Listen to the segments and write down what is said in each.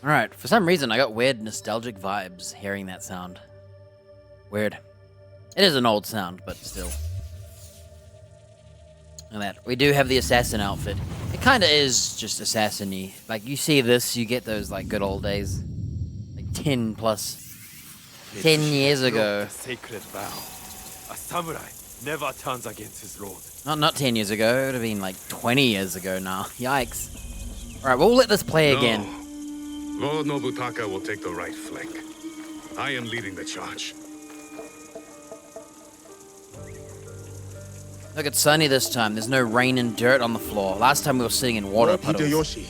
Alright, for some reason I got weird nostalgic vibes hearing that sound. Weird. It is an old sound, but still. Look at that. We do have the assassin outfit. It kinda is just assassin-y. Like, you see this, you get those, like, good old days. Like, 10 plus... 10 years ago. A sacred vow. A samurai never turns against his lord. Not 10 years ago, it would have been, like, 20 years ago now. Yikes. Alright, we'll let this play again. Lord Nobutaka will take the right flank. I am leading the charge. Look, it's sunny this time. There's no rain and dirt on the floor. Last time we were sitting in water Lord puddles. Hideyoshi,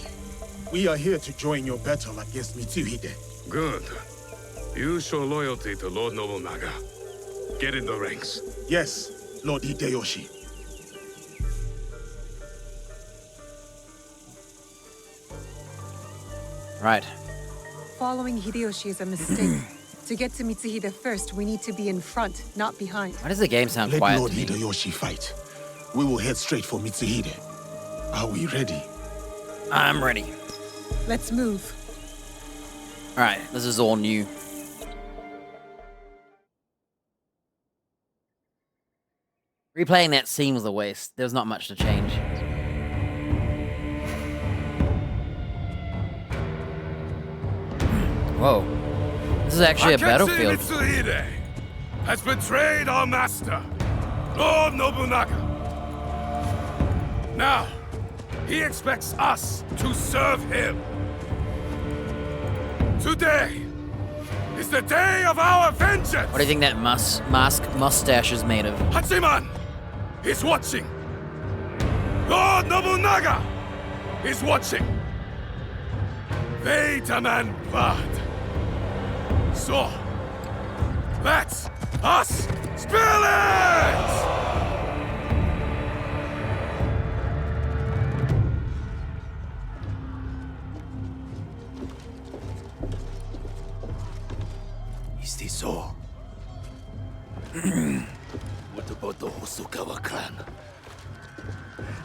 we are here to join your battle against Mitsuhide. Good. You show loyalty to Lord Nobunaga. Get in the ranks. Yes, Lord Hideyoshi. Right. Following Hideyoshi is a mistake. To get to Mitsuhide first, we need to be in front, not behind. Why does the game sound Let quiet Lord to me? Hideyoshi fight. We will head straight for Mitsuhide. Are we ready? I'm ready. Let's move. Alright, this is all new. Replaying that scene was a waste. There's not much to change. Whoa. This is actually a battlefield. Mitsuhide has betrayed our master, Lord Nobunaga. Now, he expects us to serve him. Today is the day of our vengeance! What do you think that mustache is made of? Hachiman is watching. Lord Nobunaga is watching. They demand blood. So, let us spill it! Is this all? What about the Hosokawa clan?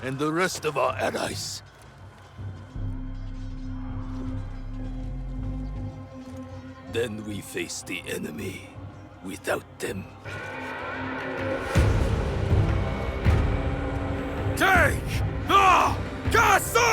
And the rest of our allies? Then we face the enemy without them. Take the castle!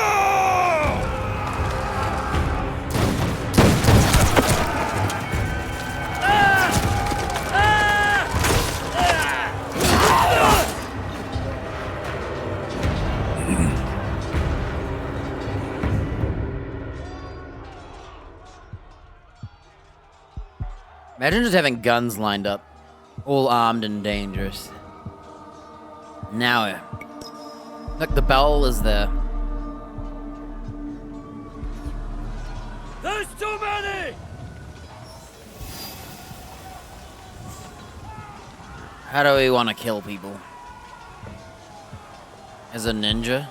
Imagine just having guns lined up. All armed and dangerous. Now, look, the bell is there. There's too many! How do we want to kill people? As a ninja?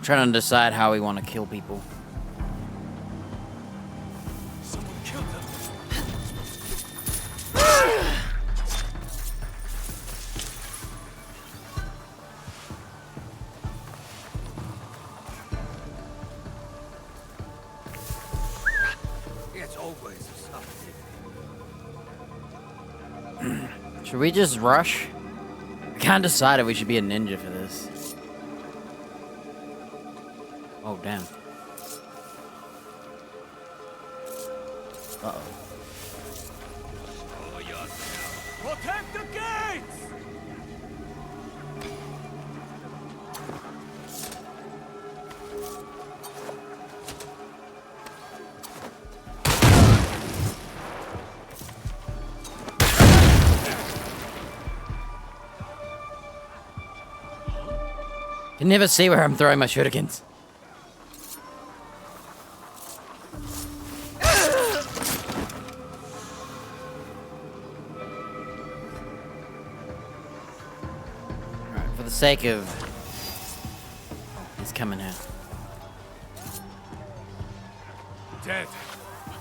Trying to decide how we want to kill people. Someone killed them. It's always something. Should we just rush? I can't decide if we should be a ninja for this. Oh, damn. Uh-oh. Show yourself. Protect the gates! Can never see where I'm throwing my shurikens. Alright, for the sake of... He's coming here. Dead.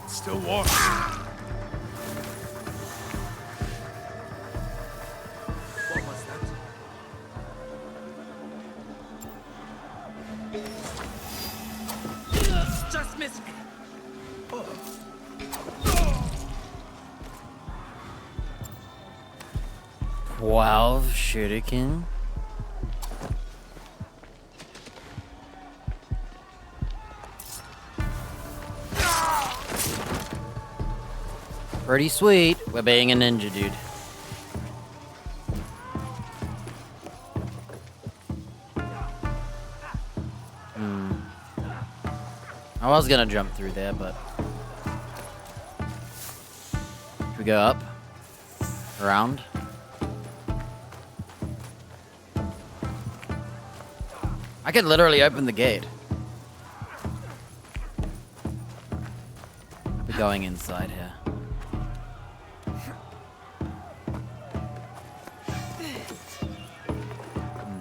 Still warm. What was that? Just missed me. 12 shuriken. Pretty sweet. We're being a ninja, dude. I was gonna jump through there, but... Should we go up? Around? I could literally open the gate. We're going inside here.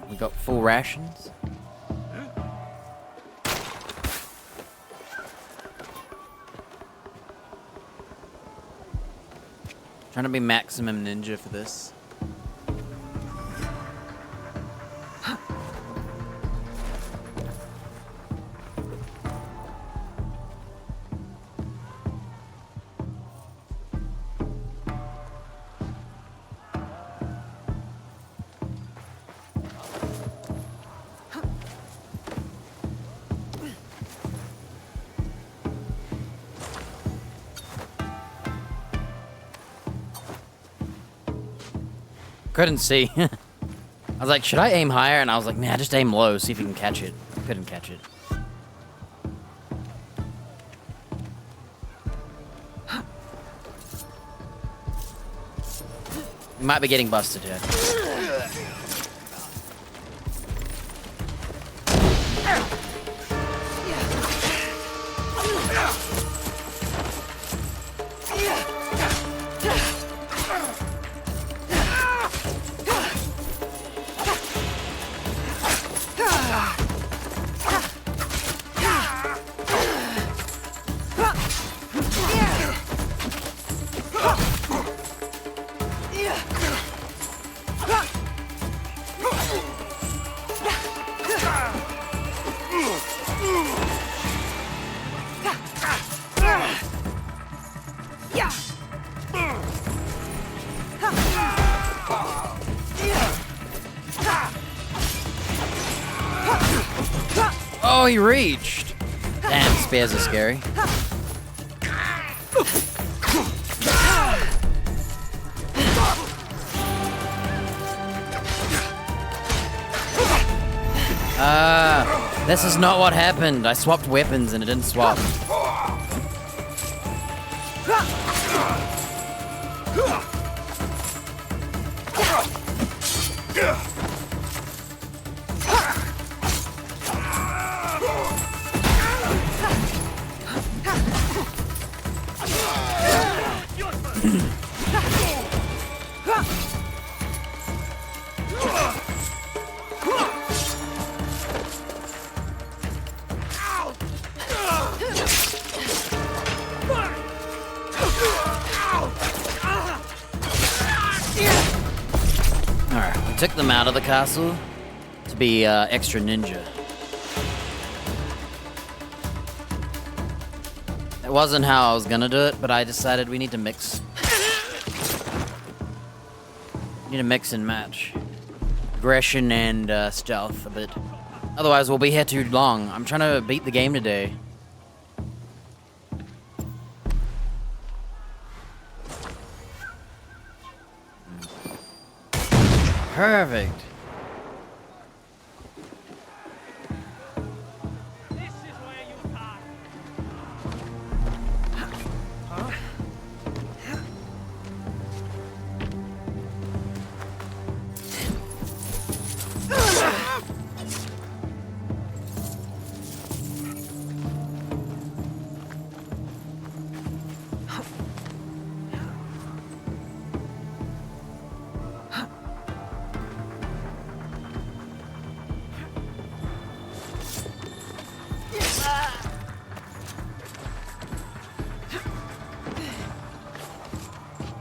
We got full rations. Trying to be maximum ninja for this. Couldn't see. I was like, should I aim higher? And I was like, nah, just aim low, see if you can catch it. Couldn't catch it. We might be getting busted here. Oh, he reached! Damn, spears are scary. This is not what happened. I swapped weapons and it didn't swap. Alright, we took them out of the castle to be extra ninja. It wasn't how I was gonna do it, but I decided we need to mix. Need to mix and match. Aggression and stealth a bit. Otherwise we'll be here too long. I'm trying to beat the game today. Perfect. This is where you die.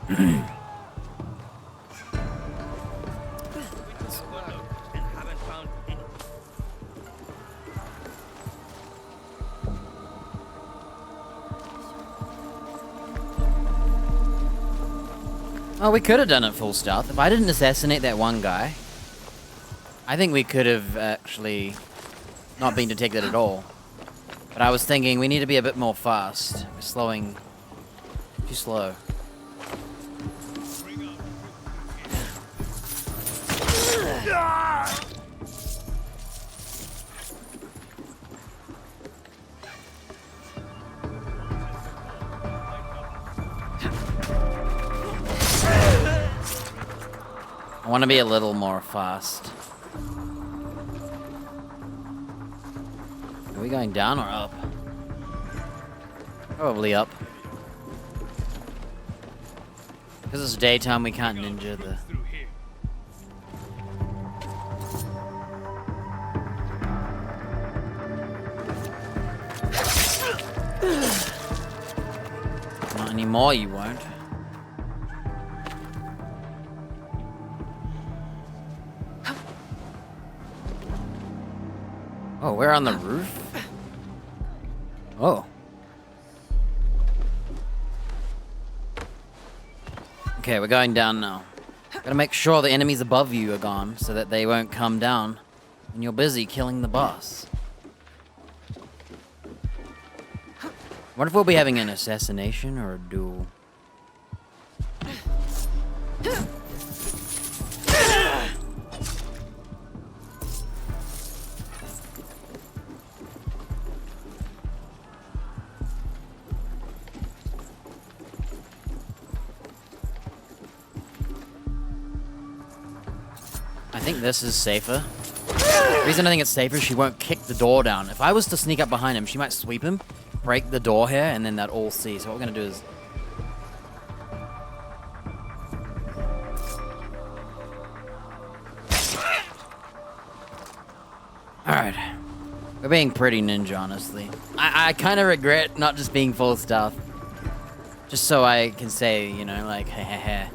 haven't found any. Oh, we could have done it full stealth. If I didn't assassinate that one guy, I think we could have actually not been detected at all. But I was thinking we need to be a bit more fast. We're slowing too slow. I want to be a little more fast. Are we going down or up? Probably up. Because it's daytime, we can't ninja the... Through here. Not anymore, you won't. Oh, we're on the roof? Oh. Okay, we're going down now. Gotta make sure the enemies above you are gone so that they won't come down when you're busy killing the boss. What if we'll be having an assassination or a duel? I think this is safer. The reason I think it's safer is she won't kick the door down. If I was to sneak up behind him, she might sweep him, break the door here, and then that all see. So what we're gonna do is... Alright. We're being pretty ninja, honestly. I kind of regret not just being full stuff. Just so I can say, you know, like, heh heh heh.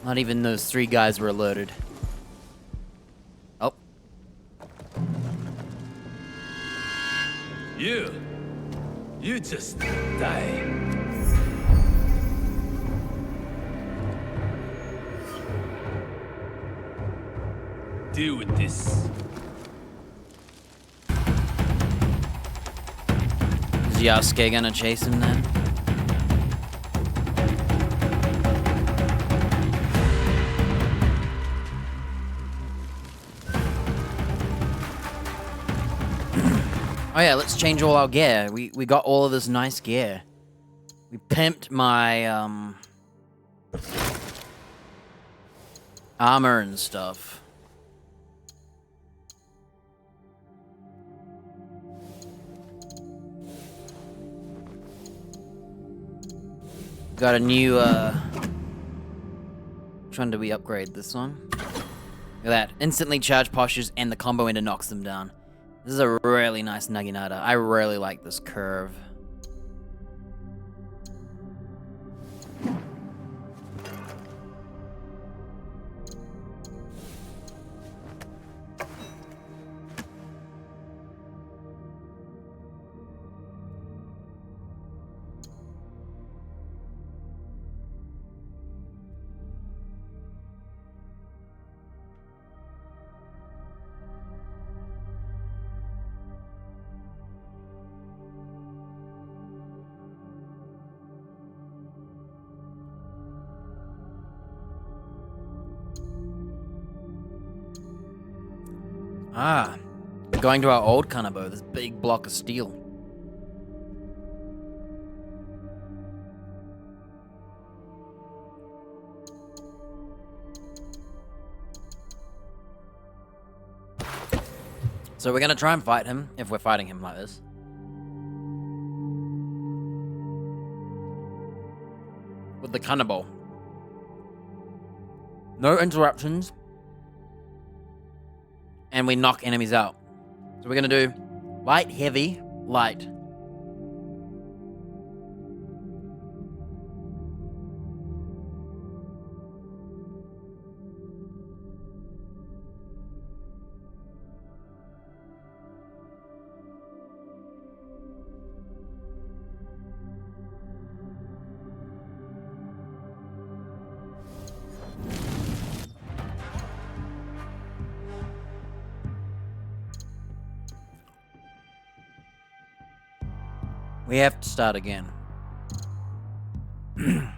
Not even those 3 guys were alerted. Oh. You just die. Deal with this. Is Yasuke gonna chase him then? Oh yeah, let's change all our gear. We got all of this nice gear. We pimped my armor and stuff. Got a new which one did we upgrade? This one? Look at that. Instantly charge postures and the combo ender knocks them down. This is a really nice Naginata. I really like this curve. Ah, going to our old Kanabo, this big block of steel. So we're gonna try and fight him, if we're fighting him like this. With the Kanabo. No interruptions. And we knock enemies out. So we're gonna do light, heavy, light. We have to start again. I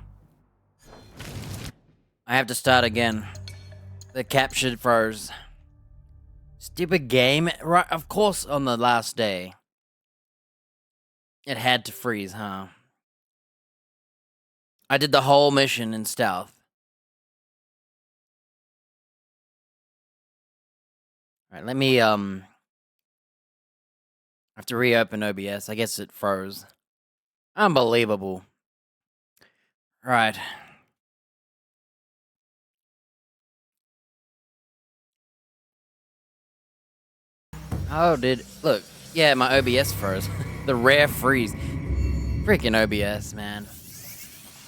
have to start again. The captured froze. Stupid game. Right, of course, on the last day. It had to freeze, huh? I did the whole mission in stealth. Alright, let me, I have to reopen OBS. I guess it froze. Unbelievable. Right. Oh, look, yeah, my OBS froze. The rare freeze. Freaking OBS, man.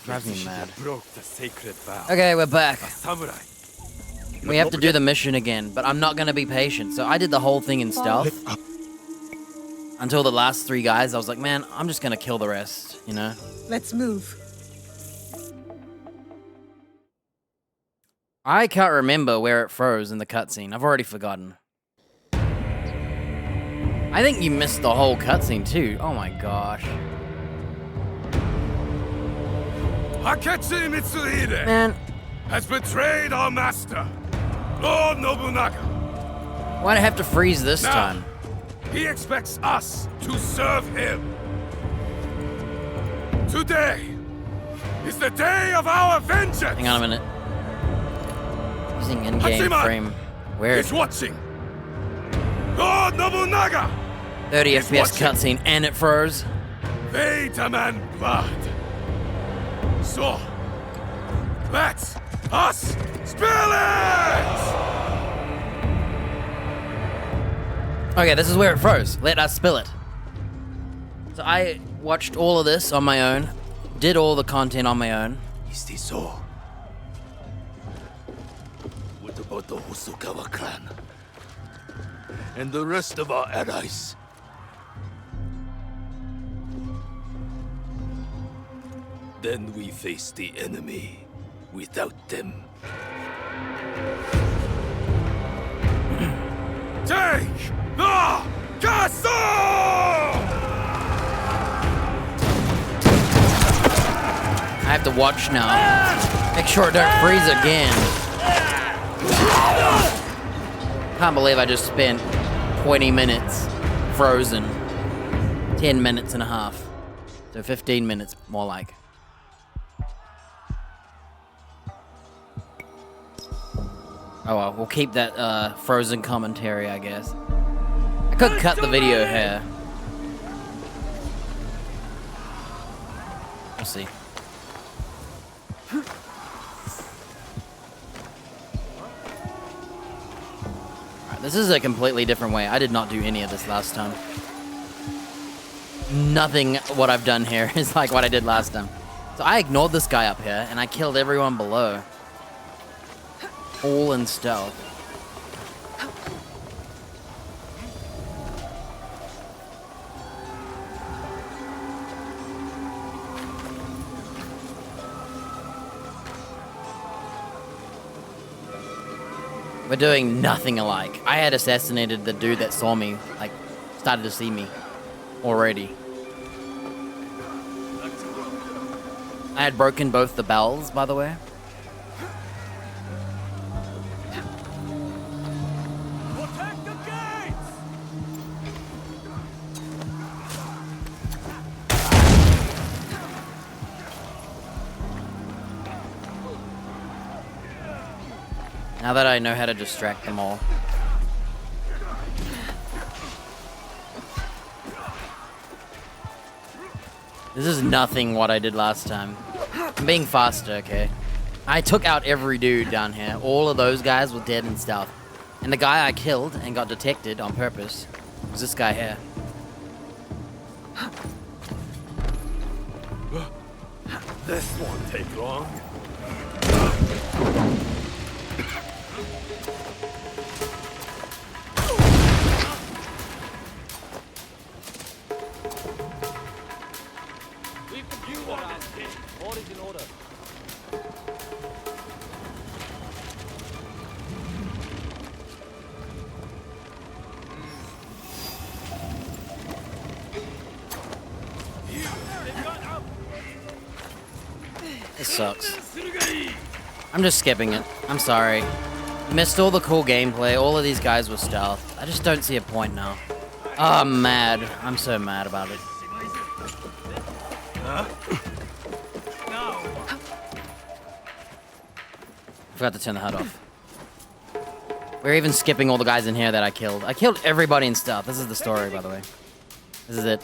Drives me mad. broke the sacred vow. Okay, we're back. Samurai. We have to do the mission again, but I'm not gonna be patient. So I did the whole thing in stealth. Until the last 3 guys, I was like, man, I'm just gonna kill the rest, you know? Let's move. I can't remember where it froze in the cutscene. I've already forgotten. I think you missed the whole cutscene too. Oh my gosh. Akechi Mitsuhide Man, has betrayed our master, Lord Nobunaga. why'd I have to freeze this Now, time? he expects us to serve him. Today is the day of our vengeance. Hang on a minute. Using in-game Hachiman frame. Where? is watching. Lord Nobunaga, 30 He's FPS watching. cutscene and it froze. they demand blood. So, let us spill it! Okay, this is where it froze. Let us spill it. So I watched all of this on my own. Did all the content on my own. Is this so? What about the Hosokawa clan? And the rest of our allies? Then we face the enemy without them. Take the castle! I have to watch now. Make sure it don't freeze again. Can't believe I just spent 20 minutes frozen. 10 minutes and a half. So 15 minutes more like. Oh well, we'll keep that frozen commentary, I guess. I could cut the video here. We'll see. Alright, this is a completely different way. I did not do any of this last time. Nothing what I've done here is like what I did last time. So I ignored this guy up here, and I killed everyone below. All in stealth. We're doing nothing alike. I had assassinated the dude that saw me, like, started to see me already. I had broken both the bells, by the way. Protect the gates! Now that I know how to distract them all. This is nothing what I did last time. I'm being faster, okay? I took out every dude down here. All of those guys were dead in stealth. And the guy I killed and got detected on purpose was this guy here. This won't take long. You are our king. All is in order. This sucks. I'm just skipping it. I'm sorry. Missed all the cool gameplay. All of these guys were stealth. I just don't see a point now. Oh, I'm mad. I'm so mad about it. Forgot to turn the HUD off. We're even skipping all the guys in here that I killed. I killed everybody in stealth. This is the story, by the way. This is it.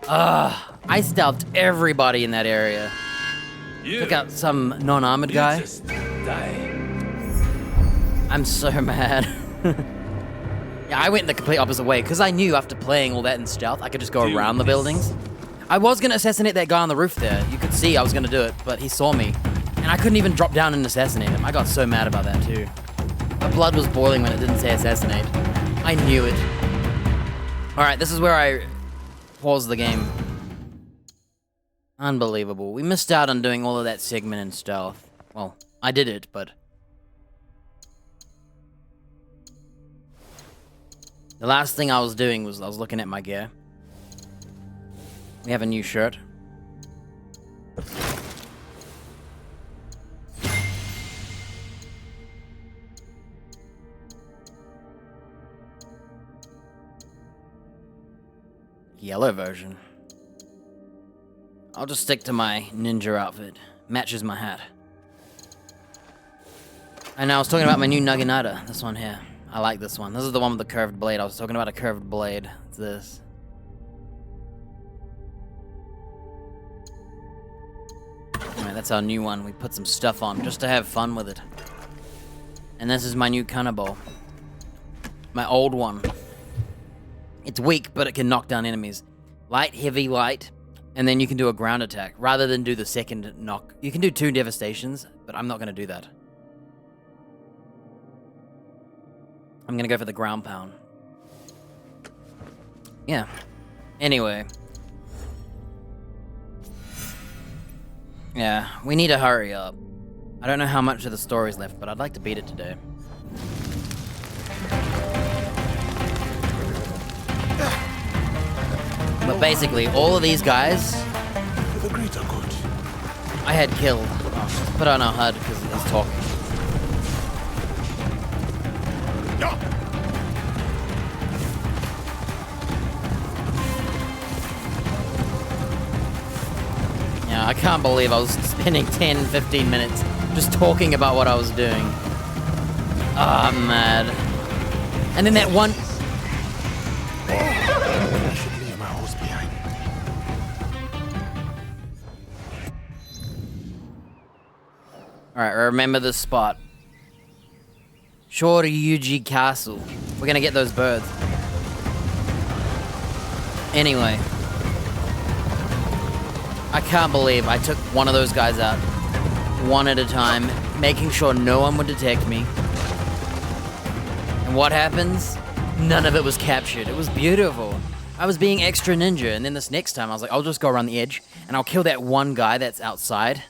I stealthed everybody in that area. Took out some non-armored guy. Just die. I'm so mad. Yeah, I went the complete opposite way because I knew after playing all that in stealth, I could just go around the buildings. I was gonna assassinate that guy on the roof there. You could see I was gonna do it, but he saw me. And I couldn't even drop down and assassinate him. I got so mad about that too. My blood was boiling when it didn't say assassinate. I knew it. Alright, this is where I pause the game. Unbelievable. We missed out on doing all of that segment in stealth. Well, I did it, but... the last thing I was doing was I was looking at my gear. We have a new shirt. Yellow version. I'll just stick to my ninja outfit. Matches my hat. And I was talking about my new Naginata. This one here. I like this one. This is the one with the curved blade. I was talking about a curved blade. It's this. Alright, that's our new one. We put some stuff on just to have fun with it. And this is my new Kanabo. My old one. It's weak, but it can knock down enemies. Light, heavy, light. And then you can do a ground attack. Rather than do the second knock. You can do 2 devastations, but I'm not going to do that. I'm going to go for the ground pound. Yeah. Anyway. Yeah, we need to hurry up. I don't know how much of the story's left, but I'd like to beat it today. But basically, all of these guys... For the greater good. I had killed. Oh, let's put on our HUD because it's talking. Yeah, I can't believe I was spending 10, 15 minutes just talking about what I was doing. Ah, I'm mad. And then that one... I should leave my horse behind. Alright, remember this spot. Shoryuji Castle. We're gonna get those birds. Anyway. I can't believe I took one of those guys out. One at a time. Making sure no one would detect me. And what happens? None of it was captured. It was beautiful. I was being extra ninja, and then this next time I was like, I'll just go around the edge, and I'll kill that one guy that's outside.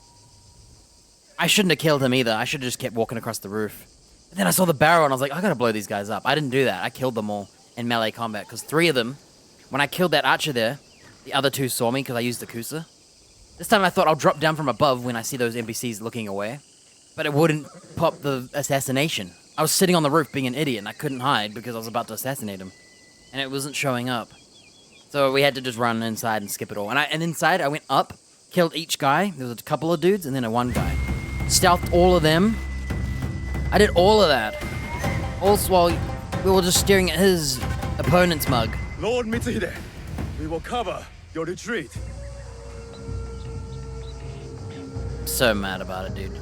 I shouldn't have killed him either. I should have just kept walking across the roof. But then I saw the barrel, and I was like, I gotta blow these guys up. I didn't do that. I killed them all in melee combat, because 3 of them, when I killed that archer there, the other 2 saw me because I used the Kusa. This time I thought I'll drop down from above when I see those NPCs looking away. But it wouldn't pop the assassination. I was sitting on the roof being an idiot, and I couldn't hide because I was about to assassinate him. And it wasn't showing up. So we had to just run inside and skip it all. And inside, I went up, killed each guy. There was a couple of dudes, and then one guy. Stealthed all of them. I did all of that. Also while we were just staring at his opponent's mug. Lord Mitsuhide, we will cover your retreat. So mad about it, dude.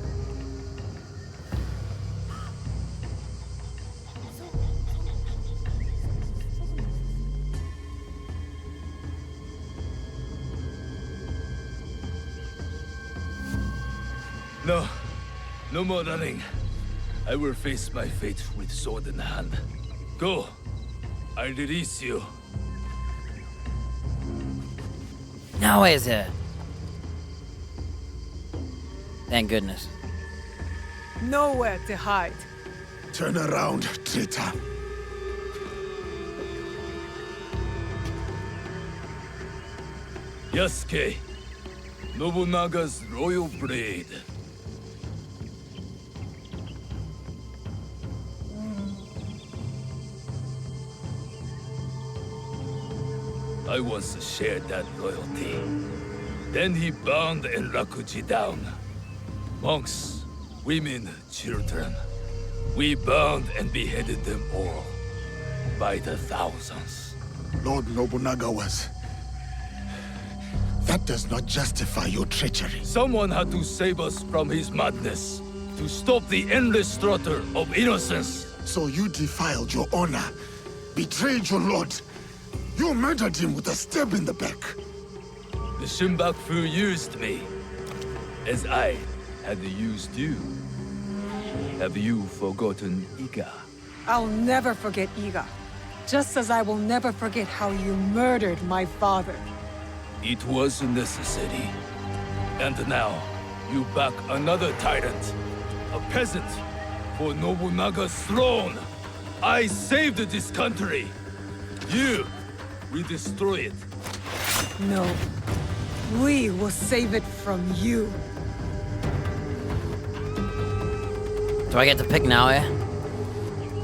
No. No more running. I will face my fate with sword in hand. Go. I release you. Now is it? Thank goodness. Nowhere to hide. Turn around, traitor. Yasuke, Nobunaga's royal blade. I once shared that royalty. Then he bound Enrakuji down. Monks, women, children. We bound and beheaded them all. By the thousands. Lord Nobunaga was... That does not justify your treachery. Someone had to save us from his madness. To stop the endless slaughter of innocents. So you defiled your honor, betrayed your lord. You murdered him with a stab in the back. The Shinbaku used me. As I had used you. Have you forgotten Iga? I'll never forget Iga. Just as I will never forget how you murdered my father. It was a necessity. And now, you back another tyrant. A peasant. For Nobunaga's throne. I saved this country. You will destroy it. No. We will save it from you. Do I get to pick Naoya?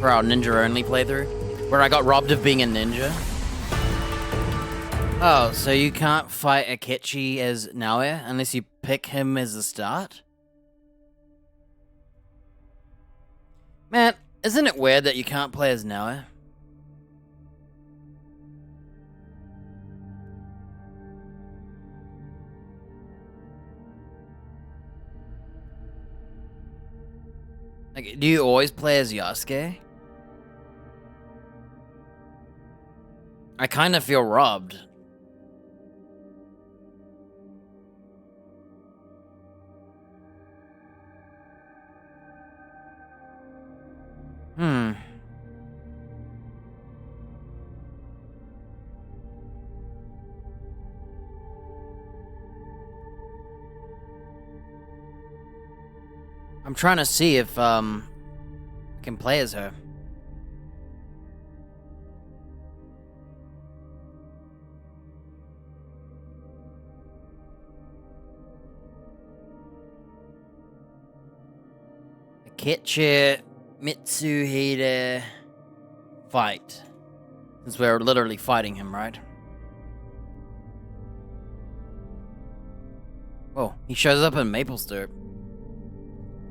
For our ninja-only playthrough? Where I got robbed of being a ninja? Oh, so you can't fight Akechi as Naoya unless you pick him as the start? Man, isn't it weird that you can't play as Naoya? Like, do you always play as Yasuke? I kind of feel robbed. I'm trying to see if I can play as her. Akechi Mitsuhide fight. Since we're literally fighting him, right? Oh, he shows up in Maple Syrup.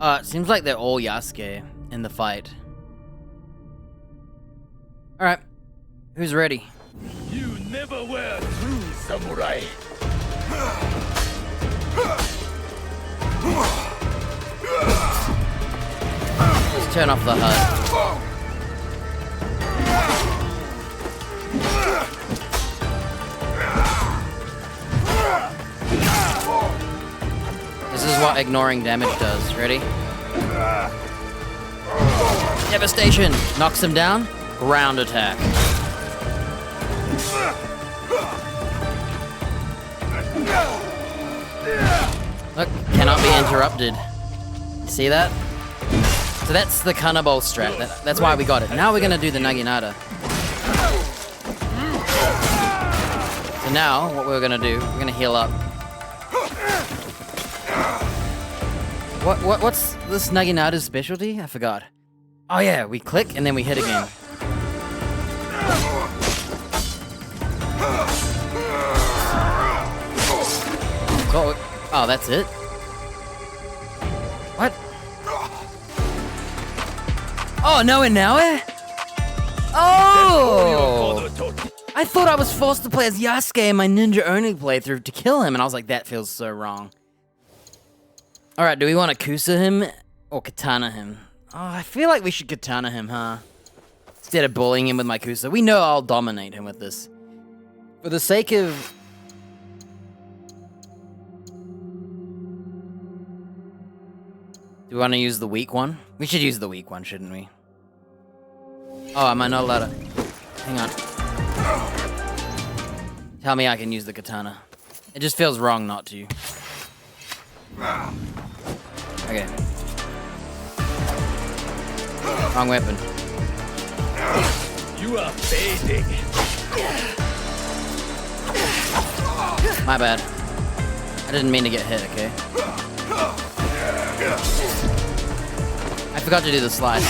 It seems like they're all Yasuke in the fight. Alright, who's ready? You never were a true samurai. Let's turn off the HUD. This is what ignoring damage does. Ready? Devastation! Knocks him down. Ground attack. Look, cannot be interrupted. See that? So that's the Kanabo strat. That's why we got it. Now we're gonna do the Naginata. So now, what we're gonna do, we're gonna heal up. What's this Naginata's specialty? I forgot. Oh yeah, we click and then we hit again. Oh, that's it? What? Oh, no and now it? Oh! I thought I was forced to play as Yasuke in my ninja-only playthrough to kill him, and I was like, that feels so wrong. Alright, do we want to Kusa him or Katana him? Oh, I feel like we should Katana him, huh? Instead of bullying him with my Kusa. We know I'll dominate him with this. For the sake of... Do we want to use the weak one? We should use the weak one, shouldn't we? Oh, am I not allowed to... Hang on. Tell me I can use the katana. It just feels wrong not to. Okay. Wrong weapon. You are fading. My bad. I didn't mean to get hit, okay? I forgot to do the slide.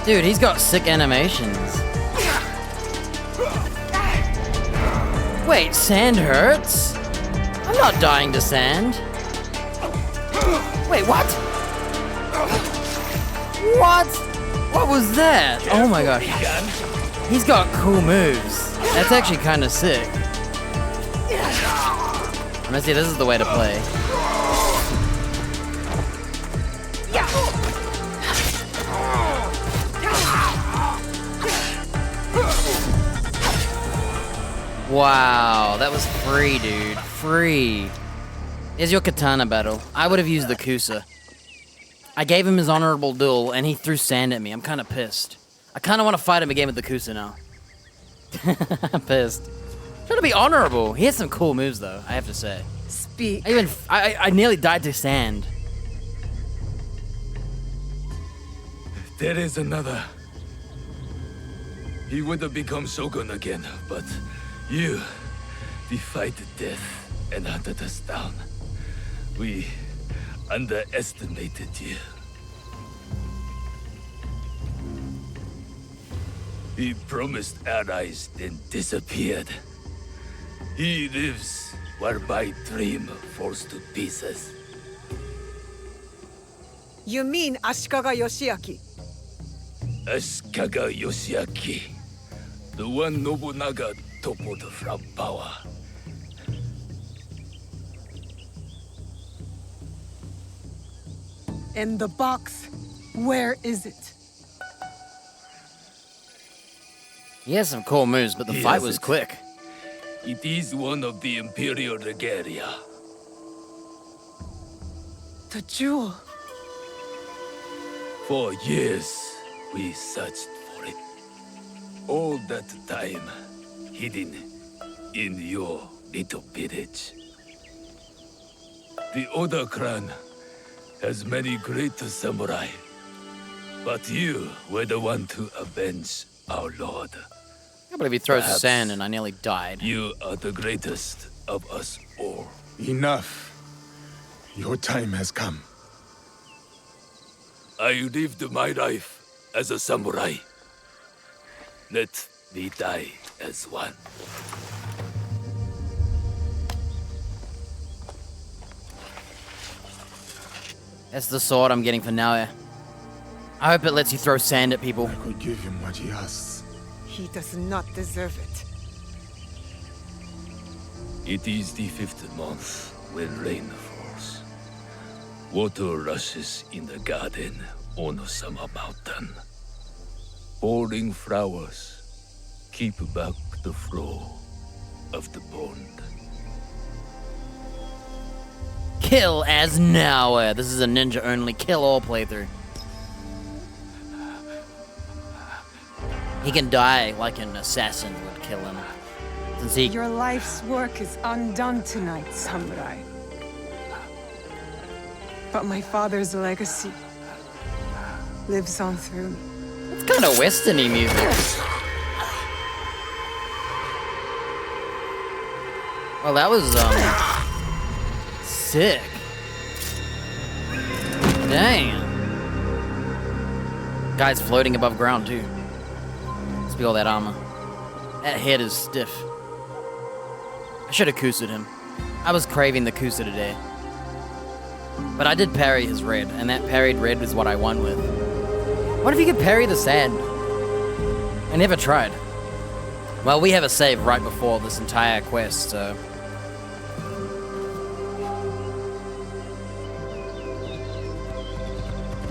Dude, he's got sick animations. Wait, sand hurts? I'm not dying to sand. Wait, what? What? What was that? Oh my gosh. He's got cool moves. That's actually kind of sick. Honestly, this is the way to play. Wow, that was free, dude. Free. Here's your katana battle. I would have used the Kusa. I gave him his honorable duel, and he threw sand at me. I'm kind of pissed. I kind of want to fight him again with the Kusa now. I'm pissed. Trying to be honorable. He has some cool moves, though, I have to say. Speak. I nearly died to sand. There is another. He would have become Shogun again, but you defied death and hunted us down. We underestimated you. He promised allies, then disappeared. He lives where my dream falls to pieces. You mean Ashikaga Yoshiaki? Ashikaga Yoshiaki, the one Nobunaga toppled from power. And the box, where is it? He has some cool moves, but the He fight has was it. quick. It is one of the Imperial Regalia. The jewel. For years, we searched for it. All that time, hidden in your little village. The Oda clan has many great samurai, but you were the one to avenge our lord. I can't believe he throws Perhaps sand and I nearly died. You are the greatest of us all. Enough. Your time has come. I lived my life as a samurai. Let me die as one. That's the sword I'm getting for Naoya. I hope it lets you throw sand at people. I could give him what he asks. He does not deserve it. It is the 5th month when rain falls. Water rushes in the garden on Sama Mountain. Falling flowers keep back the flow of the pond. Kill as Naoya. This is a ninja only kill all playthrough. He can die like an assassin would kill him. Since he Your life's work is undone tonight, samurai. But my father's legacy lives on through me. It's kind of western-y music. Well, that was sick. Damn. Guy's floating above ground too. Must be all that armor. That head is stiff. I should have Kusa'd him. I was craving the Kusa today. But I did parry his red, and that parried red is what I won with. What if you could parry the sand? I never tried. Well, we have a save right before this entire quest, so...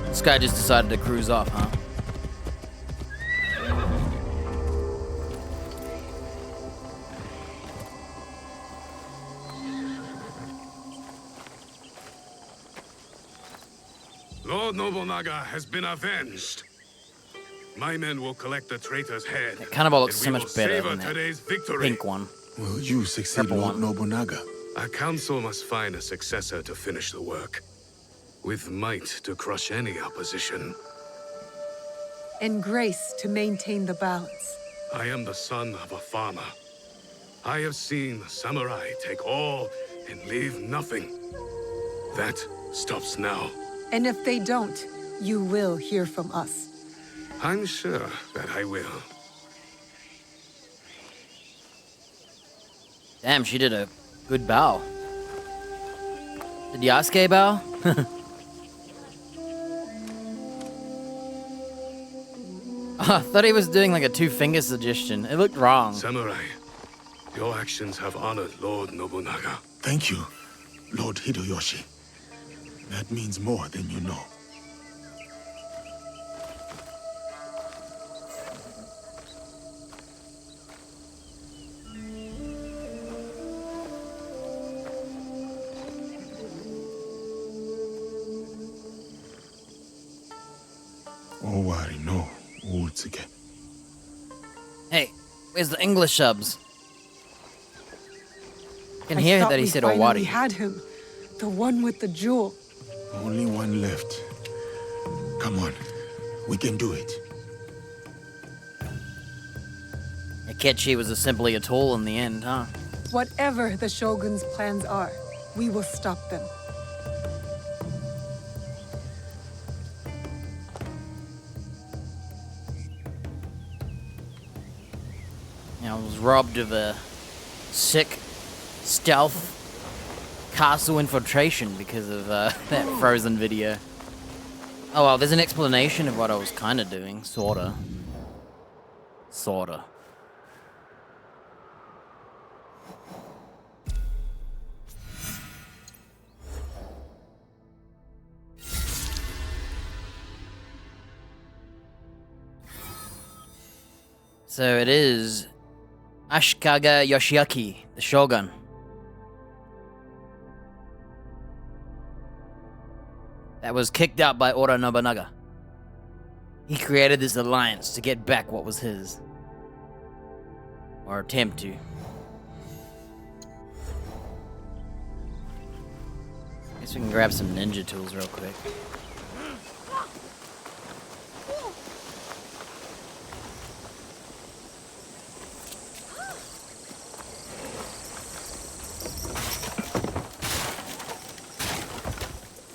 This guy just decided to cruise off, huh? Lord Nobunaga has been avenged. My men will collect the traitor's head. That cannibal looks so and we much will better savor than that today's victory. pink one. Will you succeed, Purple Lord one. Nobunaga? Our council must find a successor to finish the work. With might to crush any opposition. and grace to maintain the balance. I am the son of a farmer. I have seen samurai take all and leave nothing. That stops now. And if they don't, you will hear from us. I'm sure that I will. Damn, she did a good bow. Did Yasuke bow? I thought he was doing like a two-finger suggestion. It looked wrong. Samurai, your actions have honored Lord Nobunaga. Thank you, Lord Hideyoshi. That means more than you know. Owari no Uutsuge. Hey, where's the English subs? I can I hear thought that he we said finally Owari. had him. The one with the jewel. Only one left. Come on, we can do it. Akechi was simply a tool in the end, huh? Whatever the Shogun's plans are, we will stop them. You know, I was robbed of a sick stealth castle infiltration because of that Frozen video. Oh well, there's an explanation of what I was kind of doing, sorta. Sorta. So it is Ashikaga Yoshiaki, the Shogun. That was kicked out by Oda Nobunaga. He created this alliance to get back what was his. Or attempt to. Guess we can grab some ninja tools real quick.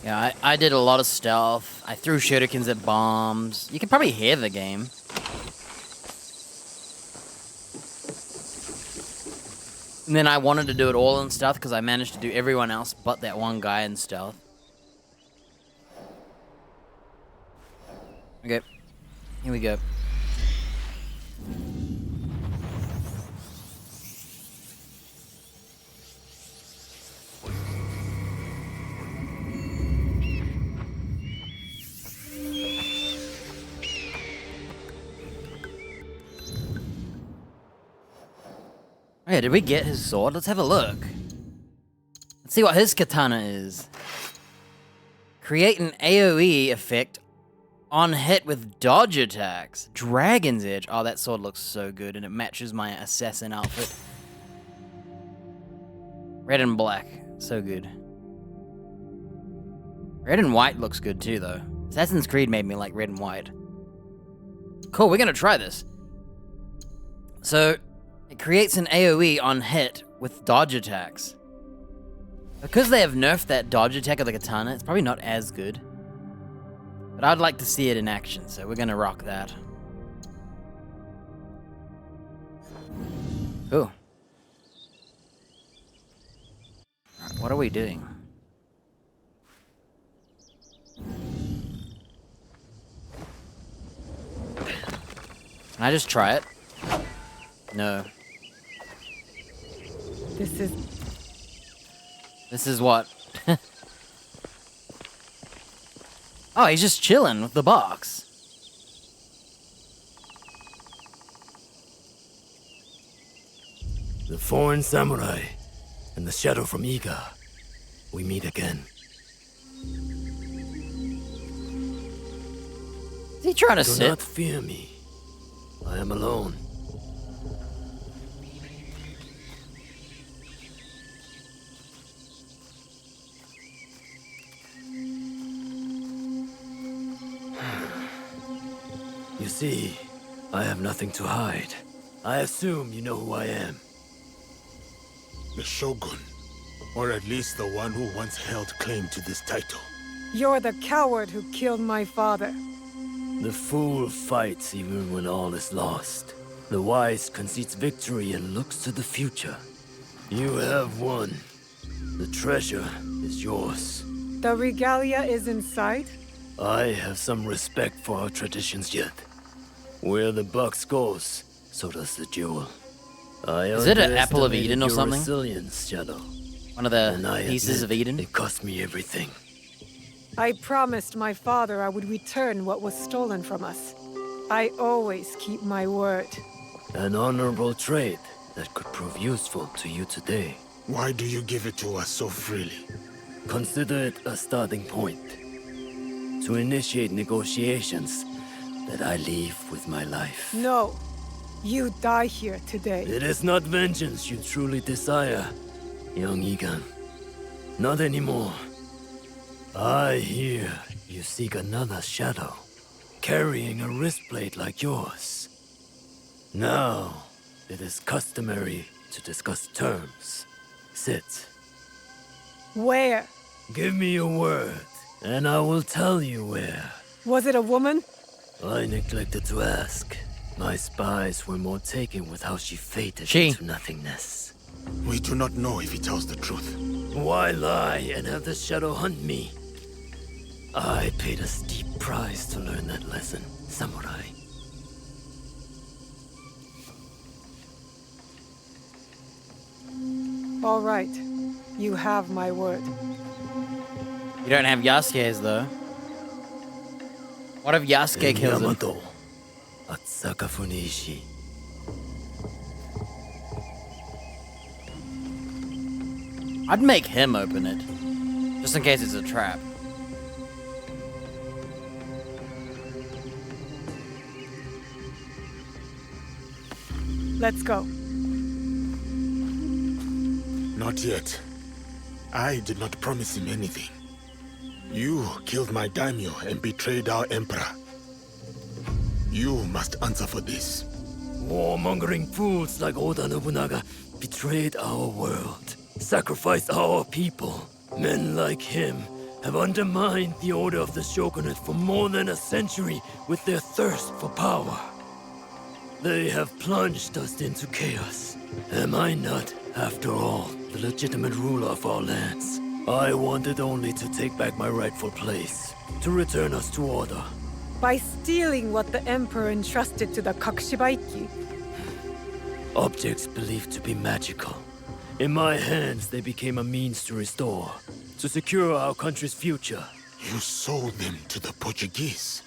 Yeah, I did a lot of stealth. I threw shurikens at bombs. You can probably hear the game. And then I wanted to do it all in stealth because I managed to do everyone else but that one guy in stealth. Okay, here we go. Oh yeah, did we get his sword? Let's have a look. Let's see what his katana is. Create an AoE effect on hit with dodge attacks. Dragon's Edge. Oh, that sword looks so good, and it matches my assassin outfit. Red and black. So good. Red and white looks good too, though. Assassin's Creed made me like red and white. Cool, we're gonna try this. So, it creates an AoE on hit with dodge attacks. Because they have nerfed that dodge attack of the katana, it's probably not as good. But I'd like to see it in action, so we're gonna rock that. Cool. Alright, what are we doing? Can I just try it? No. This is what? Oh, he's just chilling with the box. The foreign samurai and the shadow from Iga. We meet again. Is he trying to Do sit? not fear me. I am alone. You see, I have nothing to hide. I assume you know who I am. The Shogun, or at least the one who once held claim to this title. You're the coward who killed my father. The fool fights even when all is lost. The wise concedes victory and looks to the future. You have won. The treasure is yours. The regalia is inside? I have some respect for our traditions yet. Where the box goes, so does the jewel. Is it an apple of Eden or your something? Resilience, Shadow. One of And the I pieces of admit, Eden? It cost me everything. I promised my father I would return what was stolen from us. I always keep my word. An honorable trait that could prove useful to you today. Why do you give it to us so freely? Consider it a starting point. To initiate negotiations that I leave with my life. No. You die here today. It is not vengeance you truly desire, young Egan. Not anymore. I hear you seek another shadow, carrying a wristblade like yours. Now, it is customary to discuss terms. Sit. Where? Give me your word, and I will tell you where. Was it a woman? I neglected to ask. My spies were more taken with how she faded She. into nothingness. We do not know if he tells the truth. Why lie and have the shadow hunt me? I paid a steep price to learn that lesson, samurai. All right. You have my word. You don't have Yasuke's though. What if Yasuke In kills him? Yamato, at Sakafune Ishi. I'd make him open it. Just in case it's a trap. Let's go. Not yet. I did not promise him anything. You killed my daimyo and betrayed our emperor. You must answer for this. Warmongering fools like Oda Nobunaga betrayed our world, sacrificed our people. Men like him have undermined the order of the shogunate for more than a century with their thirst for power. They have plunged us into chaos. Am I not, after all, the legitimate ruler of our lands? I wanted only to take back my rightful place, to return us to order. By stealing what the Emperor entrusted to the Kakushibaiki. Objects believed to be magical. In my hands, they became a means to restore, to secure our country's future. You sold them to the Portuguese.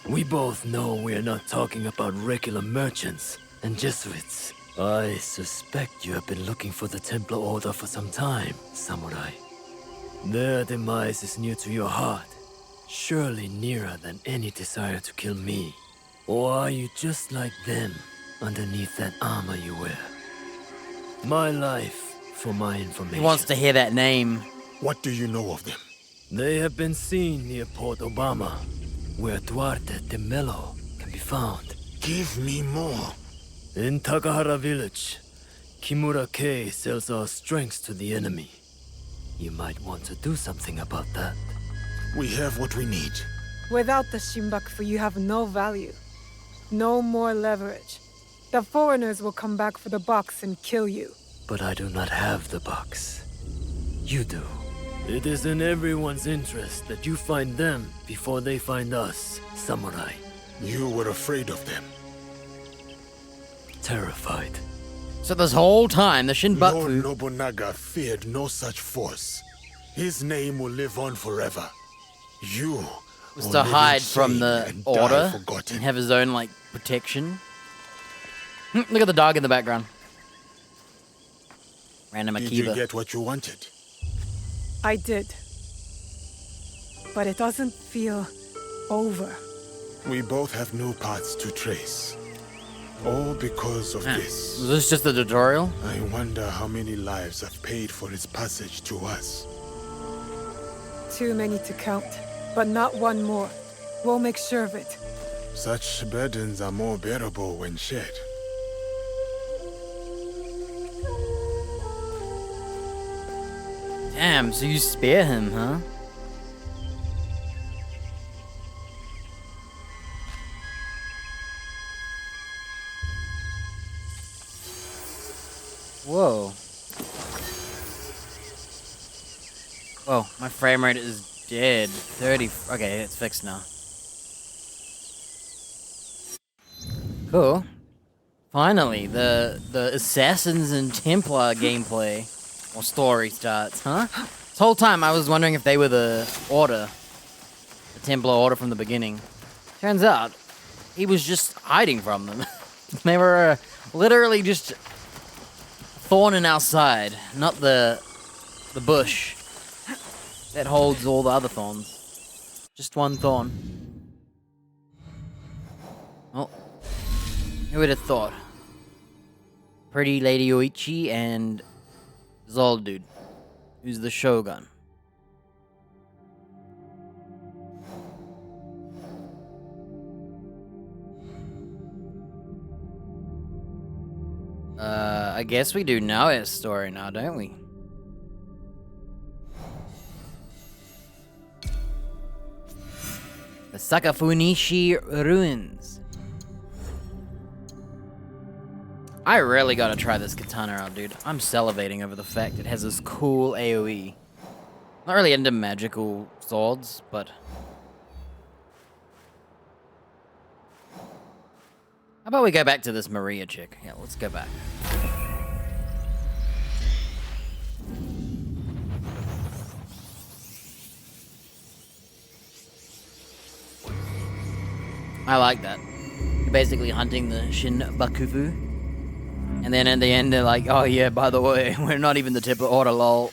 We both know we are not talking about regular merchants and Jesuits. I suspect you have been looking for the Templar Order for some time, samurai. Their demise is near to your heart, surely nearer than any desire to kill me. Or are you just like them, underneath that armor you wear? My life, for my information. He wants to hear that name. What do you know of them? They have been seen near Port Obama, where Duarte de Mello can be found. Give me more. In Takahara village, Kimura Kei sells our strengths to the enemy. You might want to do something about that. We have what we need. Without the Shimbakufu, you have no value. No more leverage. The foreigners will come back for the box and kill you. But I do not have the box. You do. It is in everyone's interest that you find them before they find us, samurai. You were afraid of them. Terrified. So this whole time, the Lord Shinbaku... Nobunaga feared no such force. His name will live on forever. You was will to live in hide from shame the and die order forgotten. and have his own, like, protection. Look at the dog in the background. Random Did you Akiba. get what you wanted? I did. But it doesn't feel over. We both have new paths to trace. All because of this. Was this just the tutorial? I wonder how many lives have paid for its passage to us. Too many to count, but not one more. We'll make sure of it. Such burdens are more bearable when shared. Damn, so you spare him, huh? Whoa. Whoa, my frame rate is dead. 30. Okay, it's fixed now. Cool. Finally, the Assassins and Templar gameplay or story starts, huh? This whole time I was wondering if they were the Order. The Templar Order from the beginning. Turns out, he was just hiding from them. They were literally just thorn in our side, not the bush that holds all the other thorns. Just one thorn. Oh, who would have thought? Pretty Lady Oichi and Zoldude, who's the Shogun. I guess we do know his story now, don't we? The Sakafunishi Ruins. I really gotta try this katana out, dude. I'm salivating over the fact it has this cool AoE. Not really into magical swords, but... How about we go back to this Maria chick? Yeah, let's go back. I like that. You're basically hunting the Shin Bakufu. And then at the end they're like, oh yeah, by the way, we're not even the Templar Order, lol.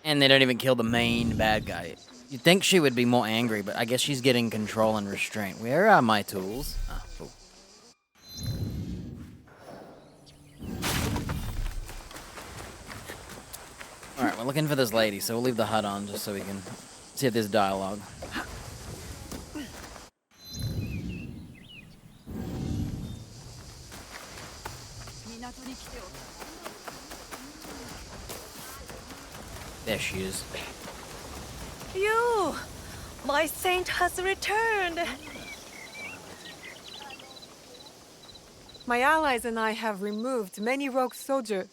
And they don't even kill the main bad guy. You'd think she would be more angry, but I guess she's getting control and restraint. Where are my tools? Ah, cool. Alright, we're looking for this lady, so we'll leave the HUD on just so we can see if there's dialogue. There she is. You! My saint has returned! My allies and I have removed many rogue soldiers.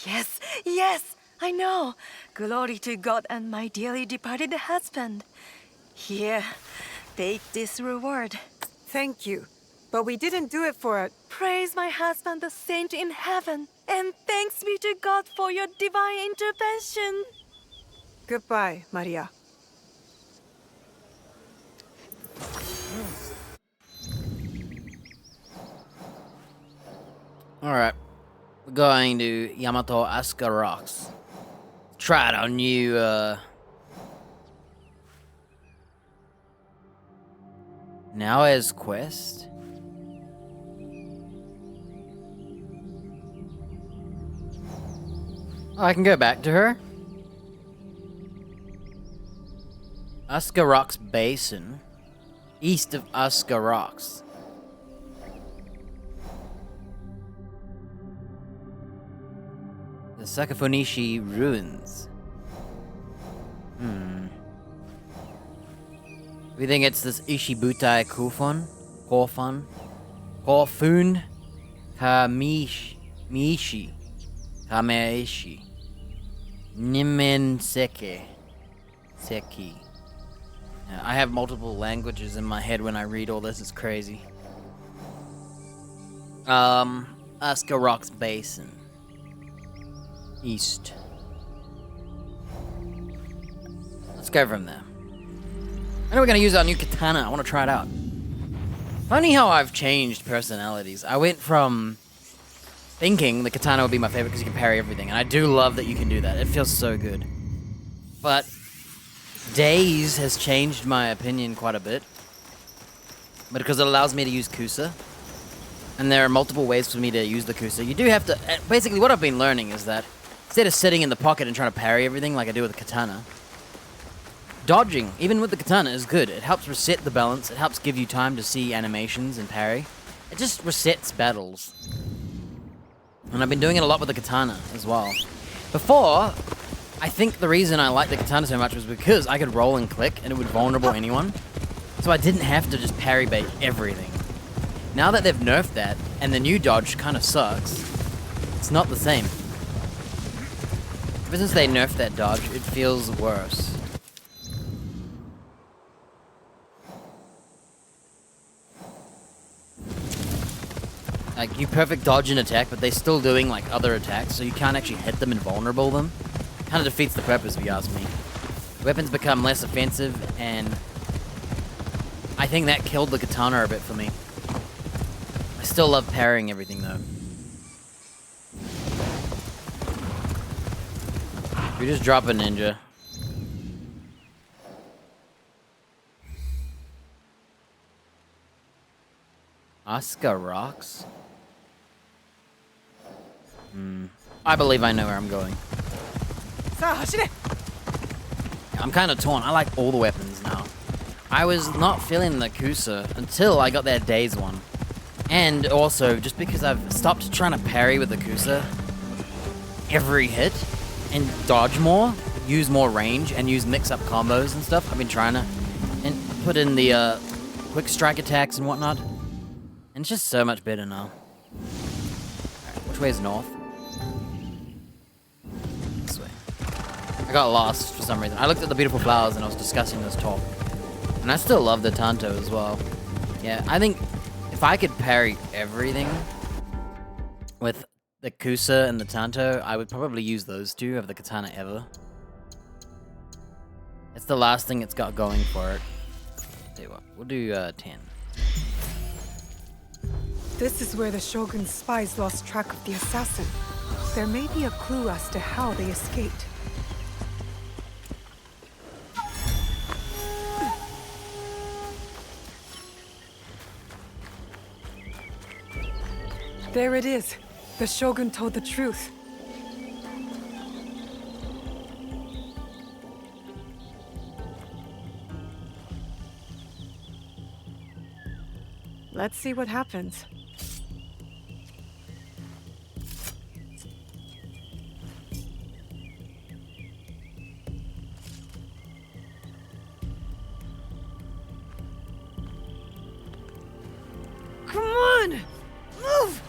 Yes, yes, I know. Glory to God and my dearly departed husband. Here, take this reward. Thank you. But we didn't do it for it. Praise my husband, the saint in heaven, and thanks be to God for your divine intervention. Goodbye, Maria. Alright. We're going to Yamato Asuka Rocks. Try out our new, Naoya's quest? Oh, I can go back to her? Asuka Rocks Basin. East of Asuka Rocks. The Sakafunishi Ruins. We think it's this Ishibutai Kofun? Kofun? Miishi. Kameishi. Nimenseki. Seki. I have multiple languages in my head when I read all this, it's crazy. Asuka Rocks Basin. East. Let's go from there. I know we're gonna use our new katana. I want to try it out. Funny how I've changed personalities. I went from thinking the katana would be my favorite because you can parry everything, and I do love that you can do that. It feels so good. But Days has changed my opinion quite a bit, but because it allows me to use Kusa, and there are multiple ways for me to use the Kusa. You do have to... Basically, what I've been learning is that instead of sitting in the pocket and trying to parry everything like I do with the katana, dodging, even with the katana, is good. It helps reset the balance. It helps give you time to see animations and parry. It just resets battles. And I've been doing it a lot with the katana as well. Before, I think the reason I liked the katana so much was because I could roll and click and it would vulnerable anyone. So I didn't have to just parry bait everything. Now that they've nerfed that, and the new dodge kind of sucks, it's not the same. Ever since they nerfed that dodge, it feels worse. Like, you perfect dodge and attack, but they're still doing, like, other attacks, so you can't actually hit them and vulnerable them. Kind of defeats the purpose, if you ask me. Weapons become less offensive, and I think that killed the katana a bit for me. I still love parrying everything, though. We just drop a ninja. Asuka rocks? I believe I know where I'm going. I'm kind of torn. I like all the weapons now. I was not feeling the Kusa until I got that Days one. And also, just because I've stopped trying to parry with the Kusa every hit and dodge more, use more range, and use mix-up combos and stuff. I've been trying to and put in the quick strike attacks and whatnot. And it's just so much better now. Alright, which way is north? This way. I got lost for some reason. I looked at the beautiful flowers and I was discussing this talk. And I still love the Tanto as well. Yeah, I think if I could parry everything with the Kusa and the Tanto, I would probably use those two over the katana ever. It's the last thing it's got going for it. Tell you what, we'll do 10. This is where the Shogun's spies lost track of the assassin. There may be a clue as to how they escaped. There it is. The Shogun told the truth. Let's see what happens. Come on! Move!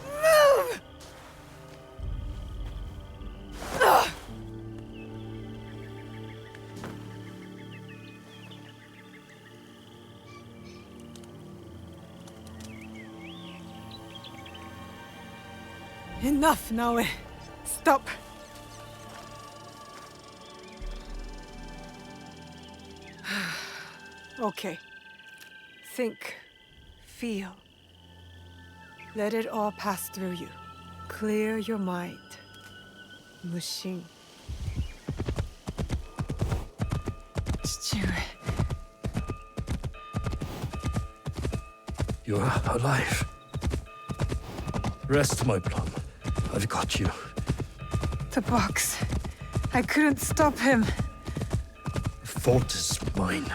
Move! Ugh. Enough, Naoe. Stop. Okay. Think. Feel. Let it all pass through you. Clear your mind. Mushin. You're alive. Rest, my plum. I've got you. The box. I couldn't stop him. The fault is mine.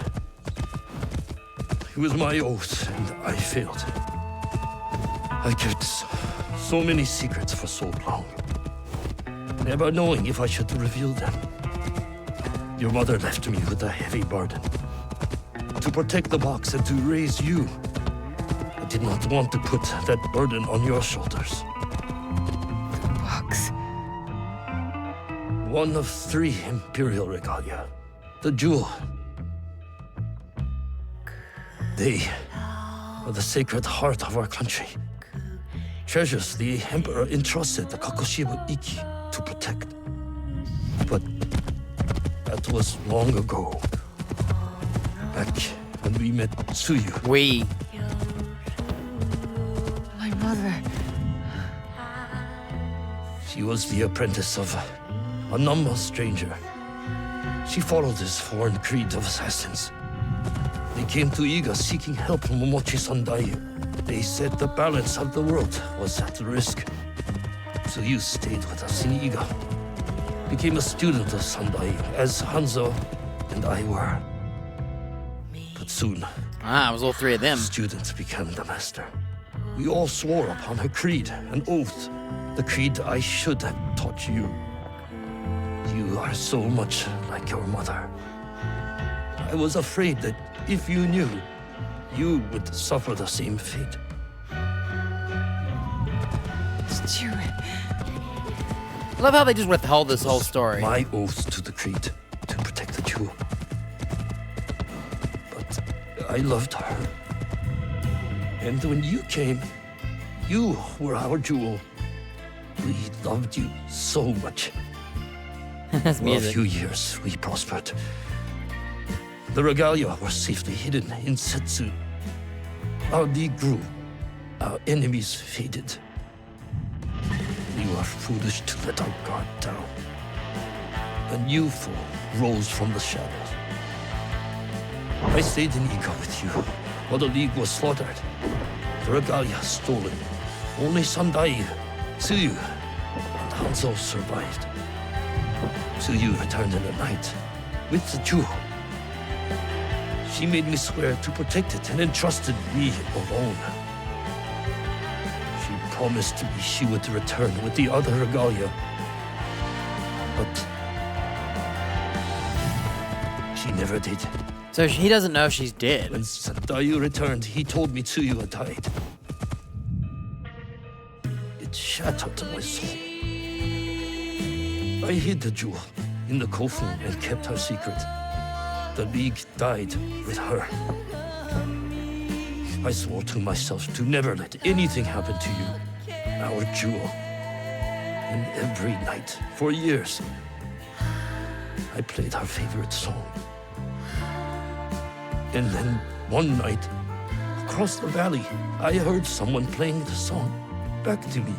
It was my oath, and I failed. I kept so many secrets for so long, never knowing if I should reveal them. Your mother left me with a heavy burden. To protect the box and to raise you, I did not want to put that burden on your shoulders. The box. One of 3 Imperial regalia. The jewel. They are the sacred heart of our country. Treasures the Emperor entrusted the Kakushiba Ikki to protect. But that was long ago. Back when we met Tsuyu. We. My mother. She was the apprentice of a Namma stranger. She followed this foreign creed of assassins. They came to Iga seeking help from Momochi Sandai. They said the balance of the world was at risk. So you stayed with us in Iga. Became a student of Sandai as Hanzo and I were. But soon, Ah, it was all three of them. students became the master. We all swore upon a creed, an oath, the creed I should have taught you. You are so much like your mother. I was afraid that if you knew, you would suffer the same fate. I love how they just withhold this whole story. My oath to the creed, to protect the jewel. But I loved her. And when you came, you were our jewel. We loved you so much. That's For a music. few years, we prospered. The regalia were safely hidden in Setsu. Our league grew. Our enemies faded. We were foolish to let our guard down. A new foe rose from the shadows. I stayed in Iga with you, while the league was slaughtered. The regalia stolen. Only Sandai, Tsuyu, and Hanzo survived. Tsuyu returned in the night, with the jewel. She made me swear to protect it and entrusted me alone. She promised me she would return with the other regalia. But she never did. So he doesn't know she's dead. When Sandayu returned, he told me Tsuyu had died. It shattered my soul. I hid the jewel in the coffin and kept her secret. The League died with her. I swore to myself to never let anything happen to you, our jewel. And every night, for years, I played her favorite song. And then one night, across the valley, I heard someone playing the song back to me.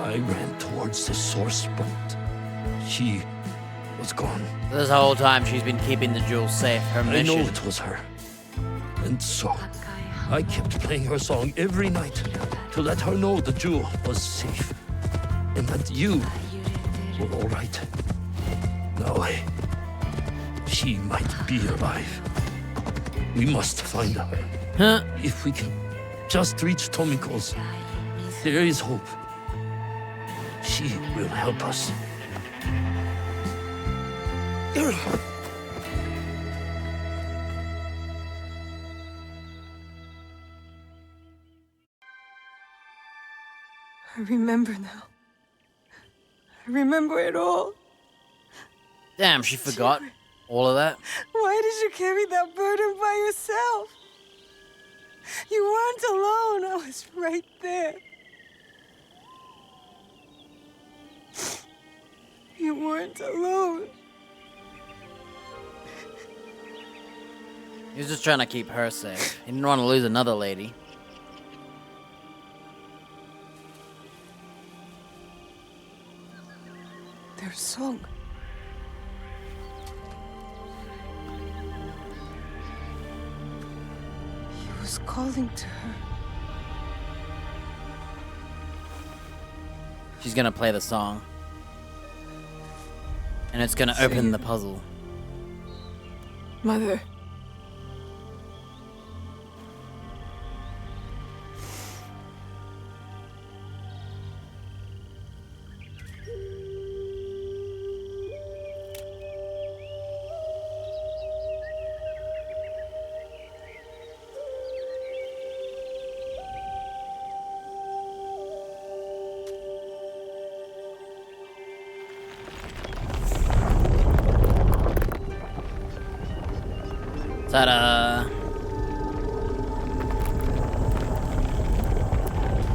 I ran towards the source, but she was gone. This whole time she's been keeping the jewel safe. Her I mission. know it was her. And so, I kept playing her song every night to let her know the jewel was safe. And that you were all right. Now, she might be alive. We must find her. Huh? If we can just reach Tomiko's, there is hope. She will help us. I remember now. I remember it all. Damn, she forgot all of that. Why did you carry that burden by yourself? You weren't alone. I was right there. You weren't alone. He was just trying to keep her safe. He didn't want to lose another lady. Their song. He was calling to her. She's gonna play the song. And it's gonna open the puzzle. Mother. Ta-da!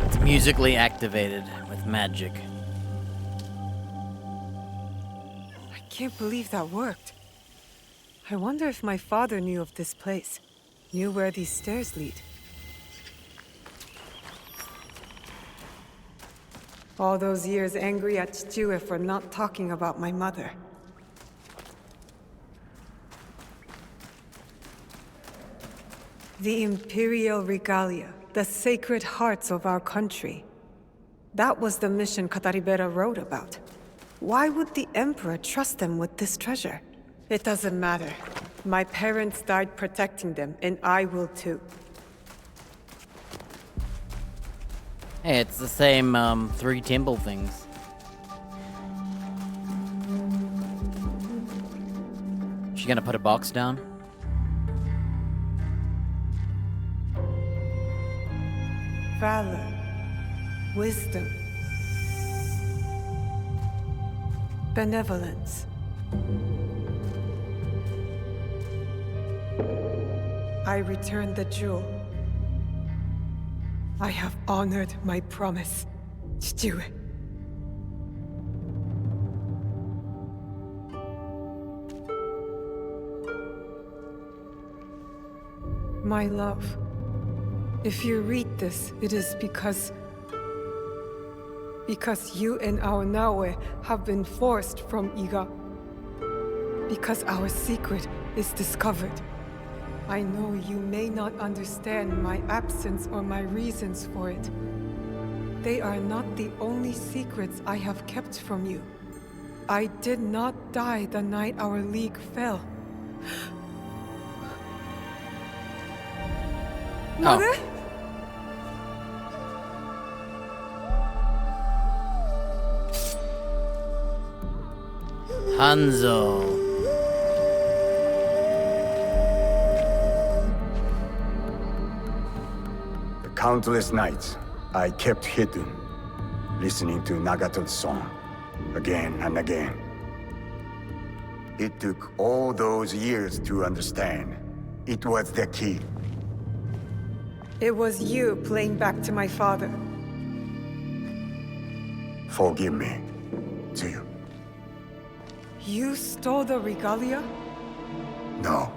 It's musically activated with magic. I can't believe that worked. I wonder if my father knew of this place, knew where these stairs lead. All those years angry at Chichue for not talking about my mother. The Imperial Regalia, the sacred hearts of our country. That was the mission Kataribera wrote about. Why would the Emperor trust them with this treasure? It doesn't matter. My parents died protecting them, and I will too. Hey, it's the same 3 temple things. She gonna put a box down? Valor, wisdom, benevolence. I return the jewel. I have honored my promise. Chichiue. My love, if you read this, it is because you and our Naue have been forced from Iga. Because our secret is discovered. I know you may not understand my absence or my reasons for it. They are not the only secrets I have kept from you. I did not die the night our league fell. Mother? Hanzo. Countless nights, I kept hidden, listening to Nagato's song, again and again. It took all those years to understand. It was the key. It was you playing back to my father. Forgive me, too. You stole the regalia? No.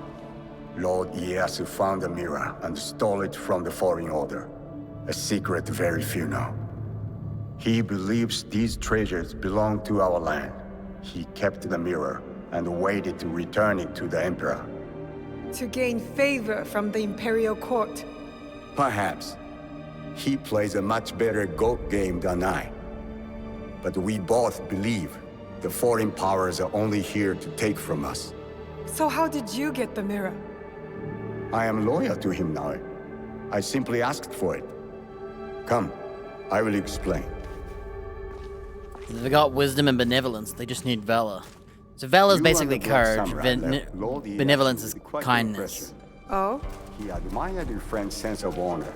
Lord Ieyasu found the mirror and stole it from the Foreign Order. A secret very few know. He believes these treasures belong to our land. He kept the mirror and waited to return it to the Emperor. To gain favor from the Imperial Court. Perhaps. He plays a much better Go game than I. But we both believe the foreign powers are only here to take from us. So how did you get the mirror? I am loyal to him now. I simply asked for it. Come, I will explain. They got wisdom and benevolence, they just need valor. So valor is You basically and the Black courage, Samurai left Lord Ieyasu benevolence is with quite the kindness. impression. Oh? He admired your friend's sense of honor.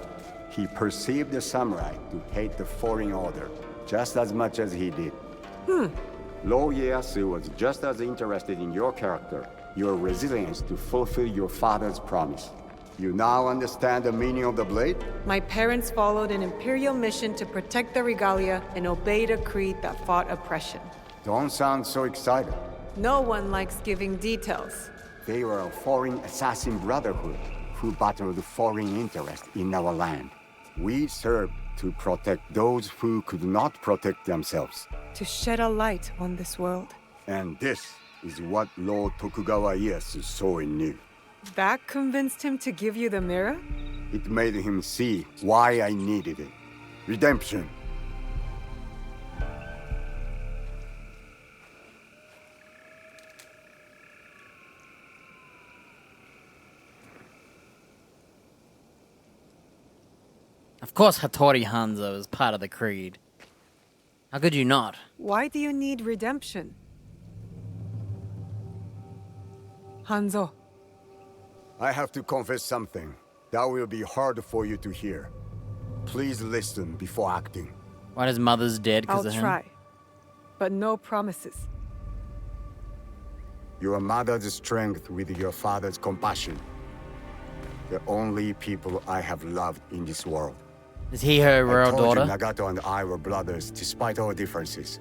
He perceived the samurai to hate the Foreign Order just as much as he did. Lord Ieyasu was just as interested in your character, your resilience to fulfill your father's promise. You now understand the meaning of the blade? My parents followed an Imperial mission to protect the regalia and obeyed a creed that fought oppression. Don't sound so excited. No one likes giving details. They were a foreign assassin brotherhood who battled foreign interests in our land. We served to protect those who could not protect themselves. To shed a light on this world. And this is what Lord Tokugawa Ieyasu saw in you. That convinced him to give you the mirror? It made him see why I needed it. Redemption. Of course Hattori Hanzo is part of the creed. How could you not? Why do you need redemption? Hanzo, I have to confess something that will be hard for you to hear. Please listen before acting. Why his mother's dead because I'll of him? try. But no promises. Your mother's strength with your father's compassion. The only people I have loved in this world. Is he her I royal told daughter? you Nagato and I were brothers despite our differences.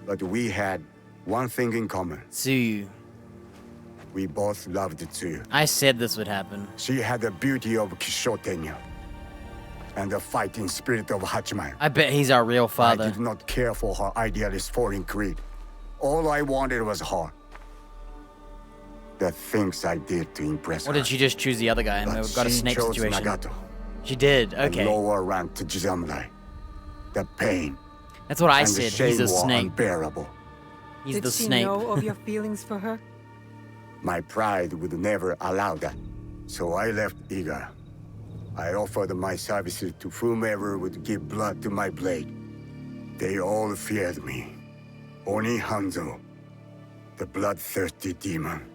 But we had one thing in common. Tsuyu. We both loved Tsuyu. I said this would happen. She had the beauty of Kishotenya and the fighting spirit of Hachiman. I bet he's our real I father. did not care for her idealist foreign creed. All I wanted was her. The things I did to impress Or her. did she just choose the other guy and But we've got a she snake chose situation? Nagato, She did, a okay. lower rank to Jisamurai. The pain That's what I and the said. shame He's a were snake. unbearable. He's Did the she snake. know of your feelings for her? My pride would never allow that. So I left Iga. I offered my services to whomever would give blood to my blade. They all feared me. Only Hanzo, the bloodthirsty demon.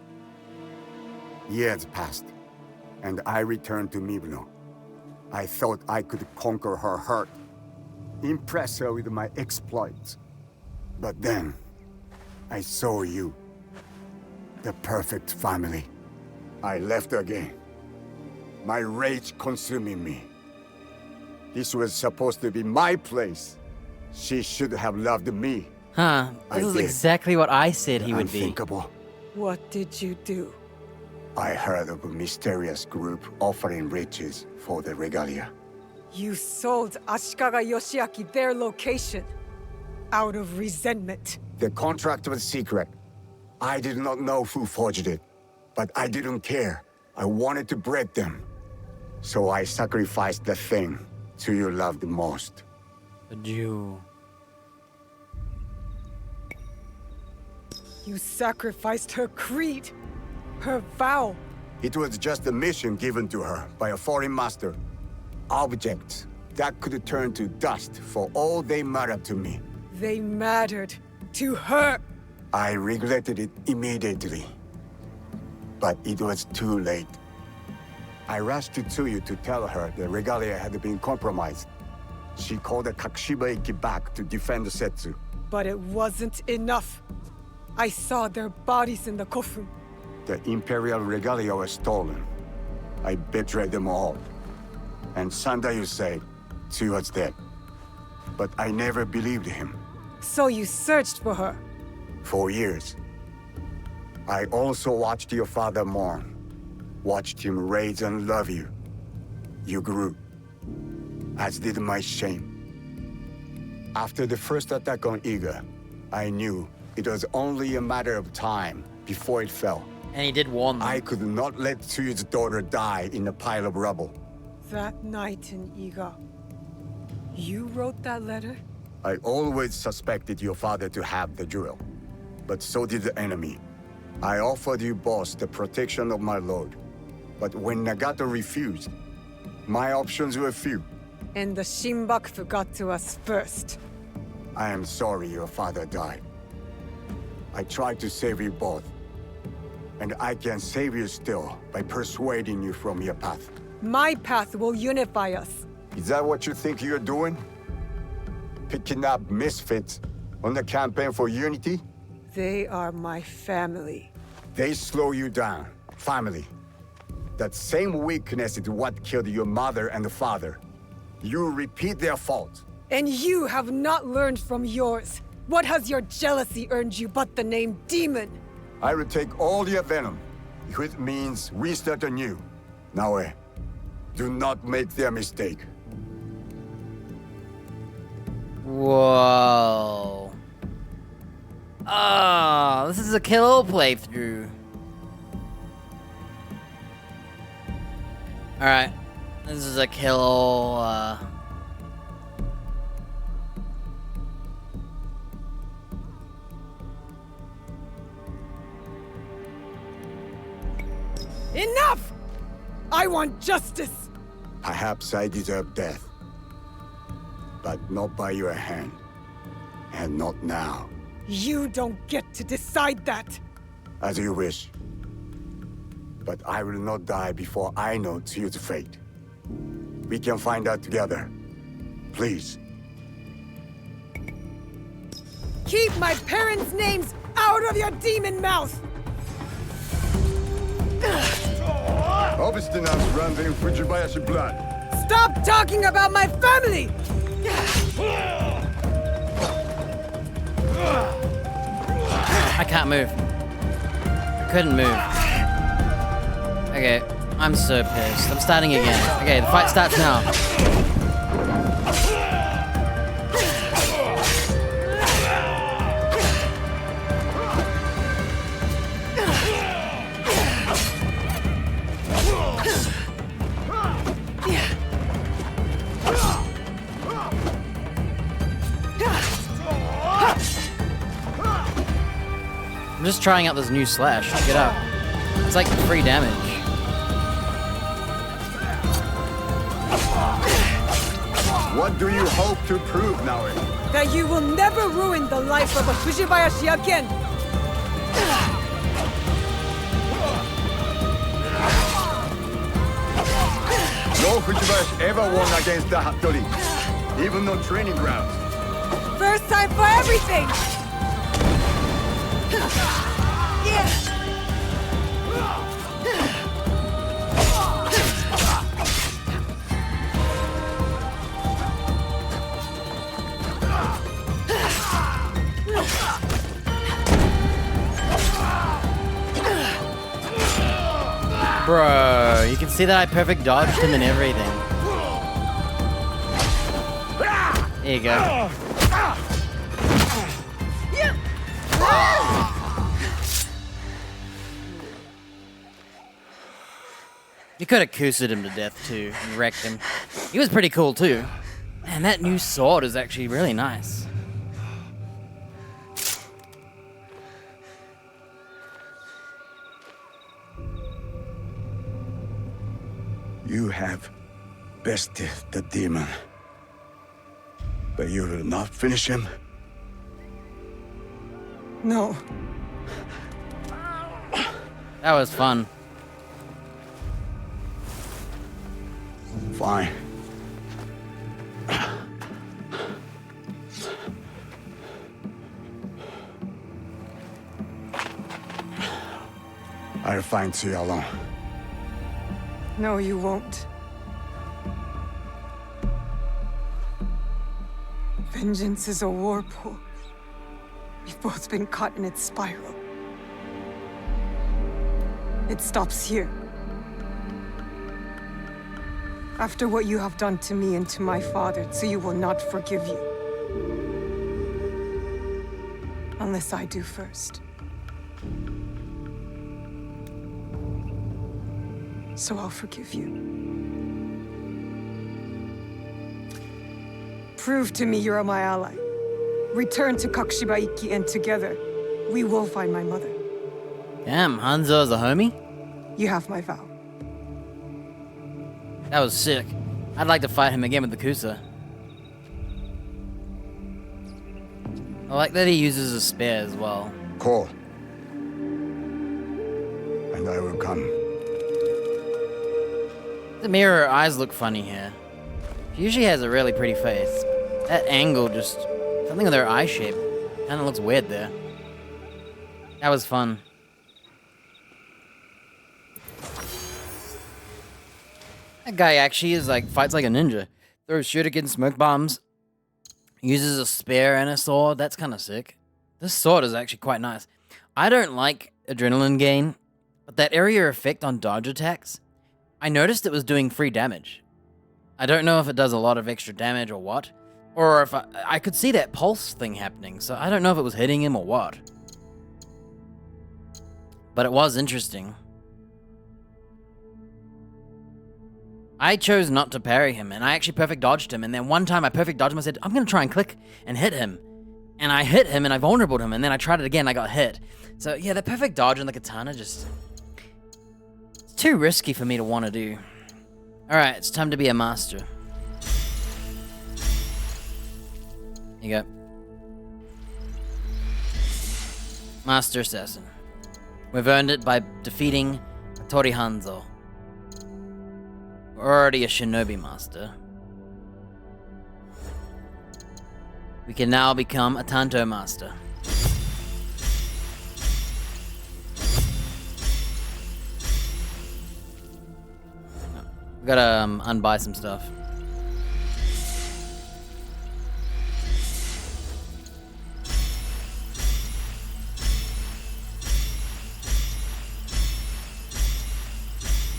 Years passed, and I returned to Mibno. I thought I could conquer her hurt, impress her with my exploits. But then, I saw you. The perfect family. I left again. My rage consuming me. This was supposed to be my place. She should have loved me. Huh. This is exactly what I said he would be. Unthinkable. What did you do? I heard of a mysterious group offering riches for the regalia. You sold Ashikaga Yoshiaki their location. Out of resentment. The contract was secret. I did not know who forged it. But I didn't care. I wanted to break them. So I sacrificed the thing to you loved most. A Jew. You sacrificed her creed. Her vow. It was just a mission given to her by a foreign master. Objects that could turn to dust for all they mattered to me. They mattered to her. I regretted it immediately. But it was too late. I rushed to Tsuyu to tell her the regalia had been compromised. She called the Kakishiba-iki back to defend Setsu. But it wasn't enough. I saw their bodies in the Kofun. The Imperial regalia was stolen. I betrayed them all. And Sandayu said Tsuyu was dead. But I never believed him. So you searched for her? For years. I also watched your father mourn. Watched him raise and love you. You grew. As did my shame. After the first attack on Iga, I knew it was only a matter of time before it fell. And he did warn them. I could not let Tsuyu's daughter die in a pile of rubble. That night in Iga, you wrote that letter? I always suspected your father to have the jewel. But so did the enemy. I offered you both the protection of my lord. But when Nagato refused, my options were few. And the Shinbakufu got to us first. I am sorry your father died. I tried to save you both. And I can save you still by persuading you from your path. My path will unify us. Is that what you think you're doing? Picking up misfits on the campaign for unity? They are my family. They slow you down. Family. That same weakness is what killed your mother and father. You repeat their faults. And you have not learned from yours. What has your jealousy earned you but the name Demon? I will take all your venom, if it means we start anew. Naoe, do not make their mistake. Whoa. Oh, this is a kill playthrough. Alright. This is a kill, Enough! I want justice! Perhaps I deserve death. But not by your hand. And not now. You don't get to decide that! As you wish. But I will not die before I know Tsuyu's fate. We can find out together. Please. Keep my parents' names out of your demon mouth! Obstinance runs in Fujibayashi blood. Stop talking about my family! I can't move. I couldn't move. Okay, I'm so pissed. I'm starting again. Okay, the fight starts now. I'm just trying out this new slash. Check it out. like free damage. What do you hope to prove, Naoe? That you will never ruin the life of a Fujibayashi again! No Fujibayashi ever won against the Hattori, even on training grounds. First time for everything! Bro, you can see that I perfect dodged him and everything. There you go. You could have Kusu'd him to death too and wrecked him. He was pretty cool too. Man, that new sword is actually really nice. You have bested the demon, but you will not finish him. No. That was fun. Fine. I'll find Tsuya alone. No, you won't. Vengeance is a whirlpool. We've both been caught in its spiral. It stops here. After what you have done to me and to my father, Tsuyu will not forgive you. Unless I do first. So I'll forgive you. Prove to me you're my ally. Return to Kakushibaiki and together, we will find my mother. Damn, Hanzo is a homie? You have my vow. That was sick. I'd like to fight him again with the Kusa. I like that he uses a spear as well. Call. And I will come. The mirror eyes look funny here. She usually has a really pretty face. That angle just... something with her eye shape. Kinda looks weird there. That was fun. That guy actually is like, fights like a ninja. Throws shuriken, smoke bombs. Uses a spear and a sword. That's kinda sick. This sword is actually quite nice. I don't like adrenaline gain, but that area effect on dodge attacks, I noticed it was doing free damage. I don't know if it does a lot of extra damage or what, or if I could see that pulse thing happening, so I don't know if it was hitting him or what. But it was interesting. I chose not to parry him, and I actually perfect dodged him, and then one time I perfect dodged him, I said, I'm gonna try and click and hit him. And I hit him, and I vulnerable him, and then I tried it again, I got hit. So yeah, the perfect dodge and the katana just... it's too risky for me to want to do. Alright, it's time to be a master. Here you go. Master Assassin. We've earned it by defeating Hattori Hanzo. We're already a shinobi master. We can now become a Tanto master. We gotta unbuy some stuff.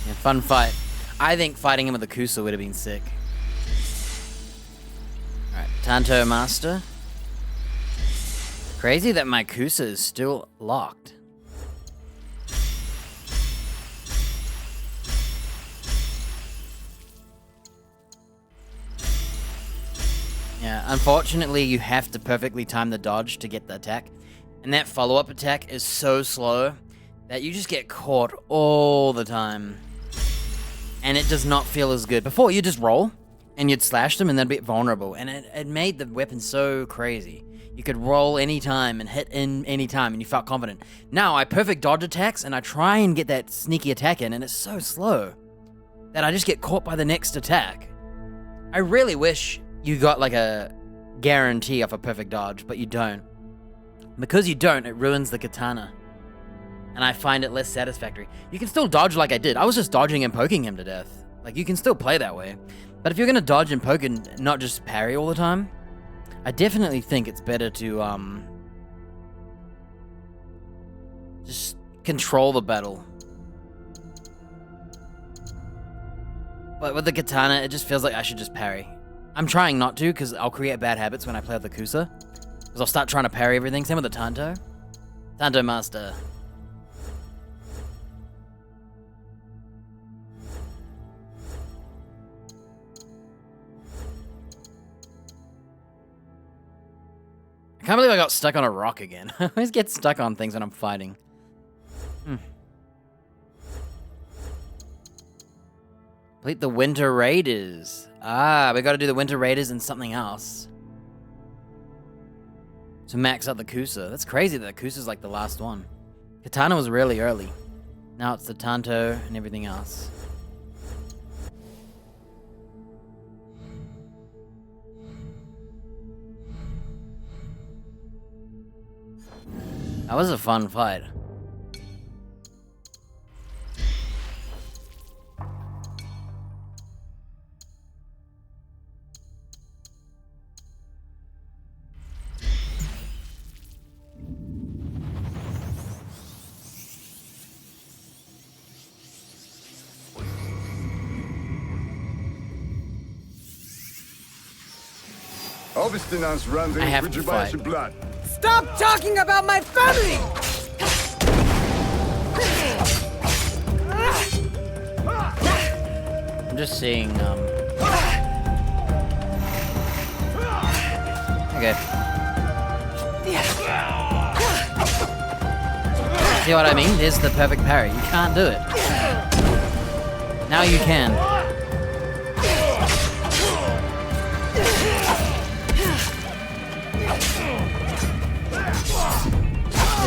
Yeah, fun fight. I think fighting him with the Kusa would have been sick. Alright, Tanto Master. Crazy that my Kusa is still locked. Yeah, unfortunately you have to perfectly time the dodge to get the attack. And that follow-up attack is so slow that you just get caught all the time. And it does not feel as good. Before, you just roll, and you'd slash them, and they'd be vulnerable. And it made the weapon so crazy. You could roll any time and hit in any time, and you felt confident. Now, I perfect dodge attacks, and I try and get that sneaky attack in, and it's so slow that I just get caught by the next attack. I really wish you got like a guarantee of a perfect dodge, but you don't. Because you don't, it ruins the katana. And I find it less satisfactory. You can still dodge like I did. I was just dodging and poking him to death. Like, you can still play that way. But if you're gonna dodge and poke and not just parry all the time, I definitely think it's better to, just control the battle. But with the katana, it just feels like I should just parry. I'm trying not to, because I'll create bad habits when I play with the Kusa. Because I'll start trying to parry everything. Same with the Tanto. Tanto Master. I can't believe I got stuck on a rock again. I always get stuck on things when I'm fighting. Complete the Winter Raiders. Ah, we gotta do the Winter Raiders and something else. To max out the Kusa. That's crazy that the Kusa's like the last one. Katana was really early. Now it's the Tanto and everything else. That was a fun fight. Obstinance runs in I have to Fujibayashi fight. blood. Stop talking about my family! I'm just seeing, Okay. See what I mean? There's the perfect parry. You can't do it. Now you can.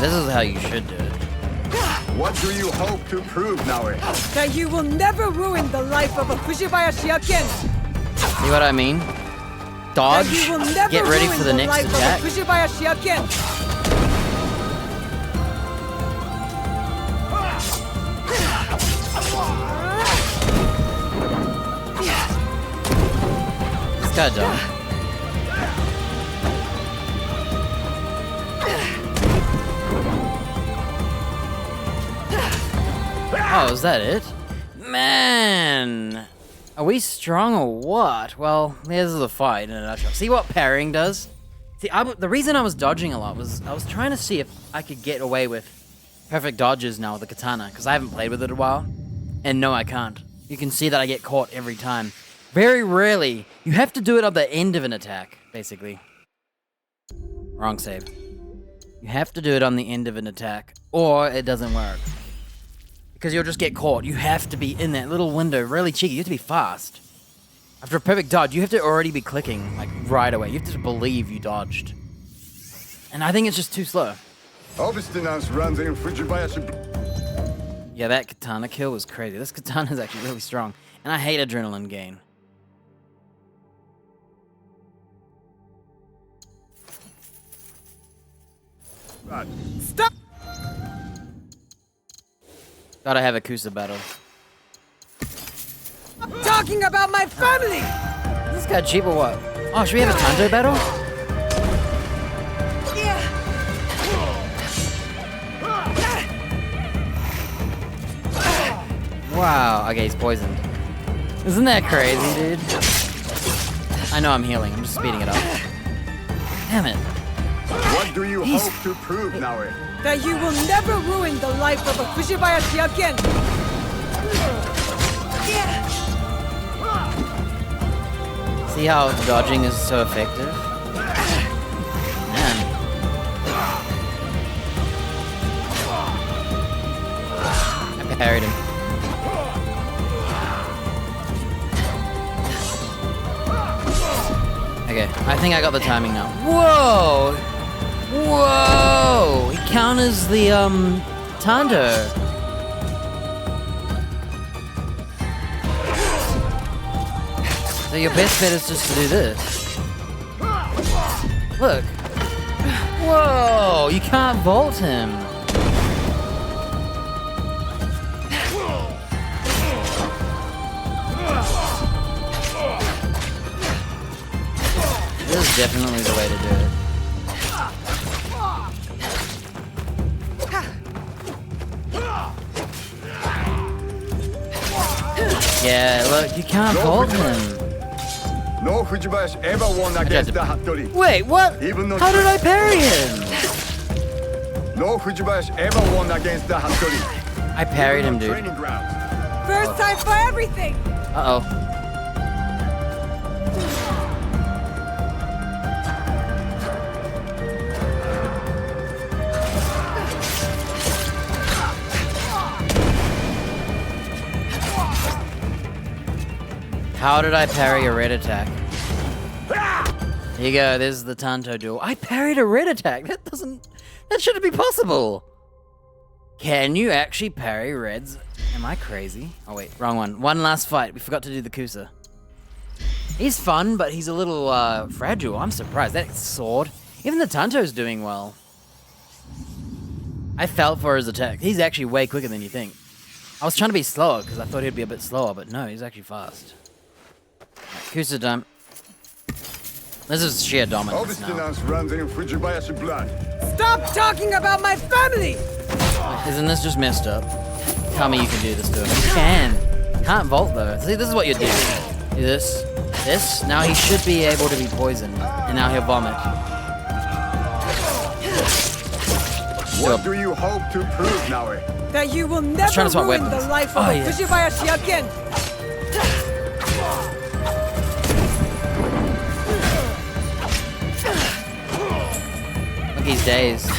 Yeah, this is how you should do it. What do you hope to prove, Naoe? That you will never ruin the life of a Fujibayashi again! See what I mean? Dodge, That you will never get ready ruin for the next life attack. Of a Fujibayashi again! This guy dumb. Oh, is that it? Man! Are we strong or what? Well, there's the fight in a nutshell. See what parrying does? See, the reason I was dodging a lot was I was trying to see if I could get away with perfect dodges now with the katana, because I haven't played with it in a while. And no, I can't. You can see that I get caught every time. Very rarely. You have to do it at the end of an attack, basically. Wrong save. You have to do it on the end of an attack, or it doesn't work. Because you'll just get caught. You have to be in that little window, really cheeky. You have to be fast. After a perfect dodge, you have to already be clicking, like, right away. You have to believe you dodged. And I think it's just too slow. Obstinance runs in Fujibayashi blood. Yeah, that katana kill was crazy. This katana is actually really strong. And I hate adrenaline gain. Stop Gotta have a Kusa battle. talking about my family! Is this guy cheap or what? Oh, should we have a Tanto battle? Wow. Okay, he's poisoned. Isn't that crazy, dude? I know I'm healing. I'm just speeding it up. Damn it. What do you hope to prove, Naoe? That you will never ruin the life of a Fujibayashi again! See how dodging is so effective? Man. parried him. Okay, I think I got the timing now. Whoa! Whoa! He counters the, Tanto. So your best bet is just to do this. Look. Whoa! You can't vault him. This is definitely the way to do it. Yeah, look, you can't vault him. No Fujibayashi ever won against the Hattori. Wait, what? Even though How did I parry him? No Fujibayashi ever won against the Hattori. I parried him, dude. Training ground. First time for everything! Uh-oh. How did I parry a red attack? Here you go, there's the Tanto duel. I parried a red attack! That shouldn't be possible! Can you actually parry reds? Am I crazy? Oh wait, wrong one. One last fight, we forgot to do the Kusa. He's fun, but he's a little, fragile. I'm surprised. That sword, even the Tanto's doing well. I felt for his attack. He's actually way quicker than you think. I was trying to be slower, because I thought he'd be a bit slower, but no, he's actually fast. Kusa time. This is sheer dominance now. Obstinance runs in Fujibayashi blood. Stop talking about my family! Isn't this just messed up? Tell me you can do this to him. You can. Can't vault though. See, this is what you do. Do this. This. Now he should be able to be poisoned. And now he'll vomit. What do you hope to prove, Naoe? That you will trying never to swap ruin weapons. the life Oh, of yeah. Fujibayashi again! Look, he's dazed.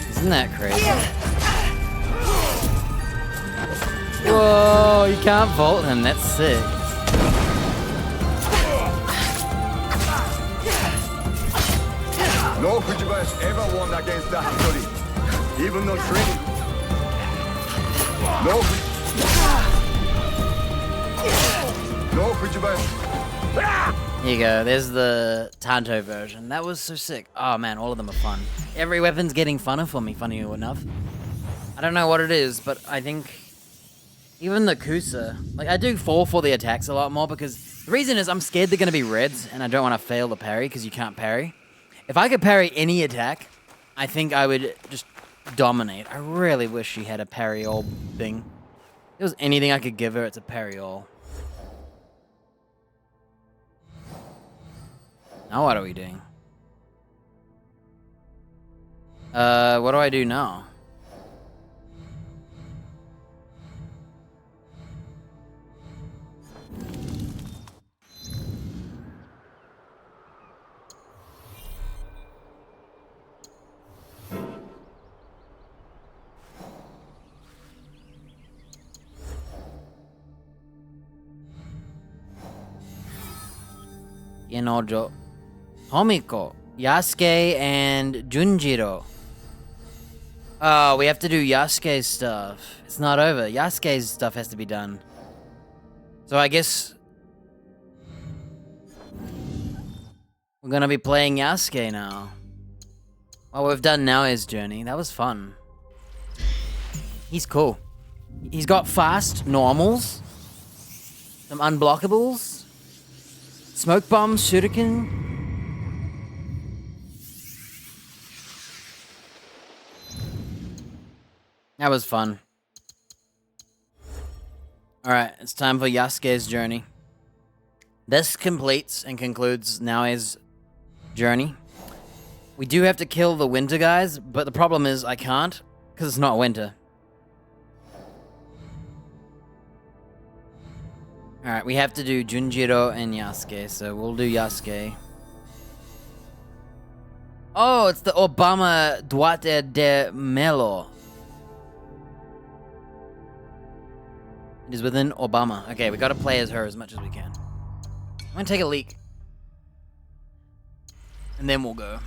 Isn't that crazy? Whoa, you can't vault him, that's sick. No Fujibayashi ever won against the Hattori. Even though training. No Fujibayashi. Here you go, there's the Tanto version. That was so sick. Oh man, all of them are fun. Every weapon's getting funner for me, funny enough. I don't know what it is, but I think even the Kusa, like I do fall for the attacks a lot more because the reason is I'm scared they're gonna be reds and I don't want to fail the parry because you can't parry. If I could parry any attack, I think I would just dominate. I really wish she had a parry all thing. If there was anything I could give her, it's a parry all. Now what are we doing? What do I do now? Inojo, Tomiko, Yasuke, and Junjiro. Oh, we have to do Yasuke's stuff. It's not over. Yasuke's stuff has to be done. So I guess we're gonna be playing Yasuke now. Well, we've done Naoe's journey. That was fun. He's cool. He's got fast normals, some unblockables, smoke bombs, shuriken. That was fun. Alright, it's time for Yasuke's journey. This completes and concludes Naoe's journey. We do have to kill the winter guys, but the problem is I can't, because it's not winter. Alright, we have to do Junjiro and Yasuke, so we'll do Yasuke. Oh, it's the Obama Duarte de Melo. It is within Obama. Okay, we gotta play as her as much as we can. I'm gonna take a leak. And then we'll go.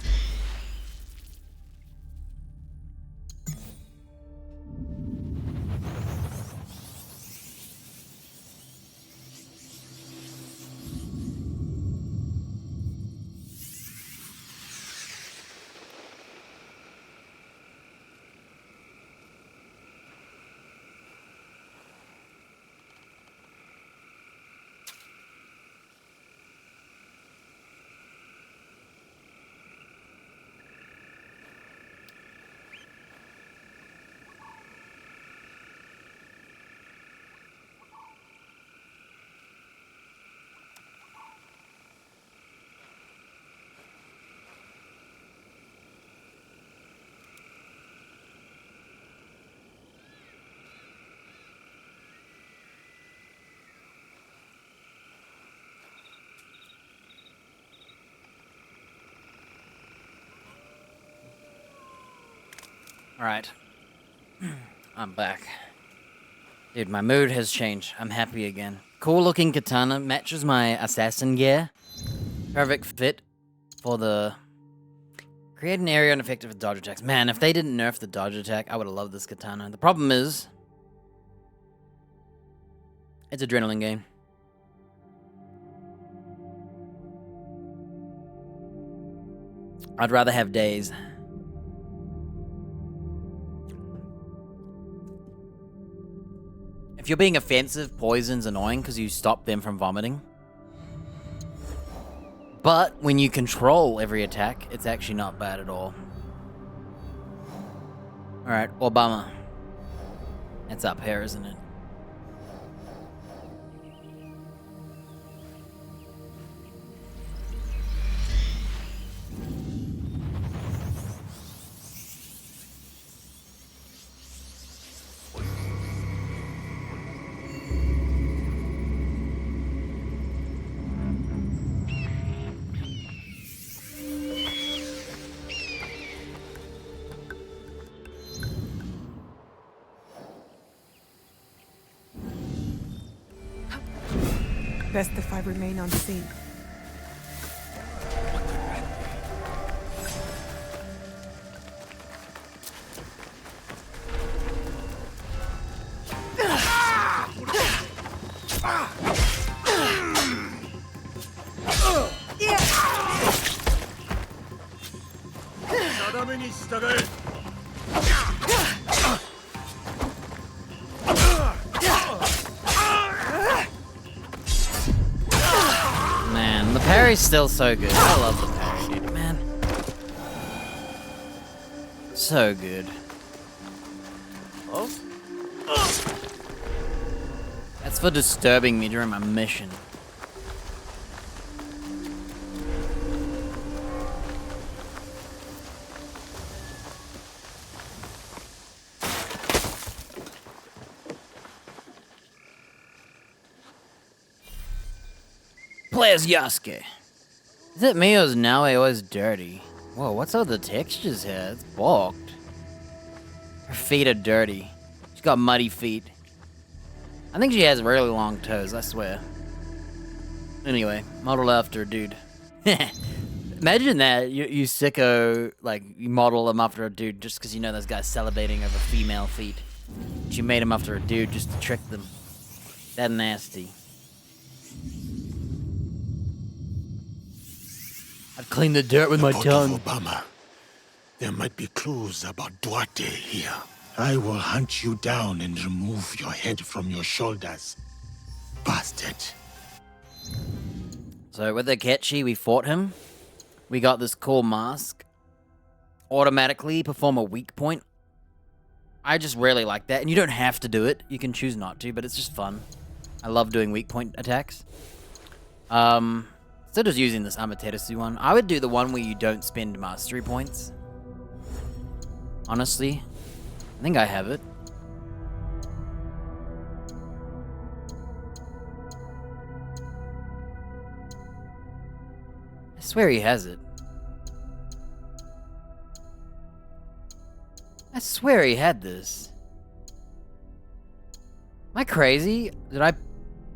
Alright. I'm back. Dude, my mood has changed. I'm happy again. Cool looking katana matches my assassin gear. Perfect fit for the... Create an area ineffective with dodge attacks. Man, if they didn't nerf the dodge attack, I would have loved this katana. The problem is... It's adrenaline game. I'd rather have days. If you're being offensive, poison's annoying because you stop them from vomiting. But when you control every attack, it's actually not bad at all. Alright, Obama. It's up here, isn't it? Best if I remain unseen. Man, the parry's still so good. I love the parry, dude, man. So good. That's for disturbing me during my mission. Play as Yasuke. Is it me or is Naoe always dirty? Whoa, what's all the textures here? It's balked. Her feet are dirty. She's got muddy feet. I think she has really long toes, I swear. Anyway, model after a dude. Imagine that, you sicko, like, you model him after a dude just because you know those guys salivating over female feet. But you made him after a dude just to trick them. That nasty. I'd clean the dirt with my tongue. Obama. There might be clues about Duarte here. I will hunt you down and remove your head from your shoulders. Bastard. So with Akechi, we fought him. We got this cool mask. Automatically perform a weak point. I just really like that. And you don't have to do it. You can choose not to, but it's just fun. I love doing weak point attacks. Instead of using this Amaterasu one, I would do the one where you don't spend mastery points. Honestly, I think I have it. I swear he has it. I swear he had this. Am I crazy? Did I...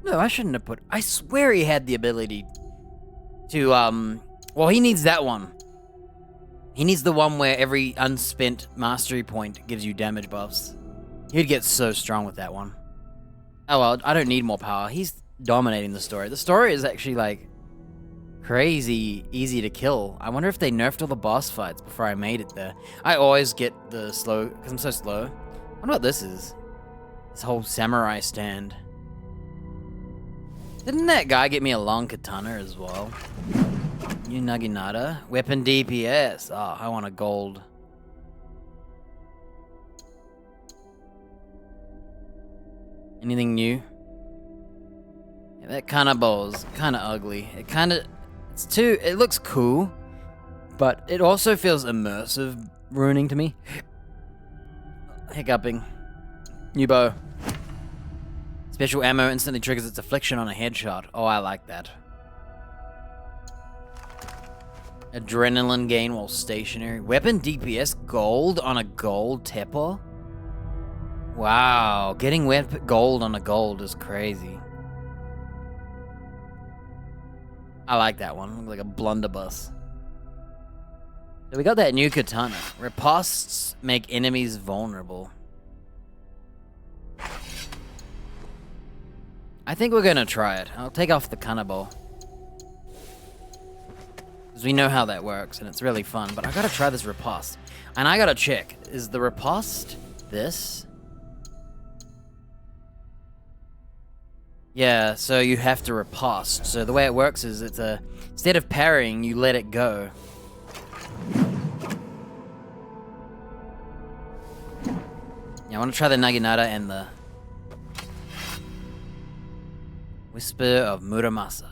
No, I shouldn't have put... I swear he had the ability to, Well, he needs that one. He needs the one where every unspent mastery point gives you damage buffs. He'd get so strong with that one. Oh well, I don't need more power. He's dominating the story. The story is actually, like, crazy easy to kill. I wonder if they nerfed all the boss fights before I made it there. I always get the slow, because I'm so slow. I wonder what this is. This whole samurai stand. Didn't that guy get me a long katana as well? New Naginata. Weapon DPS. Oh, I want a gold. Anything new? Yeah, that Kanabow's kind of ugly. It looks cool, but it also feels immersive ruining to me. Hiccuping. New bow. Special ammo instantly triggers its affliction on a headshot. Oh, I like that. Adrenaline gain while stationary. Weapon DPS gold on a gold Teppo? Wow, getting gold on a gold is crazy. I like that one. Looks like a blunderbuss. So we got that new katana. Riposts make enemies vulnerable. I think we're gonna try it. I'll take off the kanabo. Because we know how that works and it's really fun, but I gotta try this riposte. And I gotta check, is the riposte this? Yeah, so you have to riposte. So the way it works is instead of parrying, you let it go. Yeah, I want to try the Naginata and the Whisper of Muramasa.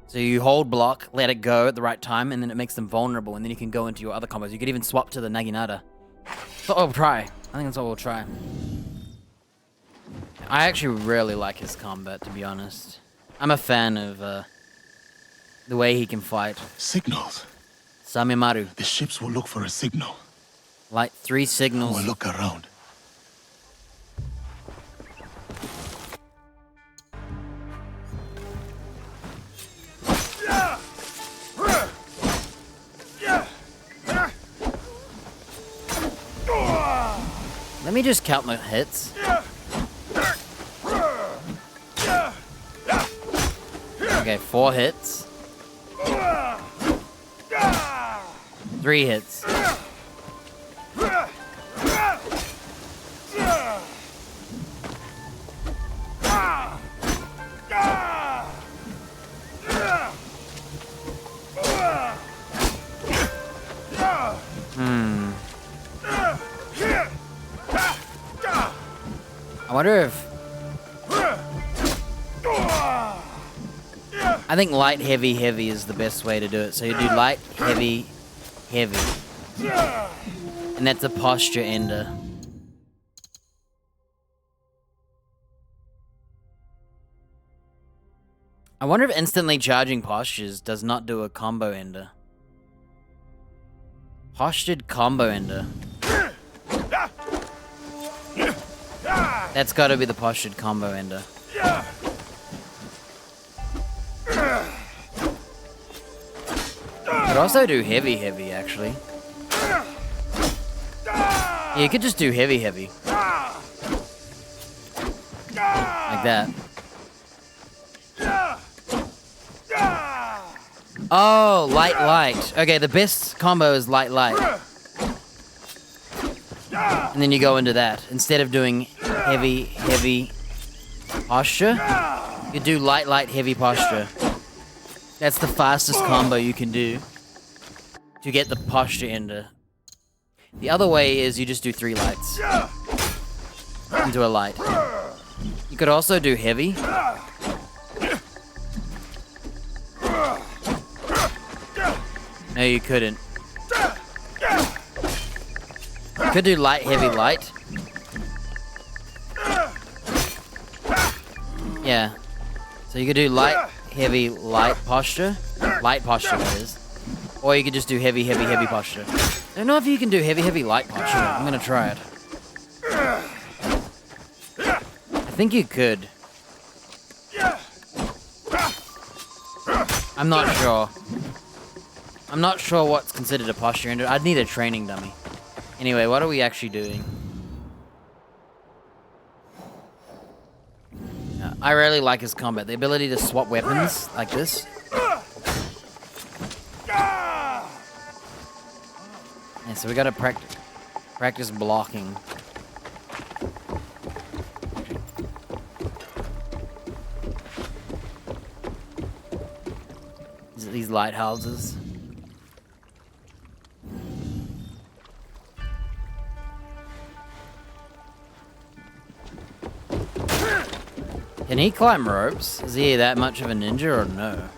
So you hold block, let it go at the right time, and then it makes them vulnerable, and then you can go into your other combos. You could even swap to the Naginata. That's what we'll try. I think that's what we'll try. I actually really like his combat, to be honest. I'm a fan of the way he can fight. Signals. Samimaru. The ships will look for a signal. Light 3 signals. We'll look around. Let me just count my hits. Okay, 4 hits. 3 hits. I wonder if... I think light, heavy, heavy is the best way to do it. So you do light, heavy, heavy. And that's a posture ender. I wonder if instantly charging postures does not do a combo ender. Postured combo ender. That's gotta be the postured combo ender. Could also do heavy, heavy, actually. Yeah, you could just do heavy, heavy. Like that. Oh, light, light. Okay, the best combo is light, light. And then you go into that. Instead of doing heavy, heavy posture, you do light, light, heavy posture. That's the fastest combo you can do to get the posture ender. The other way is you just do 3 lights into a light. You could also do heavy. No, you couldn't. You could do light, heavy, light. Yeah. So you could do light, heavy, light posture. Light posture, that is. Or you could just do heavy, heavy, heavy posture. I don't know if you can do heavy light posture. I'm gonna try it. I think you could. I'm not sure. I'm not sure what's considered a posture. I'd need a training dummy. Anyway, what are we actually doing? I really like his combat. The ability to swap weapons like this. Yeah, so we gotta practice blocking. These lighthouses. Can he climb ropes? Is he that much of a ninja or no?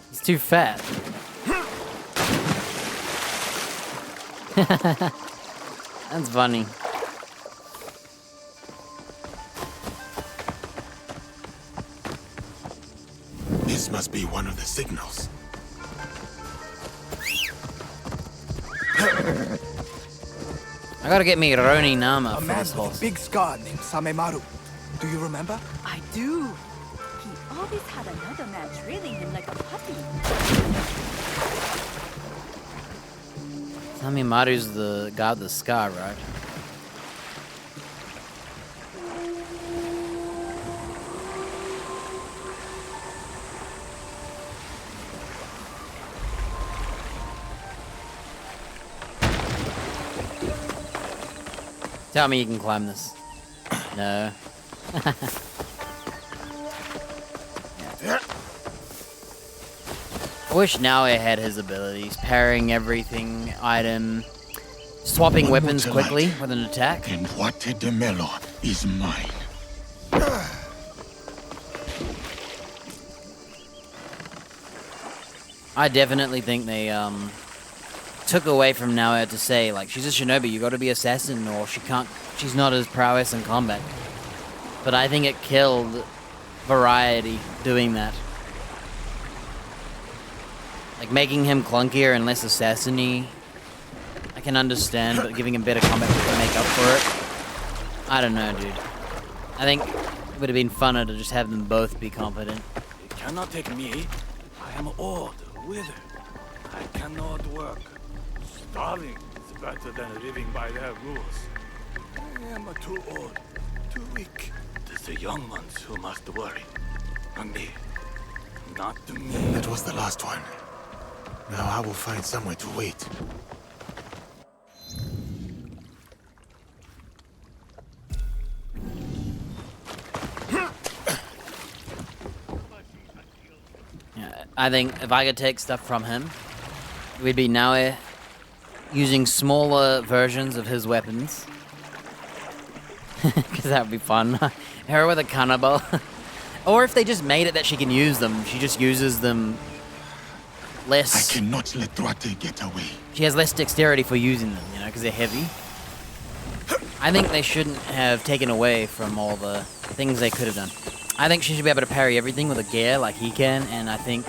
He's too fat. That's funny. This must be one of the signals. I gotta get me Roni Nama A for man this with a horse. big scar named Samemaru. Do you remember? I do. He always had another man trailing him like a puppy. Samimaru's the god of the scar, right? Tell me you can climb this. No. I wish now I had his abilities. Parrying everything, item, swapping weapons quickly with an attack. And what de Mello is mine. I definitely think they took away from Naoya to say, like, she's a shinobi, you gotta be assassin, or she's not as prowess in combat. But I think it killed variety doing that. Like, making him clunkier and less assassin-y, I can understand, but giving him better combat to make up for it, I don't know, dude. I think it would have been funner to just have them both be competent. You cannot take me. I am old, withered. I cannot work. Starving is better than living by their rules. I am too old, too weak. It is the young ones who must worry. Not me. Not me. That was the last one. Now I will find somewhere to wait. Yeah, I think if I could take stuff from him, we'd be Naoya using smaller versions of his weapons. Because that would be fun. Her with a cannibal. Or if they just made it that she can use them, she just uses them less. I cannot let Duarte get away. She has less dexterity for using them, you know, because they're heavy. I think they shouldn't have taken away from all the things they could have done. I think she should be able to parry everything with a gear like he can, and I think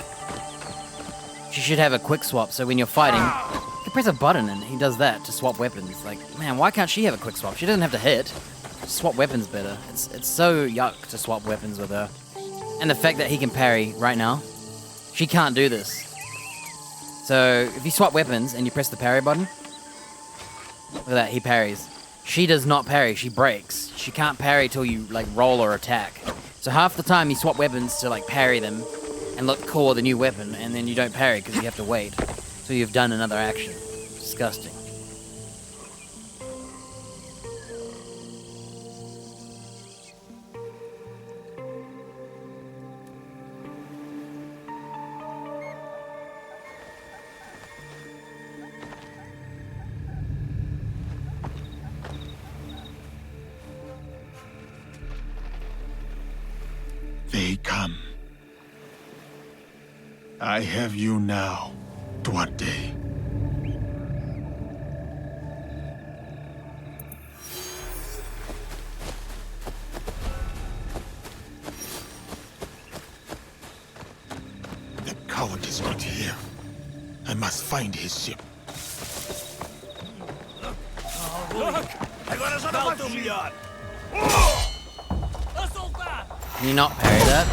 she should have a quick swap, so when you're fighting, you can press a button and he does that to swap weapons. Like, man, why can't she have a quick swap? She doesn't have to hit. Just swap weapons better. It's so yuck to swap weapons with her. And the fact that he can parry right now, she can't do this. So if you swap weapons and you press the parry button, look at that, he parries. She does not parry, she breaks. She can't parry till you like roll or attack. So half the time you swap weapons to like parry them and look cool with a new weapon, and then you don't parry because you have to wait. So you've done another action. Disgusting. They come. I have you now, Duarte. coward is not here. I must find his ship. Can you not parry that?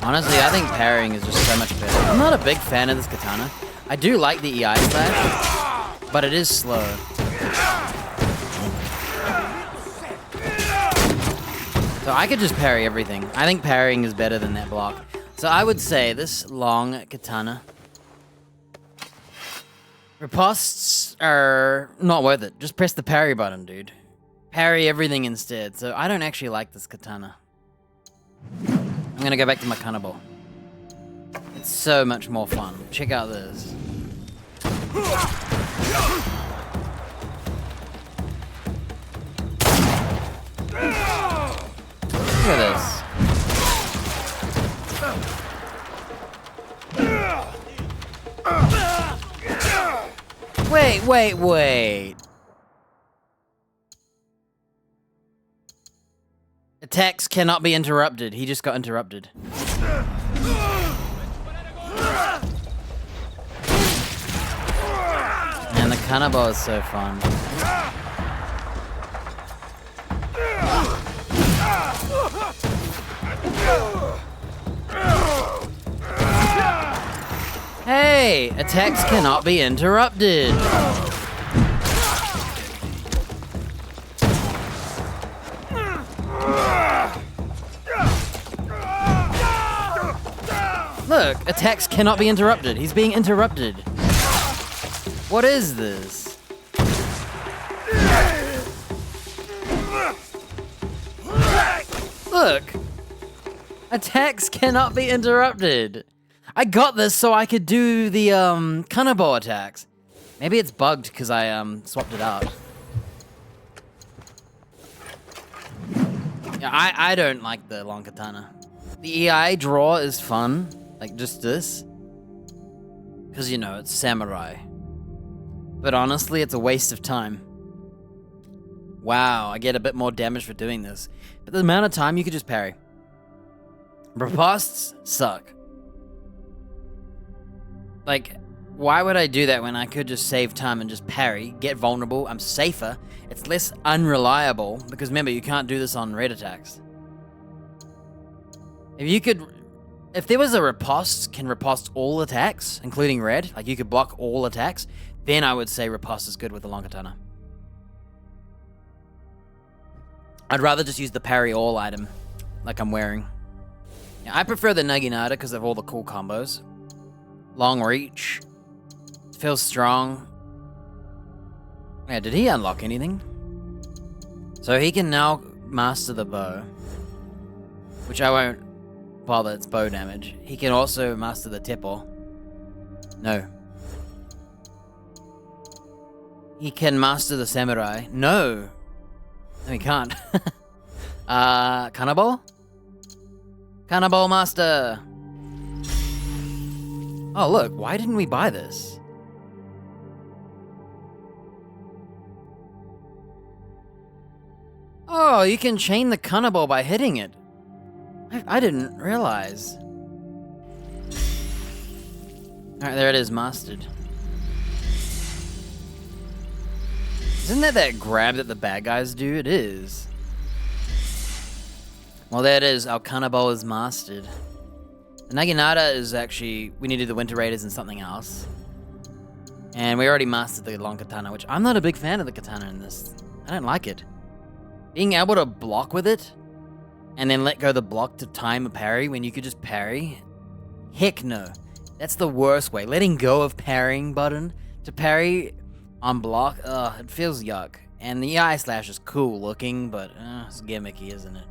Honestly, I think parrying is just so much better. I'm not a big fan of this katana. I do like the EI slash, but it is slow. So I could just parry everything. I think parrying is better than that block. So I would say this long katana. Ripostes are not worth it. Just press the parry button, dude. Parry everything instead. So I don't actually like this katana. I'm gonna go back to my Kanabo. It's so much more fun. Check out this. Look at this. Wait. Attacks cannot be interrupted. He just got interrupted. Man, the Kanabo is so fun. Hey, attacks cannot be interrupted. Look, attacks cannot be interrupted. He's being interrupted. What is this? Look. Attacks cannot be interrupted. I got this so I could do the Kanabo attacks. Maybe it's bugged because I swapped it out. Yeah, I don't like the long katana. The EI draw is fun. Like just this. Because, you know, it's samurai. But honestly, it's a waste of time. Wow, I get a bit more damage for doing this. But the amount of time you could just parry. Ripostes suck. Like, why would I do that when I could just save time and just parry, get vulnerable, I'm safer, it's less unreliable, because remember, you can't do this on red attacks. If there was a riposte, can riposte all attacks, including red, like you could block all attacks, then I would say riposte is good with the long katana. I'd rather just use the parry all item, like I'm wearing. Yeah, I prefer the Naginata because of all the cool combos. Long reach. Feels strong. Yeah, did he unlock anything? So he can now master the bow. Which I won't bother, it's bow damage. He can also master the teppo. No. He can master the samurai. No. No, he can't. Kanabo? Kanabo master! Oh, look, why didn't we buy this? Oh, you can chain the Kanabo by hitting it. I didn't realize. Alright, there it is, mastered. Isn't that grab that the bad guys do? It is. Well, there it is. Our Kanabo is mastered. The Naginata is actually... We needed the Winter Raiders and something else. And we already mastered the long katana, which I'm not a big fan of the katana in this. I don't like it. Being able to block with it, and then let go the block to time a parry when you could just parry? Heck no. That's the worst way. Letting go of parrying button to parry on block, it feels yuck. And the EI slash is cool looking, but it's gimmicky, isn't it?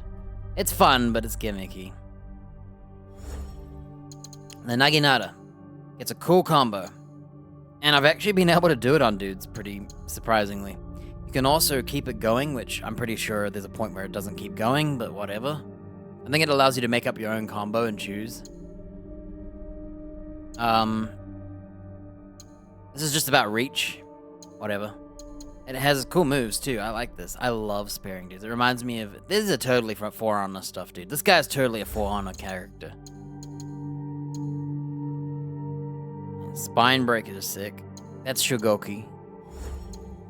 It's fun, but it's gimmicky. The Naginata gets a cool combo. And I've actually been able to do it on dudes pretty surprisingly. You can also keep it going, which I'm pretty sure there's a point where it doesn't keep going, but whatever. I think it allows you to make up your own combo and choose. This is just about reach. Whatever. It has cool moves too. I like this. I love sparing dudes. It reminds me of... This is a totally For Honor stuff, dude. This guy's totally a For Honor character. Spine Breaker is sick. That's Shugoki.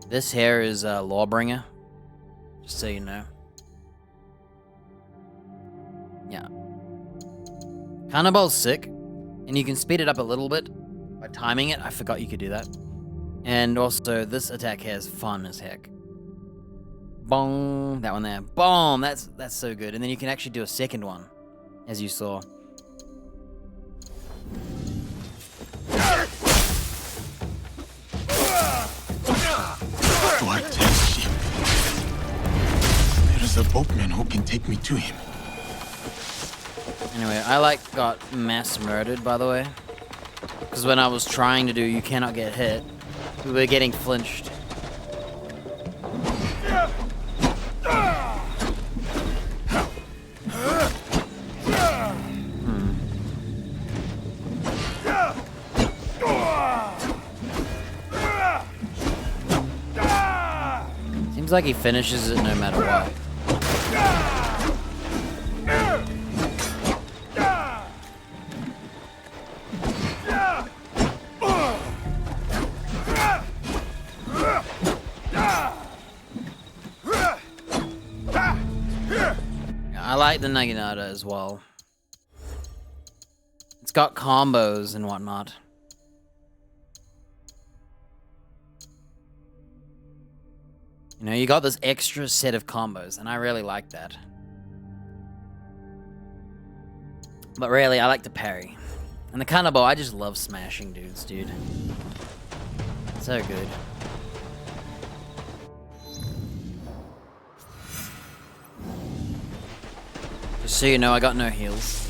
This here is Lawbringer. Just so you know. Yeah. Carnival's sick. And you can speed it up a little bit by timing it. I forgot you could do that. And also, this attack here is fun as heck. Bong! That one there. Boom! That's so good. And then you can actually do a second one, as you saw. Duarte's ship. There is a boatman who can take me to him. Anyway, I got mass murdered, by the way. Because when I was trying to do you cannot get hit, we were getting flinched. Seems like he finishes it no matter what. I like the Naginata as well. It's got combos and whatnot. You know, you got this extra set of combos, and I really like that. But really, I like to parry. And the Kanabo, I just love smashing dudes, dude. So good. Just so you know, I got no heals.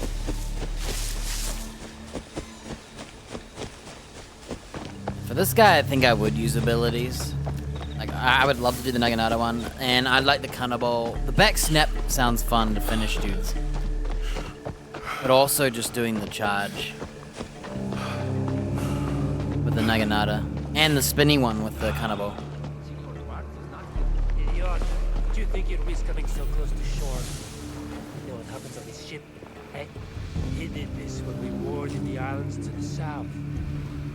For this guy, I think I would use abilities. Like, I would love to do the Naginata one, and I'd like the Kanabo. The back snap sounds fun to finish dudes. But also just doing the charge with the Naginata. And the spinny one with the Kanabo. Idiot, do you think you'd risk coming so close to shore? You know what happens on his ship, eh? He did this when we warred in the islands to the south.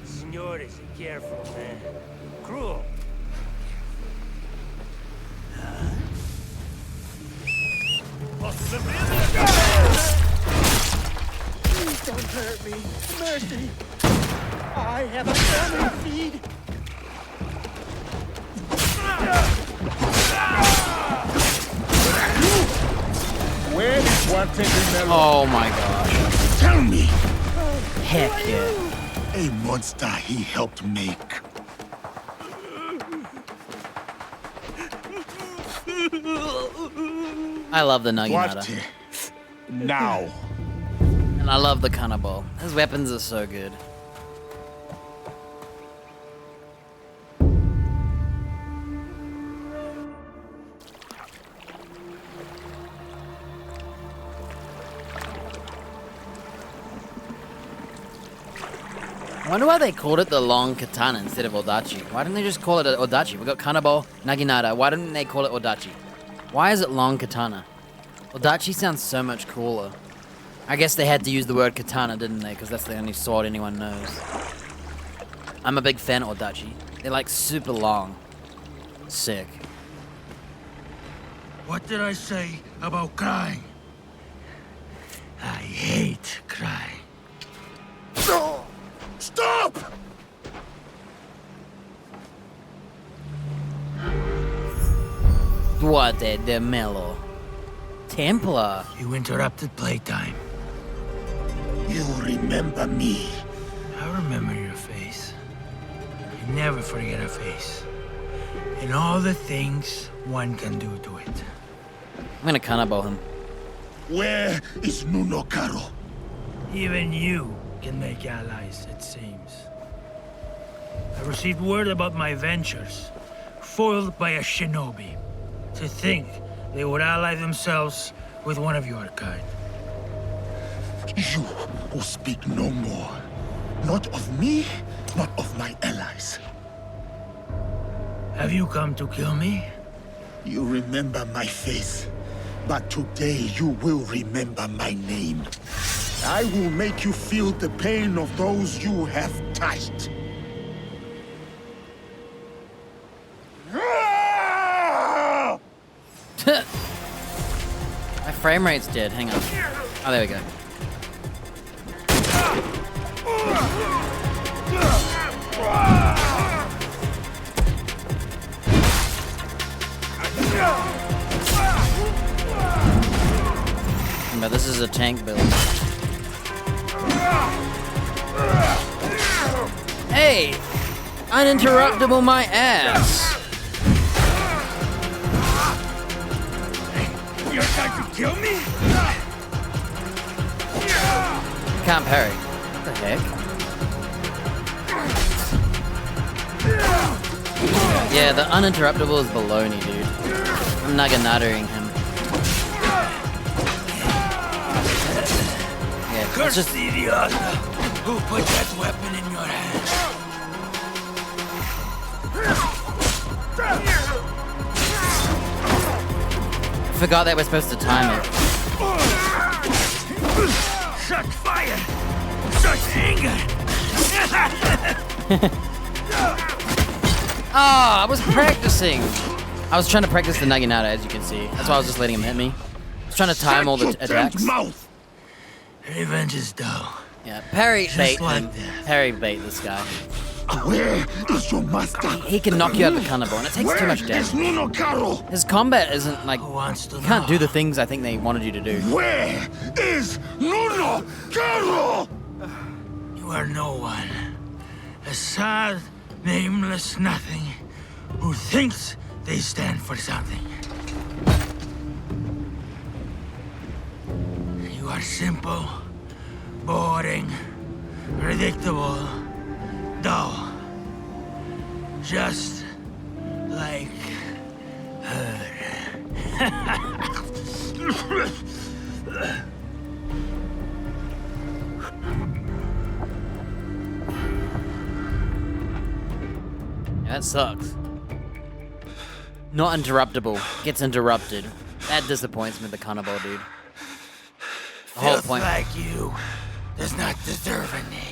Senor is a careful man. Cruel. Please don't hurt me. Mercy. I have a family to feed. Where is Duarte Mello? Oh my gosh. Tell me. Heck yeah. A monster he helped make. I love the Naginata. Duarte. Now. And I love the Kanabo. His weapons are so good. I wonder why they called it the long katana instead of Odachi. Why didn't they just call it Odachi? We got Kanabo, Naginata. Why didn't they call it Odachi? Why is it long katana? Odachi sounds so much cooler. I guess they had to use the word katana, didn't they? Because that's the only sword anyone knows. I'm a big fan of Odachi. They're like super long. Sick. What did I say about crying? I hate crying. No! Stop! Duarte de Mello. Templar. You interrupted playtime. You remember me. I remember your face. You never forget a face. And all the things one can do to it. I'm gonna Kanabo him. Where is Nuno Caro? Even you can make allies, it seems. I received word about my ventures. foiled by a shinobi. To think they would ally themselves with one of your kind. You will speak no more. Not of me, not of my allies. Have you come to kill me? You remember my face, but today you will remember my name. I will make you feel the pain of those you have touched. My frame rate's dead. Hang on. Oh, there we go. But this is a tank build. Hey! Uninterruptible my ass! You're trying to kill me? Can't parry. What the heck? Yeah, the uninterruptible is baloney, dude. I'm Naganatering him. Yeah, Curse the idiot who put that weapon in your hand. Forgot that we're supposed to time it. Such fire! Such anger! Ah, I was practicing! I was trying to practice the Naginata, as you can see. That's why I was just letting him hit me. I was trying to time all the attacks. Mouth. Revenge is dull. Yeah, parry bait like him. Parry bait this guy. Where is your master? He can knock you out with the cannonball, and it takes too much damage. Nuno-Karo? His combat isn't like... You can't do the things I think they wanted you to do. Where is Nuno-Karo? You are no one. A sad, nameless nothing who thinks they stand for something. You are simple, boring, predictable, dull. Just like her. Yeah, that sucks. Not interruptible. Gets interrupted. That disappoints me, the cannibal, dude. The whole Filth point. like you does not deserve a name.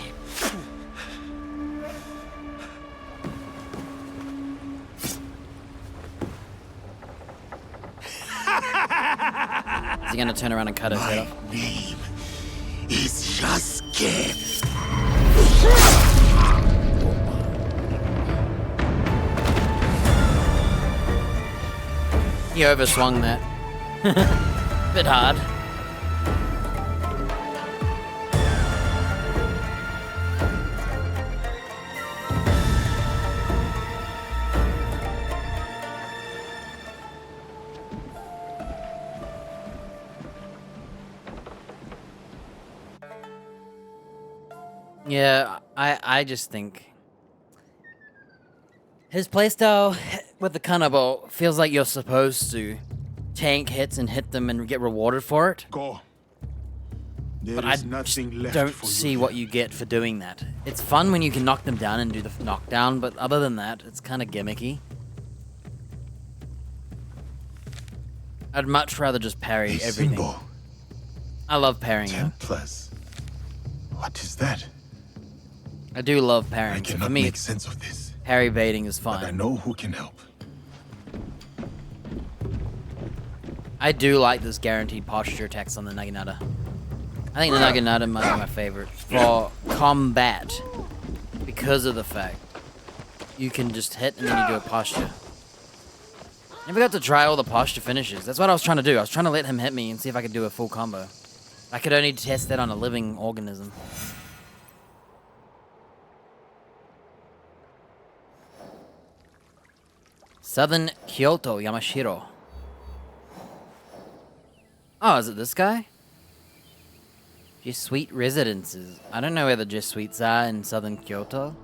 Is he gonna turn around and cut his head off? My name is Yasuke. He overswung that. Bit hard. Yeah, I just think his playstyle with the cannibal feels like you're supposed to tank hits and hit them and get rewarded for it. Go. There But is I nothing just left don't for see you what here. you get for doing that. It's fun when you can knock them down and do the knockdown, but other than that, it's kind of gimmicky. I'd much rather just parry A everything. symbol. I love parrying. though. Templars. What is that? I do love parrying. I So cannot for me, make sense of this, parry baiting is but I fine. know who can help. I do like this guaranteed posture attacks on the Naginata. I think the Naginata might be my favorite for combat because of the fact you can just hit and then you do a posture. Never got to try all the posture finishes. That's what I was trying to do. I was trying to let him hit me and see if I could do a full combo. I could only test that on a living organism. Southern Kyoto, Yamashiro. Oh, is it this guy? Jesuit residences. I don't know where the Jesuits are in southern Kyoto.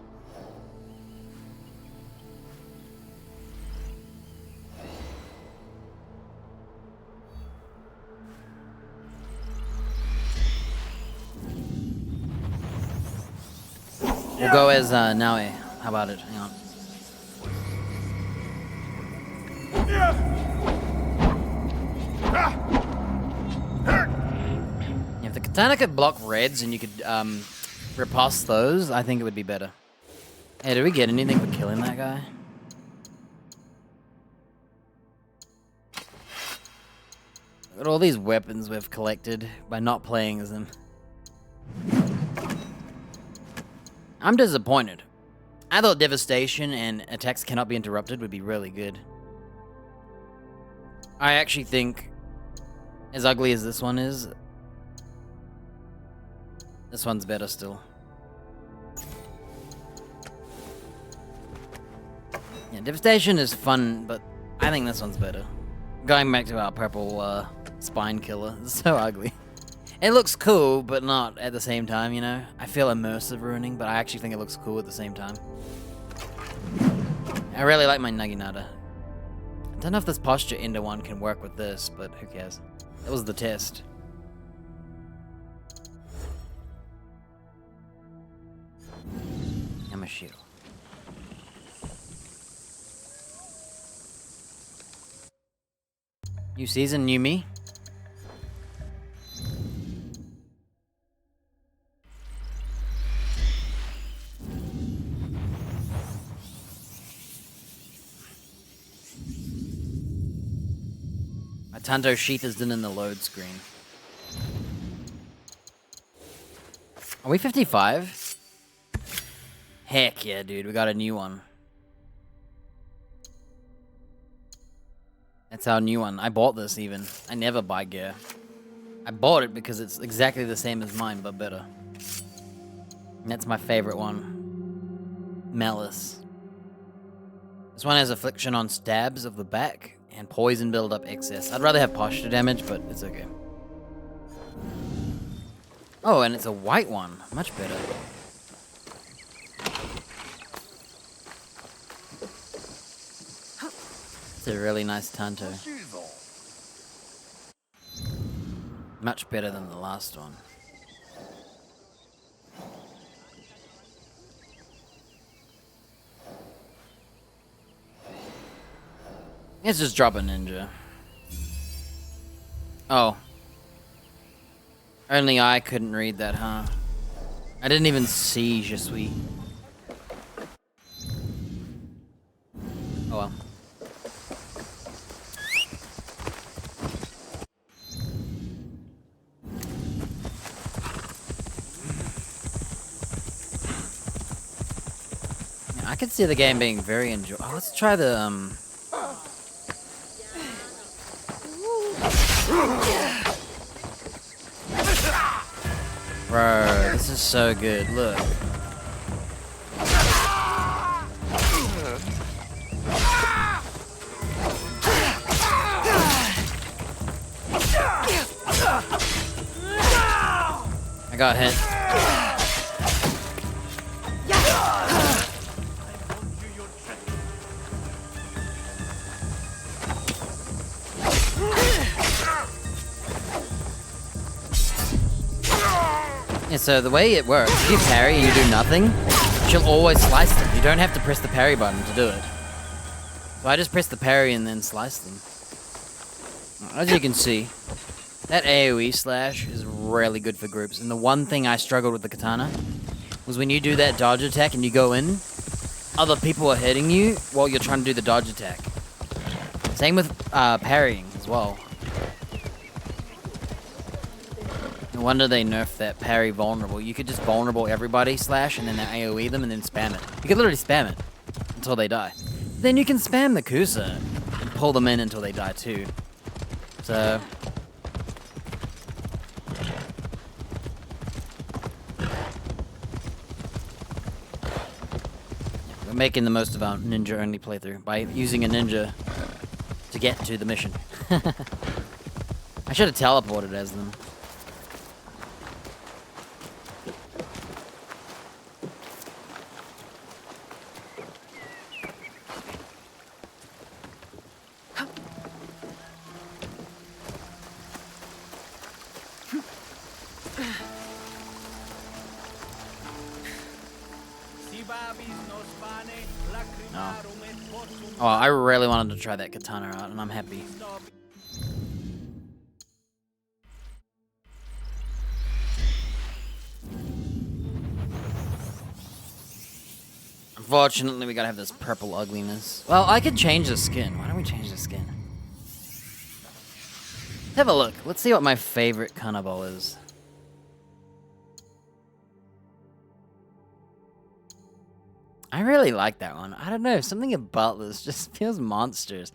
go as Naue. How about it? Hang on. If the katana could block reds and you could riposte those, I think it would be better. Hey, did we get anything for killing that guy? Look at all these weapons we've collected by not playing as them. I'm disappointed. I thought devastation and attacks cannot be interrupted would be really good. I actually think, as ugly as this one is, this one's better still. Yeah, devastation is fun, but I think this one's better. Going back to our purple spine killer, it's so ugly. It looks cool, but not at the same time, you know? I feel immersive ruining, but I actually think it looks cool at the same time. I really like my Naginata. I don't know if this posture Ender one can work with this, but who cares? That was the test. Yamashiro. New season, new me. My Tanto sheath is done in the load screen. Are we 55? Heck yeah, dude, we got a new one. That's our new one. I bought this even. I never buy gear. I bought it because it's exactly the same as mine, but better. And that's my favorite one. Malice. This one has affliction on stabs of the back and poison build-up excess. I'd rather have posture damage, but it's okay. Oh, and it's a white one. Much better. It's a really nice Tanto. Much better than the last one. Let's just drop a ninja. Oh. Only I couldn't read that, huh? I didn't even see Je suis. Oh well. Yeah, I could see the game being very enjoyable. Oh, let's try the Bro, this is so good. Look. I got hit. Yeah, so the way it works, if you parry and you do nothing, she'll always slice them. You don't have to press the parry button to do it. So I just press the parry and then slice them. As you can see, that AoE slash is really good for groups. And the one thing I struggled with the katana was when you do that dodge attack and you go in, other people are hitting you while you're trying to do the dodge attack. Same with parrying as well. No wonder they nerfed that parry vulnerable. You could just vulnerable everybody slash and then AoE them and then spam it. You could literally spam it until they die. Then you can spam the Kusa and pull them in until they die too. So we're making the most of our ninja only playthrough by using a ninja to get to the mission. I should have teleported as them. Oh. Oh, I really wanted to try that katana out, and I'm happy. Unfortunately, we gotta have this purple ugliness. Well, I could change the skin. Why don't we change the skin? Let's have a look. Let's see what my favorite Kanabo is. I really like that one. I don't know, something about this just feels monsters.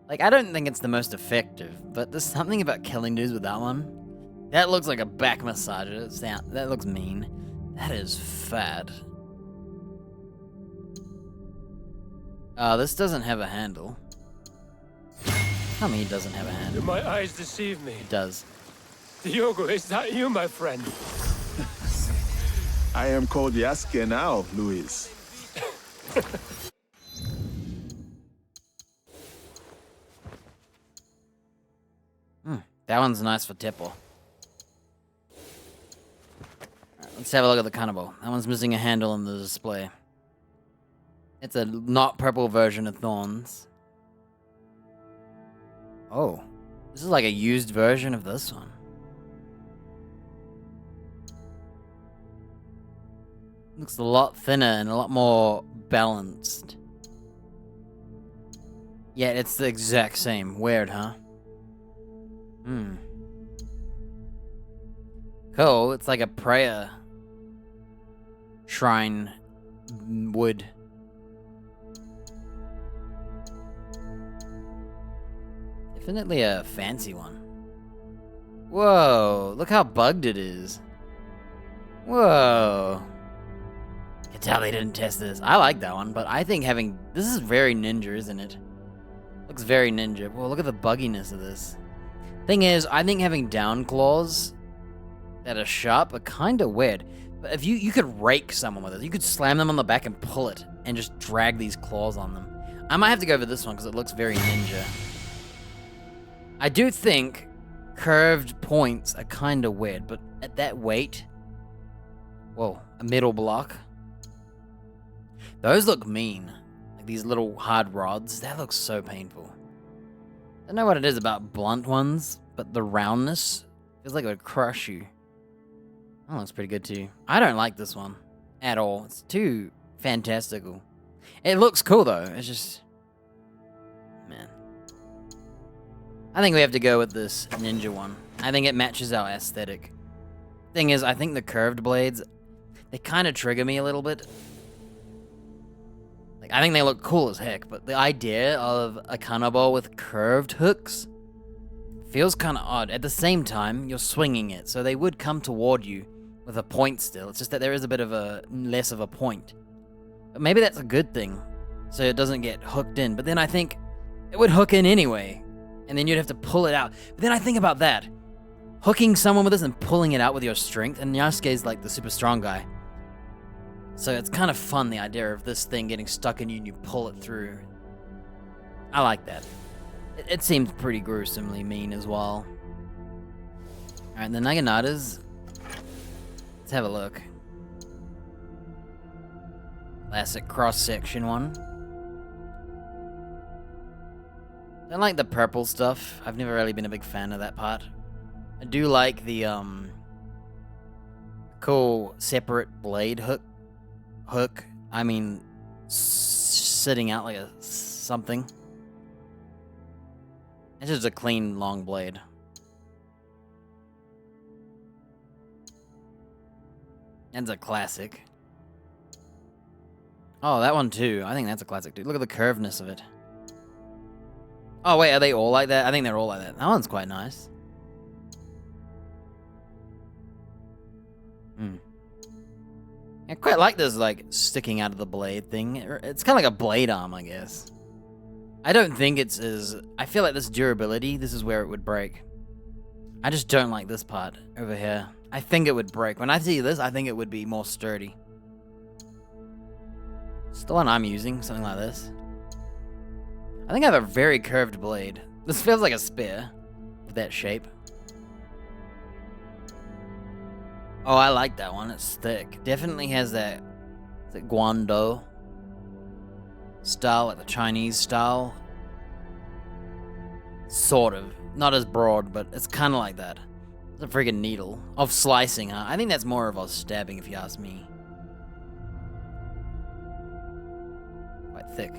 Like, I don't think it's the most effective, but there's something about killing dudes with that one. That looks like a back massager. That looks mean. That is fat. This doesn't have a handle. Tell me it doesn't have a handle. Did my eyes deceive me? It does. Diogo, is that you, my friend? I am called Yasuke now, Luis. That one's nice for Teppo. Right, let's have a look at the Kanabo. That one's missing a handle in the display. It's a not purple version of Thorns. Oh, this is like a used version of this one. Looks a lot thinner and a lot more balanced. Yeah, it's the exact same. Weird, huh? Cool, it's like a prayer shrine wood. Definitely a fancy one. Whoa, look how bugged it is. Whoa. You can tell they didn't test this. I like that one, but I think having... This is very ninja, isn't it? Looks very ninja. Whoa, look at the bugginess of this. Thing is, I think having down claws that are sharp are kind of weird. But if you could rake someone with it. You could slam them on the back and pull it and just drag these claws on them. I might have to go for this one because it looks very ninja. I do think curved points are kind of weird, but at that weight... Whoa, a middle block. Those look mean. Like these little hard rods. That looks so painful. I don't know what it is about blunt ones, but the roundness feels like it would crush you. That looks pretty good too. I don't like this one at all. It's too fantastical. It looks cool though. It's just... Man. I think we have to go with this ninja one. I think it matches our aesthetic. Thing is, I think the curved blades, they kind of trigger me a little bit. Like, I think they look cool as heck, but the idea of a Kanabo with curved hooks feels kind of odd. At the same time, you're swinging it, so they would come toward you with a point still. It's just that there is a bit of a less of a point. But maybe that's a good thing, so it doesn't get hooked in. But then I think it would hook in anyway, and then you'd have to pull it out. But then I think about that. Hooking someone with this and pulling it out with your strength, and Yasuke's like the super strong guy. So it's kind of fun, the idea of this thing getting stuck in you and you pull it through. I like that. It seems pretty gruesomely mean as well. Alright, the Naganatas. Let's have a look. Classic cross-section one. Don't like the purple stuff. I've never really been a big fan of that part. I do like the cool separate blade hook. I mean, sitting out like a something. It's just a clean long blade. That's a classic. Oh, that one too. I think that's a classic, dude. Look at the curvedness of it. Oh, wait, are they all like that? I think they're all like that. That one's quite nice. I quite like this, like, sticking out of the blade thing. It's kind of like a blade arm, I guess. I don't think it's as... I feel like this durability, this is where it would break. I just don't like this part over here. I think it would break. When I see this, I think it would be more sturdy. It's the one I'm using, something like this. I think I have a very curved blade. This feels like a spear with that shape. Oh, I like that one. It's thick. Definitely has that... Is it Guando? style, like the Chinese style. Sort of. Not as broad, but it's kind of like that. It's a friggin' needle. Of slicing, huh? I think that's more of a stabbing, if you ask me. Quite thick.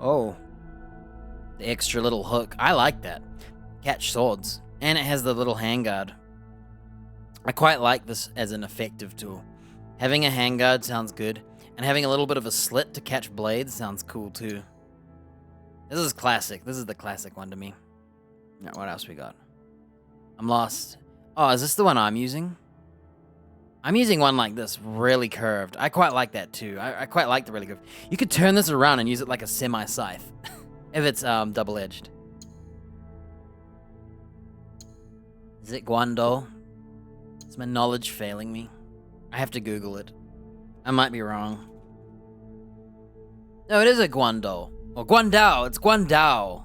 Oh. The extra little hook. I like that. Catch swords. And it has the little handguard. I quite like this as an effective tool. Having a handguard sounds good. And having a little bit of a slit to catch blades sounds cool too. This is classic. This is the classic one to me. Now, what else we got? I'm lost. Oh, is this the one I'm using? I'm using one like this, really curved. I quite like that too. I quite like the really curved. You could turn this around and use it like a semi-scythe. If it's double-edged. Is it Guandao? Is my knowledge failing me? I have to Google it. I might be wrong. No, it is a Guandao. Or Guandao, it's Guandao.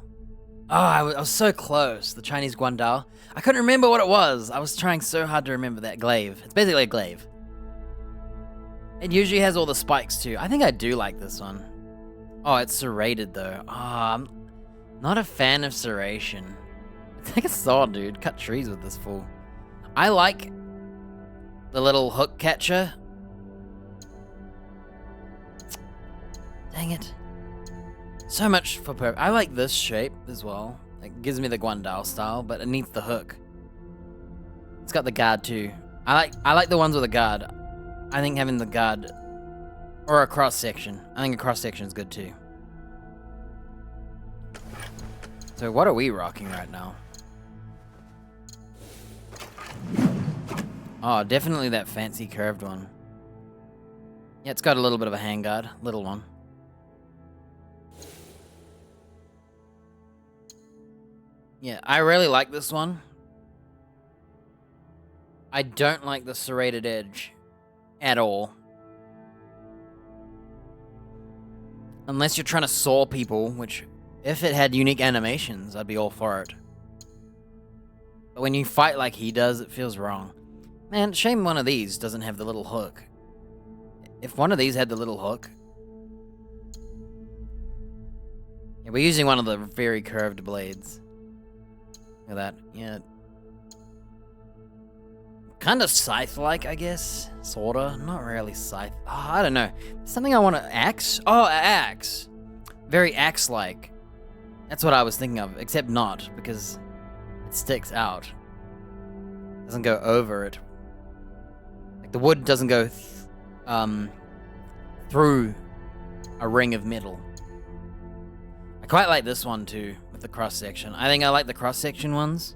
Oh, I was so close. The Chinese Guandao. I couldn't remember what it was. I was trying so hard to remember that glaive. It's basically a glaive. It usually has all the spikes too. I think I do like this one. Oh, it's serrated though. Oh, I'm not a fan of serration. It's like a saw, dude. Cut trees with this fool. I like the little hook catcher. Dang it. So much for purpose. I like this shape as well. It gives me the Guandao style, but it needs the hook. It's got the guard too. I like the ones with a guard. I think having the guard or a cross section. I think a cross section is good too. So what are we rocking right now? Oh, definitely that fancy curved one. Yeah, it's got a little bit of a handguard, little one. Yeah, I really like this one. I don't like the serrated edge at all. Unless you're trying to saw people, which, if it had unique animations, I'd be all for it. But when you fight like he does, it feels wrong. Man, shame one of these doesn't have the little hook. If one of these had the little hook... Yeah, we're using one of the very curved blades. Look at that, yeah. Kind of scythe-like, I guess. Sorta. Not really scythe. Oh, I don't know. Something I want to... Axe? Oh, axe. Very axe-like. That's what I was thinking of, except not, because it sticks out. It doesn't go over it. Like, the wood doesn't go through a ring of metal. I quite like this one, too, with the cross-section. I think I like the cross-section ones.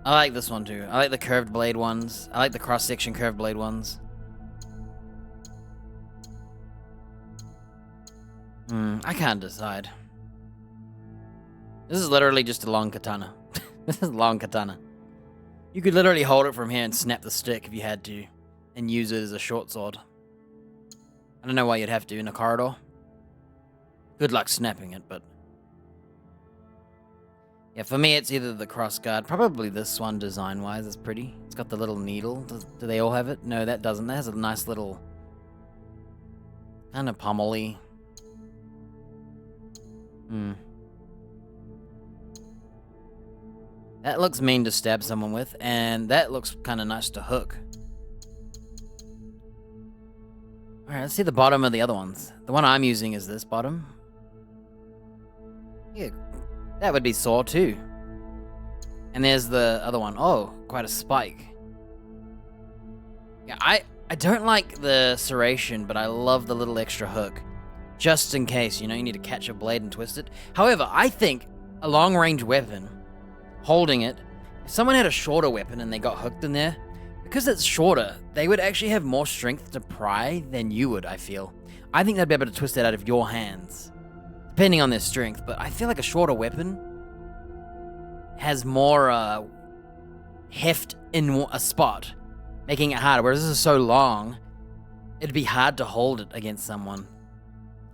I like this one, too. I like the curved blade ones. I like the cross-section curved blade ones. I can't decide. This is literally just a long katana. This is a long katana. You could literally hold it from here and snap the stick if you had to. And use it as a short sword. I don't know why you'd have to in a corridor. Good luck snapping it, but... Yeah, for me it's either the crossguard. Probably this one design-wise is pretty. It's got the little needle. Do they all have it? No, that doesn't. That has a nice little... kind of pommel-y. That looks mean to stab someone with, and that looks kind of nice to hook. Alright, let's see the bottom of the other ones. The one I'm using is this bottom. Yeah, that would be saw too. And there's the other one. Oh, quite a spike. Yeah, I don't like the serration, but I love the little extra hook. Just in case, you know, you need to catch a blade and twist it. However, I think a long-range weapon, holding it, if someone had a shorter weapon and they got hooked in there, because it's shorter, they would actually have more strength to pry than you would, I feel. I think they'd be able to twist it out of your hands, depending on their strength, but I feel like a shorter weapon has more heft in a spot, making it harder, whereas this is so long, it'd be hard to hold it against someone.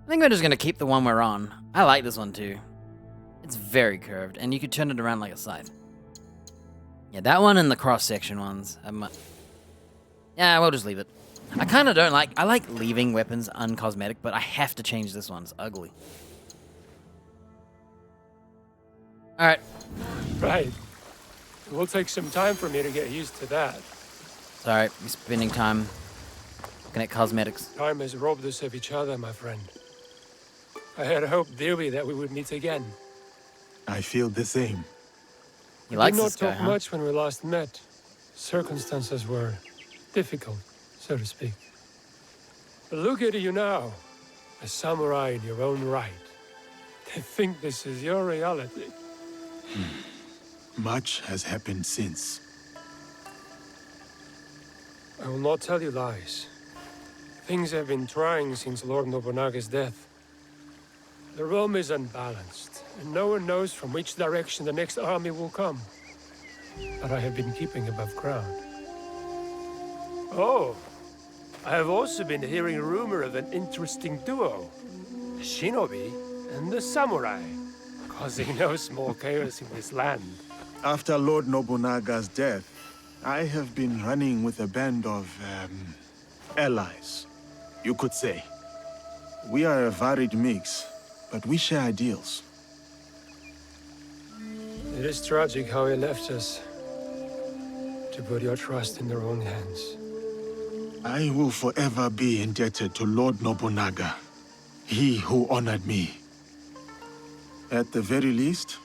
I think we're just going to keep the one we're on. I like this one too. It's very curved, and you could turn it around like a scythe. Yeah, that one and the cross-section ones. Yeah, we'll just leave it. I kind of don't like... I like leaving weapons uncosmetic, but I have to change this one. It's ugly. Alright. Right. It will take some time for me to get used to that. Sorry, you're spending time looking at cosmetics. Time has robbed us of each other, my friend. I had hoped dearly that we would meet again. I feel the same. He likes we did this not guy, talk huh? much when we last met. Circumstances were difficult, so to speak. But look at you now, a samurai in your own right. To think this is your reality. Much has happened since. I will not tell you lies. Things have been trying since Lord Nobunaga's death. The realm is unbalanced, and no one knows from which direction the next army will come. But I have been keeping above ground. Oh, I have also been hearing rumor of an interesting duo. The shinobi and the samurai, causing no small chaos in this land. After Lord Nobunaga's death, I have been running with a band of, allies, you could say. We are a varied mix, but we share ideals. It is tragic how he left us. To put your trust in the wrong hands. I will forever be indebted to Lord Nobunaga, he who honored me. At the very least,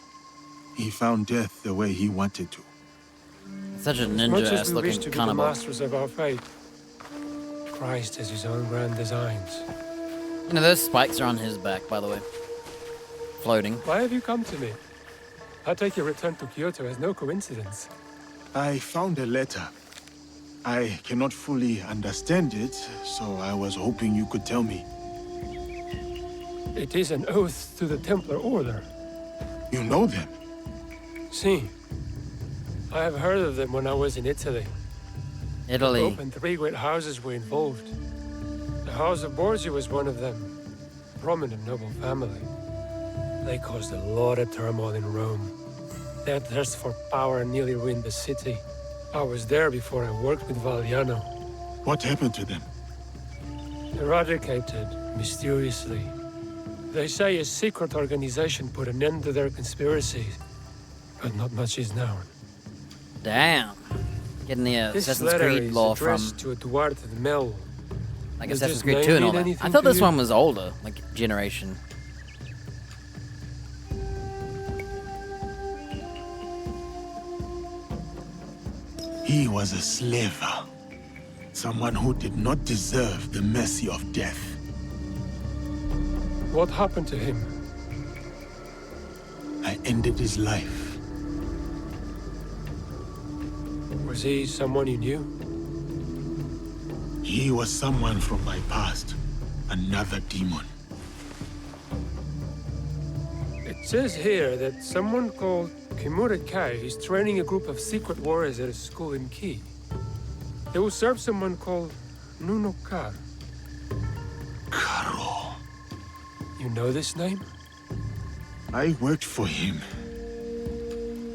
he found death the way he wanted to. Such a As much ninja-ass as we wish looking to be the cannibal. masters of our fate, Christ has his own grand designs. You know, those spikes are on his back, by the way. Floating. Why have you come to me? I take your return to Kyoto as no coincidence. I found a letter. I cannot fully understand it, so I was hoping you could tell me. It is an oath to the Templar Order. You know them? Si. I have heard of them when I was in Italy. Italy. Pope and 3 great houses were involved. The House of Borgia was one of them. A prominent noble family. They caused a lot of turmoil in Rome. Their thirst for power nearly ruined the city. I was there before I worked with Valliano. What happened to them? Eradicated, mysteriously. They say a secret organization put an end to their conspiracies, but not much is known. Damn. Getting the This Assassin's letter Creed is lore from addressed to Eduardo de Mel. like Does Assassin's this Creed name 2 and all mean that. I anything thought to this you? one was older, like generation. He was a slaver. Someone who did not deserve the mercy of death. What happened to him? I ended his life. Was he someone you knew? He was someone from my past. Another demon. It says here that someone called Kimura Kai is training a group of secret warriors at a school in Ki. They will serve someone called Nuno Kar. Karo. You know this name? I worked for him.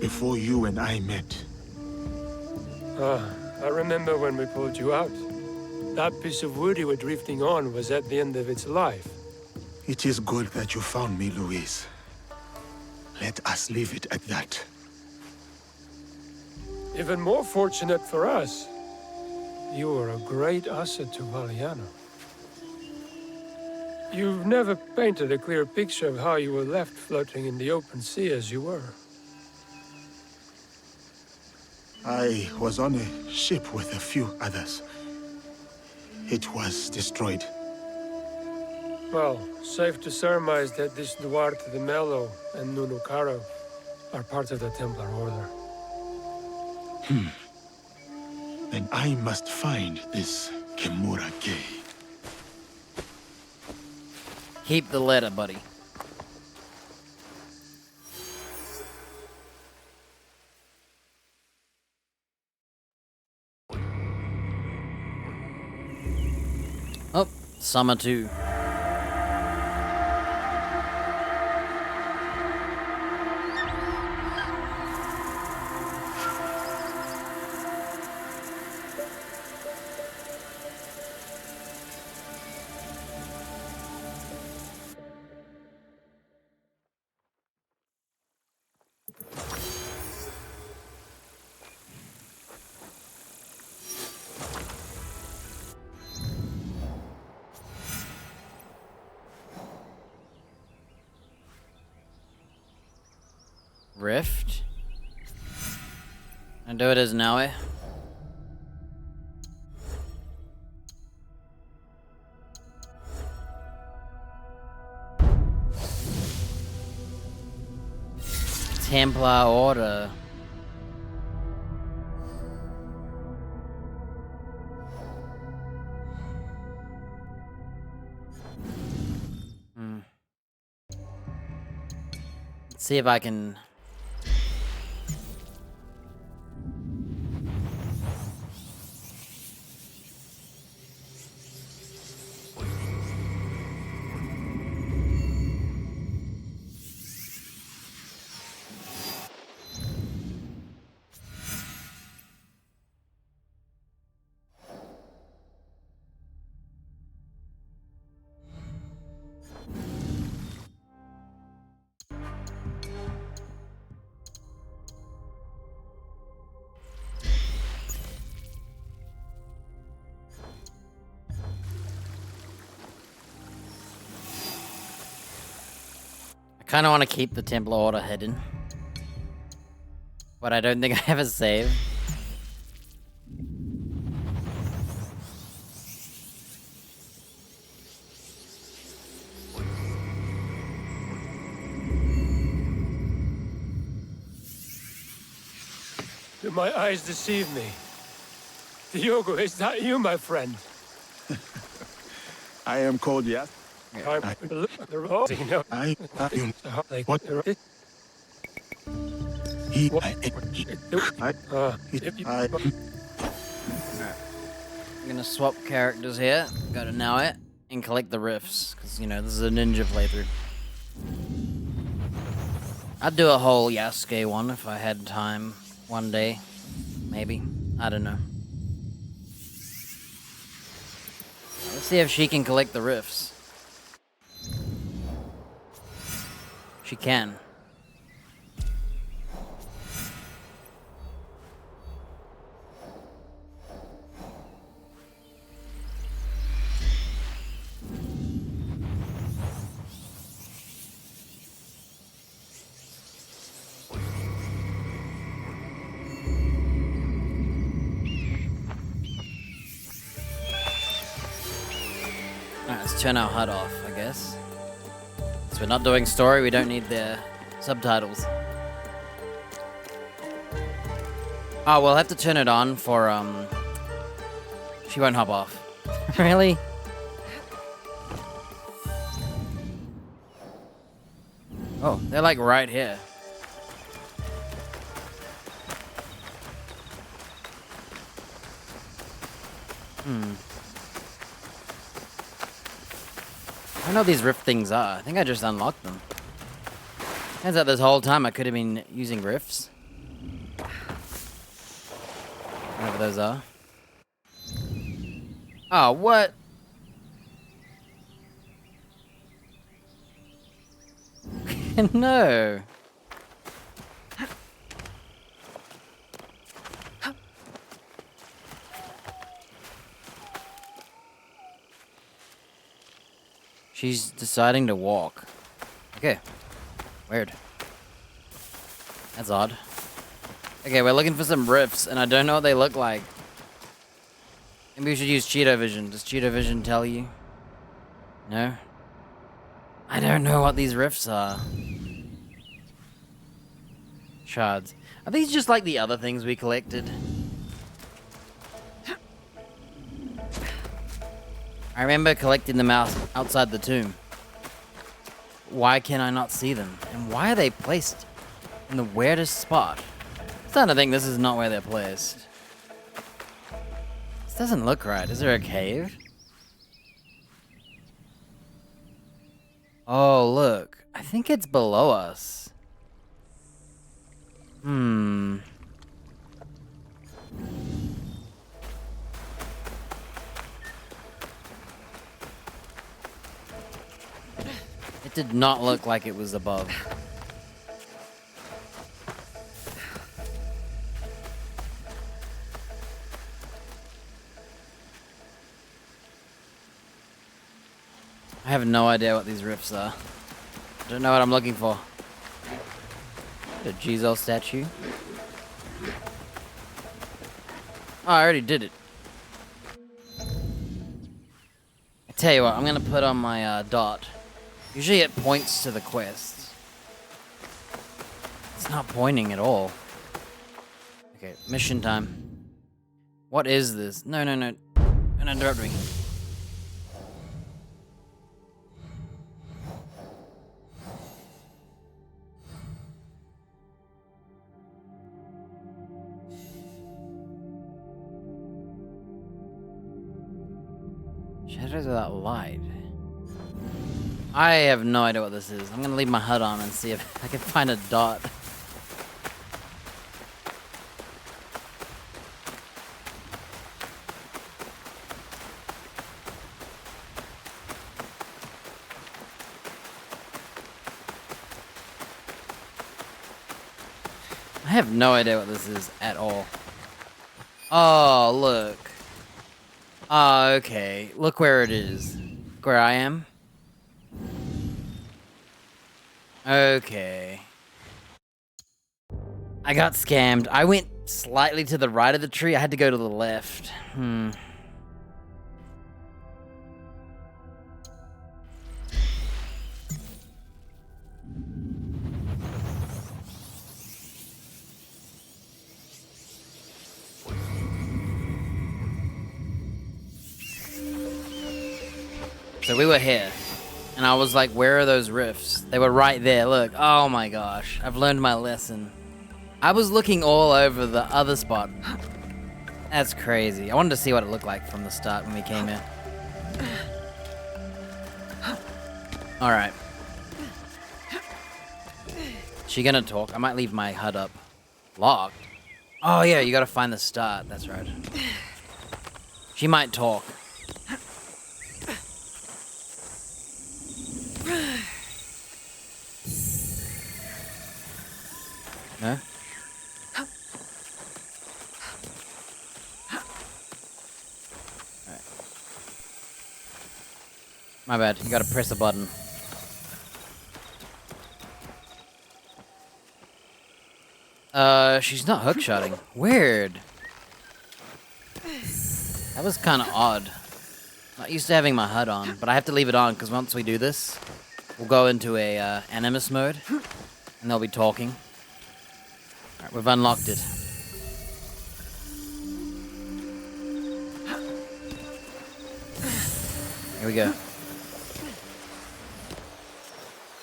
Before you and I met. Ah, I remember when we pulled you out. That piece of wood you were drifting on was at the end of its life. It is good that you found me, Luis. Let us leave it at that. Even more fortunate for us. You were a great asset to Valliano. You've never painted a clear picture of how you were left floating in the open sea as you were. I was on a ship with a few others. It was destroyed. Well, safe to surmise that this Duarte de Mello and Nuno Caro are part of the Templar Order. Then I must find this Kimura Kei. Keep the letter, buddy. Oh, Summer 2. Rift. And do it as Naue. Templar Order. Let's see if I can... I kind of want to keep the Templar Order hidden. But I don't think I have a save. Did my eyes deceive me? Diogo, is that you, my friend? I am called Yas. What? I'm gonna swap characters here, go to Naue, and collect the rifts, because, you know, this is a ninja playthrough. I'd do a whole Yasuke one if I had time one day. Maybe. I don't know. Let's see if she can collect the rifts. She can. Alright, let's turn our HUD off, I guess. So we're not doing story, we don't need the subtitles. Oh, we'll have to turn it on for, she won't hop off. Really? Oh, they're like right here. I don't know what these rift things are. I think I just unlocked them. Turns out this whole time I could have been using rifts. Whatever those are. Oh, what? No. She's deciding to walk. Okay. Weird. That's odd. Okay, we're looking for some rifts, and I don't know what they look like. Maybe we should use Cheeto Vision. Does Cheeto Vision tell you? No? I don't know what these rifts are. Shards. Are these just like the other things we collected? I remember collecting them outside the tomb. Why can I not see them? And why are they placed in the weirdest spot? I'm starting to think this is not where they're placed. This doesn't look right. Is there a cave? Oh, look. I think it's below us. It did not look like it was above. I have no idea what these rifts are. I don't know what I'm looking for. The Jizo statue. Oh, I already did it. I tell you what, I'm gonna put on my dot. Usually it points to the quests. It's not pointing at all. Okay, mission time. What is this? No. Don't interrupt me. Shadows without light. I have no idea what this is. I'm gonna leave my HUD on and see if I can find a dot. I have no idea what this is at all. Oh, look. Oh, okay. Look where it is. Look where I am. Okay. I got scammed. I went slightly to the right of the tree. I had to go to the left. So we were here, and I was like, where are those rifts? They were right there, look. Oh my gosh, I've learned my lesson. I was looking all over the other spot. That's crazy. I wanted to see what it looked like from the start when we came in. Alright. She gonna talk? I might leave my HUD up. Locked? Oh yeah, you gotta find the start, that's right. She might talk. No? Alright. My bad, you gotta press a button. She's not hookshotting. Weird. That was kinda odd. Not used to having my HUD on, but I have to leave it on because once we do this, we'll go into a Animus mode, and they'll be talking. Alright, we've unlocked it. Here we go.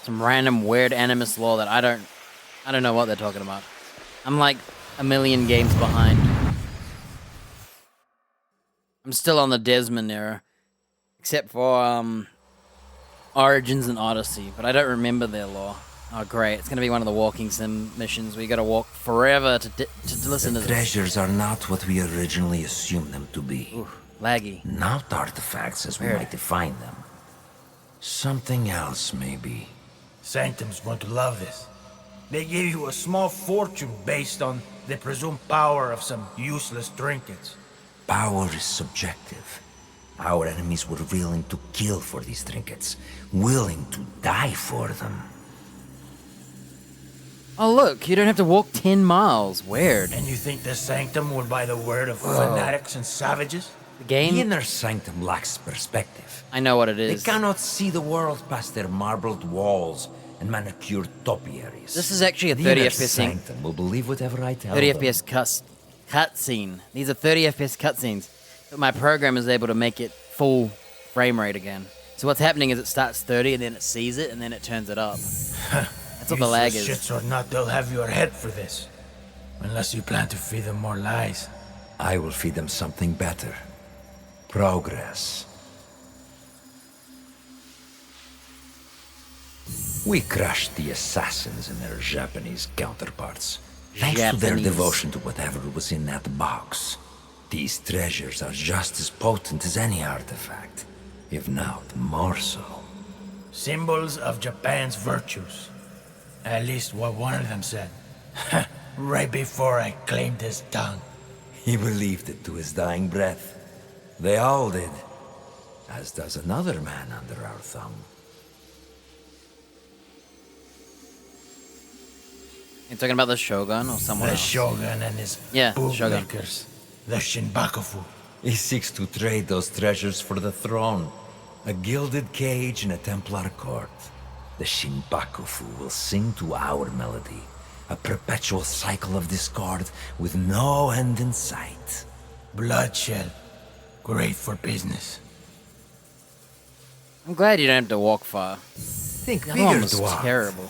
Some random weird Animus lore that I don't know what they're talking about. I'm like a million games behind. I'm still on the Desmond era. Except for Origins and Odyssey, but I don't remember their lore. Oh great, it's gonna be one of the walking sim missions where you gotta walk forever to listen to this. Treasures are not what we originally assumed them to be. Ooh, laggy. Not artifacts as we might define them. Something else, maybe. Sanctum's going to love this. They gave you a small fortune based on the presumed power of some useless trinkets. Power is subjective. Our enemies were willing to kill for these trinkets, willing to die for them. Oh look, you don't have to walk 10 miles. Weird. And you think the Sanctum will buy the word of fanatics and savages? The game? The inner Sanctum lacks perspective. I know what it is. They cannot see the world past their marbled walls and manicured topiaries. This is actually a the 30 inner FPS Sanctum will believe whatever I tell 30 them. FPS cutscene. These are 30 FPS cutscenes. But my program is able to make it full frame rate again. So what's happening is it starts 30 and then it sees it and then it turns it up. That's what the lag is. Shits or not, they'll have your head for this. Unless you plan to feed them more lies. I will feed them something better. Progress. We crushed the assassins and their Japanese counterparts. Thanks to their devotion to whatever was in that box. These treasures are just as potent as any artifact, if not more so. Symbols of Japan's virtues. At least what one of them said. Right before I claimed his tongue. He believed it to his dying breath. They all did. As does another man under our thumb. You talking about the Shogun or someone The else? Shogun and his Yeah, the Shogun. bootlickers. The Shinbakufu. He seeks to trade those treasures for the throne. A gilded cage in a Templar court. The Shinbakufu will sing to our melody. A perpetual cycle of discord with no end in sight. Bloodshed. Great for business. I'm glad you don't have to walk far. Think The other one bigger, was dwarf. terrible.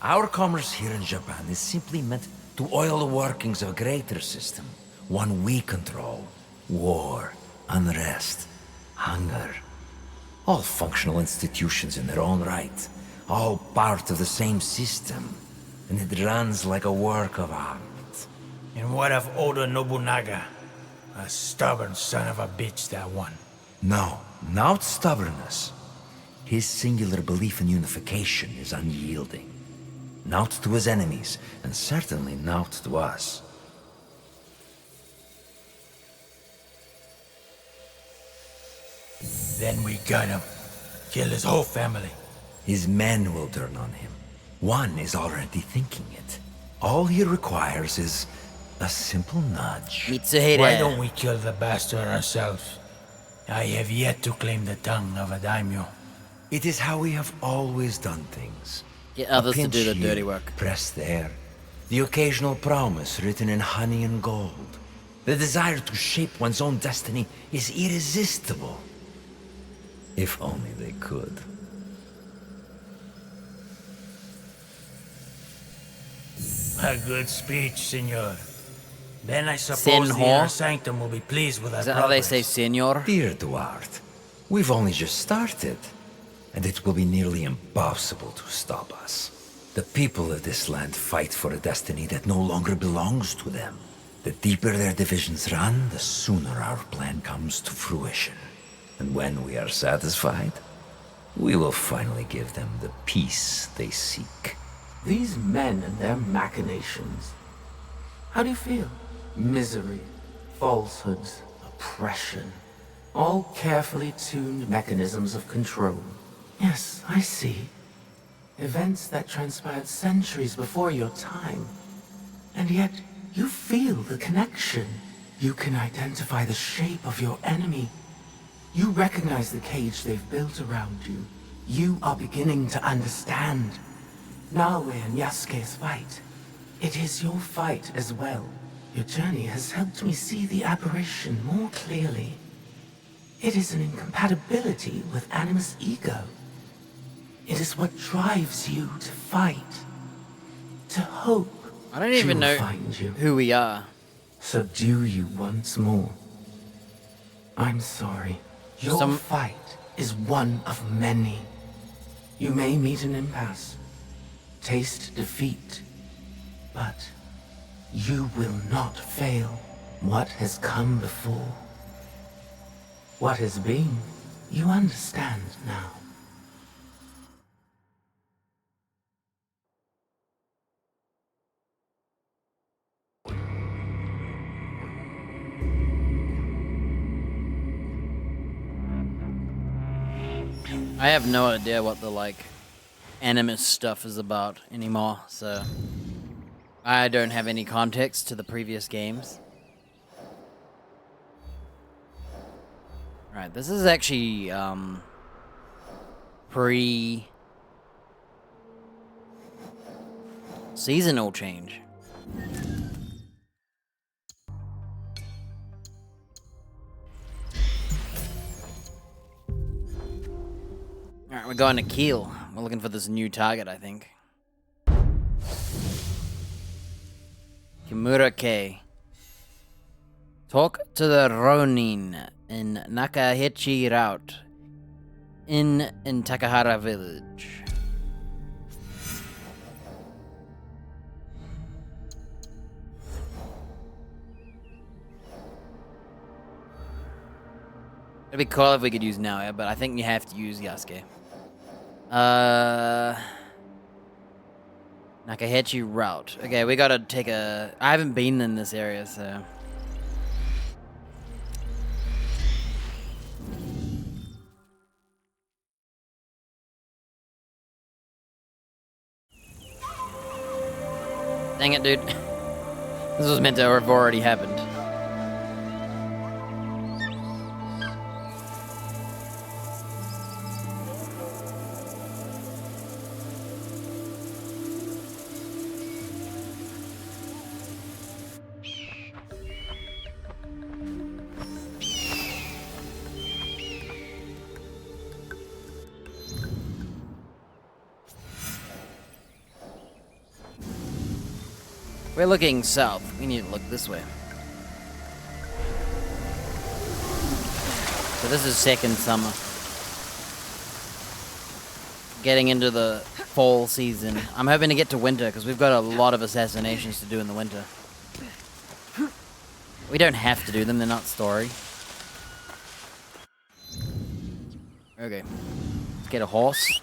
Our commerce here in Japan is simply meant to oil the workings of a greater system. One we control. War, unrest, hunger. All functional institutions in their own right. All part of the same system. And it runs like a work of art. And what of Oda Nobunaga? A stubborn son of a bitch, that one. No, not stubbornness. His singular belief in unification is unyielding. Not to his enemies, and certainly not to us. Then we got him. Kill his whole family. His men will turn on him. One is already thinking it. All he requires is a simple nudge. Why don't we kill the bastard ourselves? I have yet to claim the tongue of a daimyo. It is how we have always done things. Get others to pinch do the here, dirty work. Press there. The occasional promise written in honey and gold. The desire to shape one's own destiny is irresistible. If only they could. A good speech, senor. Then I suppose the Senhor? inner sanctum will be pleased with our Is that how they progress. say senor? Dear Duarte, we've only just started. And it will be nearly impossible to stop us. The people of this land fight for a destiny that no longer belongs to them. The deeper their divisions run, the sooner our plan comes to fruition. And when we are satisfied, we will finally give them the peace they seek. These men and their machinations. How do you feel? Misery, falsehoods, oppression. All carefully tuned mechanisms of control. Yes, I see. Events that transpired centuries before your time. And yet, you feel the connection. You can identify the shape of your enemy. You recognize the cage they've built around you. You are beginning to understand. Nawe and Yasuke's fight. It is your fight as well. Your journey has helped me see the aberration more clearly. It is an incompatibility with Animus ego. It is what drives you to fight. To hope. I don't even know who we are. Subdue you once more. I'm sorry. Your fight is one of many. You may meet an impasse. Taste defeat. But you will not fail. What has come before? What has been, you understand now. I have no idea what the, animus stuff is about anymore, so... I don't have any context to the previous games. Right, this is actually, seasonal change. Alright, we're going to Kiel. We're looking for this new target, I think. Kimura-Kei. Talk to the Ronin in Nakahechi Route in Takahara Village. It'd be cool if we could use Naoya, but I think you have to use Yasuke. Nakahechi Route. Okay, we gotta take a... I haven't been in this area, so... Dang it, dude. This was meant to have already happened. We're looking south. We need to look this way. So this is second summer. Getting into the fall season. I'm hoping to get to winter because we've got a lot of assassinations to do in the winter. We don't have to do them, they're not story. Okay. Let's get a horse.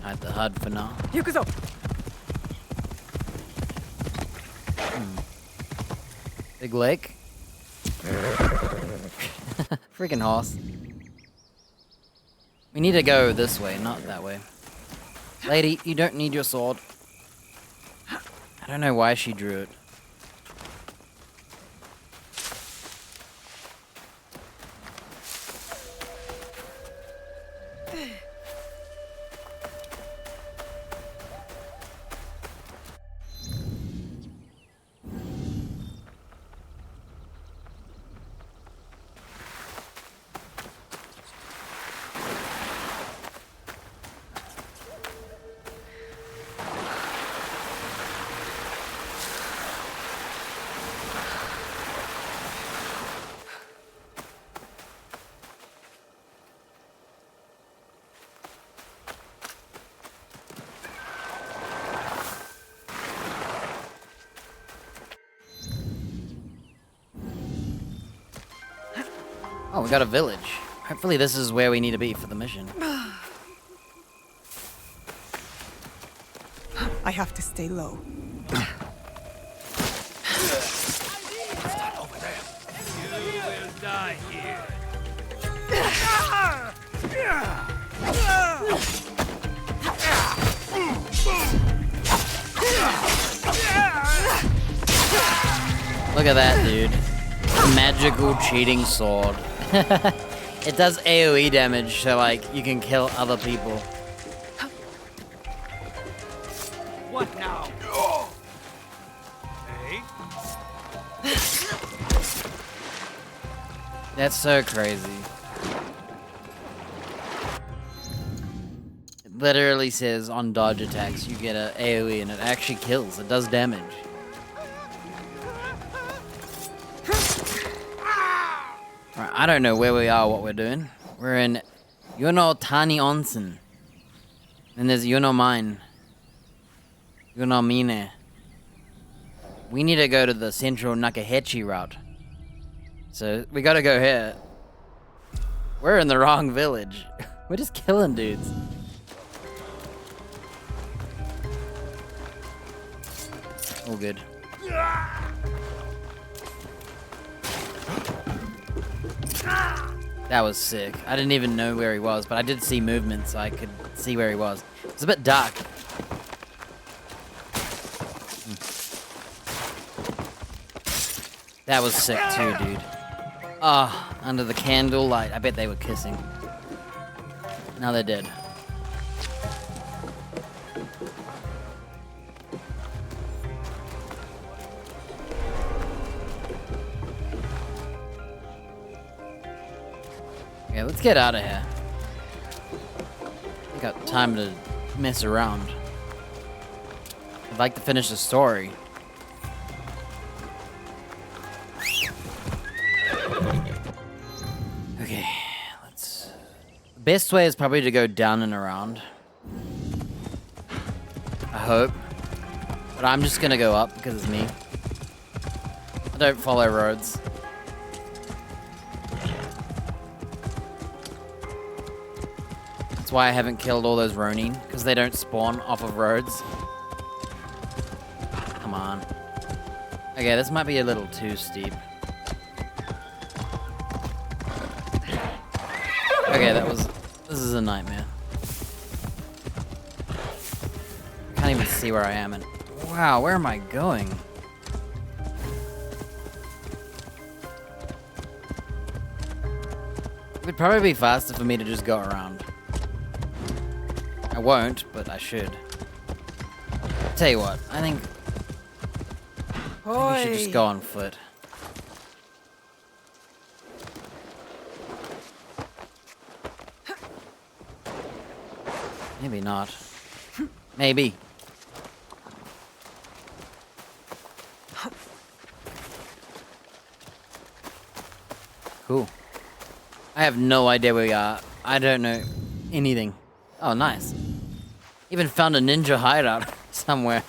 Hide the HUD for now. Big lake. Freaking horse. We need to go this way, not that way. Lady, you don't need your sword. I don't know why she drew it. Oh, we got a village. Hopefully this is where we need to be for the mission. I have to stay low. Die here. Look at that, dude. A magical cheating sword. It does AoE damage, so like you can kill other people. What now? Hey? That's so crazy. It literally says on dodge attacks you get a AoE and it actually kills. It does damage. Right, I don't know where we are, what we're doing. We're in Yono Tani Onsen. And there's Yono Mine. Yono Mine. We need to go to the central Nakahechi route. So we gotta go here. We're in the wrong village. We're just killing dudes. All good. That was sick. I didn't even know where he was, but I did see movement, so I could see where he was. It's a bit dark. That was sick too, dude. Ah, under the candlelight. I bet they were kissing. Now they're dead. Okay, let's get out of here. I got time to mess around. I'd like to finish the story. Okay, let's... The best way is probably to go down and around. I hope. But I'm just gonna go up because it's me. I don't follow roads. That's why I haven't killed all those Ronin, because they don't spawn off of roads. Come on. Okay, this might be a little too steep. Okay, that was This is a nightmare. I can't even see where I am. And wow, where am I going? It would probably be faster for me to just go around. I won't, but I should. Tell you what, I think we should just go on foot. Maybe not. Maybe. Cool. I have no idea where we are. I don't know anything. Oh, nice. Even found a ninja hideout somewhere.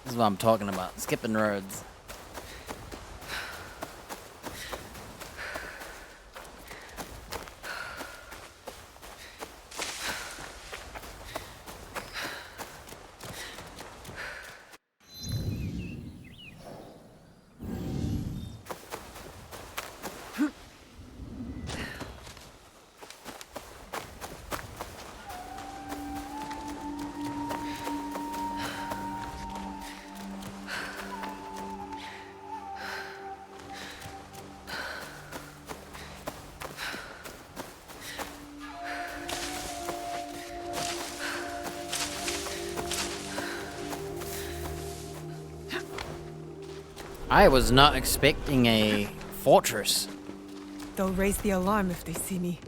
This is what I'm talking about. Skipping roads. I was not expecting a fortress. They'll raise the alarm if they see me.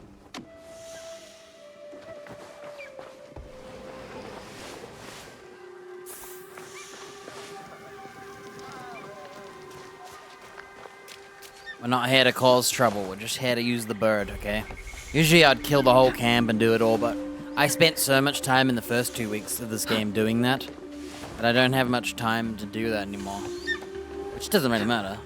We're not here to cause trouble, we're just here to use the bird, okay? Usually I'd kill the whole camp and do it all, but I spent so much time in the first 2 weeks of this game doing that I don't have much time to do that anymore. Which doesn't really matter.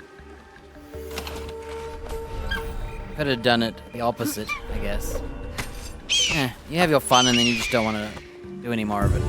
Could have done it the opposite, I guess. You have your fun and then you just don't want to do any more of it.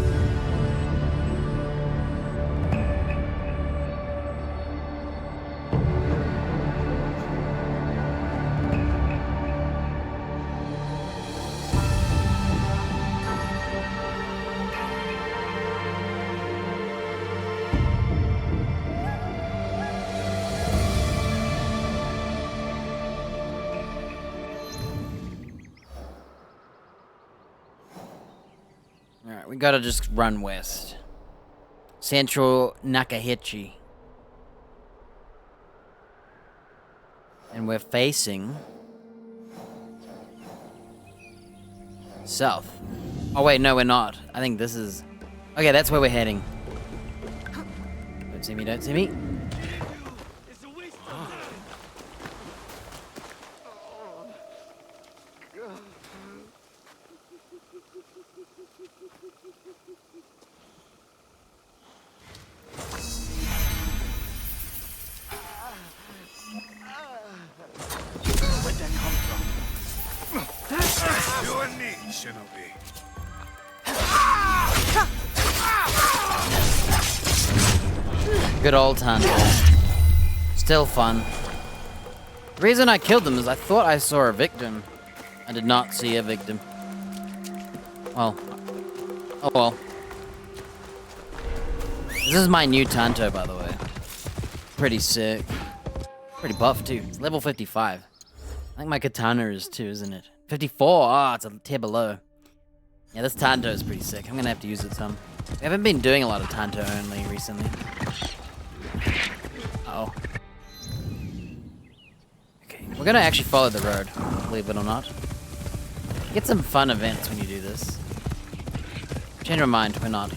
Alright, we gotta just run west. Central Nakahechi. And we're facing south. Oh wait, no we're not. I think this is... Okay, that's where we're heading. Don't see me, don't see me. You and me, Shinobi. Good old Tanto. Still fun. The reason I killed them is I thought I saw a victim. I did not see a victim. Well. Oh well. This is my new Tanto, by the way. Pretty sick. Pretty buff, too. It's level 55. I think my katana is too, isn't it? 54! Ah, oh, it's a tier below. Yeah, this Tanto is pretty sick. I'm gonna have to use it some. We haven't been doing a lot of Tanto only recently. Uh-oh. Okay, we're gonna actually follow the road, believe it or not. You get some fun events when you do this. Change your mind, we're not.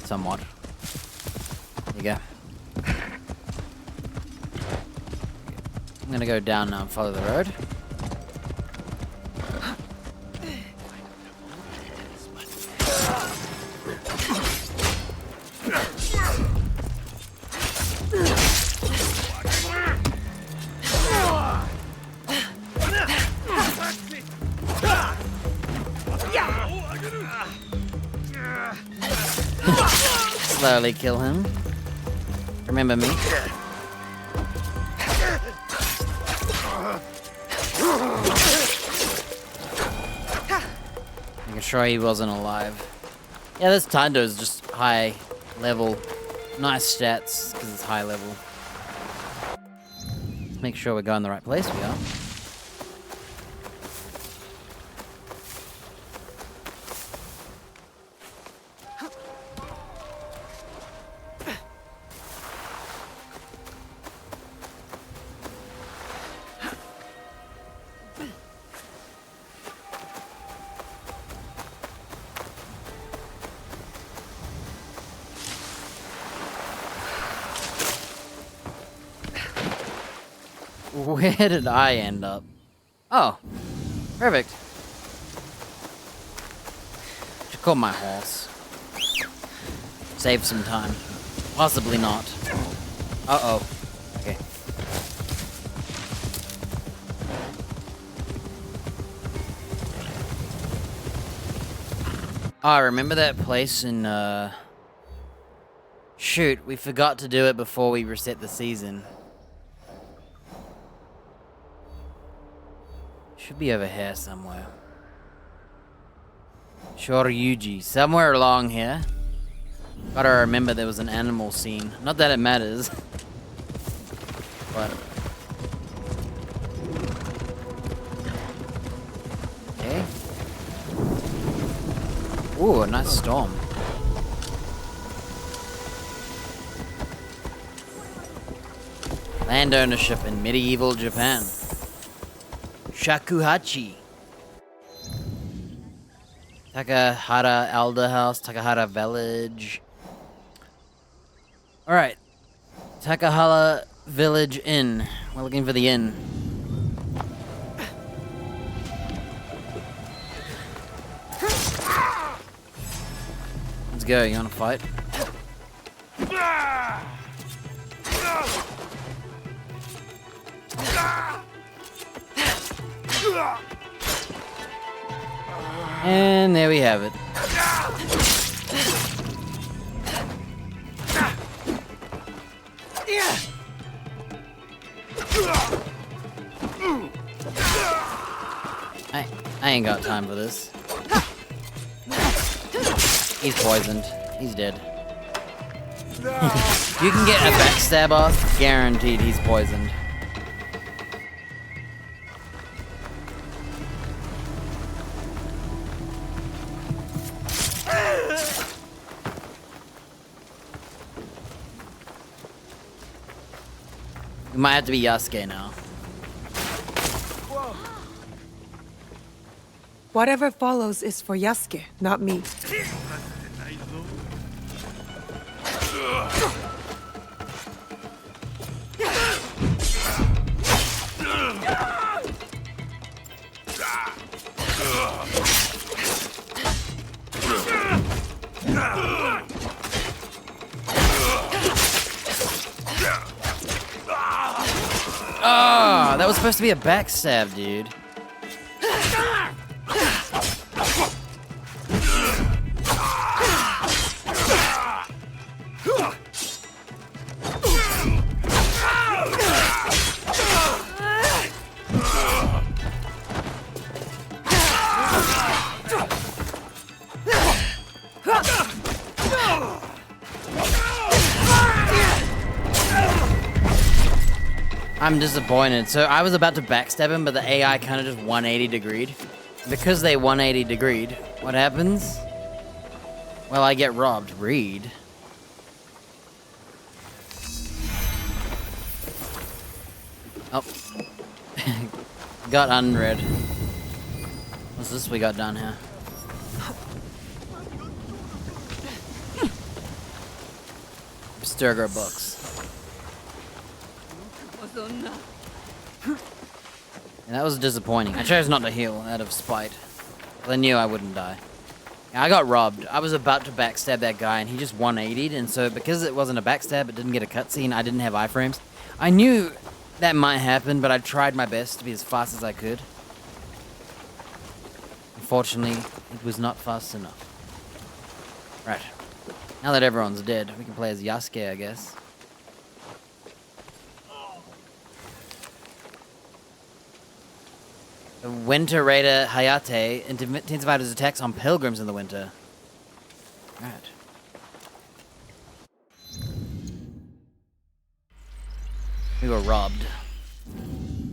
Somewhat. There you go. I'm gonna go down now and follow the road. Slowly kill him. Remember me. sure he wasn't alive. Yeah, this Tando's just high level. Nice stats, because it's high level. Let's make sure we're going the right place. We are. Where did I end up? Oh, perfect. Should call my horse. Save some time. Possibly not. Uh-oh. Okay. Oh, I remember that place in, Shoot, we forgot to do it before we reset the season. Should be over here somewhere. Shoryuji. Somewhere along here. Gotta remember there was an animal scene. Not that it matters. But... okay. Ooh, a nice storm. Land ownership in medieval Japan. Shakuhachi. Takahara Elder House, Takahara Village. Alright. Takahara Village Inn. We're looking for the inn. Let's go, you wanna fight? And there we have it. I ain't got time for this. He's poisoned. He's dead. You can get a backstab off, guaranteed he's poisoned. We might have to be Yasuke now. Whatever follows is for Yasuke, not me. Oh, that was supposed to be a backstab, dude. I'm disappointed. So I was about to backstab him, but the AI kind of just 180 degreed. Because they 180 degreed, what happens? Well, I get robbed. Read. Oh. Got unread. What's this we got down here? Sturger books. And that was disappointing. I chose not to heal out of spite. I knew I wouldn't die. I got robbed. I was about to backstab that guy and he just 180'd, and so because it wasn't a backstab, it didn't get a cutscene, I didn't have iframes. I knew that might happen, but I tried my best to be as fast as I could. Unfortunately, it was not fast enough. Right. Now that everyone's dead, we can play as Yasuke, I guess. The Winter Raider Hayate intensified his attacks on pilgrims in the winter. Right. We were robbed.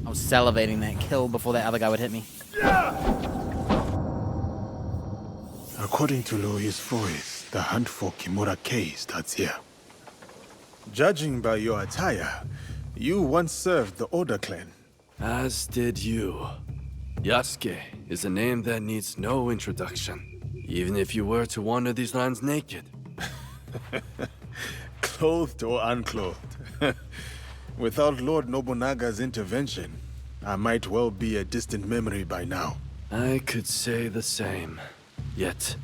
I was salivating that kill before that other guy would hit me. According to Louis' voice, the hunt for Kimura K starts here. Judging by your attire, you once served the Oda clan. As did you. Yasuke is a name that needs no introduction, even if you were to wander these lands naked. Clothed or unclothed. Without Lord Nobunaga's intervention, I might well be a distant memory by now. I could say the same. Yet,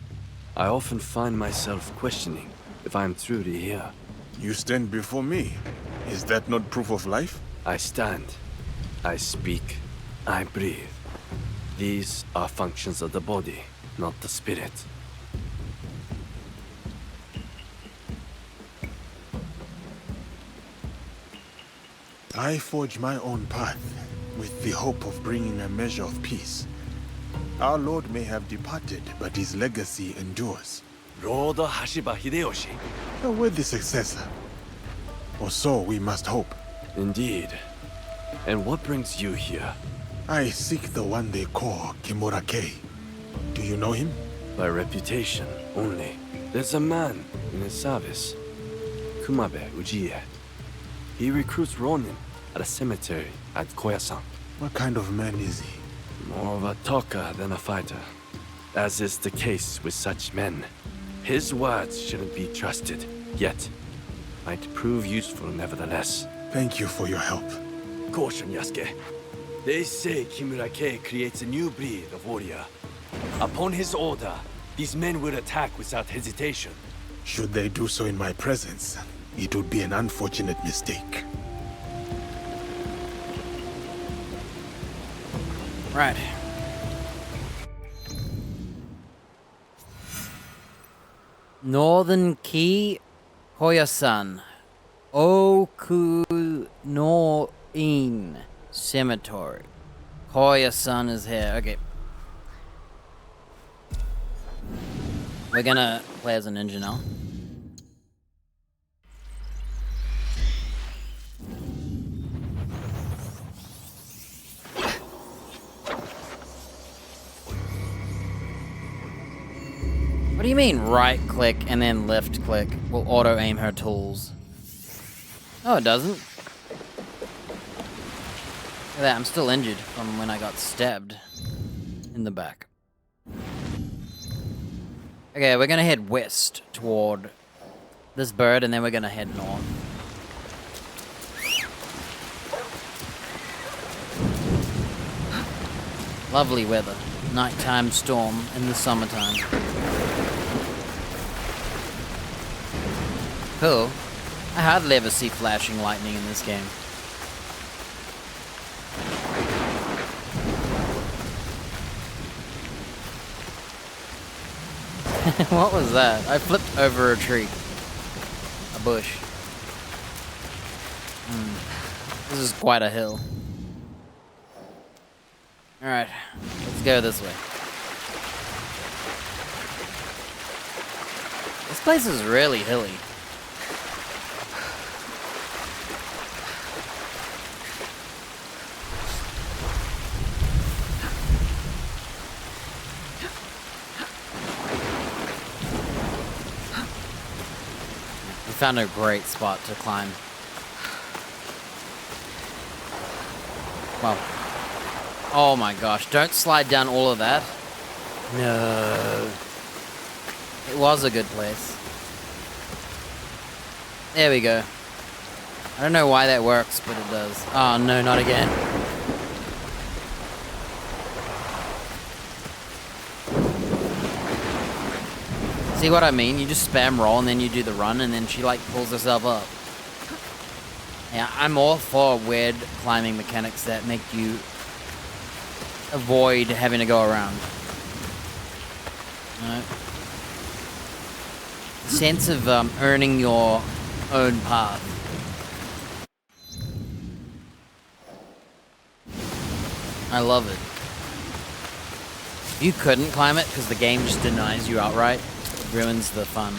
I often find myself questioning if I'm truly here. You stand before me. Is that not proof of life? I stand. I speak. I breathe. These are functions of the body, not the spirit. I forge my own path with the hope of bringing a measure of peace. Our Lord may have departed, but his legacy endures. Lord Hashiba Hideyoshi? A worthy successor. Or so we must hope. Indeed. And what brings you here? I seek the one they call Kimura K. Do you know him? By reputation only. There's a man in his service, Kumabe Ujiie. He recruits Ronin at a cemetery at Koyasan. What kind of man is he? More of a talker than a fighter. As is the case with such men. His words shouldn't be trusted, yet might prove useful nevertheless. Thank you for your help. Caution, Yasuke. They say Kimura K creates a new breed of warrior. Upon his order, these men will attack without hesitation. Should they do so in my presence, it would be an unfortunate mistake. Right. Northern Key, Koyasan, Okunoin Cemetery. Koyasan is here. Okay. We're gonna play as a ninja now. What do you mean right click and then left click will auto aim her tools? Oh, it doesn't. Look at that, I'm still injured from when I got stabbed in the back. Okay, we're gonna head west toward this bird and then we're gonna head north. Lovely weather. Nighttime storm in the summertime. Cool. I hardly ever see flashing lightning in this game. What was that? I flipped over a tree. A bush. This is quite a hill. Alright, let's go this way. This place is really hilly. We found a great spot to climb. Wow. Oh my gosh, don't slide down all of that. No. It was a good place. There we go. I don't know why that works, but it does. Oh no, not again. See what I mean? You just spam roll and then you do the run and then she like pulls herself up. Yeah, I'm all for weird climbing mechanics that make you avoid having to go around. Alright. Sense of earning your own path. I love it. You couldn't climb it because the game just denies you outright. It ruins the fun.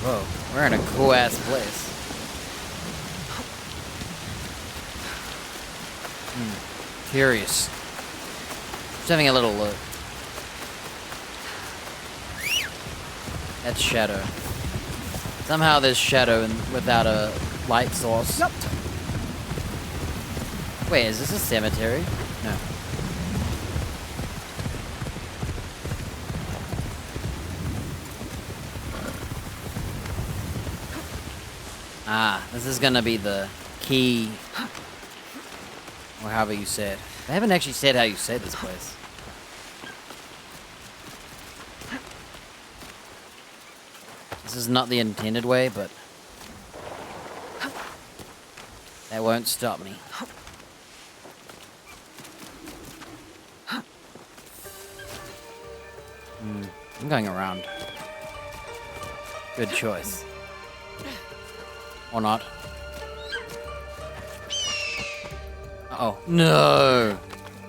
Whoa, we're in a cool ass place. Curious. Just having a little look. That's shadow. Somehow there's shadow without a light source. Yep. Wait, is this a cemetery? No. Ah, this is gonna be the key. Or however you said. I haven't actually said how you say this place. This is not the intended way, but that won't stop me. I'm going around. Good choice. Or not. Uh-oh. No!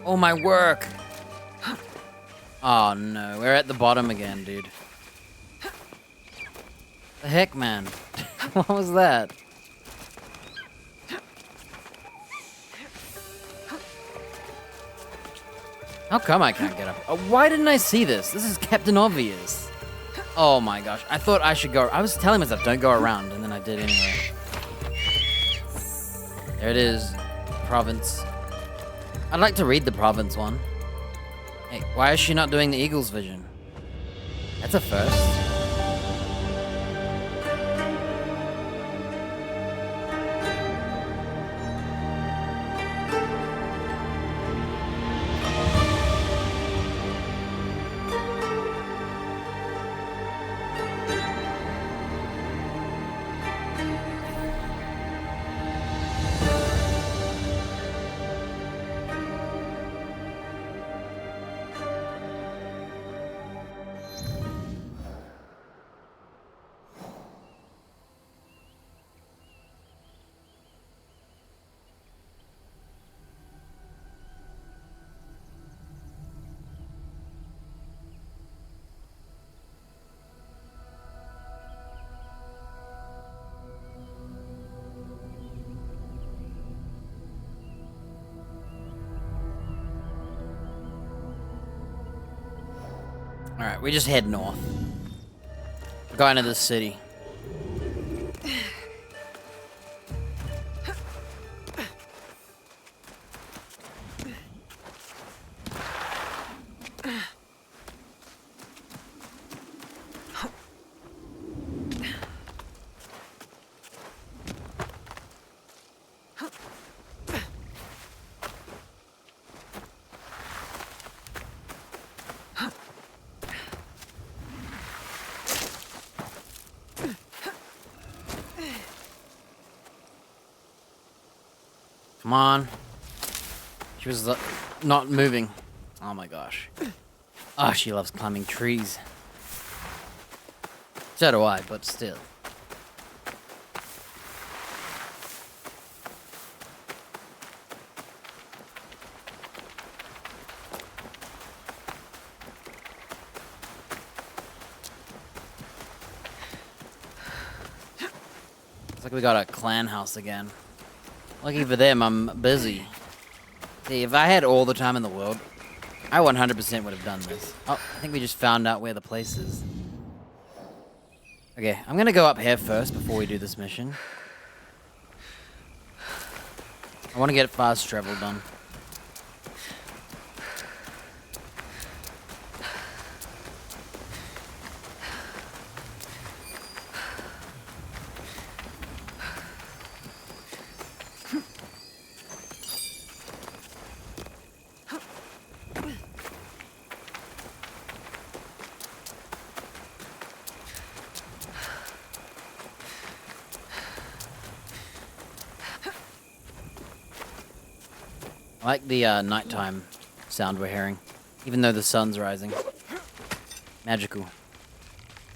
All my work! Oh no, we're at the bottom again, dude. The heck, man? What was that? How come I can't get up? Why didn't I see this? This is Captain Obvious. Oh my gosh, I thought I should go. I was telling myself, don't go around, and then I did anyway. There it is. Province. I'd like to read the province one. Hey, why is she not doing the Eagle's vision? That's a first. Alright, we just head north. We're going to the city. Come on. She was not moving. Oh my gosh. Ah, she loves climbing trees. So do I, but still. Looks like we got a clan house again. Lucky for them, I'm busy. See, if I had all the time in the world, I 100% would have done this. Oh, I think we just found out where the place is. Okay, I'm gonna go up here first before we do this mission. I want to get fast travel done. I like the nighttime sound we're hearing, even though the sun's rising. Magical.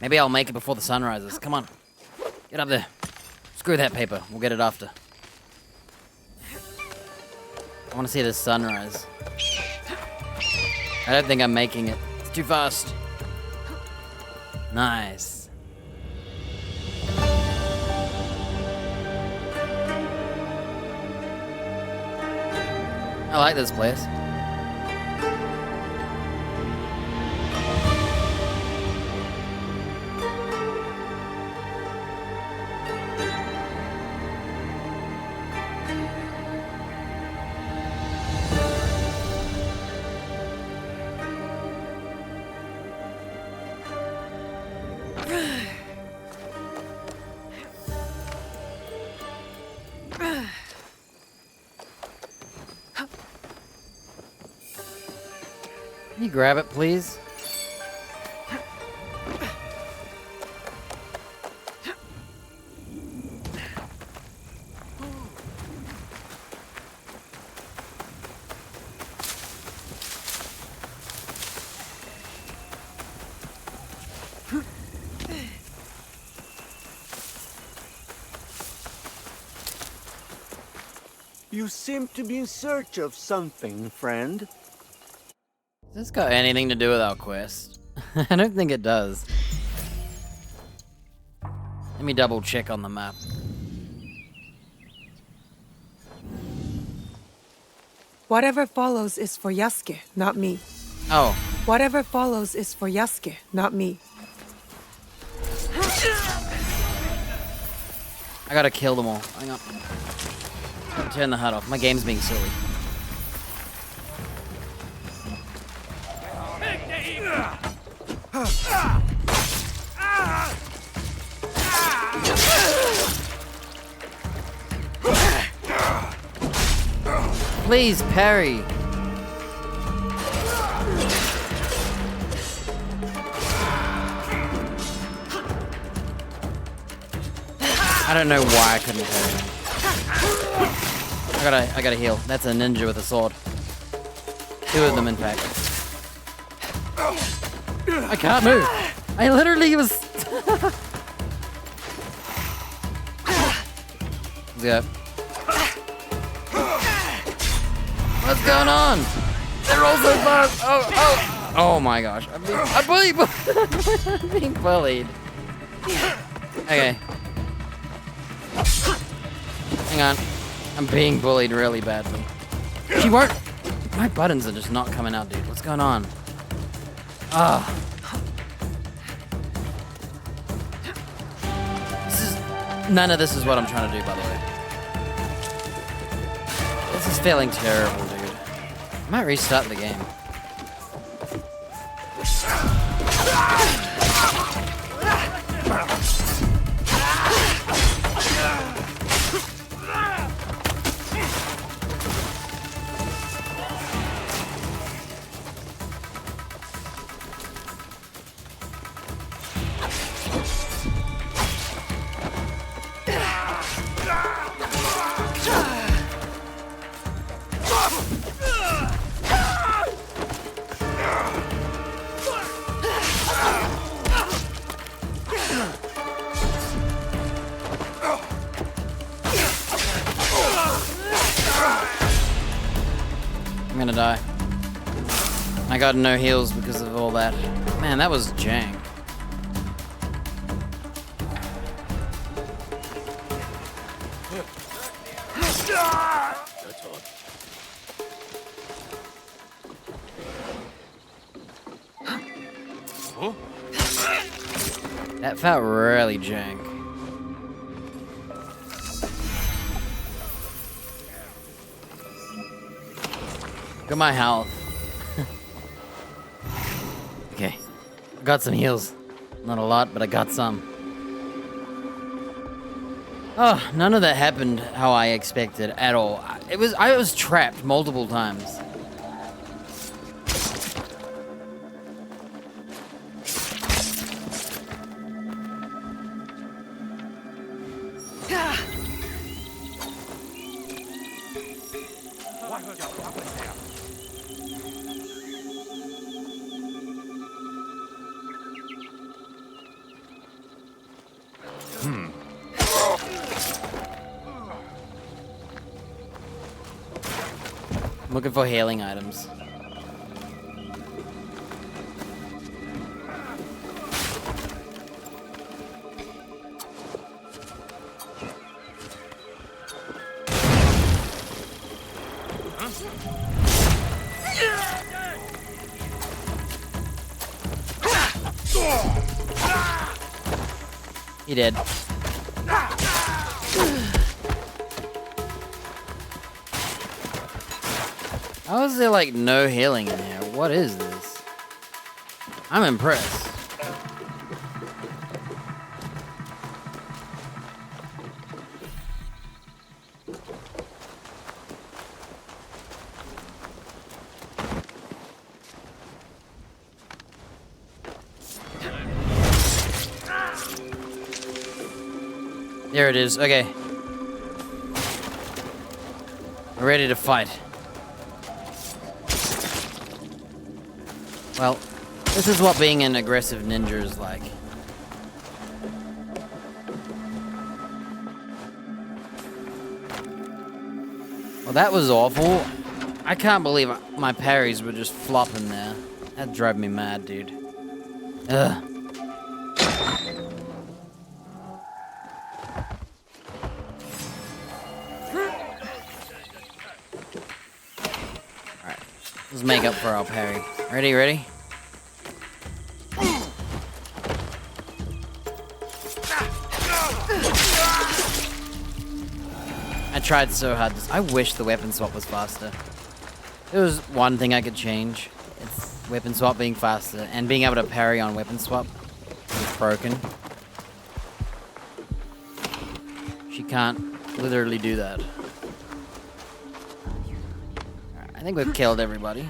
Maybe I'll make it before the sun rises. Come on. Get up there. Screw that paper. We'll get it after. I want to see the sunrise. I don't think I'm making it. It's too fast. Nice. I like this place. Can you grab it, please? You seem to be in search of something, friend. Has this got anything to do with our quest? I don't think it does. Let me double check on the map. Whatever follows is for Yasuke, not me. Oh. Whatever follows is for Yasuke, not me. I gotta kill them all. Hang on. Turn the HUD off. My game's being silly. Please, parry. I don't know why I couldn't parry. I gotta heal. That's a ninja with a sword. Two of them, in fact. I can't move. I literally was. Yeah. What's going on? They're all so fast. Oh my gosh. I'm being bullied. Okay. Hang on. I'm being bullied really badly. She won't. My buttons are just not coming out, dude. What's going on? None of this is what I'm trying to do, by the way. This is feeling terrible, dude. I might restart the game. I'm gonna die. I got no heals because of all that. Man, that was jank. That felt really jank. Look at my health. Okay. I got some heals. Not a lot, but I got some. Oh, none of that happened how I expected at all. I was trapped multiple times. looking for healing items. He did. How is there like no healing in here? What is this? I'm impressed. There it is. Okay. We're ready to fight. Well, this is what being an aggressive ninja is like. Well, that was awful. I can't believe my parries were just flopping there. That drove me mad, dude. Ugh. Alright. Let's make up for our parry. Ready, ready? I tried so hard. I wish the weapon swap was faster. There was one thing I could change. It's weapon swap being faster and being able to parry on weapon swap. It's broken. She can't literally do that. Alright, I think we've killed everybody.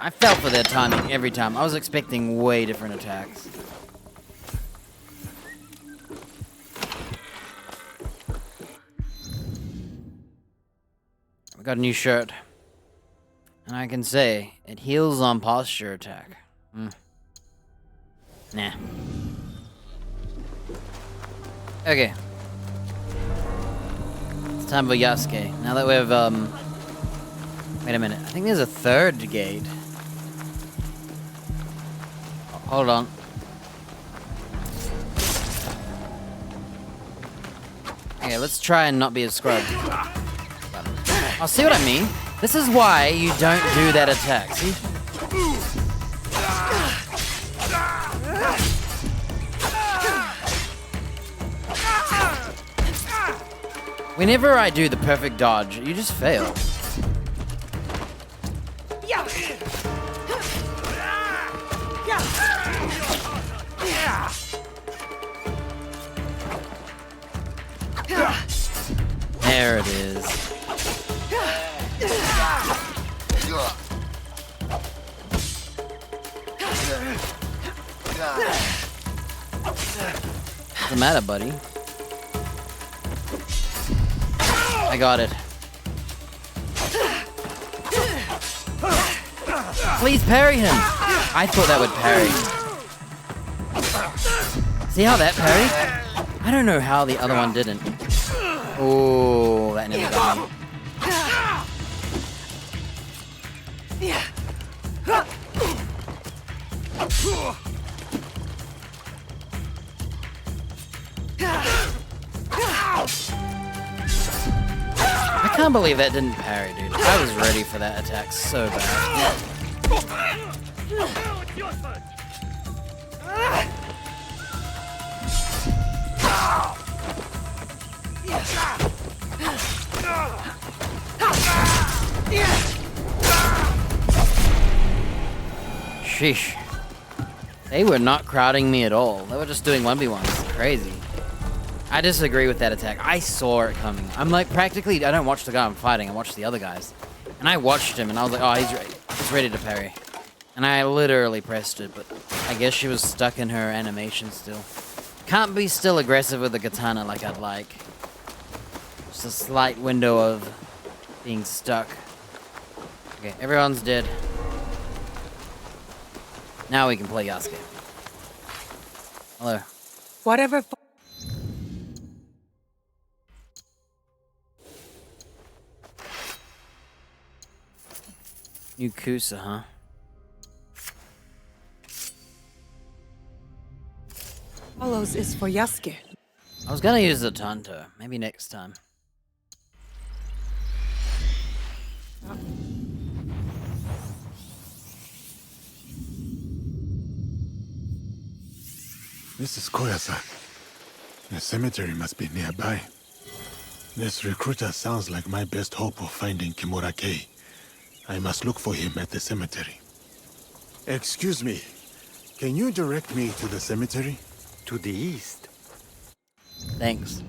I fell for their timing every time. I was expecting way different attacks. We got a new shirt. And I can say, it heals on posture attack. Nah. Okay. It's time for Yasuke. Now that we've, wait a minute. I think there's a third gate. Hold on. Okay, let's try and not be a scrub. I'll see what I mean. This is why you don't do that attack. See? Whenever I do the perfect dodge, you just fail. There it is. What's the matter, buddy? I got it. Please parry him! I thought that would parry. See how that parried? I don't know how the other one didn't. Oh, that nearly got me. I can't believe that didn't parry, dude. I was ready for that attack so bad. Sheesh. They were not crowding me at all. They were just doing 1v1s. Crazy. I disagree with that attack. I saw it coming. I'm like practically, I don't watch the guy I'm fighting. I watch the other guys. And I watched him and I was like, oh, he's ready. He's ready to parry. And I literally pressed it, but I guess she was stuck in her animation still. Can't be still aggressive with the katana like I'd like. Just a slight window of being stuck. Okay, everyone's dead. Now we can play Yasuke. Hello. Whatever. New Kusa, huh? Follows is for Yasuke. I was gonna use the Tanto. Maybe next time. This is Koya-san. The cemetery must be nearby. This recruiter sounds like my best hope of finding Kimura Kei. I must look for him at the cemetery. Excuse me. Can you direct me to the cemetery? To the east. Thanks.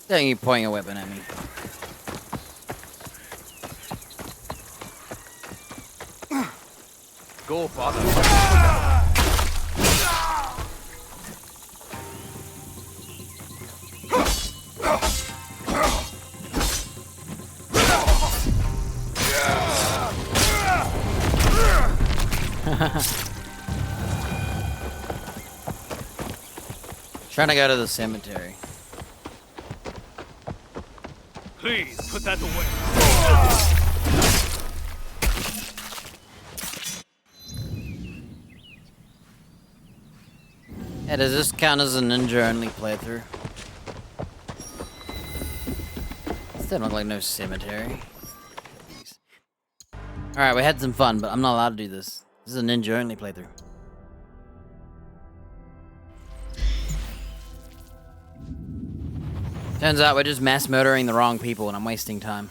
Don't you point your weapon at me. Go, father. Trying to go to the cemetery. Please put that away. Yeah, does this count as a ninja-only playthrough? Still look like no cemetery. Alright, we had some fun, but I'm not allowed to do this. This is a ninja-only playthrough. Turns out we're just mass murdering the wrong people and I'm wasting time.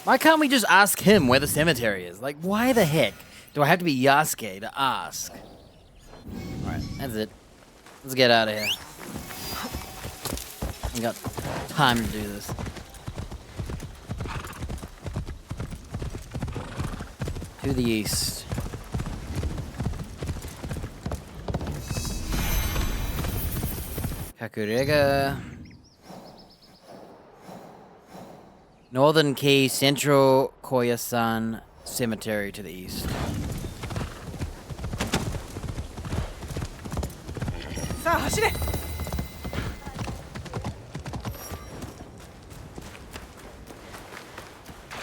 Why can't we just ask him where the cemetery is? Like, why the heck do I have to be Yasuke to ask? Alright, that's it. Let's get out of here. I got time to do this. To the east. Kakurega. Northern Key, Central Koyasan Cemetery to the east.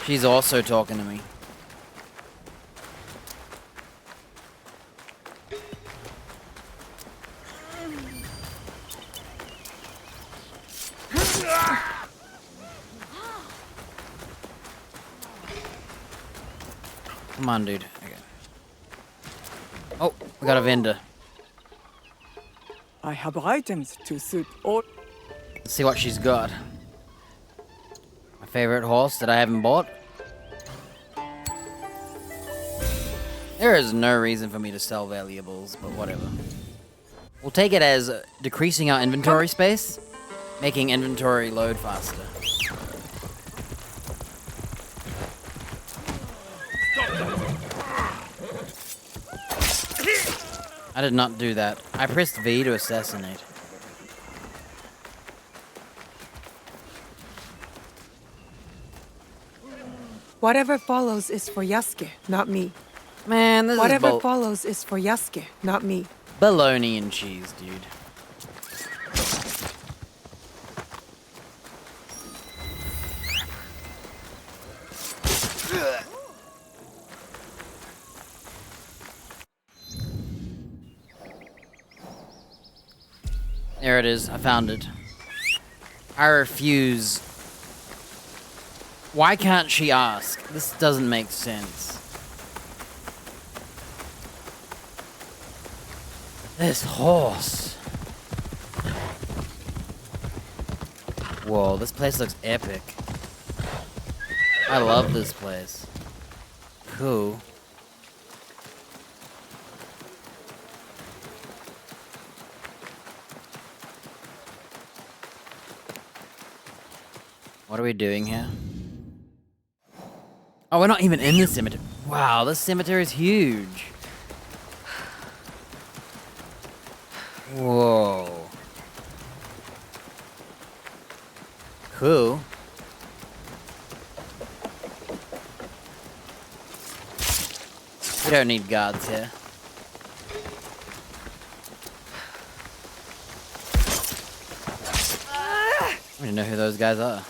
She's also talking to me. Come on, dude. Okay. Oh, we got a vendor. I have items to suit all. Let's see what she's got. My favorite horse that I haven't bought. There is no reason for me to sell valuables, but whatever. We'll take it as decreasing our inventory space, making inventory load faster. I did not do that. I pressed V to assassinate. Whatever follows is for Yasuke, not me. Man, this Whatever is follows is for Yasuke, not me. bologna and cheese, dude. There it is. I found it. I refuse. Why can't she ask? This doesn't make sense. This horse. Whoa, this place looks epic. I love this place. Cool. What are we doing here? Oh, we're not even in the cemetery. Wow, this cemetery is huge. Whoa. Cool. We don't need guards here. I don't even know who those guys are.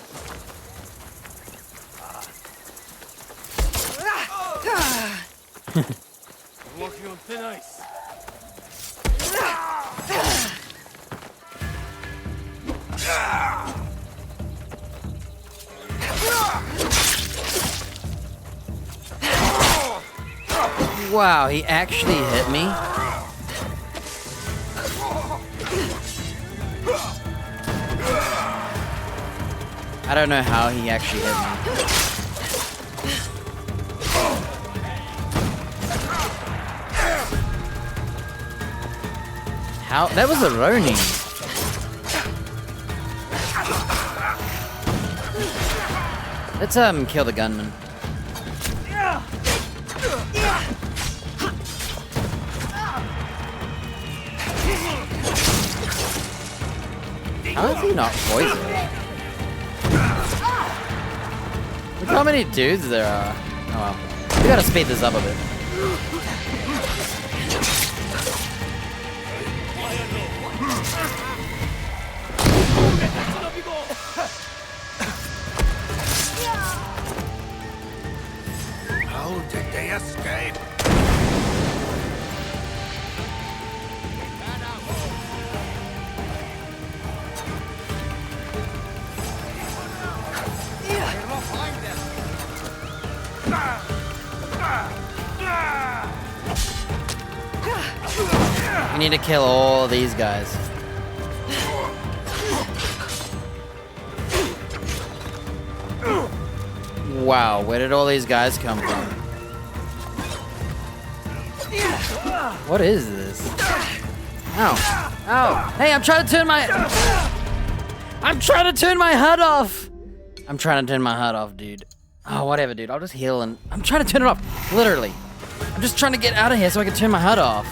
I'm walking on thin ice. Wow, he actually hit me. I don't know how he actually hit me. How? That was a Ronin. Let's kill the gunman. How is he not poisoned? Look how many dudes there are. Oh well. We gotta speed this up a bit. How did they escape? We need to kill all these guys. Wow, where did all these guys come from? What is this? Ow. Ow. Hey, I'm trying to turn my HUD off! I'm trying to turn my HUD off, dude. Oh, whatever, dude. I'll just heal and... I'm trying to turn it off. Literally. I'm just trying to get out of here so I can turn my HUD off.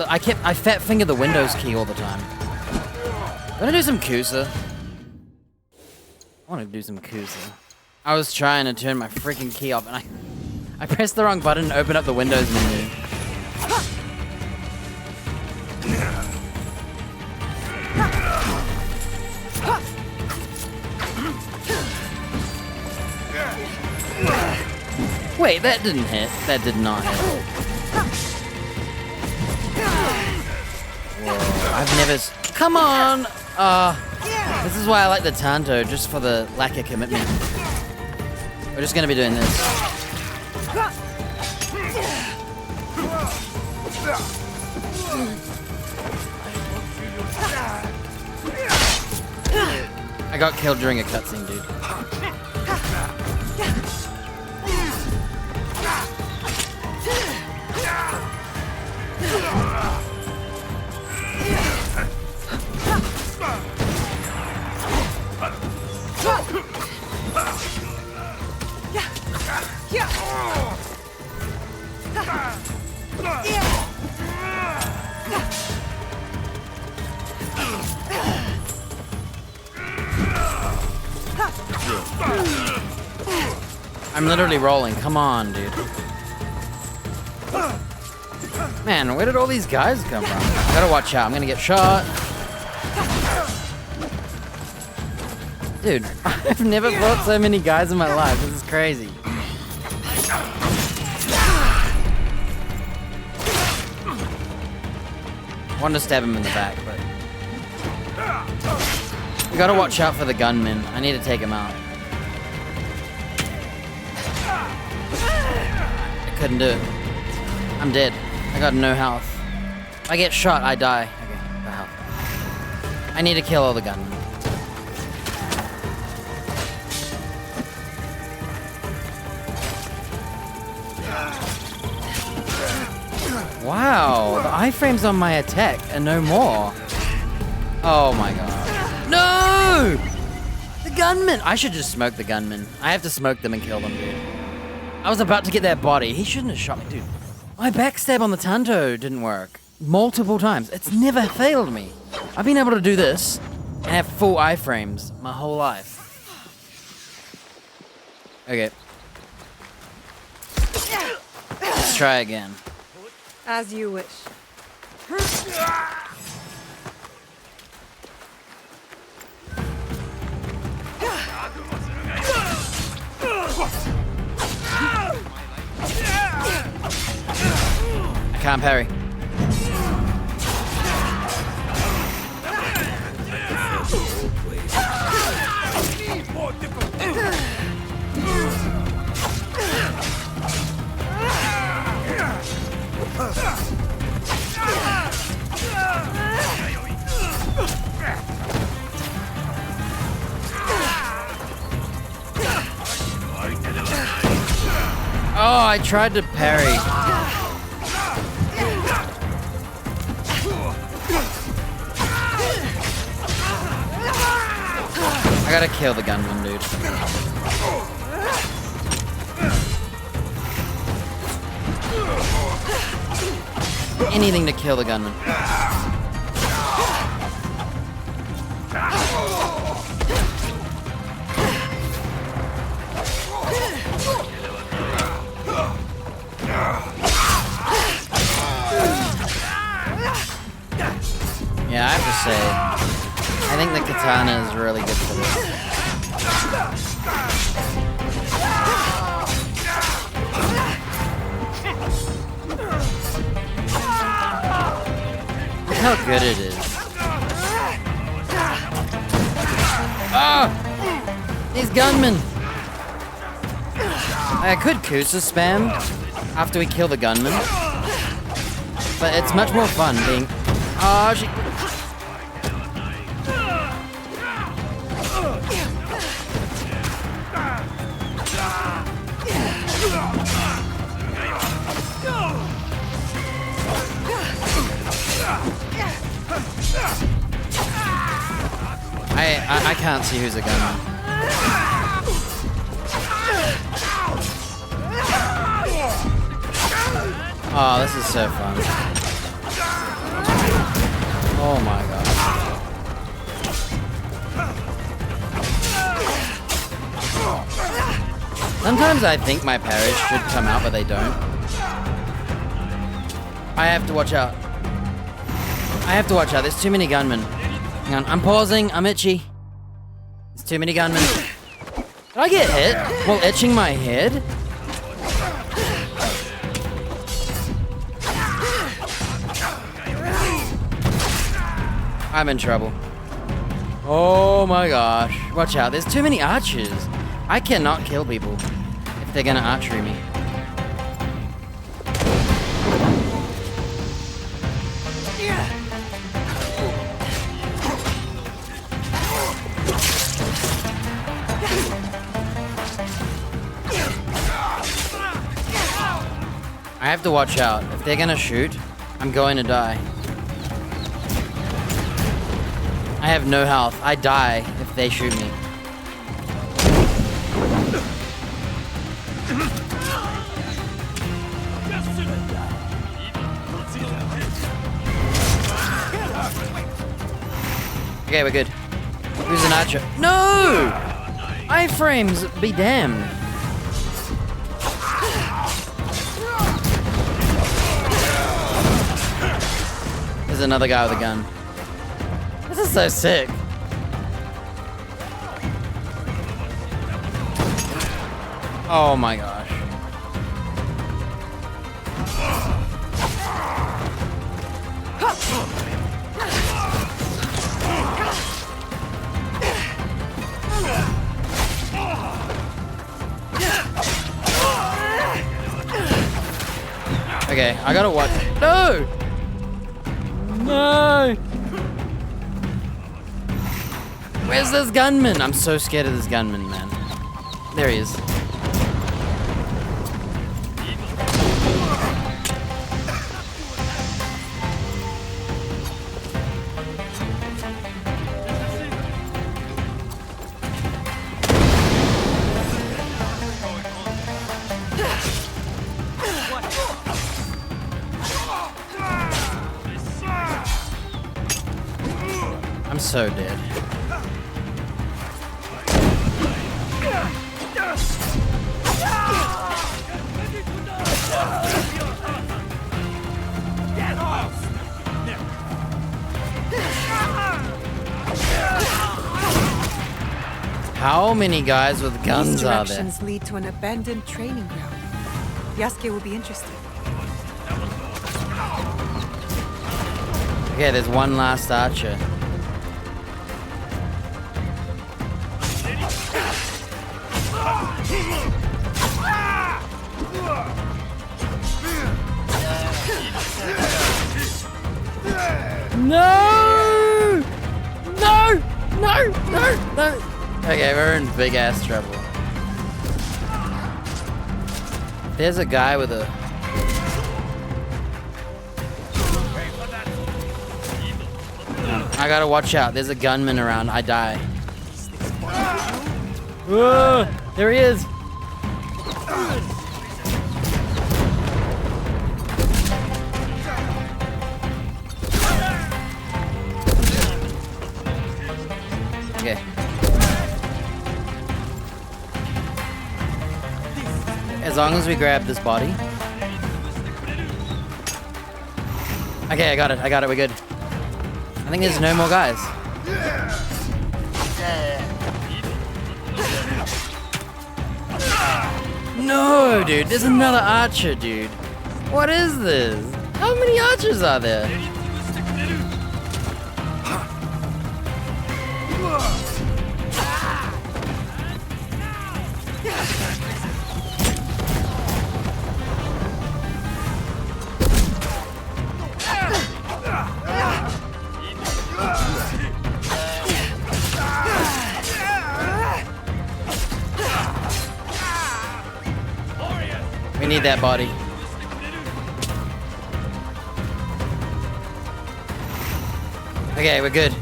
I fat finger the Windows key all the time. I'm gonna do some Kusa. I want to do some Kusa. I was trying to turn my freaking key off and I pressed the wrong button and opened up the Windows menu. Wait, that didn't hit. That did not hit. Whoa, I've never... Come on! This is why I like the Tanto, just for the lack of commitment. We're just gonna be doing this. I got killed during a cutscene, dude. I'm literally rolling. Come on, dude. Man, where did all these guys come from? I gotta watch out. I'm gonna get shot. Dude, I've never fought so many guys in my life. This is crazy. I wanted to stab him in the back, but... We gotta watch out for the gunman. I need to take him out. I couldn't do it. I'm dead. I got no health. If I get shot, I die. Okay, no health. I need to kill all the gunmen. Wow, the iframes on my attack are no more. Oh my god. No! The gunman! I should just smoke the gunman. I have to smoke them and kill them, dude. I was about to get that body. He shouldn't have shot me, dude. My backstab on the Tanto didn't work. Multiple times. It's never failed me. I've been able to do this and have full iframes my whole life. Okay. Let's try again. As you wish. I can't parry. Oh, I tried to parry. I gotta kill the gunman, dude. Anything to kill the gunman. Yeah, I have to say, I think the katana is really good for this. Look how good it is. Ah! These gunmen! I could Kusa spam after we kill the gunman, but it's much more fun being... Oh, she... I can't see who's a gunman. Oh, this is so fun. Oh my god. Sometimes I think my parries should come out, but they don't. I have to watch out. I have to watch out. There's too many gunmen. Hang on, I'm pausing. I'm itchy. There's too many gunmen. Did I get hit while itching my head? I'm in trouble. Oh my gosh. Watch out. There's too many archers. I cannot kill people if they're gonna archery me. I have to watch out. If they're gonna shoot, I'm going to die. I have no health. I die if they shoot me. Okay, we're good. Who's an archer? No! Iframes, be damned. There's another guy with a gun. This is so sick. Oh my gosh. Okay, I gotta watch. No! No! Where's this gunman? I'm so scared of this gunman, man. There he is. so dead. How many guys with guns These are there? directions lead to an abandoned training ground. Yasuke will be interested. Okay, there's one last archer. No! No! No! No! No! Okay, we're in big ass trouble. There's a guy with a... I gotta watch out. There's a gunman around. I die. Whoa! There he is! Okay. As long as we grab this body. Okay, I got it, we're good. I think there's no more guys. No, dude, there's another archer, dude. What is this? How many archers are there? We need that body. Okay, we're good.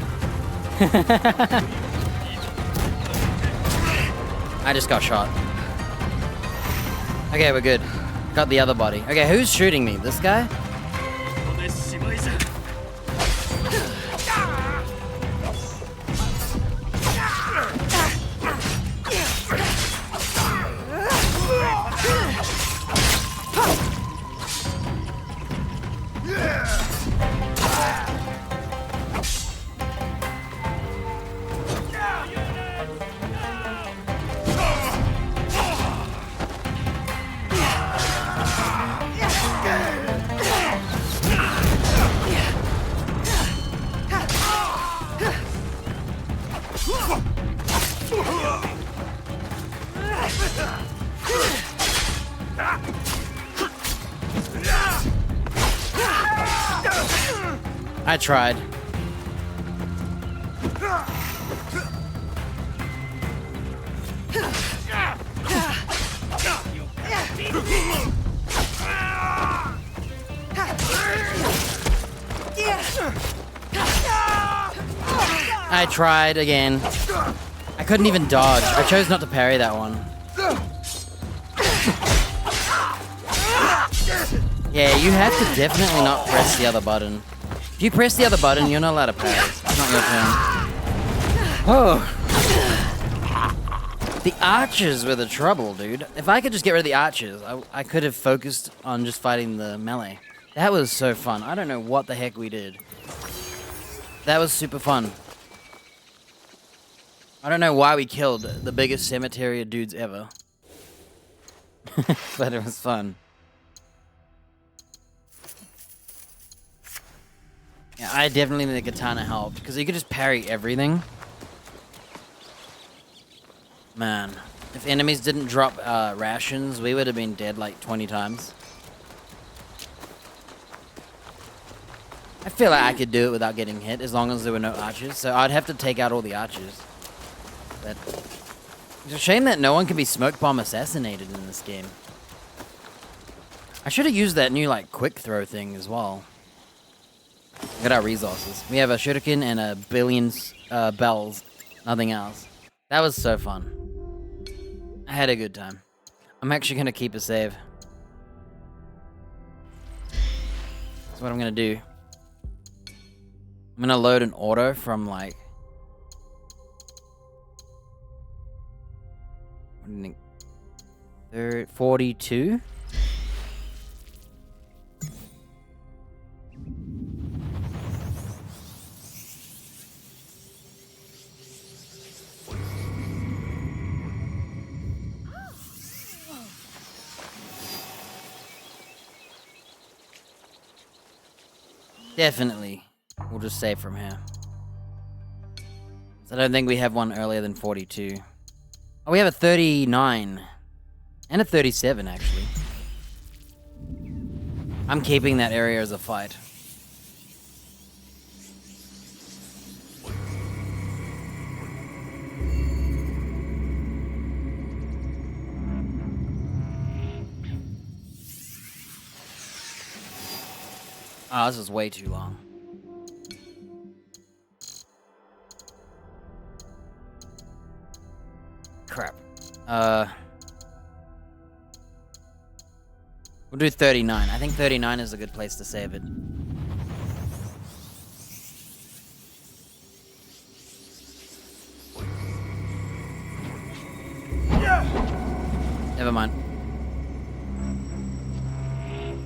I just got shot. Okay, we're good. Got the other body. Okay, who's shooting me? This guy? I tried. I tried again. I couldn't even dodge. I chose not to parry that one. Yeah, you have to definitely not press the other button. If you press the other button, you're not allowed to parry. It's not your turn. Oh. The archers were the trouble, dude. If I could just get rid of the archers, I could have focused on just fighting the melee. That was so fun. I don't know what the heck we did. That was super fun. I don't know why we killed the biggest cemetery of dudes ever. But it was fun. Yeah, I definitely think the katana helped, because you could just parry everything. Man, if enemies didn't drop rations, we would have been dead like 20 times. I feel like I could do it without getting hit, as long as there were no archers, so I'd have to take out all the archers. But it's a shame that no one can be smoke bomb assassinated in this game. I should have used that new like quick throw thing as well. Look at our resources. We have a shuriken and a billion bells. Nothing else. That was so fun. I had a good time. I'm actually going to keep a save. That's what I'm going to do. I'm going to load an auto from like What do you think? 42? Definitely. We'll just save from here. So I don't think we have one earlier than 42. Oh, we have a 39. And a 37, actually. I'm keeping that area as a fight. Oh, this is way too long. Crap. We'll do 39. I think 39 is a good place to save it. Never mind.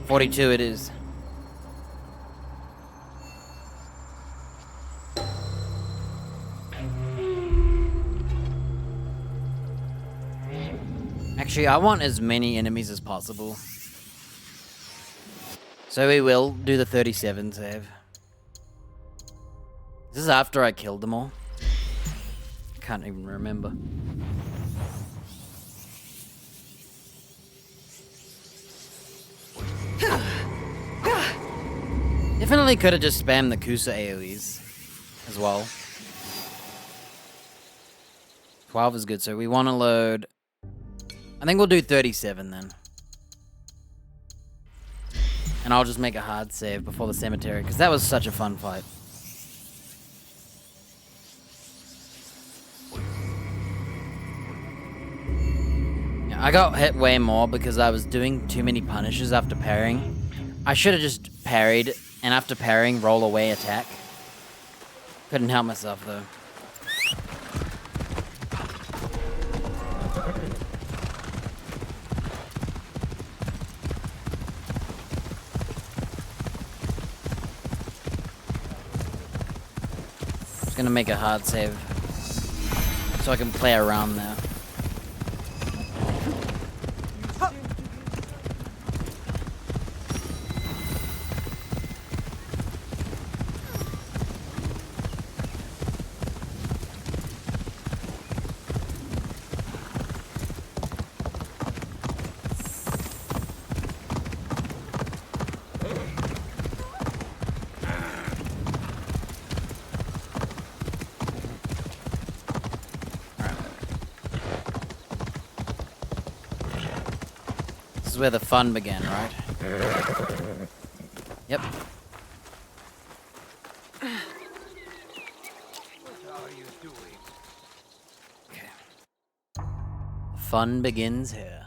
42 it is. Actually, I want as many enemies as possible. So we will do the 37 save. This is after I killed them all. Can't even remember. Definitely could have just spammed the Kusa AoEs as well. 12 is good, so we want to load... I think we'll do 37 then. And I'll just make a hard save before the cemetery, because that was such a fun fight. Yeah, I got hit way more because I was doing too many punishes after parrying. I should have just parried, and after parrying, roll away attack. Couldn't help myself though. Gonna make a hard save so I can play around there. This is where the fun began, right? Yep. Okay. Fun begins here.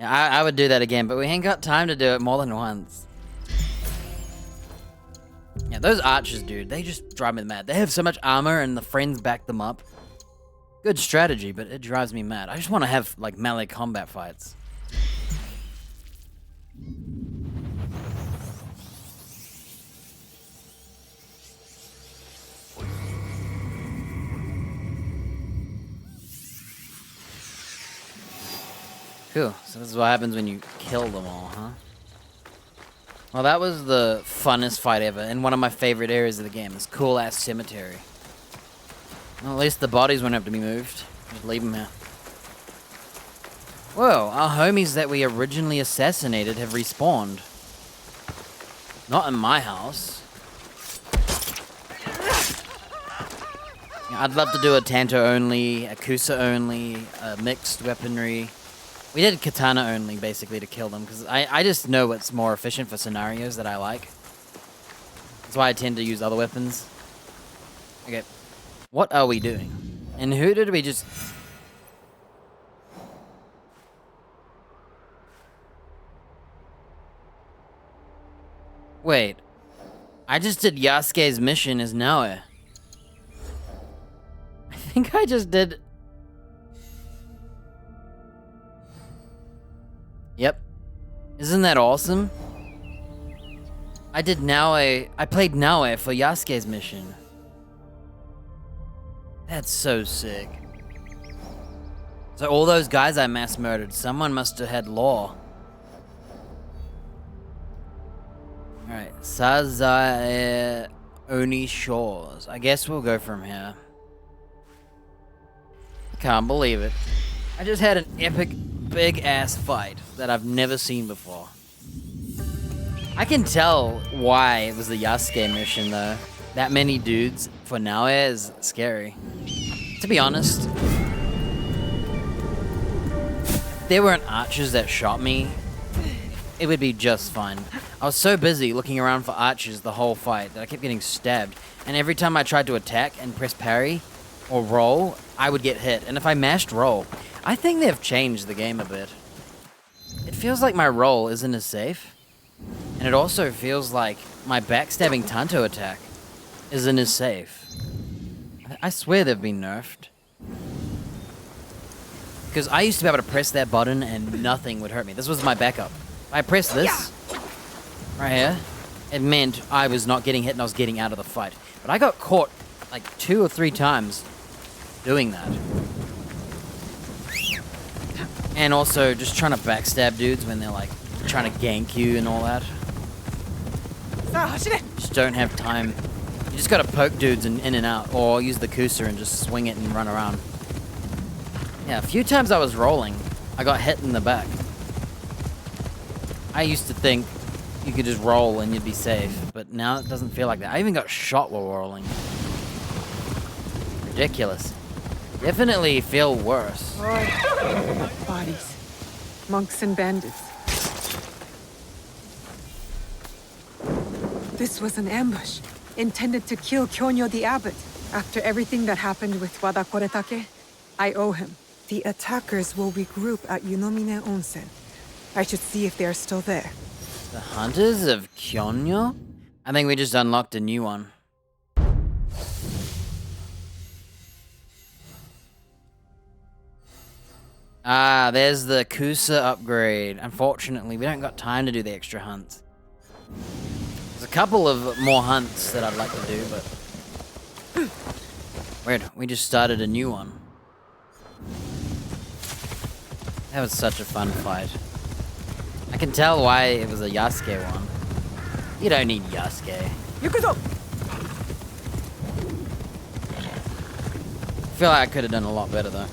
Yeah, I would do that again, but we ain't got time to do it more than once. Yeah, those archers, dude, they just drive me mad. They have so much armor and the friends back them up. Good strategy, but it drives me mad. I just want to have, like, melee combat fights. Cool, so this is what happens when you kill them all, huh? Well, that was the funnest fight ever, and one of my favorite areas of the game, this cool-ass cemetery. Well, at least the bodies won't have to be moved. Just leave them here. Whoa, our homies that we originally assassinated have respawned. Not in my house. Yeah, I'd love to do a Tanto only, a Kusa only, a mixed weaponry. We did katana only, basically, to kill them, because I just know what's more efficient for scenarios that I like. That's why I tend to use other weapons. Okay. What are we doing? And who did we just... Wait. I just did Yasuke's mission as Naoe. I think I just did... Yep. Isn't that awesome? I played Naue for Yasuke's mission. That's so sick. So all those guys I mass murdered, someone must have had law. Alright, Sazae Oni Shores. I guess we'll go from here. Can't believe it. I just had an epic, big-ass fight that I've never seen before. I can tell why it was the Yasuke mission, though. That many dudes for Naue is scary. To be honest, if there weren't archers that shot me, it would be just fine. I was so busy looking around for archers the whole fight that I kept getting stabbed. And every time I tried to attack and press parry or roll, I would get hit. And if I mashed roll, I think they've changed the game a bit. It feels like my roll isn't as safe. And it also feels like my backstabbing Tanto attack isn't as safe. I swear they've been nerfed. Because I used to be able to press that button and nothing would hurt me. This was my backup. If I pressed this, right here, it meant I was not getting hit and I was getting out of the fight. But I got caught like 2 or 3 times doing that. And also just trying to backstab dudes when they're like trying to gank you and all that. Just don't have time. You just gotta poke dudes in and out, or use the Kusa and just swing it and run around. Yeah, a few times I was rolling, I got hit in the back. I used to think you could just roll and you'd be safe, but now it doesn't feel like that. I even got shot while rolling. Ridiculous. Definitely feel worse. Bodies. Monks and bandits. This was an ambush, intended to kill Kyonyo the abbot. After everything that happened with Wada Koretake, I owe him. The attackers will regroup at Yunomine Onsen. I should see if they are still there. The Hunters of Kyonyo? I think we just unlocked a new one. Ah, there's the Kusa upgrade. Unfortunately, we don't got time to do the extra hunts. There's a couple of more hunts that I'd like to do, but... Weird, we just started a new one. That was such a fun fight. I can tell why it was a Yasuke one. You don't need Yasuke. I feel like I could have done a lot better though.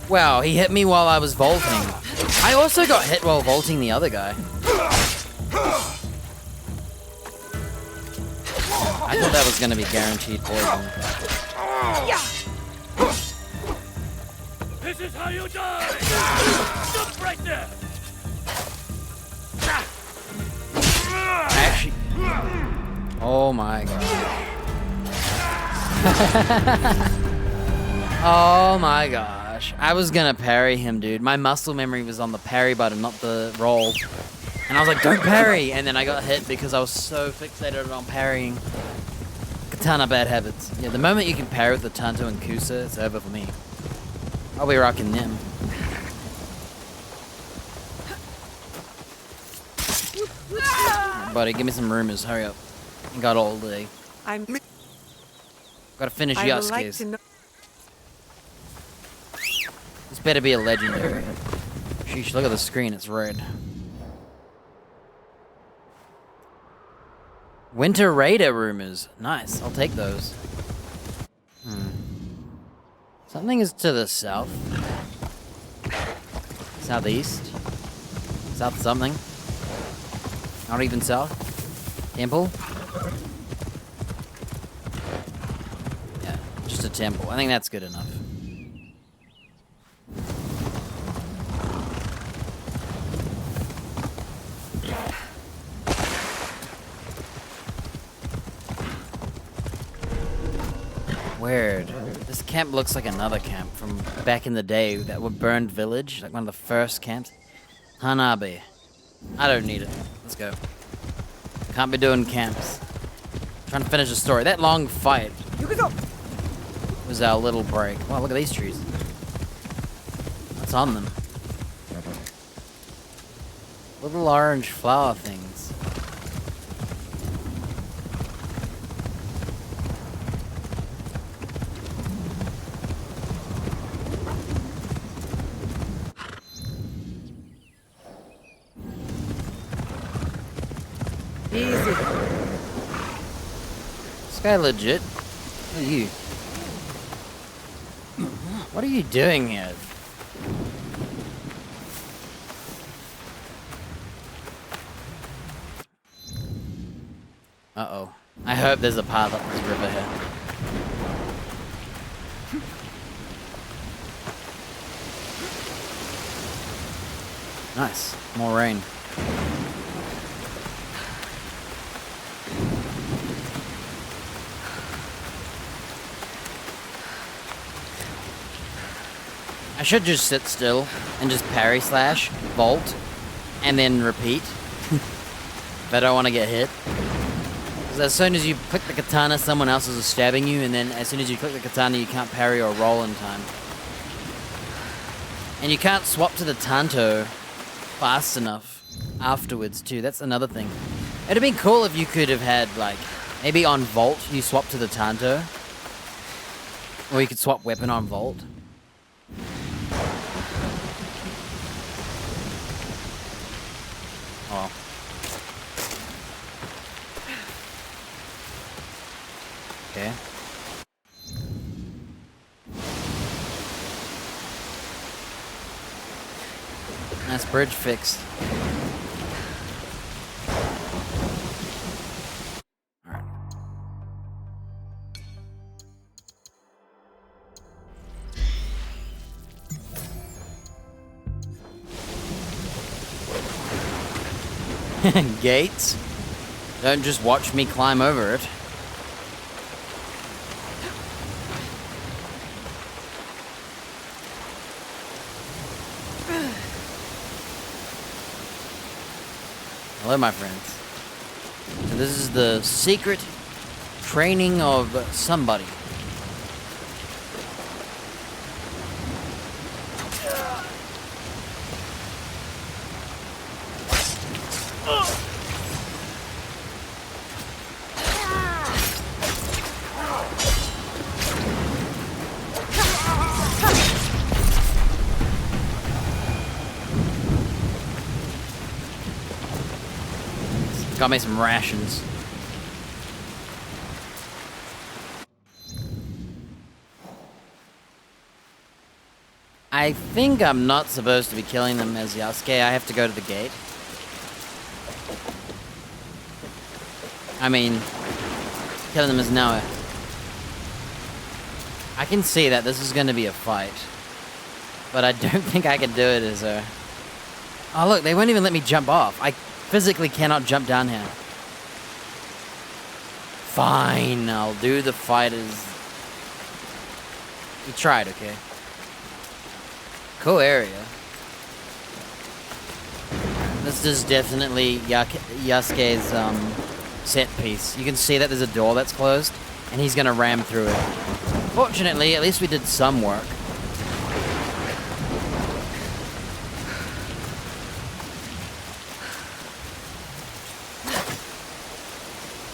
Wow, he hit me while I was vaulting. I also got hit while vaulting the other guy. I thought that was gonna be guaranteed poison. This is how you die! Jump right there! Actually... Oh my god. Oh my gosh. I was gonna parry him, dude. My muscle memory was on the parry button, not the roll. And I was like, don't parry! And then I got hit because I was so fixated on parrying. Katana bad habits. Yeah, the moment you can parry with the Tanto and Kusa, it's over for me. I'll be rocking them. Buddy, give me some rumors. Hurry up. I got all day. Gotta finish Yasuke's. This better be a legendary. Sheesh, look at the screen, it's red. Winter Raider rumors. Nice, I'll take those. Something is to the south. Southeast. South something. Not even south. Temple. Yeah, just a temple. I think that's good enough. Weird. This camp looks like another camp from back in the day, that were burned village, like one of the first camps. Hanabe. I don't need it. Let's go. Can't be doing camps. Trying to finish the story. That long fight was our little break. Wow, look at these trees. What's on them? Little orange flower things. Easy. This guy legit? Who are you? What are you doing here? Uh-oh. I hope there's a path up this river here. Nice. More rain. I should just sit still and just parry slash, vault, and then repeat. If I don't want to get hit. Because as soon as you click the katana, someone else is stabbing you, and then as soon as you click the katana, you can't parry or roll in time. And you can't swap to the tanto fast enough afterwards, too. That's another thing. It'd have been cool if you could have had, like, maybe on vault, you swap to the tanto. Or you could swap weapon on vault. Oh. Okay. Nice bridge fixed. Alright. Gates? Don't just watch me climb over it. Hello, my friends. So this is the secret training of somebody. Got me some rations. I think I'm not supposed to be killing them as Yasuke. I have to go to the gate. I mean, killing them as Naoe. I can see that this is going to be a fight. But I don't think I can do it as a... Oh look, they won't even let me jump off. I physically cannot jump down here. Fine, I'll do the fight as... You tried, okay? Cool area. This is definitely Yasuke's set piece. You can see that there's a door that's closed, and he's gonna ram through it. Fortunately, at least we did some work.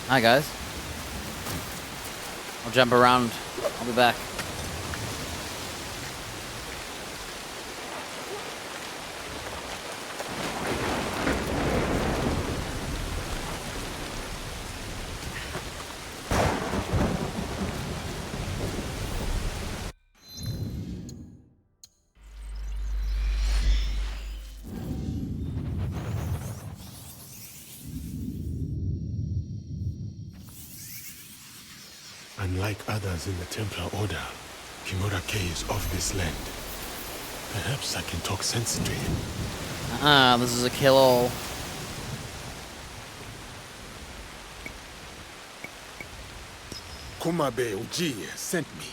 Hi guys. I'll jump around. I'll be back. Unlike others in the Templar Order, Kimura-Kei is of this land. Perhaps I can talk sense to him. This is a kill-all. Kumabe Ujiye sent me.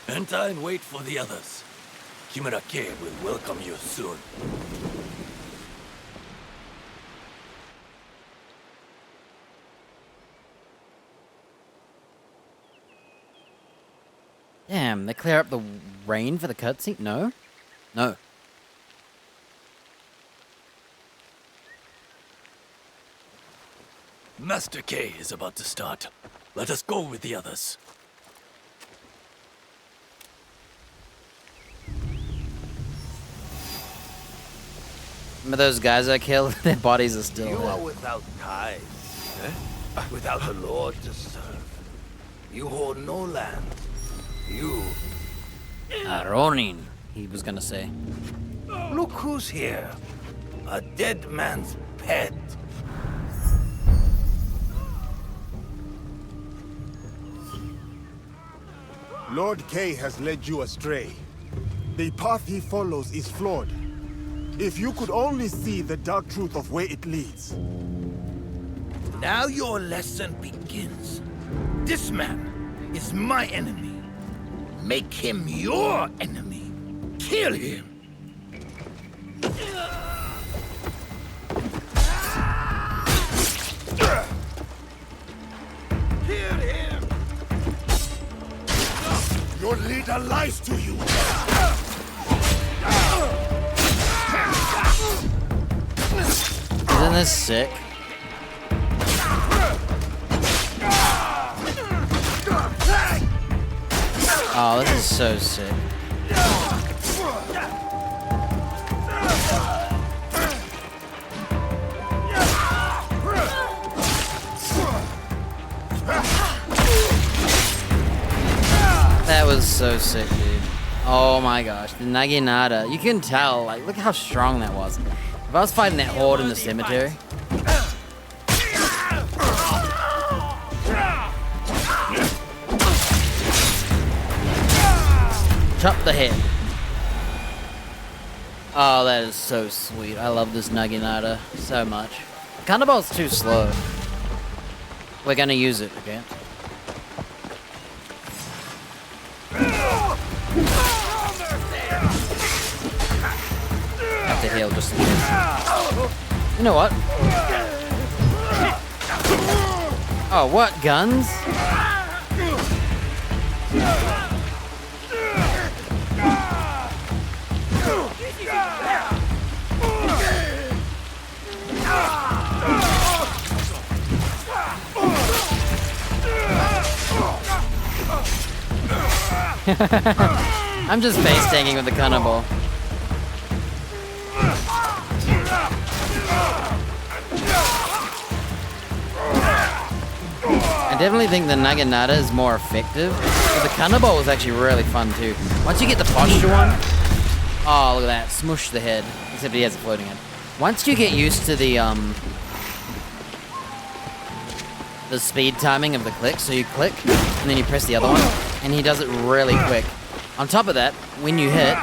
Enter and wait for the others. Kimura-ke will welcome you soon. Damn, they clear up the rain for the cutscene? No? No. Master K is about to start. Let us go with the others. Remember those guys I killed? Their bodies are still You there. are without ties, without a lord to serve. You hold no land. You... Ronin, he was gonna say. Look who's here. A dead man's pet. Lord K has led you astray. The path he follows is flawed. If you could only see the dark truth of where it leads. Now your lesson begins. This man is my enemy. Make him your enemy. Kill him. Kill him. Your leader lies to you. Isn't this sick? Oh, this is so sick. That was so sick, dude. Oh my gosh, the Naginata. You can tell, like, look how strong that was. If I was fighting that horde in the cemetery. Chop the head. Oh, that is so sweet. I love this Naginata so much. Cannonball's too slow. We're gonna use it, okay? Have to heal just in case. You know what? Oh, what? Guns? I'm just face tanking with the cannonball. I definitely think the Naginata is more effective, but the cannonball was actually really fun too. Once you get the posture one, oh look at that, smush the head. Except he has a floating head. Once you get used to the speed timing of the click, so you click and then you press the other one, and he does it really quick. On top of that, when you hit,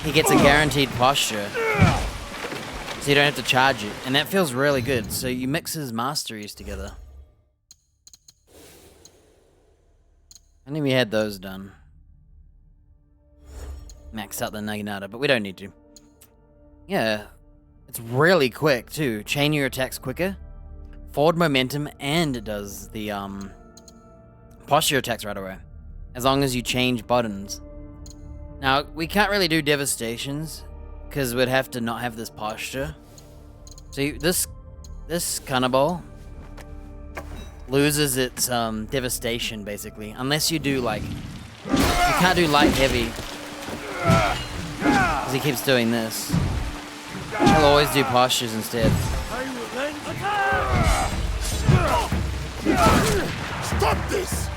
he gets a guaranteed posture. So you don't have to charge it, and that feels really good. So you mix his masteries together. I think we had those done. Max out the Naginata, but we don't need to. Yeah, it's really quick too. Chain your attacks quicker, forward momentum, and it does the posture attacks right away, as long as you change buttons. Now we can't really do devastations because we'd have to not have this posture. So this cannonball loses its devastation basically, unless you do like, you can't do light heavy because he keeps doing this. He'll always do postures instead. Stop this!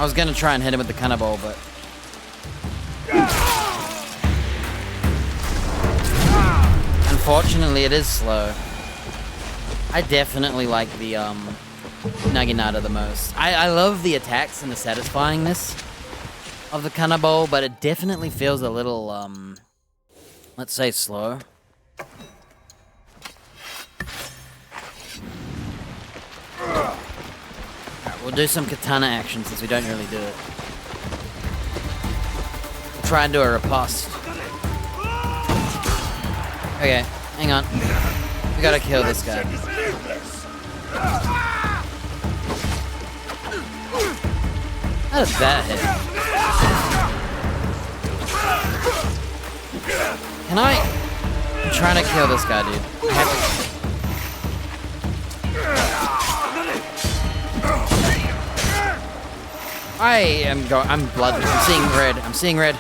was gonna try and hit him with the cannonball, but unfortunately it is slow. I definitely like the Naginata the most. I love the attacks and the satisfyingness of the cannonball, but it definitely feels a little let's say slow. Alright, we'll do some katana action since we don't really do it. Try and do a riposte. Okay, hang on. We gotta kill this guy. How does that hit? Can I? I'm trying to kill this guy, dude. I have to... I'm blood. I'm seeing red. I'm seeing red.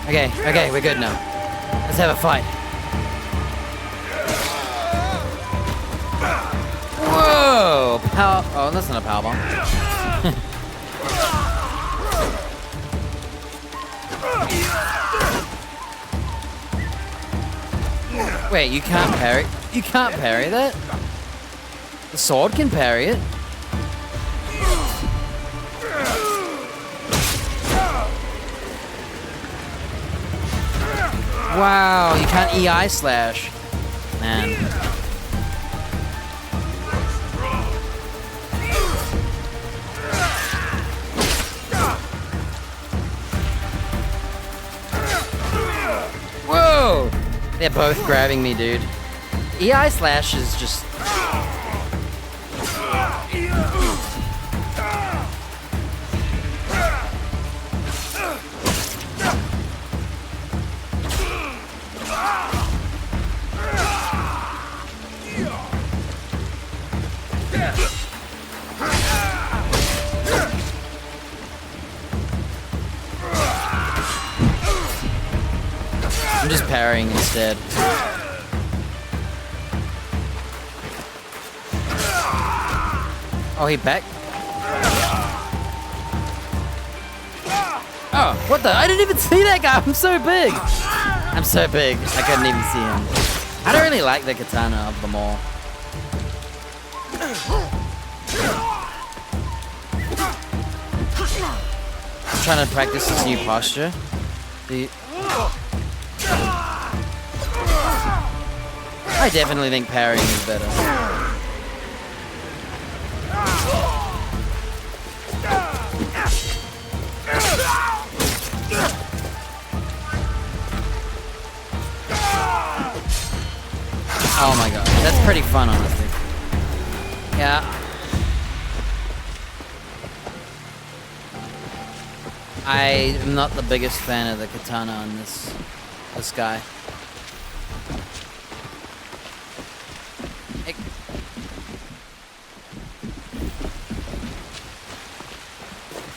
Okay, okay, we're good now. Let's have a fight. Whoa! Power. Oh, that's not a power bomb. Wait, you can't parry? You can't parry that? The sword can parry it. Wow, you can't EI slash. Man. Whoa! They're both grabbing me, dude. EI slash is just... I'm just parrying instead. Oh, he back? Oh, what the? I didn't even see that guy. I'm so big. I'm so big. I couldn't even see him. I don't really like the katana of them all. I'm trying to practice this new posture. I definitely think parrying is better. Oh my god, that's pretty fun, honestly. Yeah. I am not the biggest fan of the katana on this guy.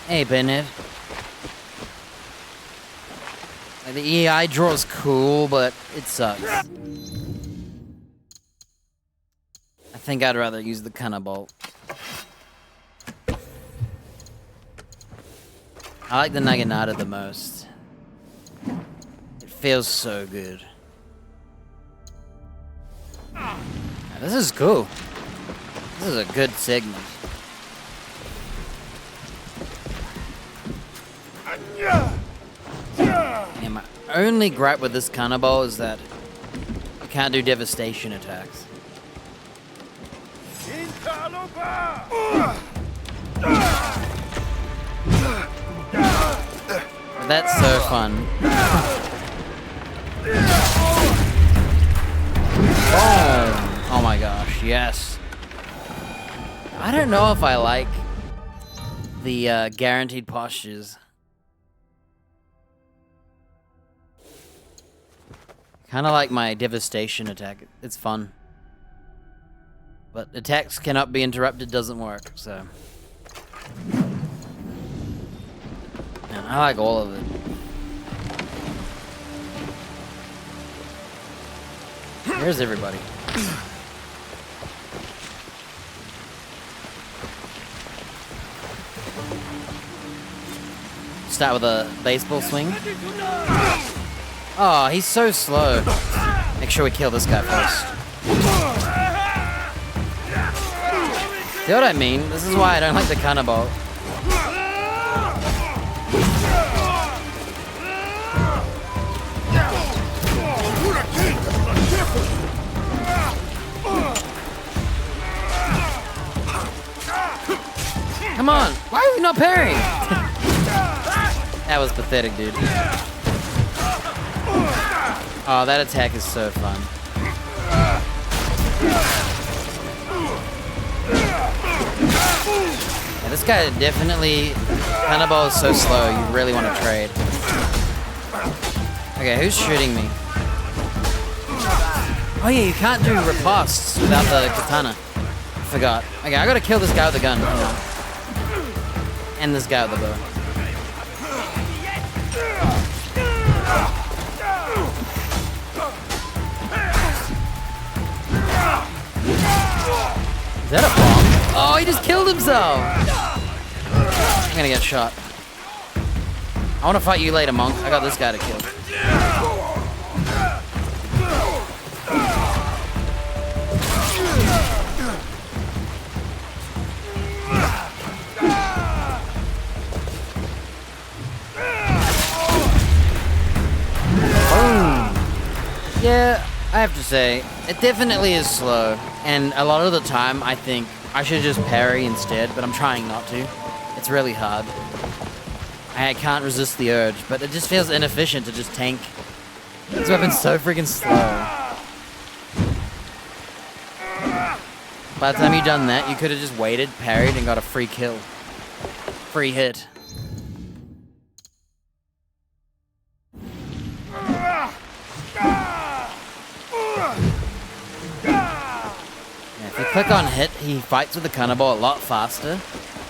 Hey, Bennett. Like, the EI draw is cool, but it sucks. I think I'd rather use the cannonball. I like the Naginata the most. It feels so good. Now, this is cool. This is a good segment. Yeah, my only gripe with this cannonball is that you can't do devastation attacks. That's so fun. Boom! Oh my gosh, yes. I don't know if I like the guaranteed postures. Kind of like my devastation attack. It's fun. But attacks cannot be interrupted doesn't work, so. Man, I like all of it. Here's everybody. start with a baseball swing. Oh, he's so slow. Make sure we kill this guy first. See what I mean? This is why I don't like the cannonball. Come on! Why are we not parrying? That was pathetic, dude. Oh, that attack is so fun. Yeah, this guy definitely... Cannonball is so slow, you really want to trade. Okay, who's shooting me? Oh yeah, you can't do riposts without the katana. I forgot. Okay, I gotta kill this guy with the gun. And this guy with the bow. Is that a bomb? Oh, he just killed himself! I'm gonna get shot. I wanna fight you later, monk. I got this guy to kill. Yeah, I have to say, it definitely is slow, and a lot of the time I think I should just parry instead, but I'm trying not to. It's really hard. I can't resist the urge, but it just feels inefficient to just tank. This weapon's so freaking slow. By the time you've done that, you could have just waited, parried, and got a free kill. Free hit. If you click on hit, he fights with the cannonball a lot faster.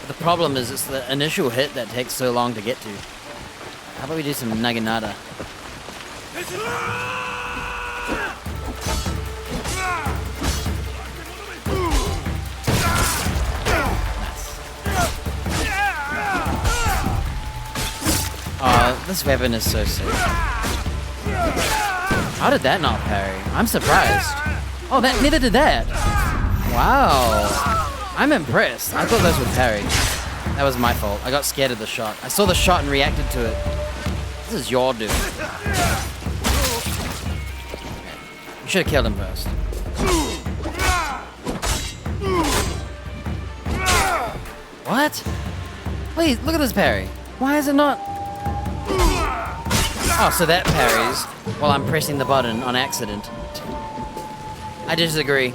But the problem is it's the initial hit that takes so long to get to. How about we do some naginata? Oh, this weapon is so sick. How did that not parry? I'm surprised. Oh, that neither did that. Wow. I'm impressed. I thought those would parry. That was my fault. I got scared of the shot. I saw the shot and reacted to it. This is your doing. You should have killed him first. What? Please, look at this parry. Why is it not? Oh, so that parries while I'm pressing the button on accident. I disagree.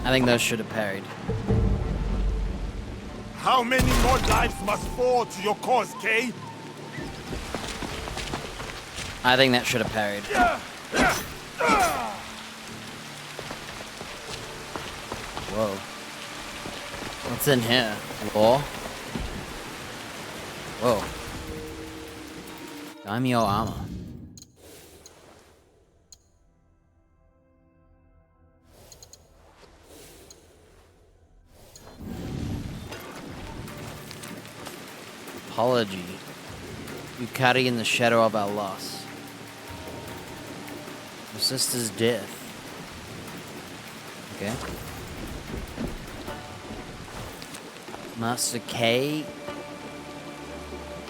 I think those should have parried. How many more lives must fall to your cause, Kay? I think that should have parried. Whoa. What's in here? Law? Whoa. Daimyo armor. Apology. Yukari in the shadow of our loss. Your sister's death. Okay. Master K.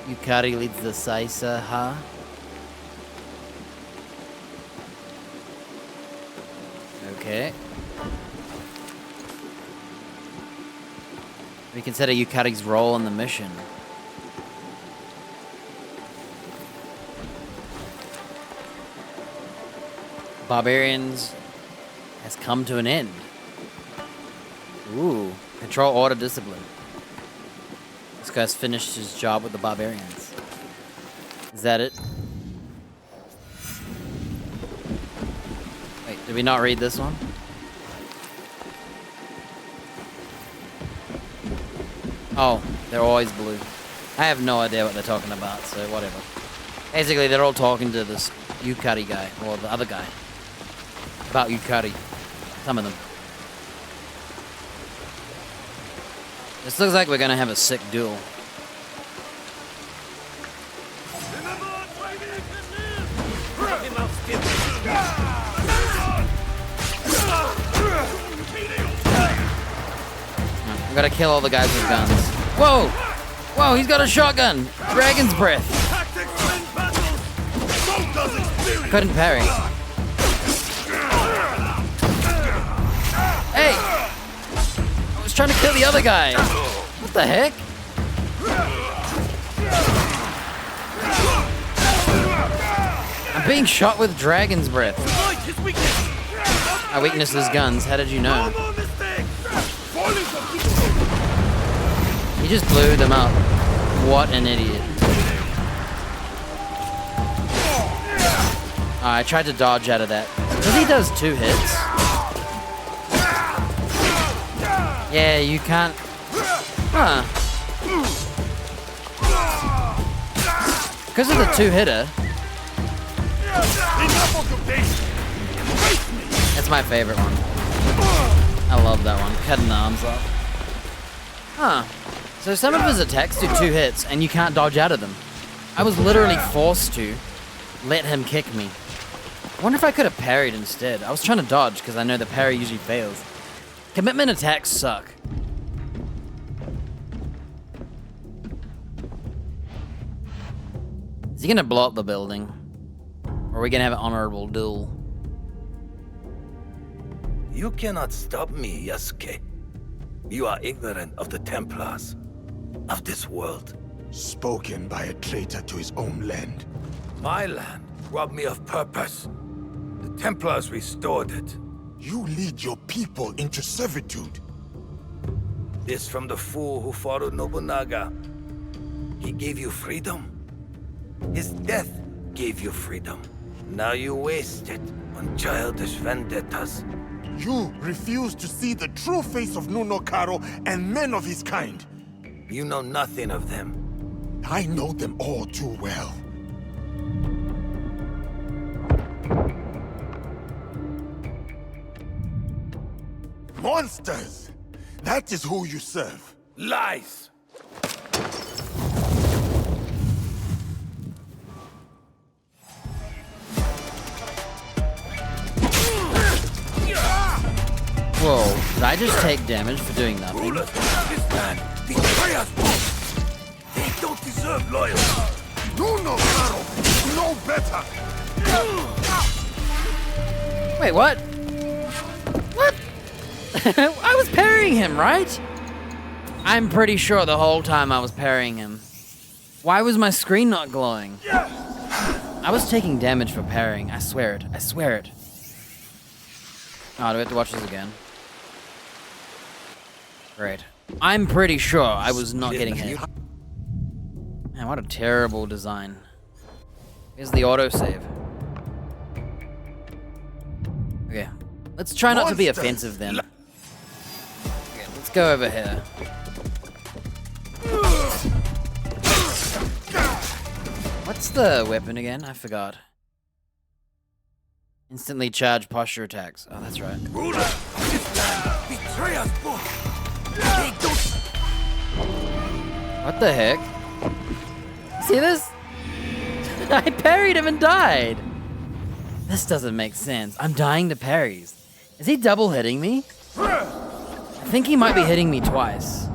Yukari leads the Saisa, huh? Okay. We consider Yukari's role in the mission. Barbarians has come to an end. Ooh, control, order, discipline. This guy's finished his job with the barbarians. Is that it? Wait, did we not read this one? Oh, they're always blue. I have no idea what they're talking about, so whatever. Basically, they're all talking to this Yukari guy, or the other guy. About Yukari. Some of them. This looks like we're gonna have a sick duel. I gotta kill all the guys with guns. Whoa! Whoa, he's got a shotgun! Dragon's breath! I couldn't parry. Hey! I was trying to kill the other guy! What the heck? I'm being shot with dragon's breath. My weakness is guns. How did you know? He just blew them up. What an idiot. I tried to dodge out of that. Because he does 2 hits. Yeah, you can't... Huh. Because of the 2-hitter. That's my favorite one. I love that one. Cutting the arms off. Huh. So some of his attacks do 2 hits, and you can't dodge out of them. I was literally forced to let him kick me. I wonder if I could have parried instead. I was trying to dodge, because I know the parry usually fails. Commitment attacks suck. Is he gonna blow up the building? Or are we gonna have an honorable duel? You cannot stop me, Yasuke. You are ignorant of the Templars, of this world. Spoken by a traitor to his own land. My land robbed me of purpose. The Templars restored it. You lead your people into servitude. This from the fool who followed Nobunaga. He gave you freedom. His death gave you freedom. Now you waste it on childish vendettas. You refuse to see the true face of Nunokaro and men of his kind. You know nothing of them. I know them all too well. Monsters! That is who you serve. Lies! Whoa, did I just take damage for doing nothing? Rulers of this land betray us both. They don't deserve loyalty. Nunokaro no better. Wait, what? What? I was parrying him, right? I'm pretty sure the whole time I was parrying him. Why was my screen not glowing? I was taking damage for parrying. I swear it. I swear it. Oh, do we have to watch this again? Great. I'm pretty sure I was not getting hit. Man, what a terrible design. Here's the autosave. Okay. Let's try not to be offensive then. Okay, let's go over here. What's the weapon again? I forgot. Instantly charge posture attacks. Oh, that's right. Betray us both. What the heck? See this? I parried him and died. This doesn't make sense. I'm dying to parries. Is he double hitting me? I think he might be hitting me twice.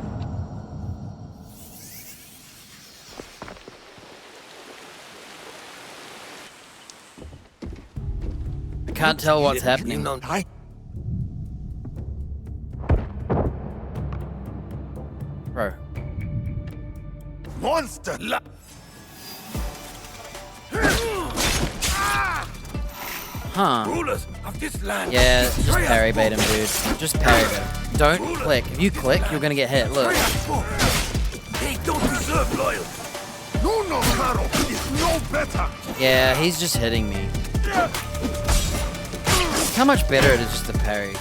I can't tell what's happening. Bro. Monster! Huh. Rulers of this land. Yeah, just parry bait him, dude. Just parry bait him. Don't click. If you click, you're gonna get hit. Look. They don't deserve loyalty. Nunokaro is no better. Yeah, he's just hitting me. How much better it is just to parry.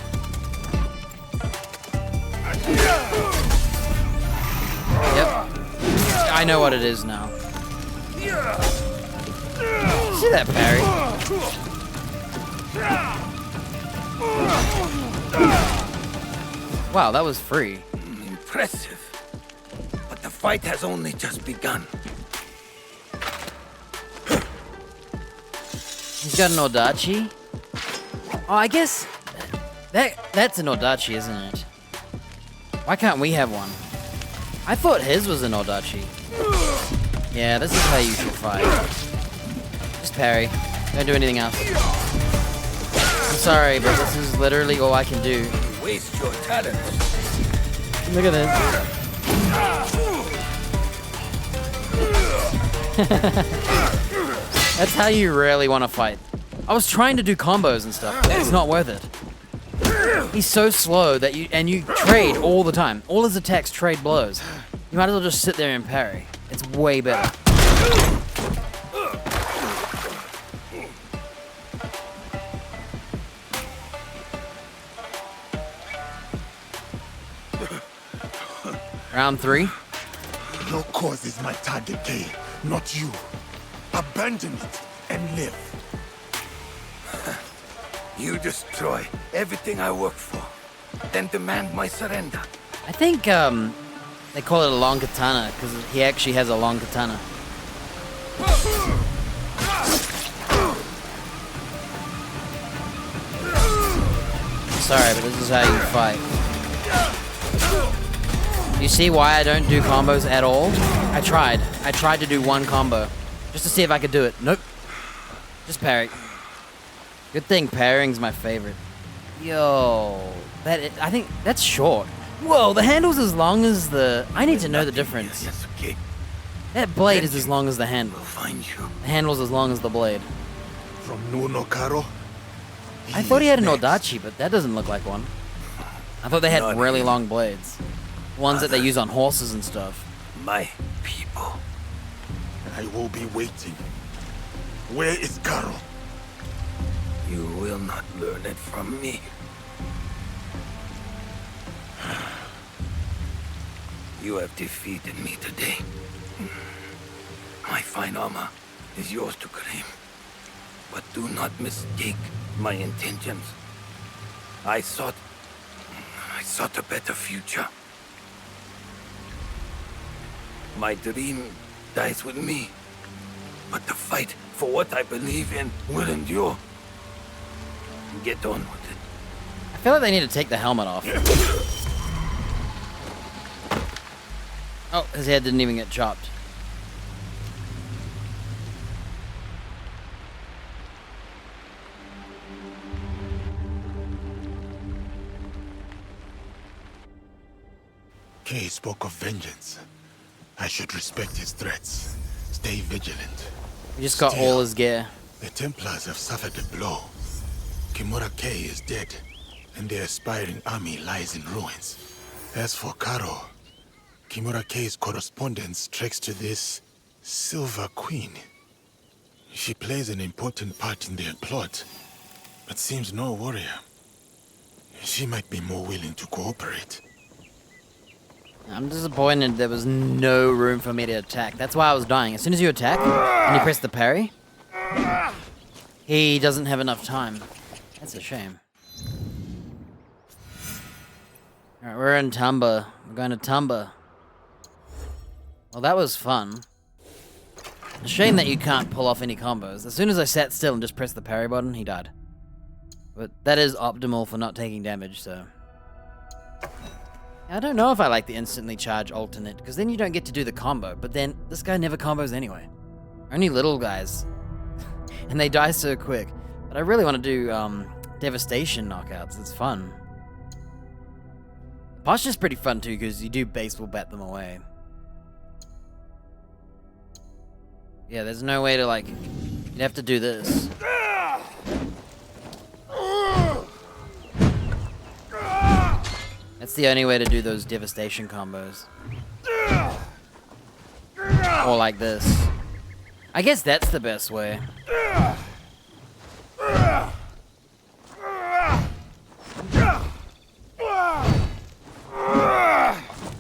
Yep. I know what it is now. See that parry? Wow, that was free. Impressive. But the fight has only just begun. He's got an Odachi? Oh, I guess that's an Odachi, isn't it? Why can't we have one? I thought his was an Odachi. Yeah, this is how you should fight. Just parry. Don't do anything else. I'm sorry, but this is literally all I can do. Waste your talent. Look at this. That's how you really want to fight. I was trying to do combos and stuff. It's not worth it. He's so slow that you trade all the time. All his attacks trade blows. You might as well just sit there and parry. It's way better. Round 3. Your cause is my target, Kay, not you. Abandon it and live. You destroy everything I work for, then demand my surrender. I think they call it a long katana because he actually has a long katana. Sorry, but this is how you fight. You see why I don't do combos at all? I tried to do one combo just to see if I could do it. Nope. Just parry. Good thing parrying's my favorite. Yo, I think that's short. Whoa, the handle's as long as the... I need to know the difference. That blade is as long as the handle. The handle's as long as the blade. From Nuno Karo? I thought he had an Odachi, but that doesn't look like one. I thought they had really long blades. Ones that they use on horses and stuff. My people. I will be waiting. Where is Karo? You will not learn it from me. You have defeated me today. My fine armor is yours to claim. But do not mistake my intentions. I sought a better future. My dream dies with me. But the fight for what I believe in will endure. Get on with it. I feel like they need to take the helmet off. Oh, his head didn't even get chopped. Kay spoke of vengeance. I should respect his threats. Stay vigilant. He just got all his gear. The Templars have suffered a blow. Kimura Kay is dead, and their aspiring army lies in ruins. As for Karo, Kimura Kay's correspondence tracks to this Silver Queen. She plays an important part in their plot, but seems no warrior. She might be more willing to cooperate. I'm disappointed there was no room for me to attack. That's why I was dying. As soon as you attack and you press the parry, he doesn't have enough time. That's a shame. Alright, we're in Tumba. We're going to Tumba. Well, that was fun. A shame that you can't pull off any combos. As soon as I sat still and just pressed the parry button, he died. But that is optimal for not taking damage, so... I don't know if I like the instantly charge alternate, because then you don't get to do the combo, but then this guy never combos anyway. Only little guys. And they die so quick. But I really want to do devastation knockouts. It's fun. Posture's pretty fun too, because you do baseball bat them away. Yeah, there's no way to like... You'd have to do this. That's the only way to do those devastation combos. Or like this. I guess that's the best way.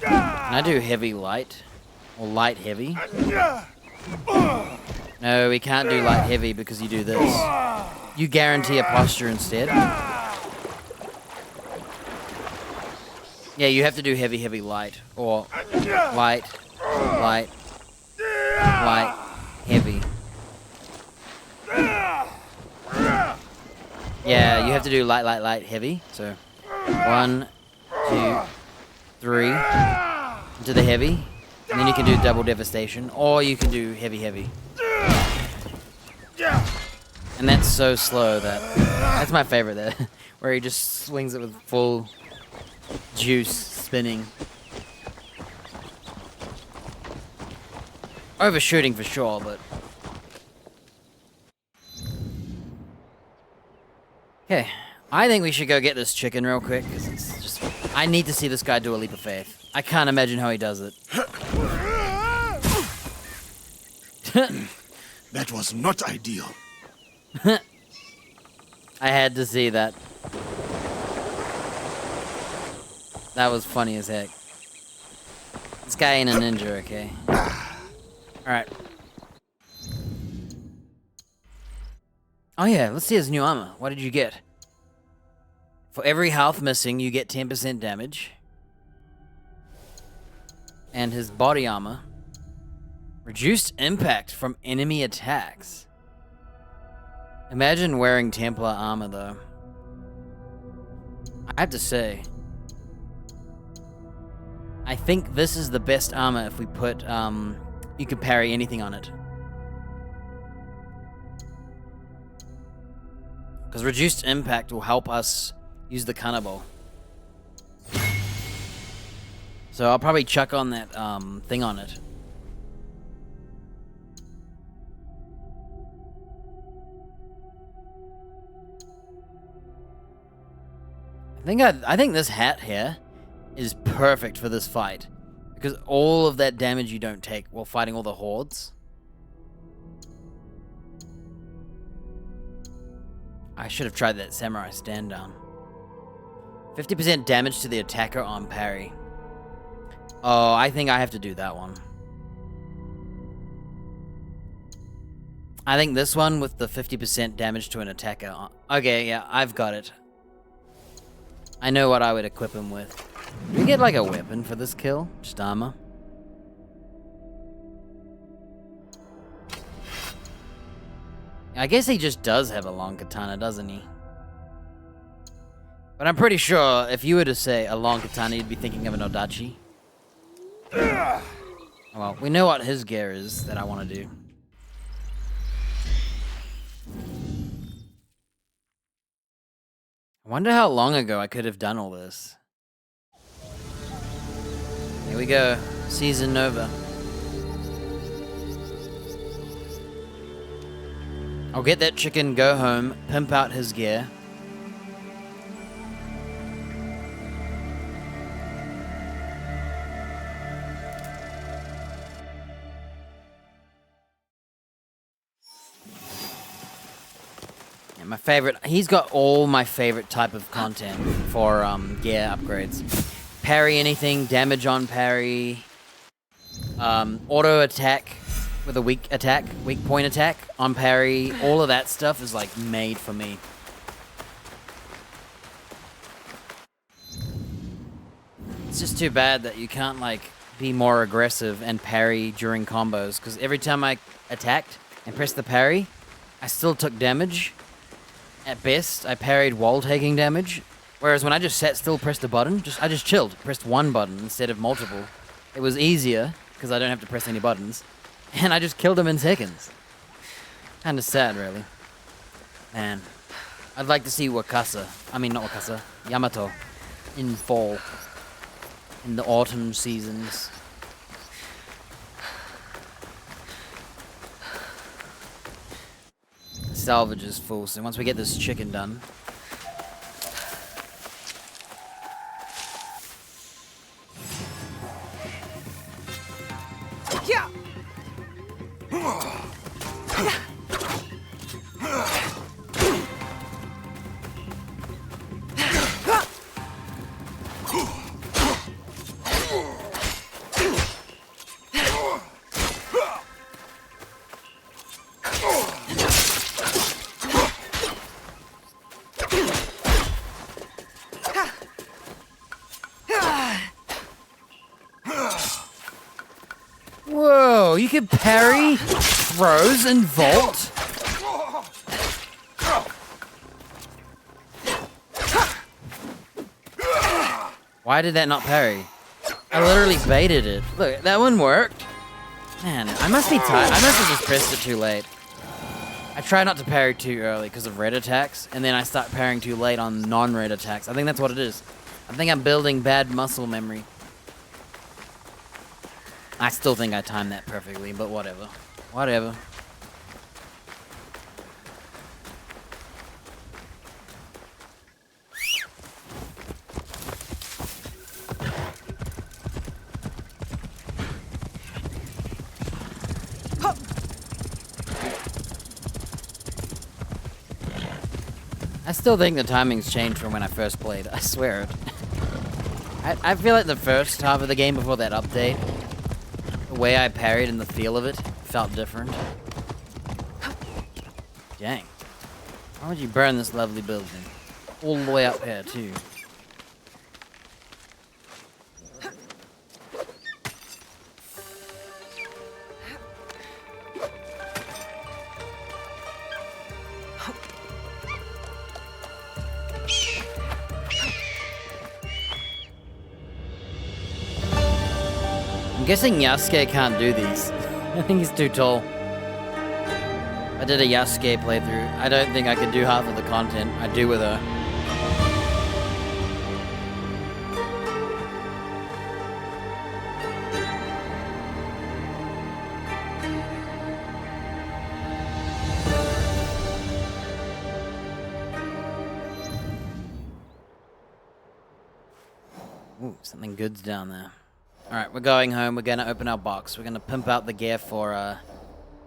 Can I do heavy light? Or light heavy? No, we can't do light heavy because you do this. You guarantee a posture instead. Yeah, you have to do heavy, heavy, light. Or light, light, light, heavy. Yeah, you have to do light, light, light, heavy. So, 1, 2, 3 into the heavy, and then you can do double devastation, or you can do heavy. And that's so slow that's my favorite there, where he just swings it with full juice spinning. Overshooting for sure, but... Okay, I think we should go get this chicken real quick, 'cause it's just... I need to see this guy do a leap of faith. I can't imagine how he does it. That was not ideal. I had to see that. That was funny as heck. This guy ain't a ninja, okay? Alright. Oh yeah, let's see his new armor. What did you get? For every health missing, you get 10% damage. And his body armor. Reduced impact from enemy attacks. Imagine wearing Templar armor, though. I have to say, I think this is the best armor if we put, you can parry anything on it. Because reduced impact will help us use the Kanabo. So I'll probably chuck on that, thing on it. I think this hat here is perfect for this fight, because all of that damage you don't take while fighting all the hordes. I should have tried that samurai stand down. 50% damage to the attacker on parry. Oh, I think I have to do that one. I think this one with the 50% damage to an attacker. Okay, yeah, I've got it. I know what I would equip him with. Do we get like a weapon for this kill? Just armor? I guess he just does have a long katana, doesn't he? But I'm pretty sure if you were to say a long katana, you'd be thinking of an Odachi. Well, we know what his gear is that I want to do. I wonder how long ago I could have done all this. Here we go. Season Nova. I'll get that chicken, go home, pimp out his gear. My favorite, he's got all my favorite type of content for gear upgrades. Parry anything, damage on parry, auto attack with a weak point attack on parry. All of that stuff is like made for me. It's just too bad that you can't like be more aggressive and parry during combos, because every time I attacked and pressed the parry, I still took damage. At best, I parried while taking damage, whereas when I just sat still, pressed a button, I just chilled, pressed one button instead of multiple. It was easier, because I don't have to press any buttons, and I just killed him in seconds. Kinda sad, really. Man, I'd like to see not Wakasa, Yamato, in fall, in the autumn seasons. Salvage is full, so once we get this chicken done. Yeah. Whoa, you can parry, throws, and vault? Why did that not parry? I literally baited it. Look, that one worked. Man, I must be tired. I must have just pressed it too late. I try not to parry too early because of red attacks, and then I start parrying too late on non-red attacks. I think that's what it is. I think I'm building bad muscle memory. I still think I timed that perfectly, but whatever. Whatever. I still think the timing's changed from when I first played. I swear it. I feel like the first half of the game before that update, the way I parried and the feel of it felt different. Dang. Why would you burn this lovely building? All the way up here, too. I'm guessing Yasuke can't do these. I think he's too tall. I did a Yasuke playthrough. I don't think I could do half of the content I do with her. Ooh, something good's down there. Alright, we're going home. We're going to open our box. We're going to pimp out the gear for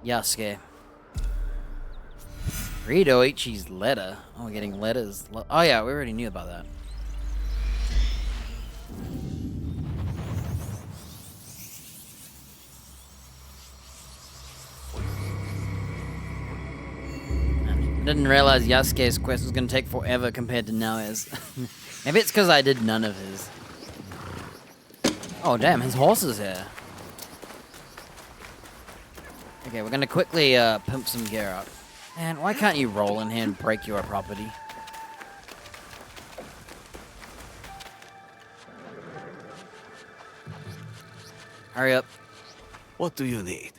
Yasuke. Read Oichi's letter. Oh, we're getting letters. Oh yeah, we already knew about that. I didn't realize Yasuke's quest was going to take forever compared to Naoya's. Maybe it's because I did none of his. Oh damn, his horse is here. Okay, we're gonna quickly pimp some gear up. Man, why can't you roll in here and break your property? Hurry up. What do you need?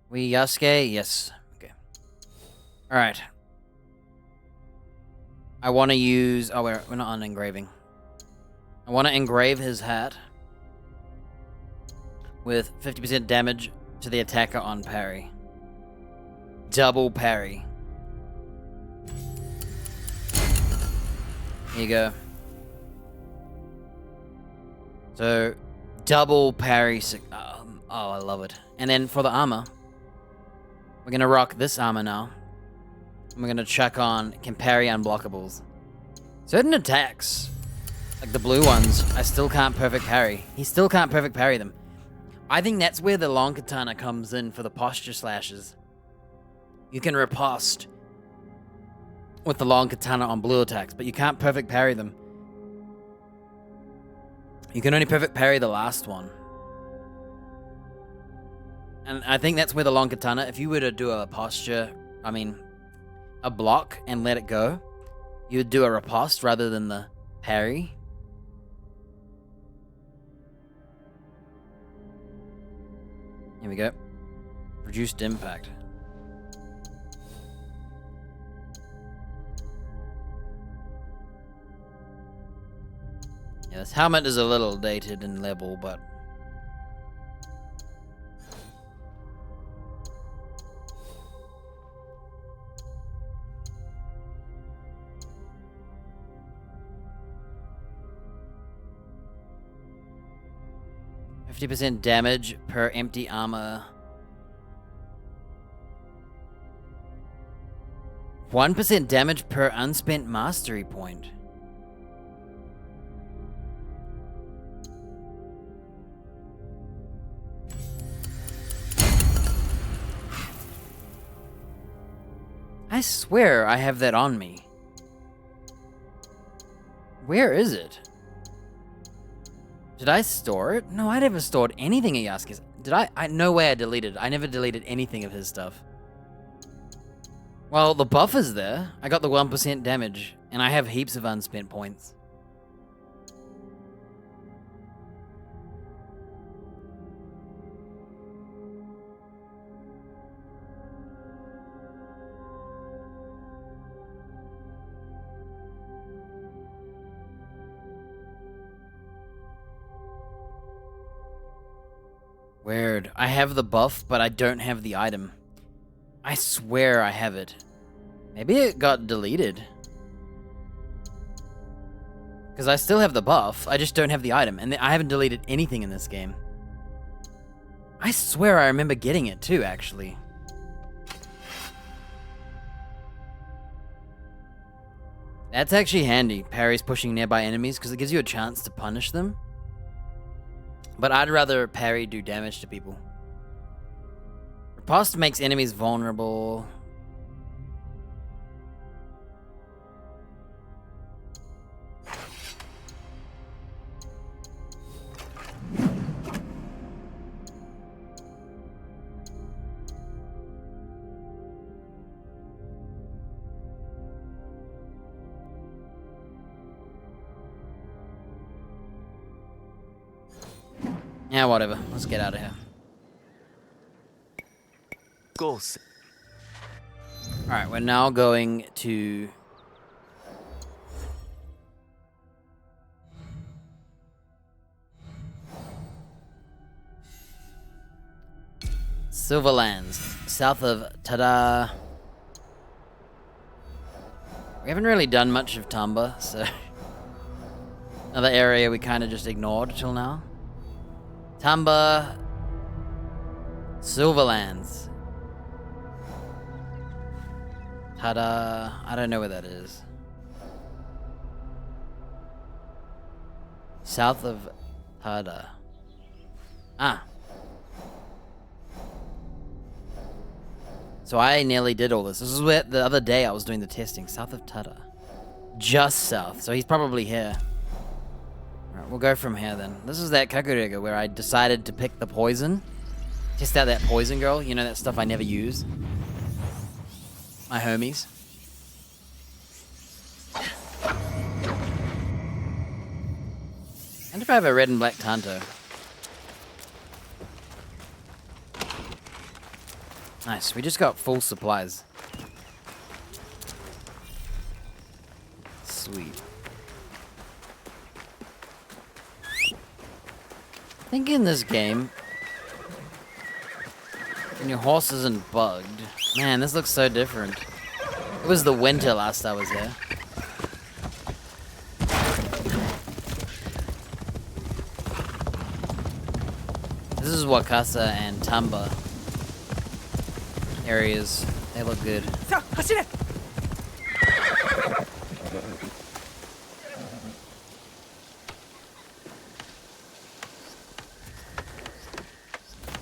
We Yasuke? Yes. Alright. I want to use... Oh, we're not on engraving. I want to engrave his hat with 50% damage to the attacker on parry. Double parry. Here you go. So, double parry... Oh, I love it. And then for the armor, we're going to rock this armor now. We're gonna check on can parry unblockables. Certain attacks, like the blue ones, I still can't perfect parry. He still can't perfect parry them. I think that's where the long katana comes in for the posture slashes. You can riposte with the long katana on blue attacks, but you can't perfect parry them. You can only perfect parry the last one. And I think that's where the long katana, if you were to do a posture, a block and let it go, you would do a riposte rather than the parry. Here we go. Reduced impact. Yeah, this helmet is a little dated in level, but... %50 damage per empty armor. 1% damage per unspent mastery point. I swear I have that on me. Where is it? Did I store it? No, I never stored anything at Yasuke's. Did I? No way I deleted it. I never deleted anything of his stuff. Well, the buff is there. I got the 1% damage, and I have heaps of unspent points. Weird. I have the buff, but I don't have the item. I swear I have it. Maybe it got deleted. Because I still have the buff, I just don't have the item. And I haven't deleted anything in this game. I swear I remember getting it too, actually. That's actually handy, parries pushing nearby enemies, because it gives you a chance to punish them. But I'd rather parry do damage to people. Riposte makes enemies vulnerable. Yeah, whatever. Let's get out of here. Goals. Alright, we're now going to... Silverlands, south of Tada. We haven't really done much of Tamba, so... Another area we kind of just ignored till now. Tamba, Silverlands. Tada, I don't know where that is. South of Tada. Ah. So I nearly did all this. This is where the other day I was doing the testing. South of Tada. Just south, so he's probably here. Alright, we'll go from here then. This is that Kakurega where I decided to pick the poison. Test out that poison girl. You know, that stuff I never use. My homies. And if I have a red and black Tanto. Nice, we just got full supplies. Sweet. I think in this game, when your horse isn't bugged, man, this looks so different. It was the winter last I was here. This is Wakasa and Tamba areas. They look good.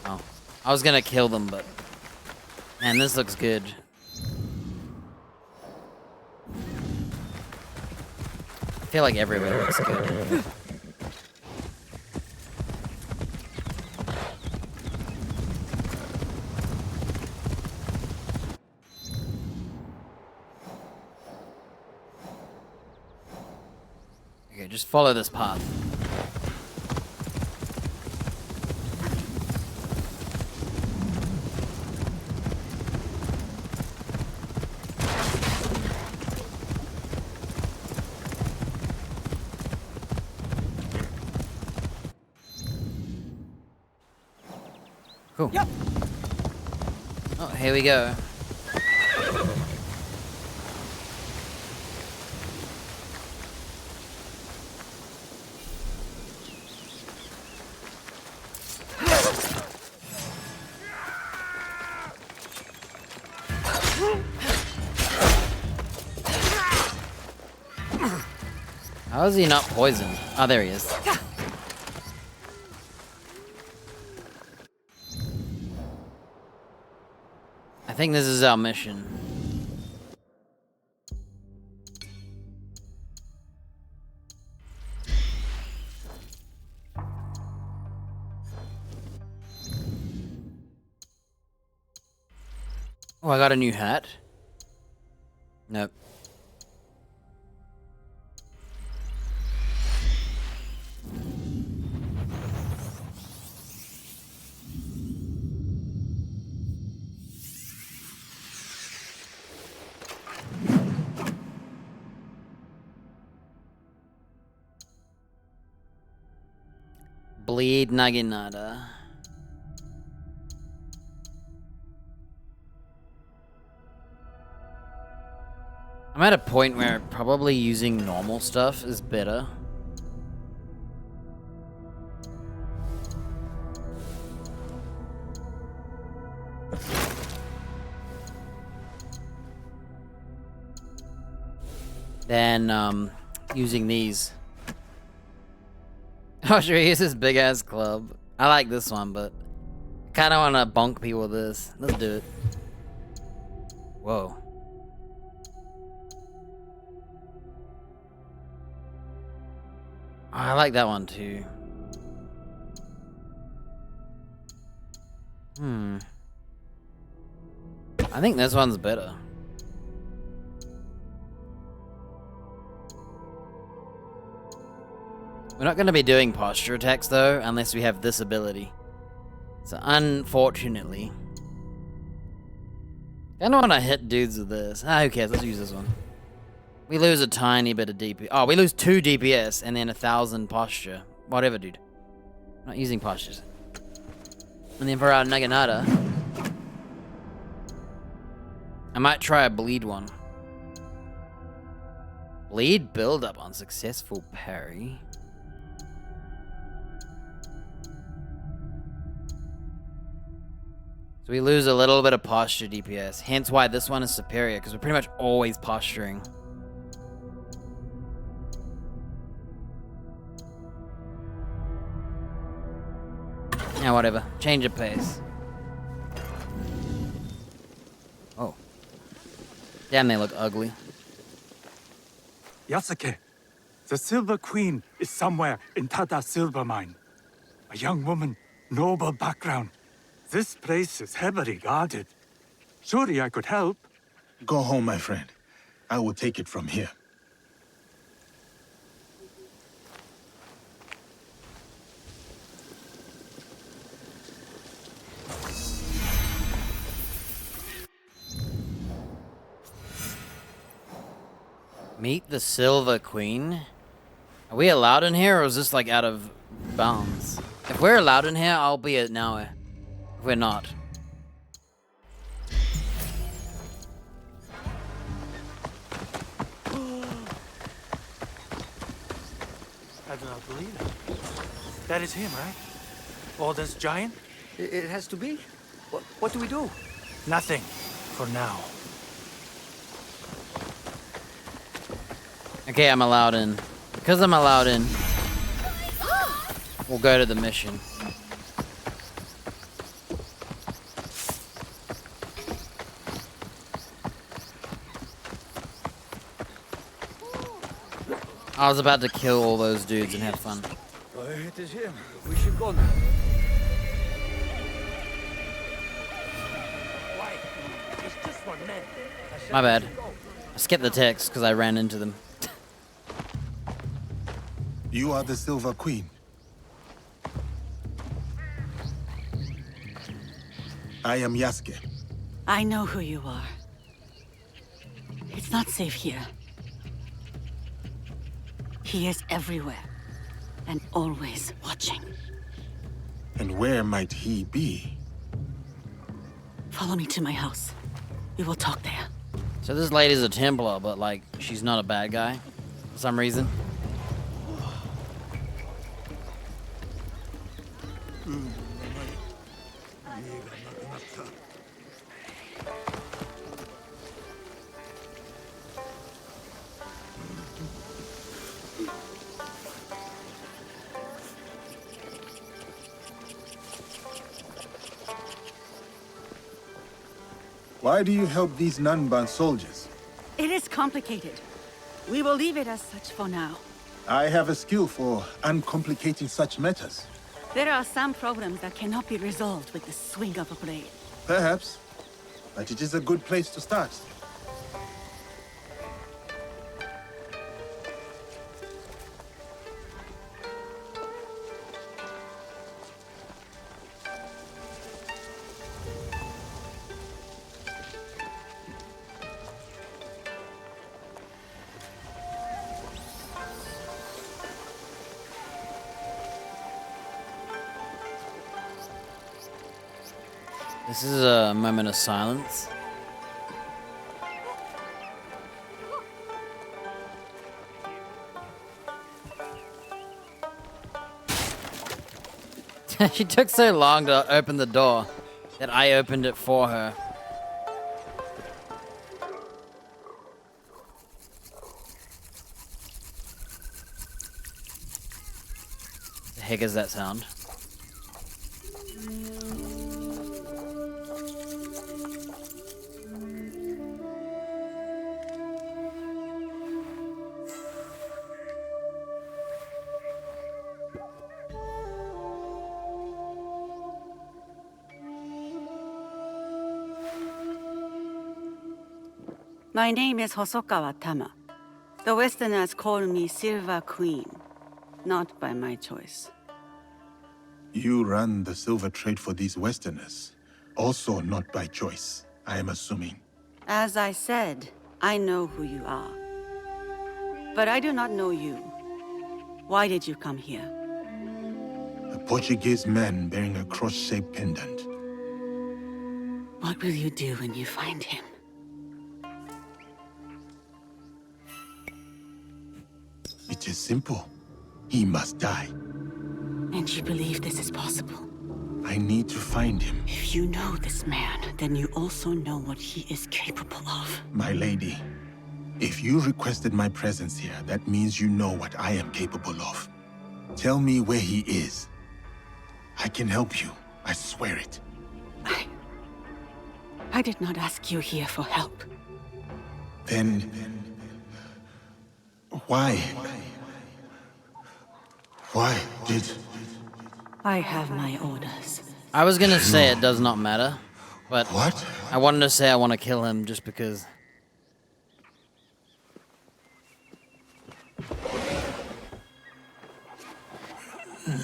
Oh, I was gonna kill them, but man, this looks good. I feel like everywhere looks good. Okay, just follow this path. Cool. Yep. Oh, here we go. How is he not poisoned? Oh, there he is. I think this is our mission. Oh, I got a new hat. Nope. Bleed Naginata. I'm at a point where probably using normal stuff is better. Than using these. Oh, sure, here's this big ass club. I like this one, but I kind of want to bonk people with this. Let's do it. Whoa. Oh, I like that one too. I think this one's better. We're not going to be doing posture attacks though, unless we have this ability. So unfortunately, I don't want to hit dudes with this. Who cares? Let's use this one. We lose a tiny bit of DPS. Oh, we lose 2 DPS and then 1,000 posture. Whatever, dude. I'm not using postures. And then for our Naginata, I might try a bleed one. Bleed build up on successful parry. So we lose a little bit of posture DPS, hence why this one is superior, because we're pretty much always posturing. Yeah, whatever. Change of pace. Oh. Damn, they look ugly. Yasuke, the Silver Queen is somewhere in Tada Silver Mine. A young woman, noble background. This place is heavily guarded. Surely I could help. Go home, my friend. I will take it from here. Meet the Silver Queen? Are we allowed in here, or is this like out of bounds? If we're allowed in here, I'll be at Naue. If we're not. I do not believe it. That is him, right? Oldest giant? It has to be. What do we do? Nothing. For now. Okay, I'm allowed in. Because I'm allowed in, we'll go to the mission. I was about to kill all those dudes and have fun. It is him. We should go now. My bad. I skipped the text because I ran into them. You are the Silver Queen. I am Yasuke. I know who you are. It's not safe here. He is everywhere, and always watching. And where might he be? Follow me to my house. We will talk there. So this lady's a Templar, but like, she's not a bad guy for some reason. Why do you help these Nanban soldiers? It is complicated. We will leave it as such for now. I have a skill for uncomplicating such matters. There are some problems that cannot be resolved with the swing of a blade. Perhaps, but it is a good place to start. This is a moment of silence. She took so long to open the door that I opened it for her. The heck is that sound? My name is Hosokawa Tama. The Westerners call me Silver Queen, not by my choice. You run the silver trade for these Westerners. Also not by choice, I am assuming. As I said, I know who you are. But I do not know you. Why did you come here? A Portuguese man bearing a cross-shaped pendant. What will you do when you find him? It is simple. He must die. And you believe this is possible? I need to find him. If you know this man, then you also know what he is capable of. My lady, if you requested my presence here, that means you know what I am capable of. Tell me where he is. I can help you. I swear it. I did not ask you here for help. Then... why? Why did... I have my orders. I was gonna say it does not matter, but what? I wanted to say I want to kill him just because.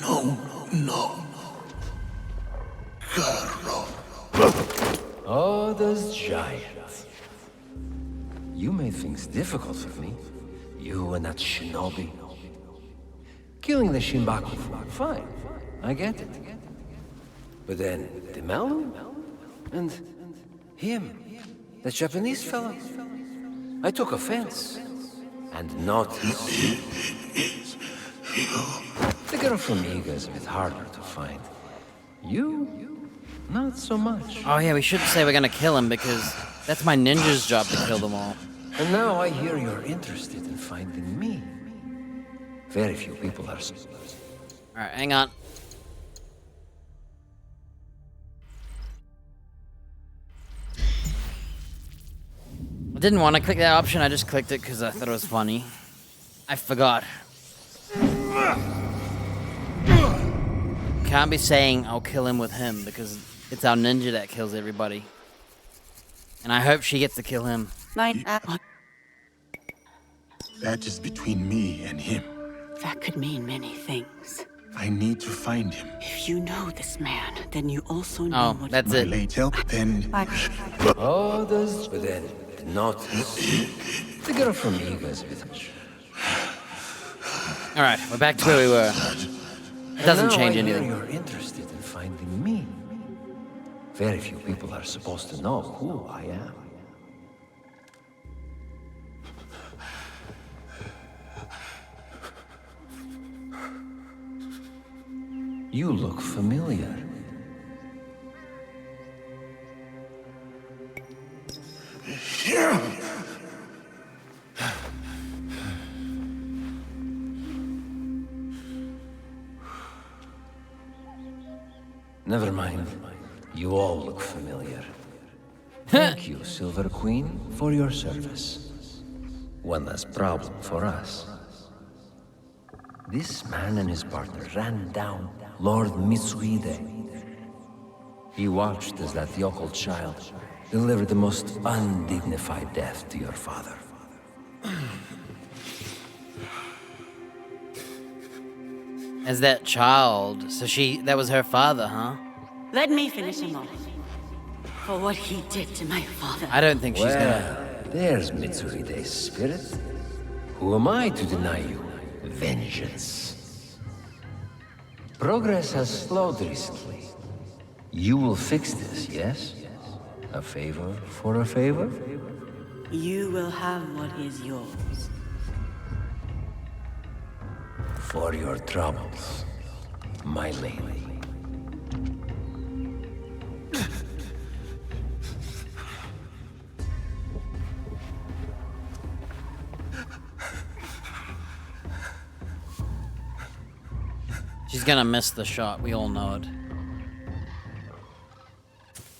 No. Carlo. Oh, those giants. You made things difficult for me. You and that shinobi. Killing the Shinbaku, fine. I get it. But then, the Malu? And him, the Japanese fellow. I took offense. And not... The girl from Iga is a bit harder to find. You? Not so much. Oh yeah, we shouldn't say we're gonna kill him because that's my ninja's job to kill them all. And now I hear you're interested in finding me. Very few people are. Alright, hang on. I didn't want to click that option, I just clicked it because I thought it was funny. I forgot. Can't be saying I'll kill him with him because it's our ninja that kills everybody. And I hope she gets to kill him. That is between me and him. That could mean many things. I need to find him. If you know this man, then you also know what... that's it. Late help, then... Oh, those... But then, not... The girl from Iga is a bit... Alright, we're back to where we were. It doesn't change anything. You're interested in finding me. Very few people are supposed to know who I am. You look familiar. Never mind. You all look familiar. Thank you, Silver Queen, for your service. One less problem for us. This man and his partner ran down Lord Mitsuhide. He watched as that yokel child delivered the most undignified death to your father. As that child, so that was her father, huh? Let me finish him off. For what he did to my father. I don't think she's gonna... There's Mitsuhide's spirit. Who am I to deny you vengeance? Progress has slowed recently. You will fix this, yes? A favor for a favor? You will have what is yours. For your troubles, my lady. She's gonna miss the shot, we all know it.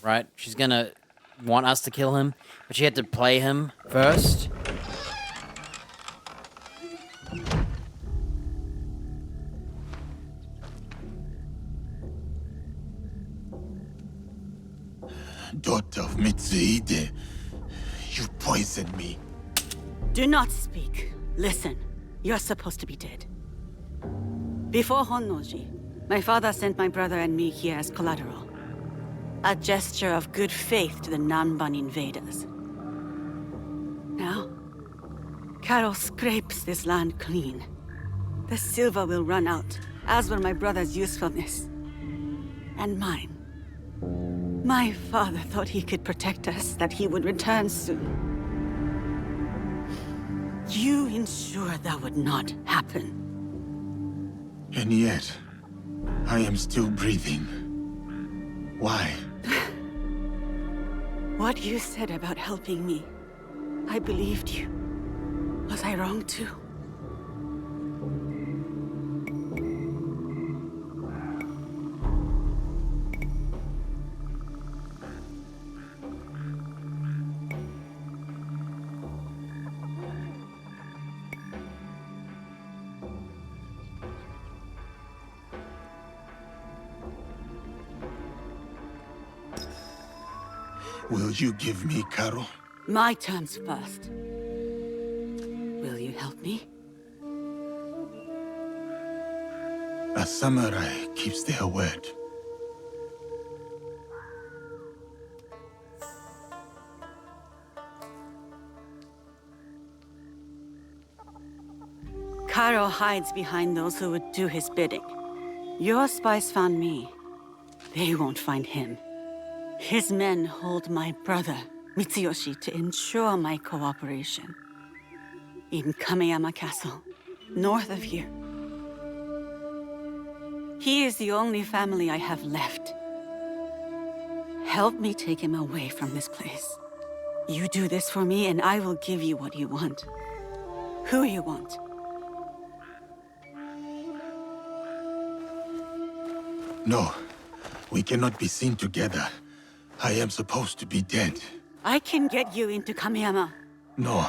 Right? She's gonna want us to kill him, but she had to play him first. Daughter of Mitsuhide, you poisoned me. Do not speak. Listen. You're supposed to be dead. Before Honnoji, my father sent my brother and me here as collateral. A gesture of good faith to the Nanban invaders. Now, Carol scrapes this land clean. The silver will run out, as will my brother's usefulness. And mine. My father thought he could protect us, that he would return soon. You ensured that would not happen. And yet, I am still breathing. Why? What you said about helping me, I believed you. Was I wrong too? Will you give me Karo? My terms first. Will you help me? A samurai keeps their word. Karo hides behind those who would do his bidding. Your spies found me. They won't find him. His men hold my brother, Mitsuyoshi, to ensure my cooperation. In Kameyama Castle, north of here. He is the only family I have left. Help me take him away from this place. You do this for me, and I will give you what you want. Who you want. No, we cannot be seen together. I am supposed to be dead. I can get you into Kameyama. No.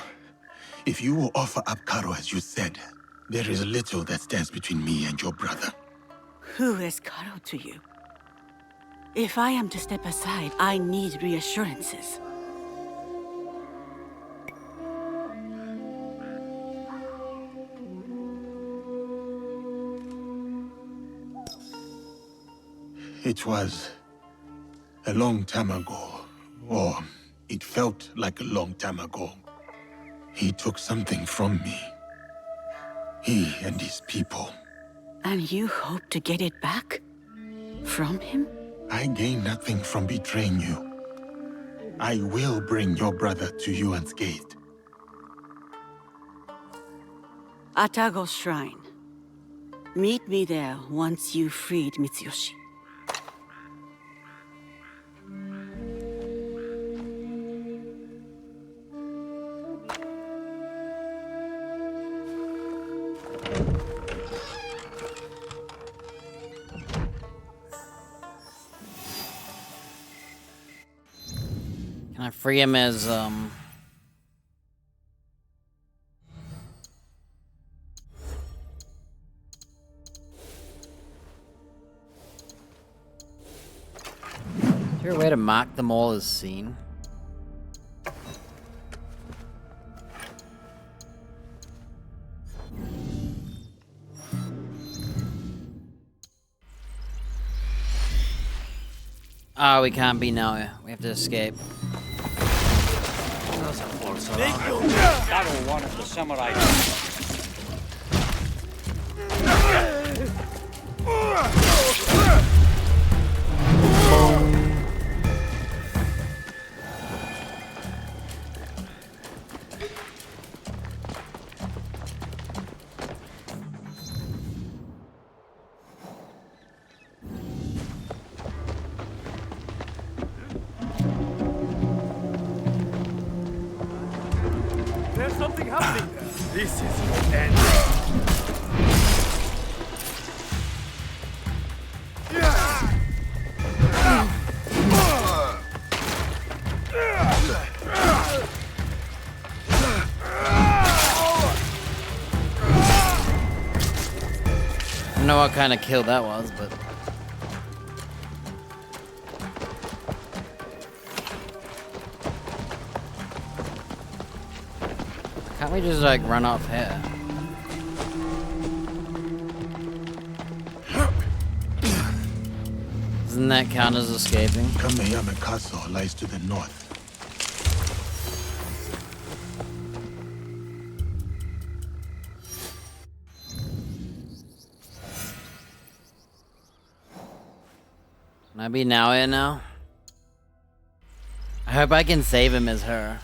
If you will offer up Karo as you said, there is little that stands between me and your brother. Who is Karo to you? If I am to step aside, I need reassurances. It was a long time ago, or it felt like a long time ago. He took something from me. He and his people. And you hope to get it back? From him? I gain nothing from betraying you. I will bring your brother to you unscathed. Atago Shrine. Meet me there once you freed Mitsuyoshi. Can I free him as, Is there a way to mark them all as seen? Oh, we can't be now. We have to escape. Karo wanted the samurai. Boom. There's something happening there. This is your end. I don't know what kind of kill that was, but... Can't we just, like, run off here? Doesn't that count as escaping? Kameyama Castle lies to the north. Can I be Naoya now? I hope I can save him as her.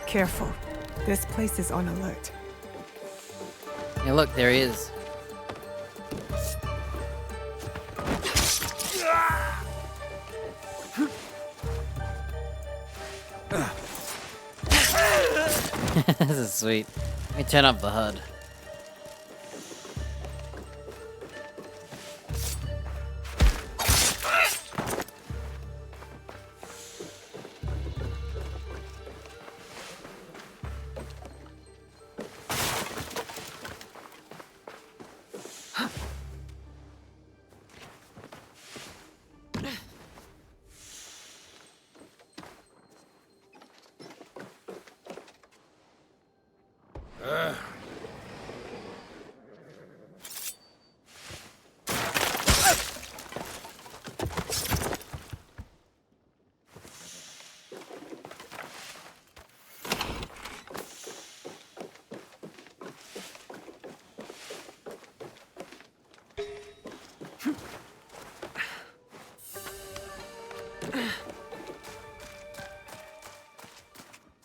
Careful. This place is on alert. Yeah, look, there he is. This is sweet. Let me turn up the HUD.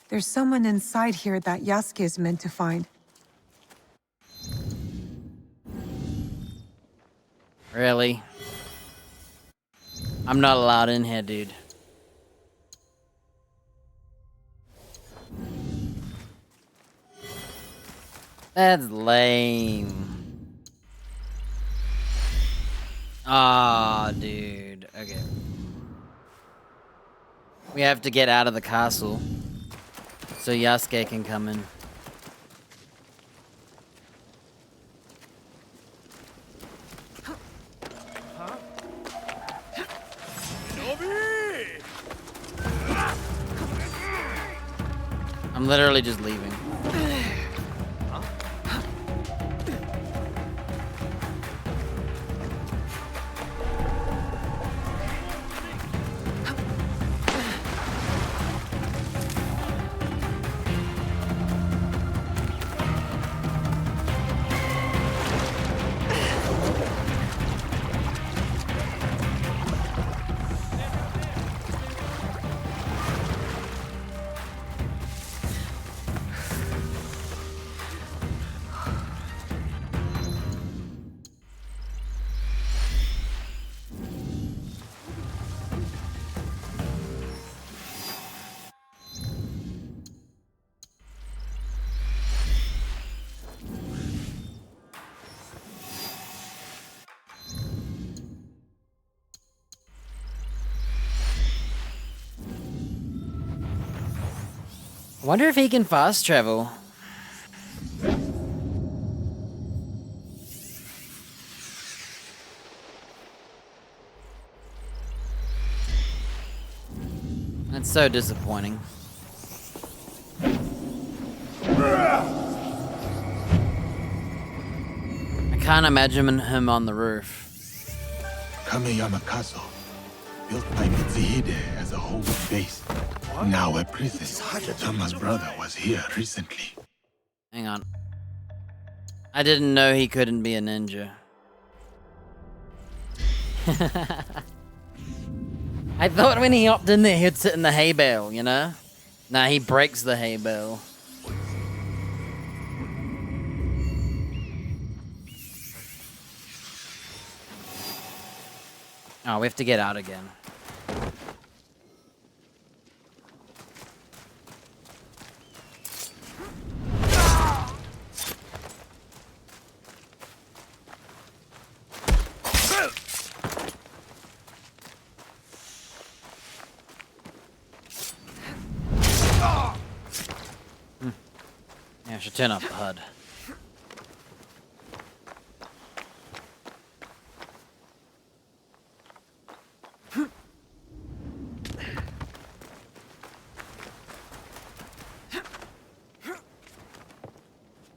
There's someone inside here that Yasuke is meant to find. Really? I'm not allowed in here, dude. That's lame. Ah, dude. Okay. We have to get out of the castle so Yasuke can come in. I'm literally just leaving. I wonder if he can fast travel. That's so disappointing. can't imagine him on the roof. Kameyama Castle, built by Mitsuhide as a home base. Now a prison. Tama's brother was here recently. Hang on. I didn't know he couldn't be a ninja. I thought when he hopped in there, he'd sit in the hay bale, you know? Nah, he breaks the hay bale. Oh, we have to get out again. Yeah, I should turn off the HUD.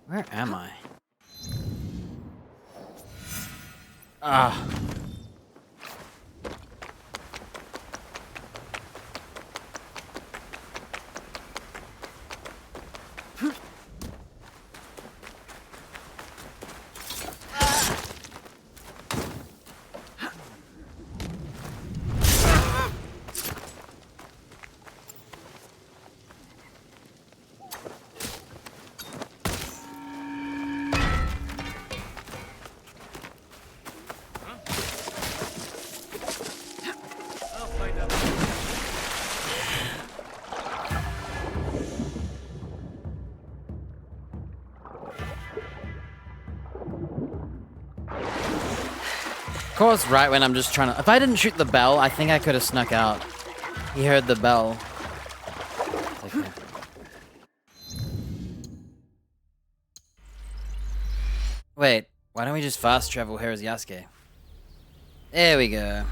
Where am I? Ah. Of course, right when I'm just trying to... If I didn't shoot the bell, I think I could have snuck out. He heard the bell. It's okay. Wait, why don't we just fast travel here as Yasuke? There we go.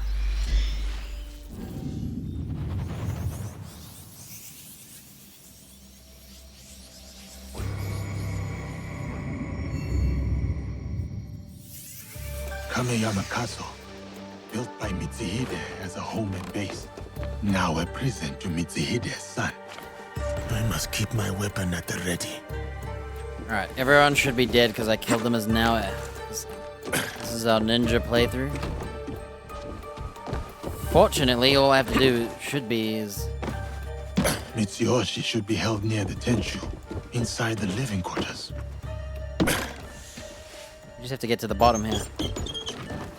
Kameyama Castle, built by Mitsuhide as a home and base. Now a prison to Mitsuhide's son. I must keep my weapon at the ready. Alright, everyone should be dead because I killed them as Naoe. This is our ninja playthrough. Fortunately, all I have to do should be is... Mitsuyoshi should be held near the Tenshu, inside the living quarters. You just have to get to the bottom here.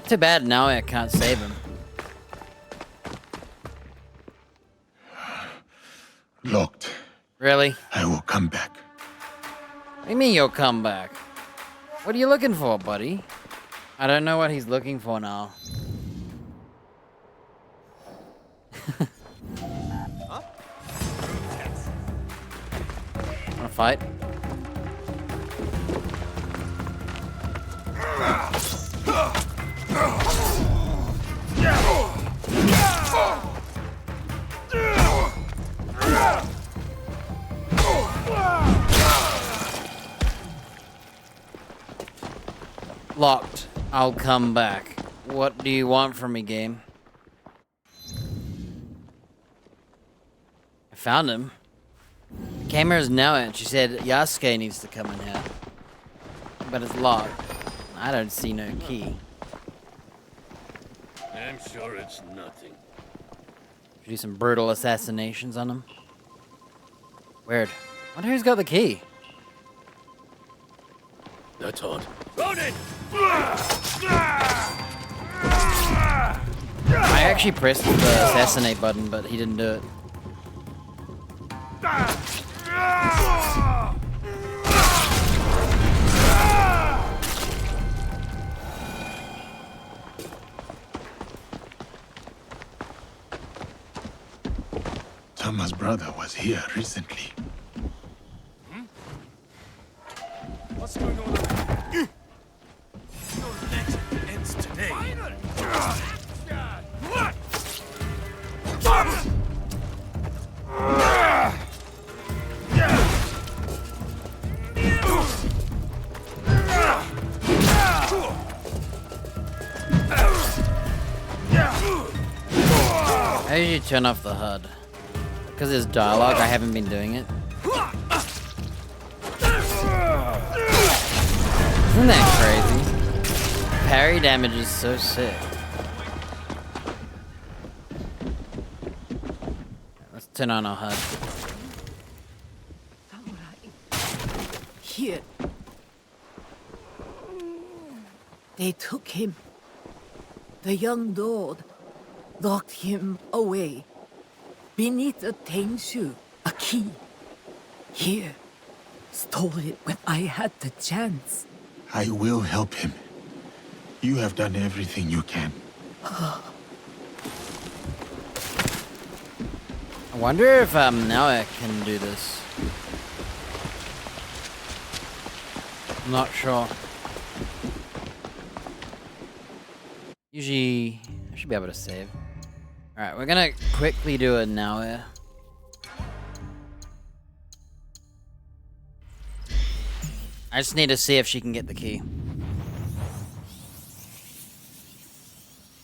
Too bad now I can't save him. Locked. Really? I will come back. What do you mean you'll come back? What are you looking for, buddy? I don't know what he's looking for now. Wanna fight? Locked. I'll come back. What do you want from me, game? I found him. Came here as Naoe and she said Yasuke needs to come in here. But it's locked. I don't see no key. I'm sure it's nothing. Should do some brutal assassinations on him. Weird. Wonder who's got the key. That's odd. Ronin! I actually pressed the assassinate button, but he didn't do it. Tama's brother was here recently. What's going on? Your legend ends today. How did you turn off the HUD? Because there's dialogue, I haven't been doing it. Isn't that crazy? Parry damage is so sick. Let's turn on our HUD. Here. They took him. The young lord locked him away. Beneath a Tengshu, a key. Here. Stole it when I had the chance. I will help him. You have done everything you can. I wonder if Naoya can do this. I'm not sure. Usually, I should be able to save. Alright, we're gonna quickly do it now. I just need to see if she can get the key.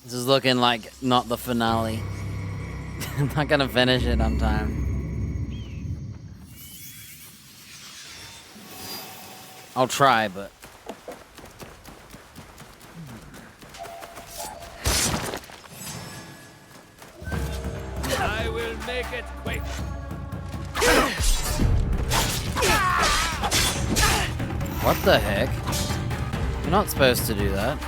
This is looking like not the finale. I'm not gonna finish it on time. I'll try, but... I will make it quick. What the heck? You're not supposed to do that.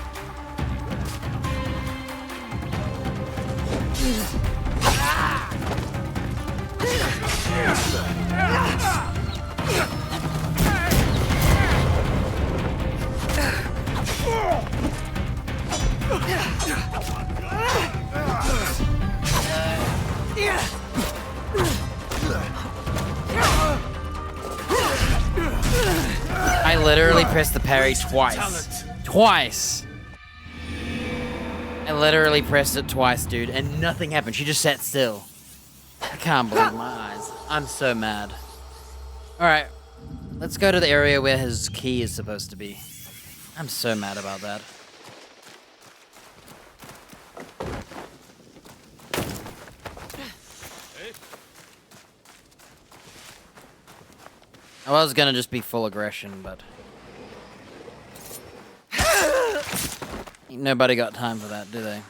I literally pressed the parry twice. Twice! I literally pressed it twice, dude, and nothing happened. She just sat still. I can't believe my eyes. I'm so mad. Alright, let's go to the area where his key is supposed to be. I'm so mad about that. I was gonna just be full aggression, but... Ain't nobody got time for that, do they?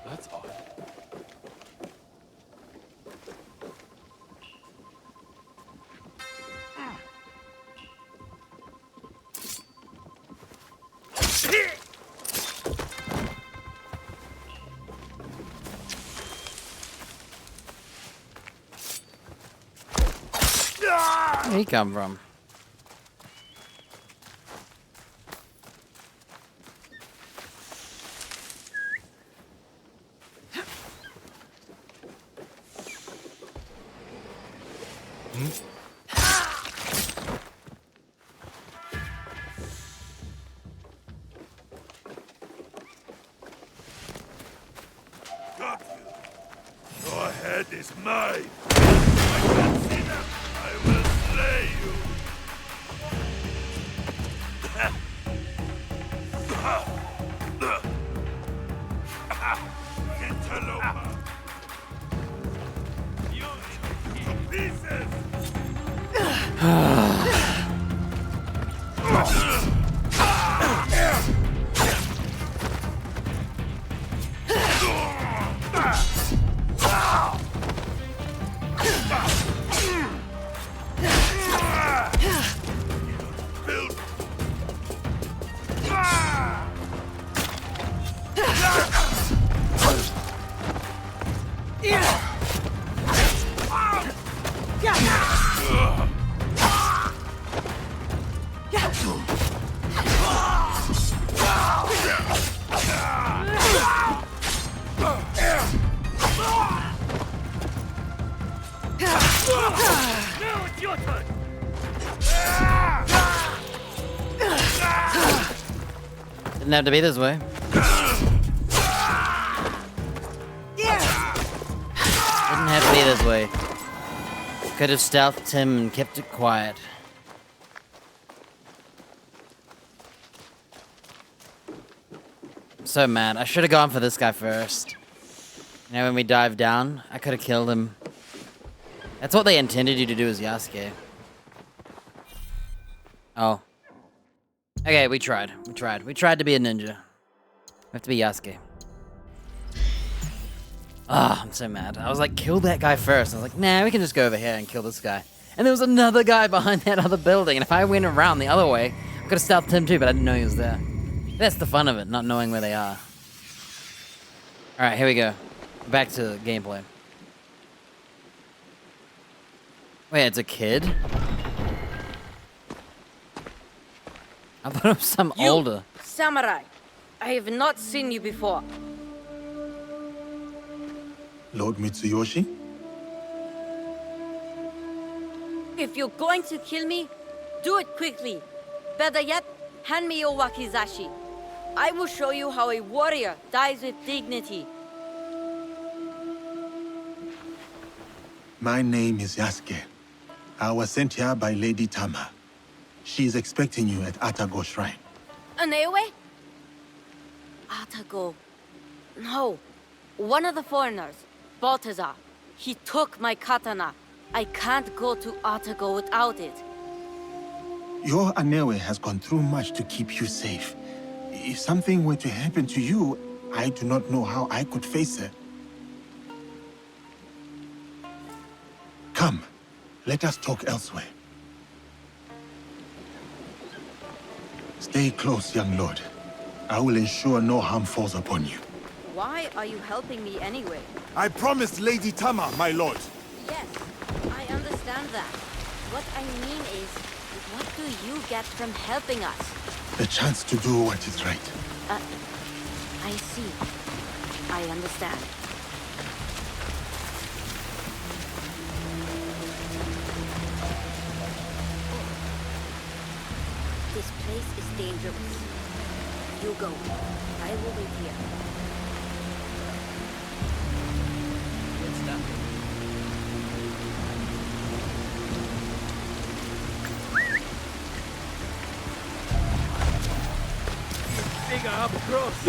That's odd. Where'd he come from? Your head is mine. I can see them. I will slay you. Interloper. You to pieces. Now it's your turn. Didn't have to be this way. have to be this way. Could have stealthed him and kept it quiet. I'm so mad. I should have gone for this guy first. You know, when we dive down, I could have killed him. That's what they intended you to do as Yasuke. Oh. Okay, we tried. We tried. We tried to be a ninja. We have to be Yasuke. Ah, I'm so mad. I was like, kill that guy first. I was like, nah, we can just go over here and kill this guy. And there was another guy behind that other building, and if I went around the other way, I could have stealthed him too, but I didn't know he was there. That's the fun of it, not knowing where they are. Alright, here we go. Back to gameplay. Wait, it's a kid? I thought it was some older. Samurai, I have not seen you before. Lord Mitsuyoshi? If you're going to kill me, do it quickly. Better yet, hand me your wakizashi. I will show you how a warrior dies with dignity. My name is Yasuke. I was sent here by Lady Tama. She is expecting you at Atago Shrine. Anewe? Atago. No. One of the foreigners, Balthazar. He took my katana. I can't go to Atago without it. Your Anewe has gone through much to keep you safe. If something were to happen to you, I do not know how I could face her. Come, let us talk elsewhere. Stay close, young lord. I will ensure no harm falls upon you. Why are you helping me anyway? I promised Lady Tama, my lord. Yes, I understand that. What I mean is, what do you get from helping us? The chance to do what is right. I see. I understand. This place is dangerous. You go. I will wait here. Bigger up close.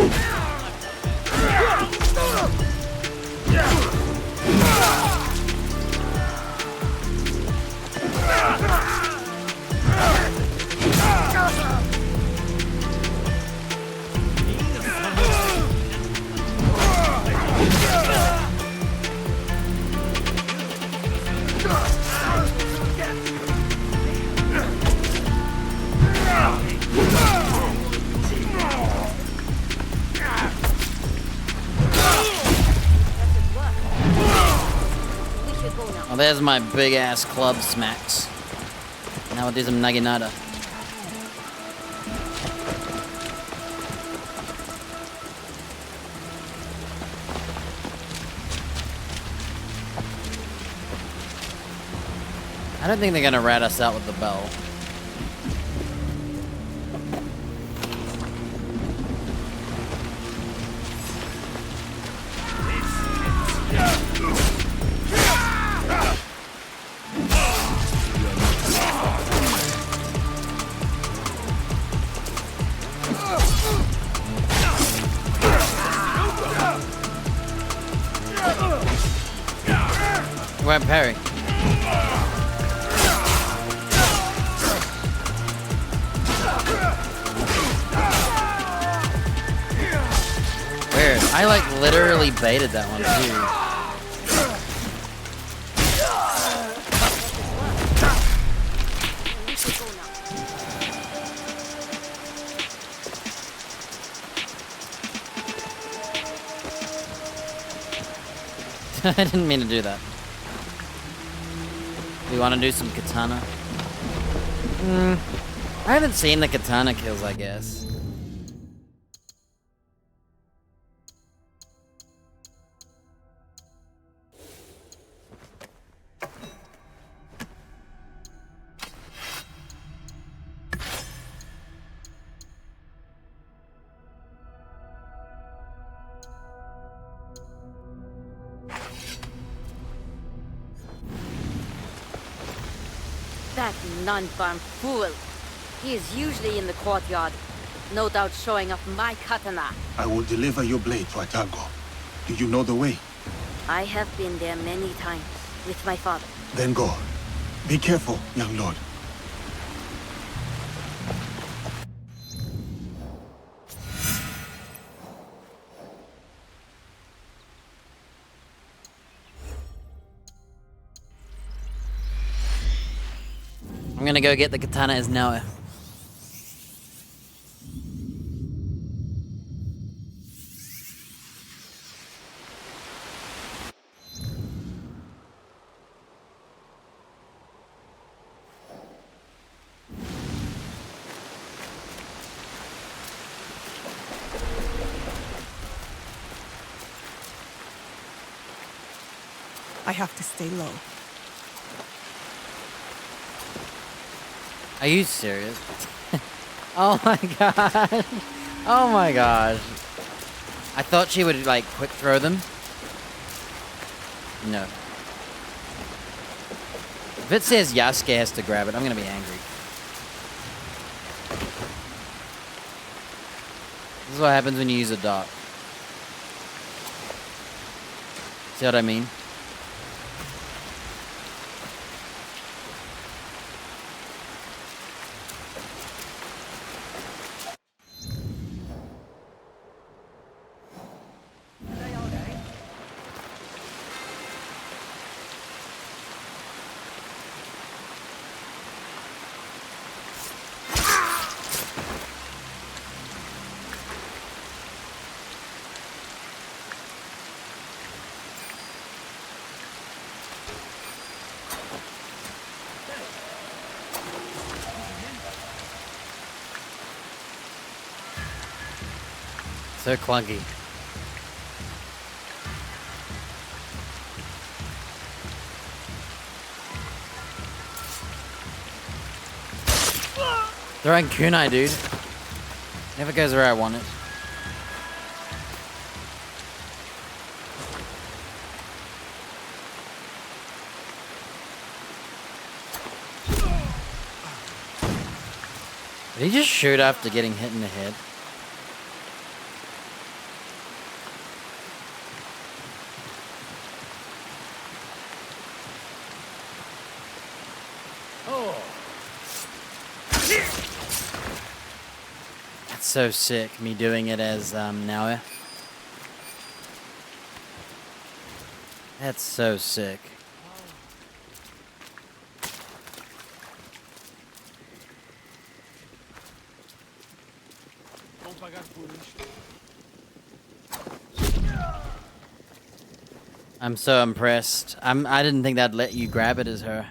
Oh, there's my big ass club smacks. Now we'll do some naginata. I don't think they're gonna rat us out with the bell. You won't parry. Weird. I like literally baited that one too. I didn't mean to do that. We want to do some katana? I haven't seen the katana kills, I guess. That non-farm fool. He is usually in the courtyard. No doubt showing off my katana. I will deliver your blade to Atago. Do you know the way? I have been there many times with my father. Then go. Be careful, young lord. I'm gonna go get the katana as Noah. I have to stay low. Are you serious? Oh my god. Oh my gosh. I thought she would like quick throw them. No. If it says Yasuke has to grab it, I'm gonna be angry. This is what happens when you use a dot. See what I mean? So clunky. Throwing kunai, dude. Never goes where I want it. Did he just shoot after getting hit in the head? That's so sick, me doing it as Naoya. That's so sick. I'm so impressed. I didn't think that'd let you grab it as her.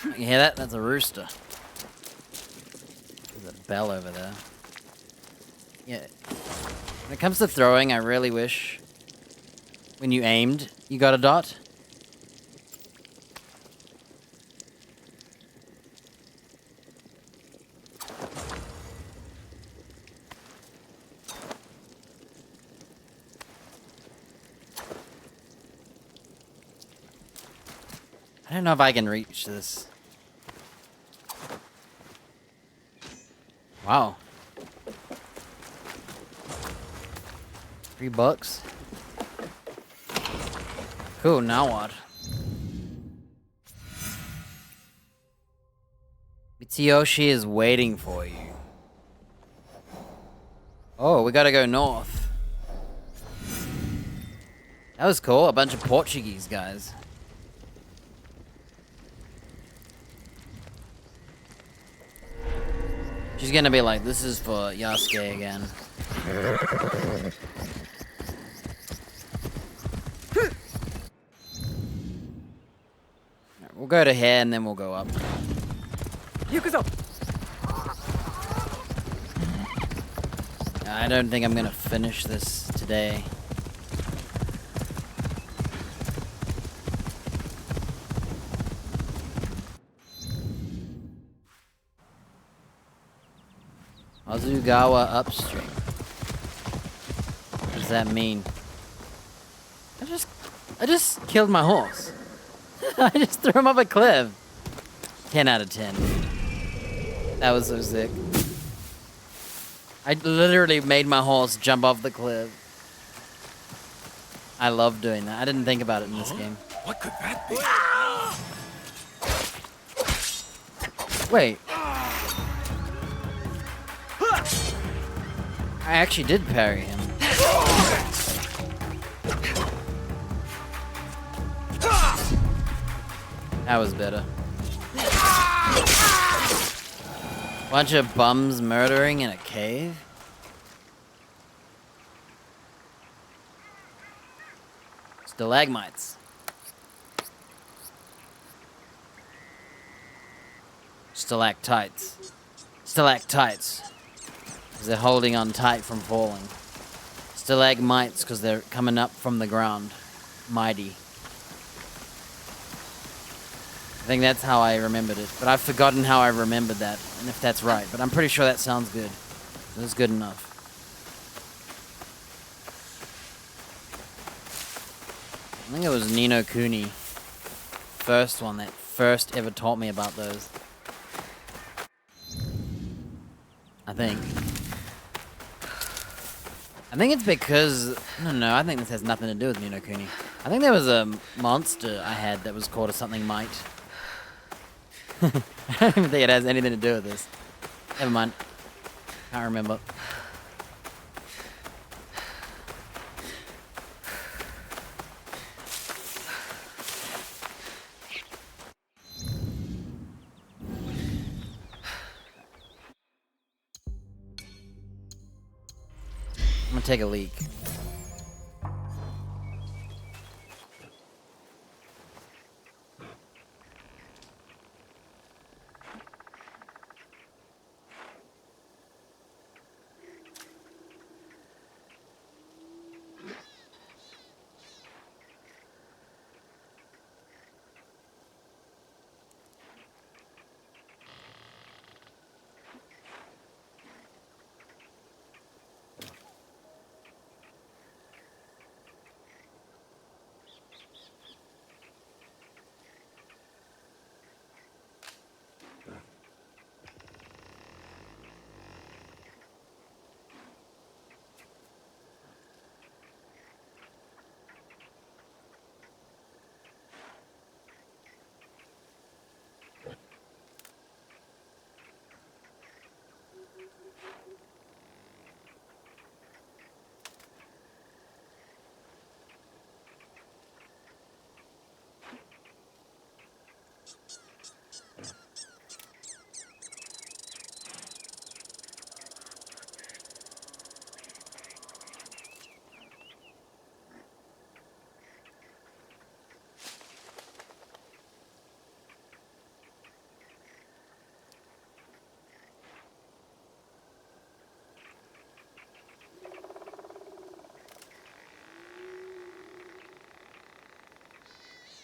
You hear that? That's a rooster. There's a bell over there. Yeah. When it comes to throwing, I really wish when you aimed, you got a dot. I don't know if I can reach this. Wow. $3. Cool, now what? Mitsuyoshi is waiting for you. Oh, we gotta go north. That was cool, a bunch of Portuguese guys. She's gonna be like, this is for Yasuke again. We'll go to here and then we'll go up. I don't think I'm gonna finish this today. Azugawa upstream. What does that mean? I just killed my horse. I just threw him off a cliff. 10 out of 10. That was so sick. I literally made my horse jump off the cliff. I love doing that. I didn't think about it in this game. What could that be? Wait. I actually did parry him. That was better. Bunch of bums murdering in a cave? Stalagmites. Stalactites. Stalactites. Because they're holding on tight from falling. Stalagmites because they're coming up from the ground. Mighty. I think that's how I remembered it. But I've forgotten how I remembered that. And if that's right. But I'm pretty sure that sounds good. It was good enough. I think it was Ni no Kuni. First one that first ever taught me about those. I think it's because... No, I think this has nothing to do with Ni no Kuni. I think there was a monster I had that was called a something might. I don't even think it has anything to do with this. Never mind. Can't remember. I'm gonna take a leak.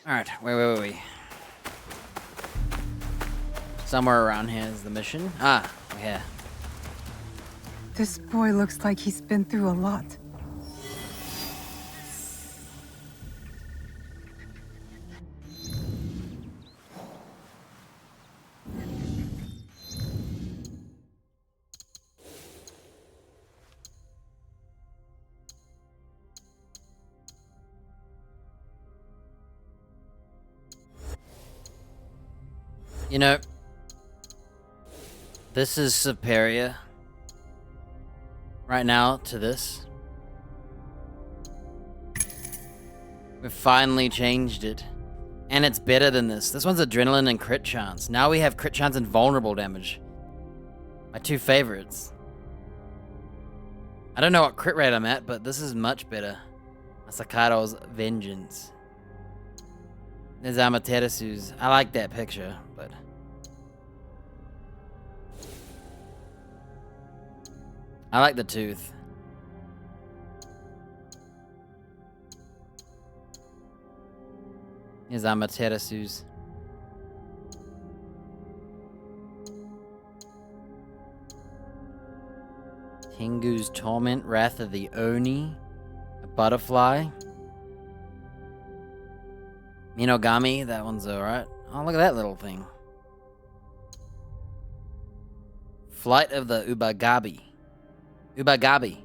Alright, wait. Somewhere around here is the mission. Ah, yeah. This boy looks like he's been through a lot. You know, this is superior right now to this. We've finally changed it. And it's better than this. This one's adrenaline and crit chance. Now we have crit chance and vulnerable damage. My two favorites. I don't know what crit rate I'm at, but this is much better. Asakaro's Vengeance. There's Amaterasu's. I like that picture, but... I like the tooth. Here's Amaterasu's. Tengu's Torment, Wrath of the Oni, a butterfly. Minogami, that one's alright. Oh, look at that little thing. Flight of the Ubagabi. Ubagabi.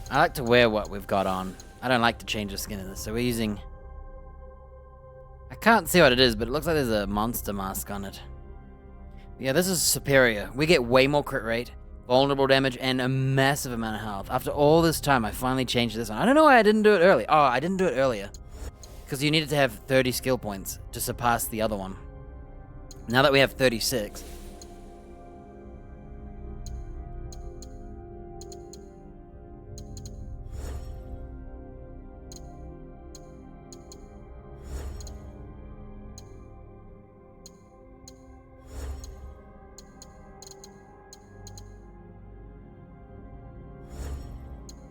I like to wear what we've got on. I don't like to change the skin of this, so we're using... I can't see what it is, but it looks like there's a monster mask on it. Yeah, this is superior. We get way more crit rate, vulnerable damage, and a massive amount of health. After all this time, I finally changed this one. I don't know why I didn't do it early. Oh, I didn't do it earlier. Because you needed to have 30 skill points to surpass the other one. Now that we have 36...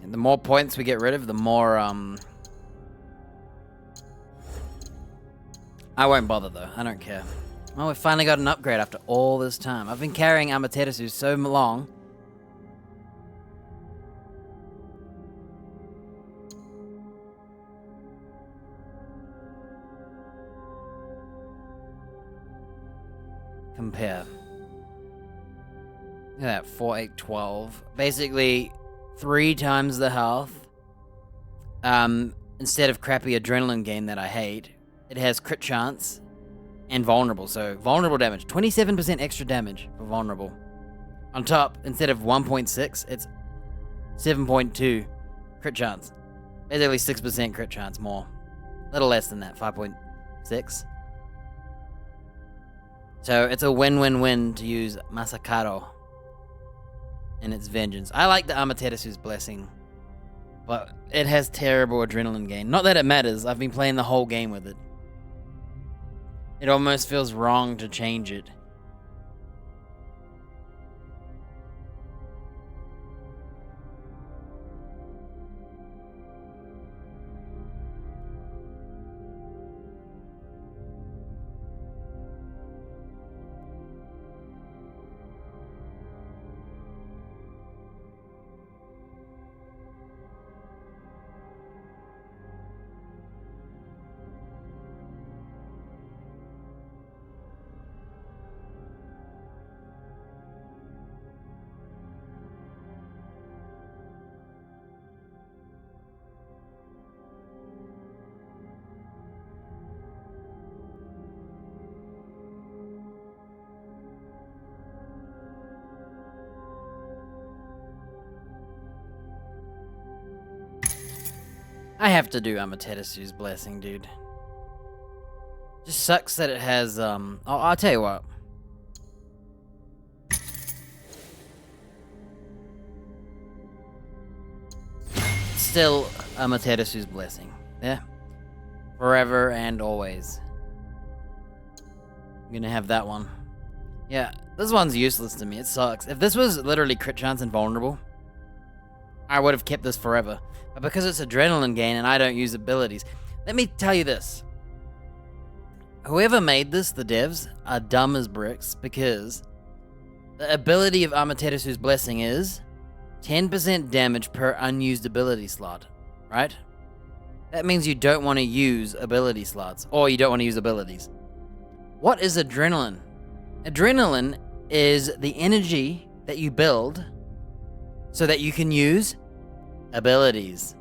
The more points we get rid of, the more, I won't bother, though. I don't care. Well, we finally got an upgrade after all this time. I've been carrying Amaterasu so long. Compare. Look at that, 4, 8, 12. Basically... 3 times the health. Instead of crappy adrenaline gain that I hate, it has crit chance and vulnerable. So vulnerable damage, 27% extra damage for vulnerable. On top, instead of 1.6, it's 7.2 crit chance. Basically 6% crit chance more. A little less than that, 5.6. So it's a win-win-win to use Masakaro and its vengeance. I like the Amaterasu's blessing, but it has terrible adrenaline gain. Not that it matters, I've been playing the whole game with it. It almost feels wrong to change it. I have to do Amaterasu's blessing, dude. Just sucks that it has, I'll tell you what. Still Amaterasu's blessing. Yeah. Forever and always. I'm gonna have that one. Yeah, this one's useless to me. It sucks. If this was literally crit chance and vulnerable, I would have kept this forever. But because it's adrenaline gain and I don't use abilities, let me tell you this. Whoever made this, the devs, are dumb as bricks because the ability of Amaterasu's blessing is 10% damage per unused ability slot, right? That means you don't want to use ability slots, or you don't want to use abilities. What is adrenaline? Adrenaline is the energy that you build so that you can use abilities.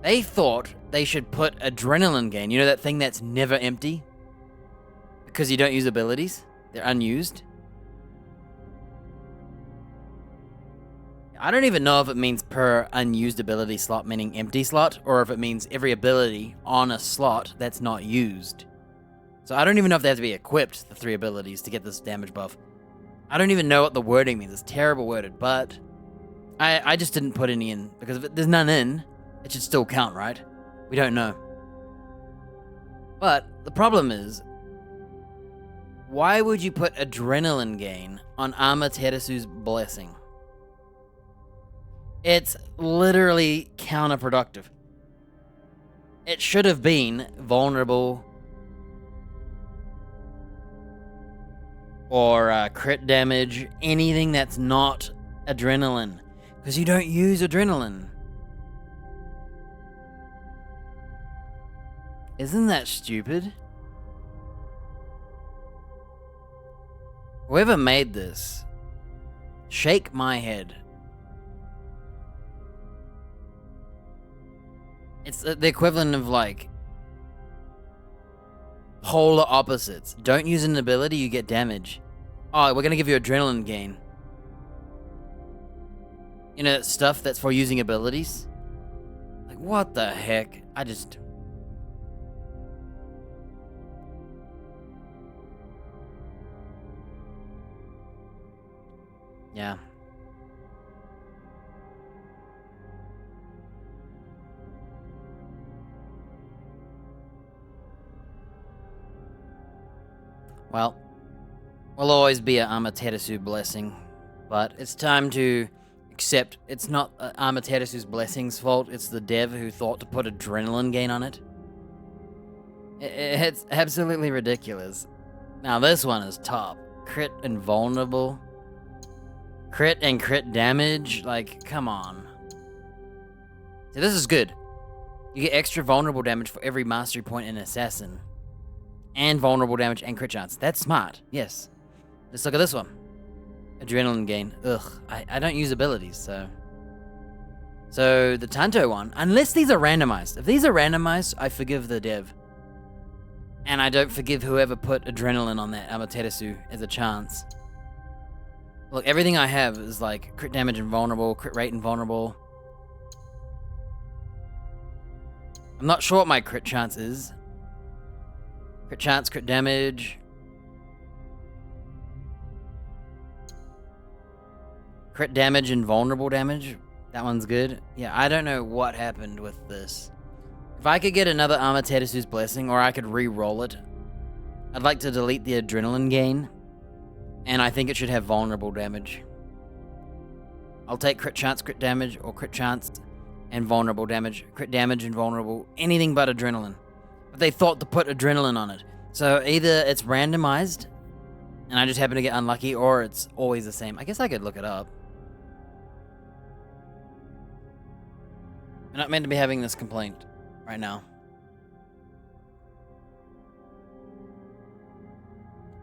They thought they should put adrenaline gain, you know that thing that's never empty? Because you don't use abilities? They're unused? I don't even know if it means per unused ability slot, meaning empty slot, or if it means every ability on a slot that's not used. So I don't even know if they have to be equipped, the 3 abilities, to get this damage buff. I don't even know what the wording means. It's terrible worded, but I just didn't put any in, because if there's none in, it should still count, right? We don't know. But the problem is, why would you put adrenaline gain on Amaterasu's blessing? It's literally counterproductive. It should have been vulnerable or crit damage, anything that's not adrenaline, because you don't use adrenaline. Isn't that stupid? Whoever made this, shake my head. It's the equivalent of like polar opposites. Don't use an ability, you get damage. Oh, we're gonna give you adrenaline gain. You know, that stuff that's for using abilities? Like, what the heck? Yeah. Well, we'll always be an Amaterasu blessing, but it's time to accept it's not Amaterasu's blessing's fault, it's the dev who thought to put adrenaline gain on it. It's absolutely ridiculous. Now this one is top. Crit and vulnerable. Crit and crit damage, like, come on. See, this is good. You get extra vulnerable damage for every mastery point in Assassin. And vulnerable damage and crit chance. That's smart, yes. Let's look at this one. Adrenaline gain. Ugh, I don't use abilities, so... So, the Tanto one, unless these are randomized. If these are randomized, I forgive the dev. And I don't forgive whoever put adrenaline on that Amaterasu as a chance. Look, everything I have is like crit damage and vulnerable, crit rate and vulnerable. I'm not sure what my crit chance is. Crit chance, crit damage. Crit damage and vulnerable damage. That one's good. Yeah, I don't know what happened with this. If I could get another Amaterasu's Blessing, or I could re-roll it, I'd like to delete the adrenaline gain. And I think it should have vulnerable damage. I'll take crit chance, crit damage, or crit chance and vulnerable damage. Crit damage and vulnerable. Anything but adrenaline. But they thought to put adrenaline on it. So either it's randomized, and I just happen to get unlucky, or it's always the same. I guess I could look it up. I'm not meant to be having this complaint right now.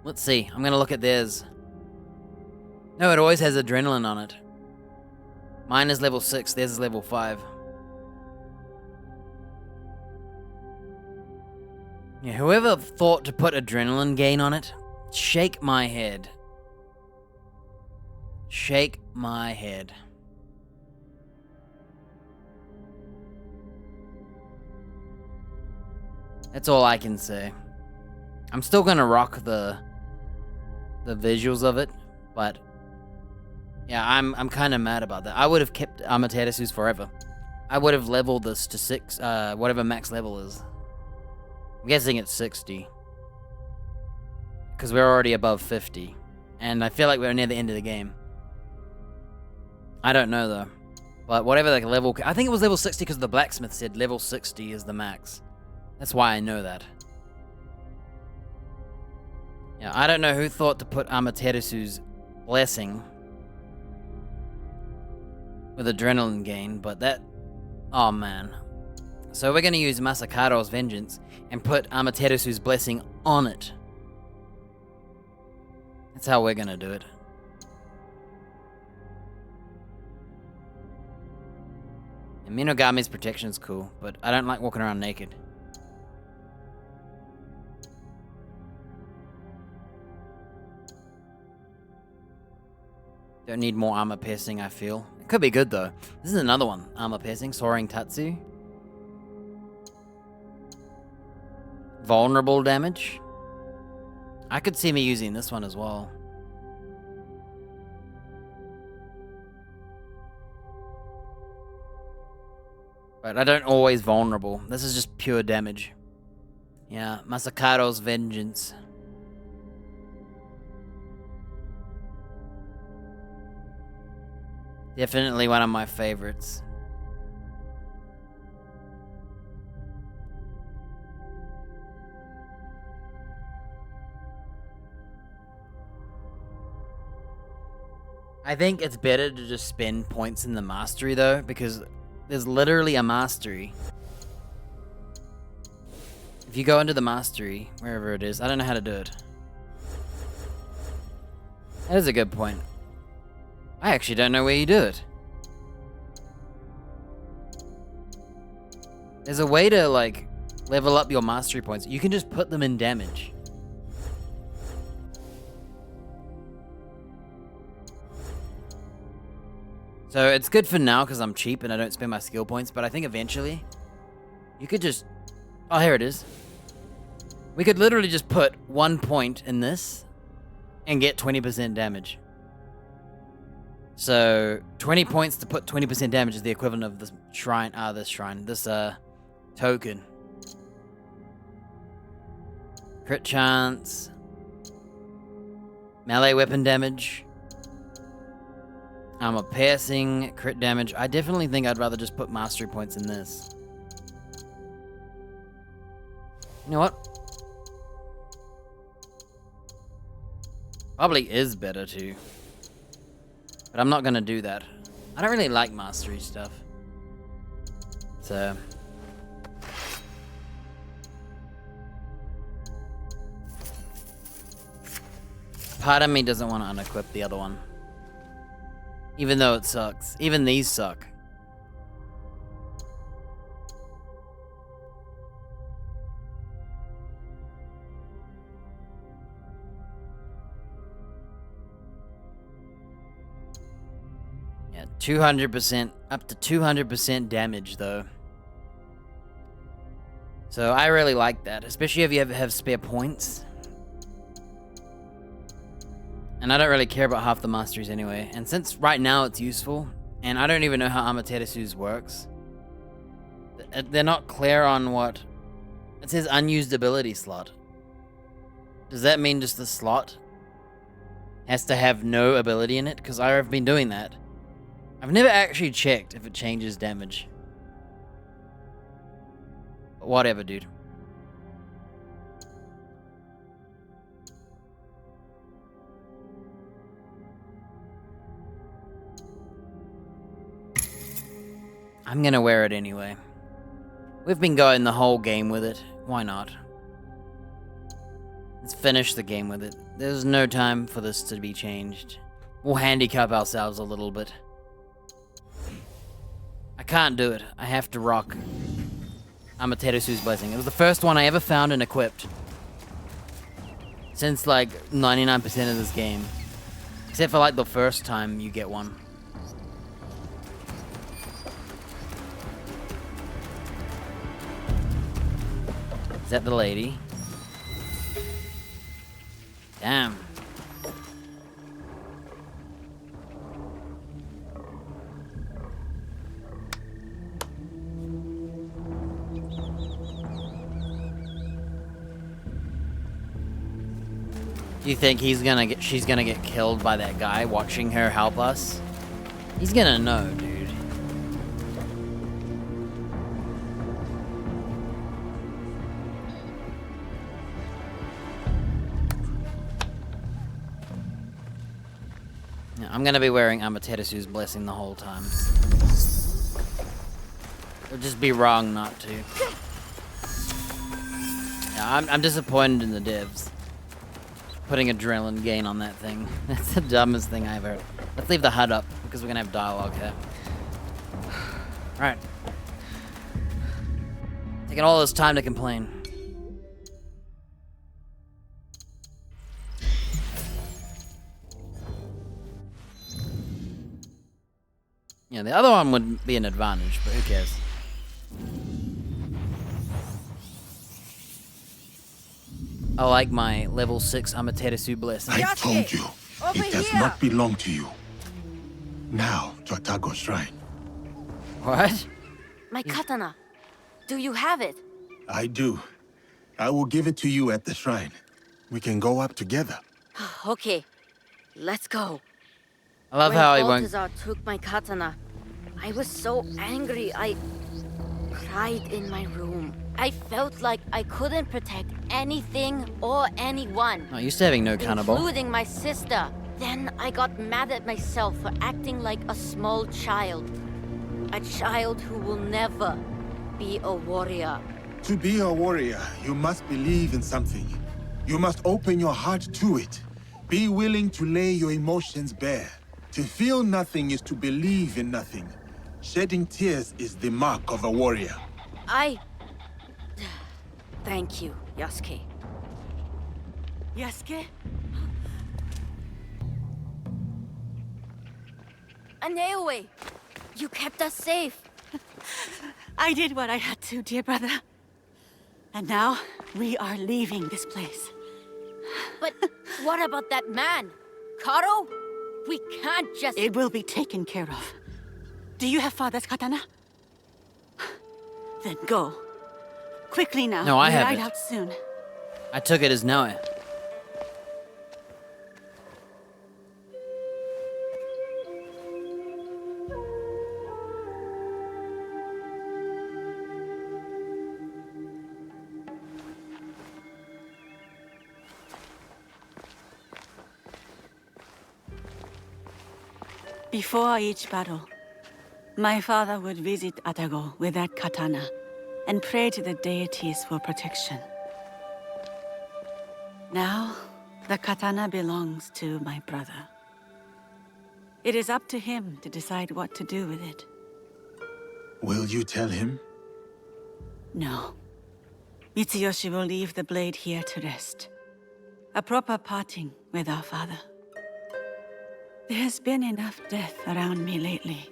Let's see. I'm going to look at theirs. No, it always has adrenaline on it. Mine is level 6. Theirs is level 5. Yeah, whoever thought to put adrenaline gain on it, shake my head. Shake my head. That's all I can say. I'm still going to rock the visuals of it, but yeah, I'm kind of mad about that. I would have kept Amaterasu's forever. I would have leveled this to 6, whatever max level is. I'm guessing it's 60. Because we're already above 50. And I feel like we're near the end of the game. I don't know though. But whatever like level, I think it was level 60 because the blacksmith said level 60 is the max. That's why I know that. Yeah, I don't know who thought to put Amaterasu's Blessing with adrenaline gain, but that... Oh, man. So we're going to use Masakaro's Vengeance and put Amaterasu's Blessing on it. That's how we're going to do it. And Minogami's Protection is cool, but I don't like walking around naked. Don't need more armor piercing, I feel. It could be good though. This is another one. Armor piercing, Soaring Tatsu. Vulnerable damage. I could see me using this one as well. But I don't always vulnerable. This is just pure damage. Yeah, Masakaro's Vengeance. Definitely one of my favorites. I think it's better to just spend points in the mastery though, because there's literally a mastery. If you go into the mastery, wherever it is, I don't know how to do it. That is a good point. I actually don't know where you do it. There's a way to, like, level up your mastery points. You can just put them in damage. So it's good for now because I'm cheap and I don't spend my skill points, but I think eventually you could just... Oh, here it is. We could literally just put 1 point in this and get 20% damage. So 20 points to put 20% damage is the equivalent of this shrine, this token. Crit chance. Melee weapon damage. Armor piercing, crit damage. I definitely think I'd rather just put mastery points in this. You know what? Probably is better too. But I'm not gonna do that. I don't really like mastery stuff. So... part of me doesn't want to unequip the other one. Even though it sucks. Even these suck. Yeah, 200%, up to 200% damage though. So I really like that, especially if you have spare points. And I don't really care about half the masteries anyway. And since right now it's useful, and I don't even know how Amaterasu works. They're not clear on what... It says unused ability slot. Does that mean just the slot has to have no ability in it? Because I've been doing that. I've never actually checked if it changes damage. But whatever, dude. I'm gonna wear it anyway. We've been going the whole game with it. Why not? Let's finish the game with it. There's no time for this to be changed. We'll handicap ourselves a little bit. I can't do it. I have to rock Amaterasu's Blessing. It was the first one I ever found and equipped. Since like 99% of this game. Except for like the first time you get one. Is that the lady? Damn. Do you think she's gonna get killed by that guy watching her help us? He's gonna know, dude. I'm gonna be wearing Amaterasu's Blessing the whole time. It would just be wrong not to. Yeah, I'm disappointed in the devs. Putting adrenaline gain on that thing. That's the dumbest thing I've heard. Let's leave the HUD up, because we're gonna have dialogue here. Alright. Taking all this time to complain. Yeah, the other one would be an advantage, but who cares? I like my level 6 Amaterasu Blessing. I told you, it does not belong to you. Now, to Atago Shrine. What? My katana. Do you have it? I do. I will give it to you at the shrine. We can go up together. Okay, let's go. I love how he when won't... Balthazar took my katana, I was so angry, I cried in my room. I felt like I couldn't protect anything or anyone. Not used to having no cannibal. Including my sister. Then I got mad at myself for acting like a small child. A child who will never be a warrior. To be a warrior, you must believe in something. You must open your heart to it. Be willing to lay your emotions bare. To feel nothing is to believe in nothing. Shedding tears is the mark of a warrior. Thank you, Yasuke. Yasuke? Aneoe! You kept us safe. I did what I had to, dear brother. And now, we are leaving this place. But what about that man? Karo? We can't just... It will be taken care of. Do you have father's katana? Then go. Quickly now. No, I We'll have ride it. out soon. I took it as Noah. Before each battle, my father would visit Atago with that katana and pray to the deities for protection. Now, the katana belongs to my brother. It is up to him to decide what to do with it. Will you tell him? No. Mitsuyoshi will leave the blade here to rest. A proper parting with our father. There has been enough death around me lately.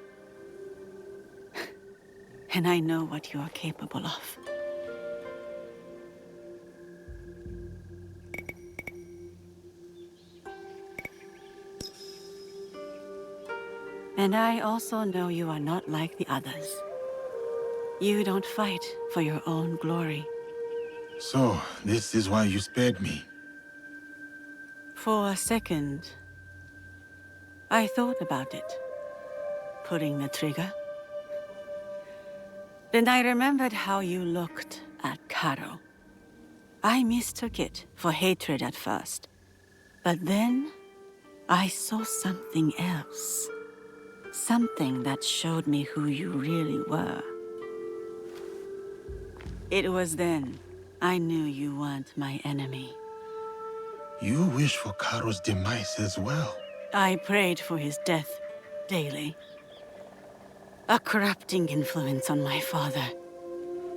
And I know what you are capable of. And I also know you are not like the others. You don't fight for your own glory. So, this is why you spared me. For a second, I thought about it. Pulling the trigger. Then I remembered how you looked at Karo. I mistook it for hatred at first. But then, I saw something else. Something that showed me who you really were. It was then I knew you weren't my enemy. You wish for Karo's demise as well. I prayed for his death daily. A corrupting influence on my father,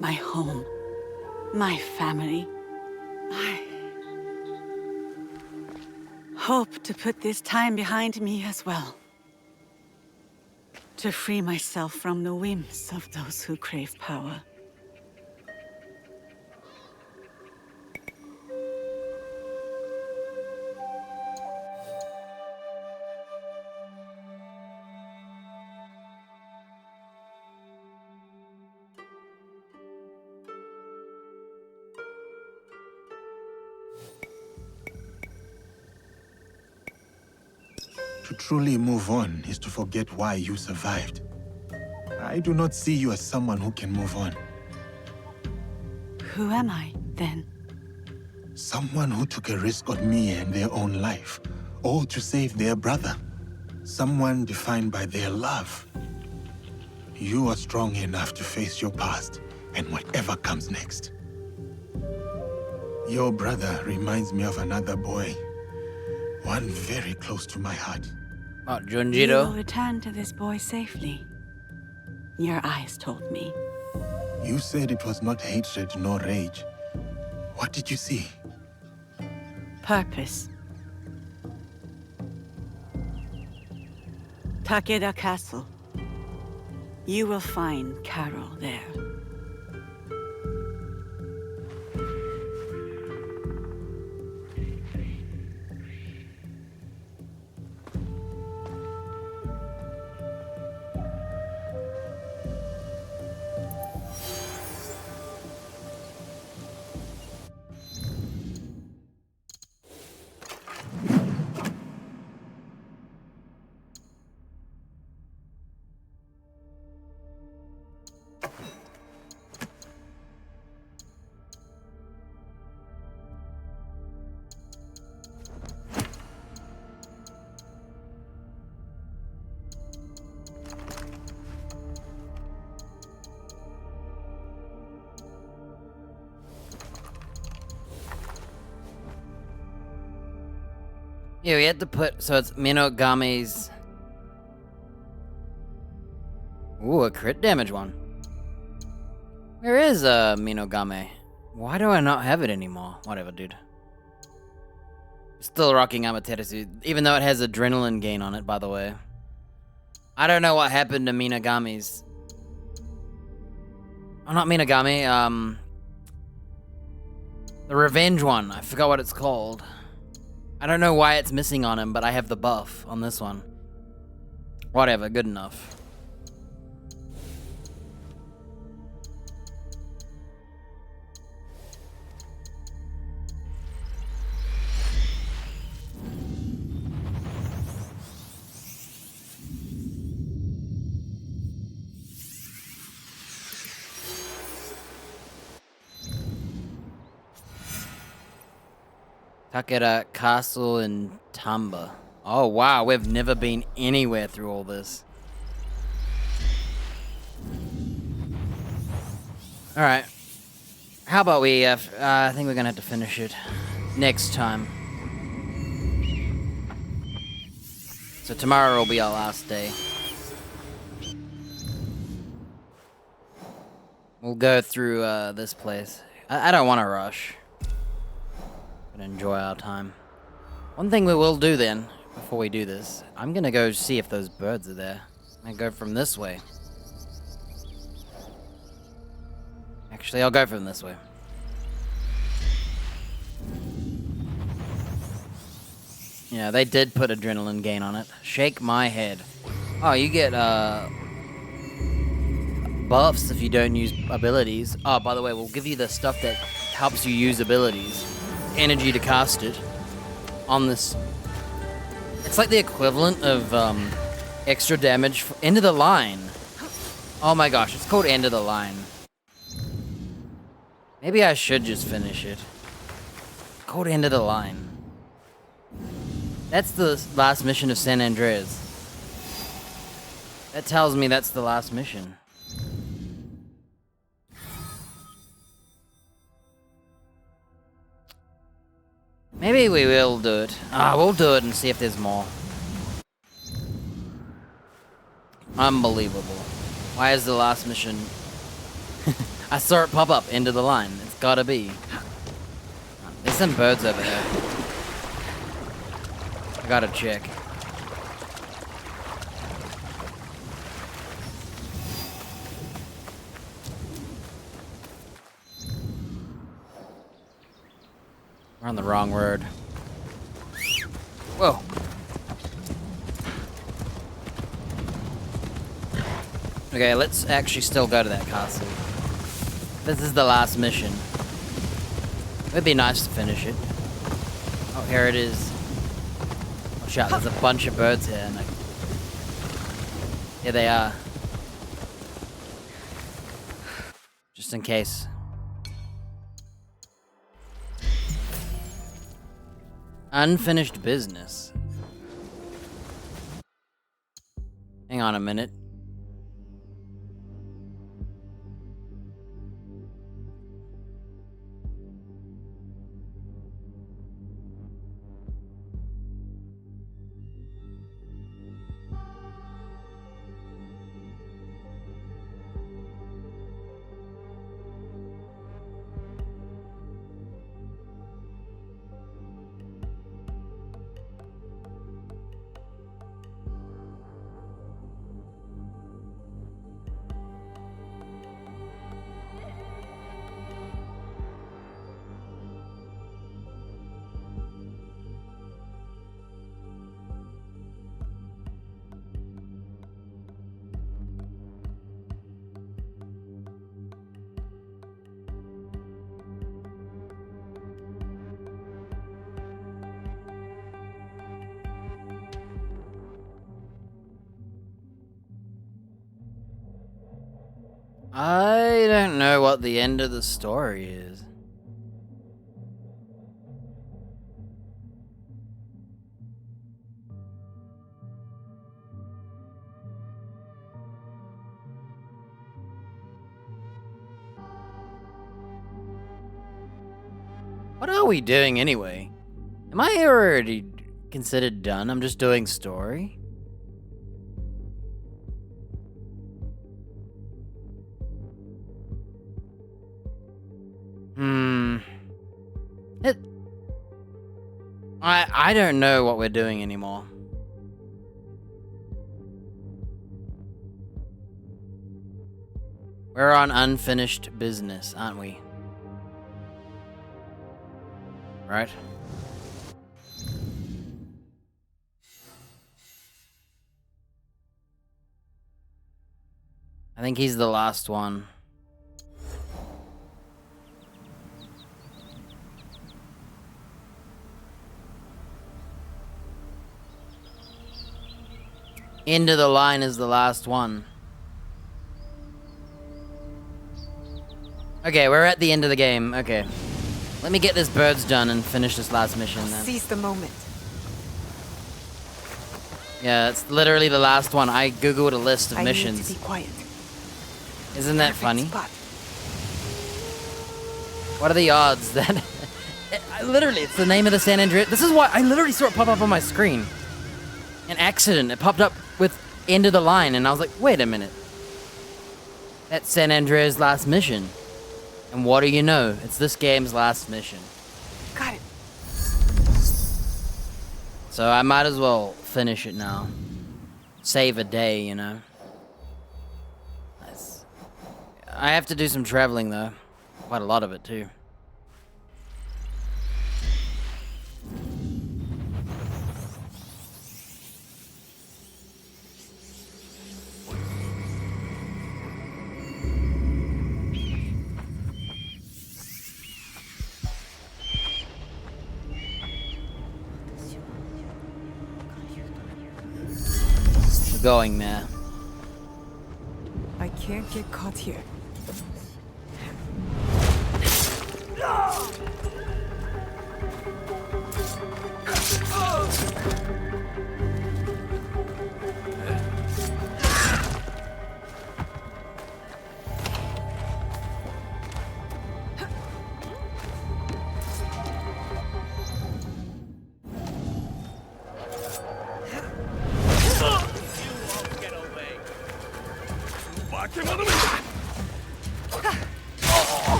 my home, my family. I hope to put this time behind me as well. To free myself from the whims of those who crave power. To truly move on is to forget why you survived. I do not see you as someone who can move on. Who am I, then? Someone who took a risk on me and their own life, all to save their brother. Someone defined by their love. You are strong enough to face your past and whatever comes next. Your brother reminds me of another boy. One very close to my heart. Oh, You will Junjiro. return to this boy safely. Your eyes told me. You said it was not hatred nor rage. What did you see? Purpose. Takeda Castle. You will find Karo there. Yeah, we had to put, so it's Minogame's... Ooh, a crit damage one. Where is Minogame? Why do I not have it anymore? Whatever, dude. Still rocking Amaterasu, even though it has adrenaline gain on it, by the way. I don't know what happened to Minagame's... Oh, not Minogame, the revenge one. I forgot what it's called. I don't know why it's missing on him, but I have the buff on this one. Whatever, good enough. Takeda Castle in Tamba. Oh wow, we've never been anywhere through all this. Alright. How about we, I think we're gonna have to finish it next time. So tomorrow will be our last day. We'll go through this place. I don't want to rush. But enjoy our time. One thing we will do then, before we do this, I'm gonna go see if those birds are there. I'm gonna go from this way. Actually, I'll go from this way. Yeah, they did put adrenaline gain on it. Shake my head. Oh, you get buffs if you don't use abilities. Oh, by the way, we'll give you the stuff that helps you use abilities. Energy to cast it on this. It's like the equivalent of extra damage for End of the Line. Oh my gosh, it's called End of the Line. Maybe I should just finish it. It's called End of the Line. That's the last mission of San Andreas. That tells me that's the last mission. Maybe we will do it. We'll do it and see if there's more. Unbelievable. Why is the last mission... I saw it pop up, end of the line. It's gotta be. There's some birds over there. I gotta check. We're on the wrong road. Whoa. Okay, let's actually still go to that castle. This is the last mission. It'd be nice to finish it. Oh, here it is. Oh, shit, there's a bunch of birds here. And here they are. Just in case. Unfinished business. Hang on a minute. I don't know what the end of the story is. What are we doing anyway? Am I already... considered done? I'm just doing story. I don't know what we're doing anymore. We're on unfinished business, aren't we? Right? I think he's the last one. End of the line is the last one. Okay, we're at the end of the game. Okay. Let me get this birds done and finish this last mission then. Seize the moment. Yeah, it's literally the last one. I googled a list of I missions. need to be quiet. Isn't that funny? Spot. What are the odds that... literally, it's the name of the San Andreas. This is why I literally saw it pop up on my screen. An accident. It popped up with end of the line, and I was like, wait a minute. That's San Andreas' last mission. And what do you know? It's this game's last mission. Got it. So I might as well finish it now. Save a day, you know. I have to do some traveling, though. Quite a lot of it, too. We're going there. I can't get caught here.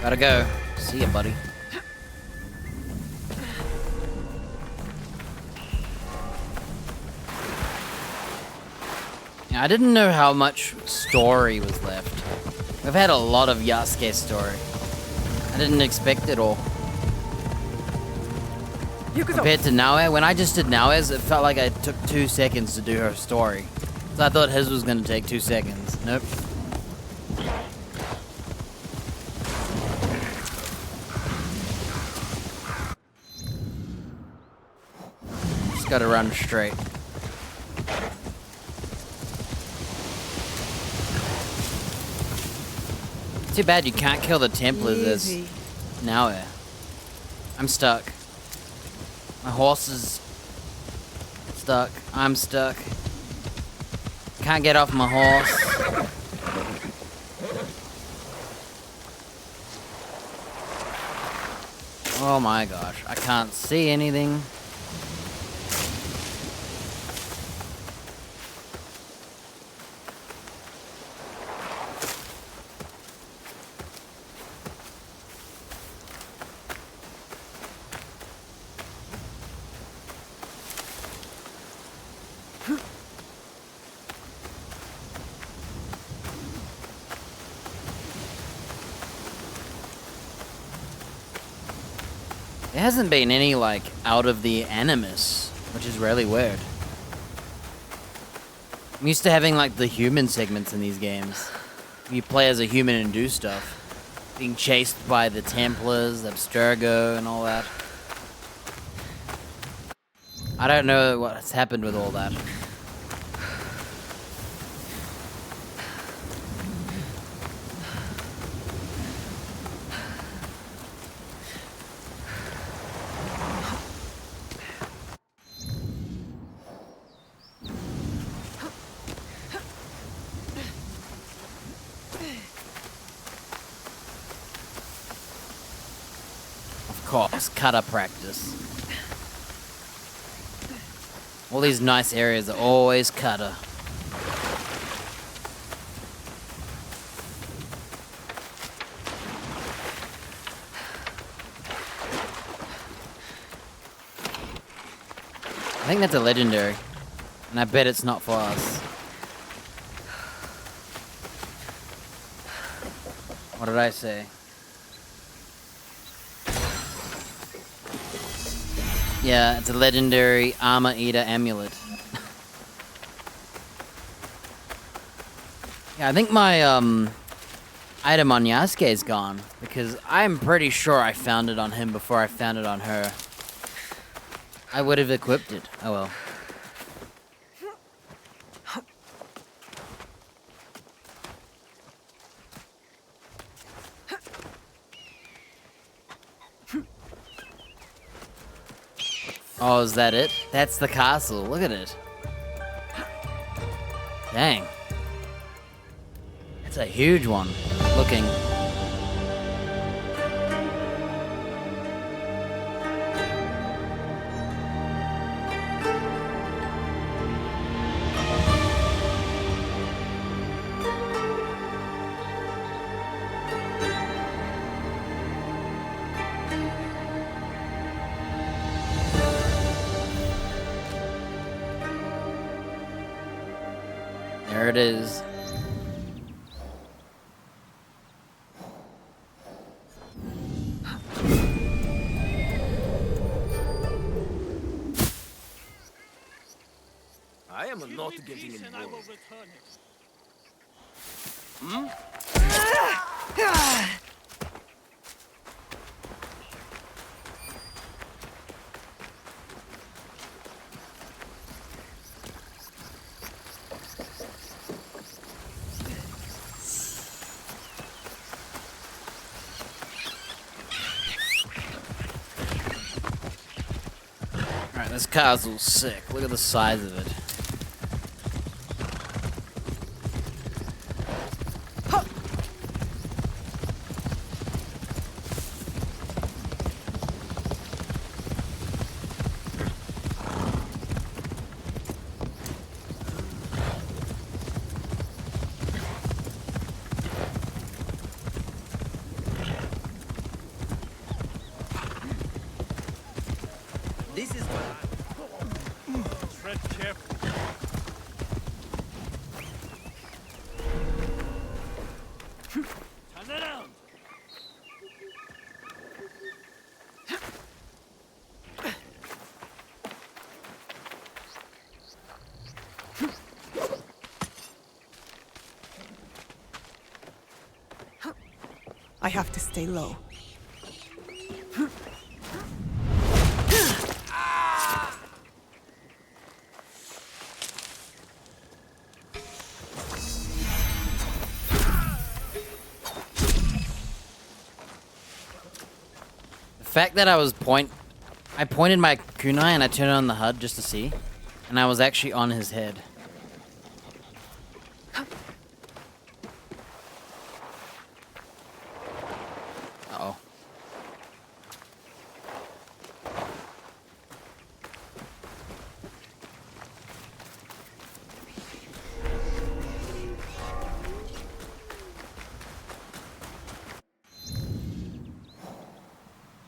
Gotta go. See ya, buddy. Yeah, I didn't know how much story was left. We've had a lot of Yasuke story. I didn't expect it all. Compared to Naoe, when I just did Naoe's, it felt like I took 2 seconds to do her story. So I thought his was gonna take 2 seconds. Nope. Just gotta run straight. Too bad you can't kill the Templars as Naoe. I'm stuck. My horse is stuck. I'm stuck. Can't get off my horse. Oh my gosh, I can't see anything. There hasn't been any, like, out of the Animus, which is really weird. I'm used to having, like, the human segments in these games. You play as a human and do stuff. Being chased by the Templars, Abstergo, and all that. I don't know what's happened with all that. Of course, kata practice. All these nice areas are always kata. I think that's a legendary, and I bet it's not for us. What did I say? Yeah, it's a legendary Armor Eater amulet. Yeah, I think my item on Yasuke is gone, because I'm pretty sure I found it on him before I found it on her. I would have equipped it. Oh well. Oh, is that it? That's the castle. Look at it. Dang. It's a huge one. Looking. There it is. I am not getting involved. Alright, this castle's sick. Look at the size of it. This is Tread carefully. Turn around. I have to stay low. The fact that I pointed my kunai and I turned on the HUD just to see, and I was actually on his head. Uh-oh.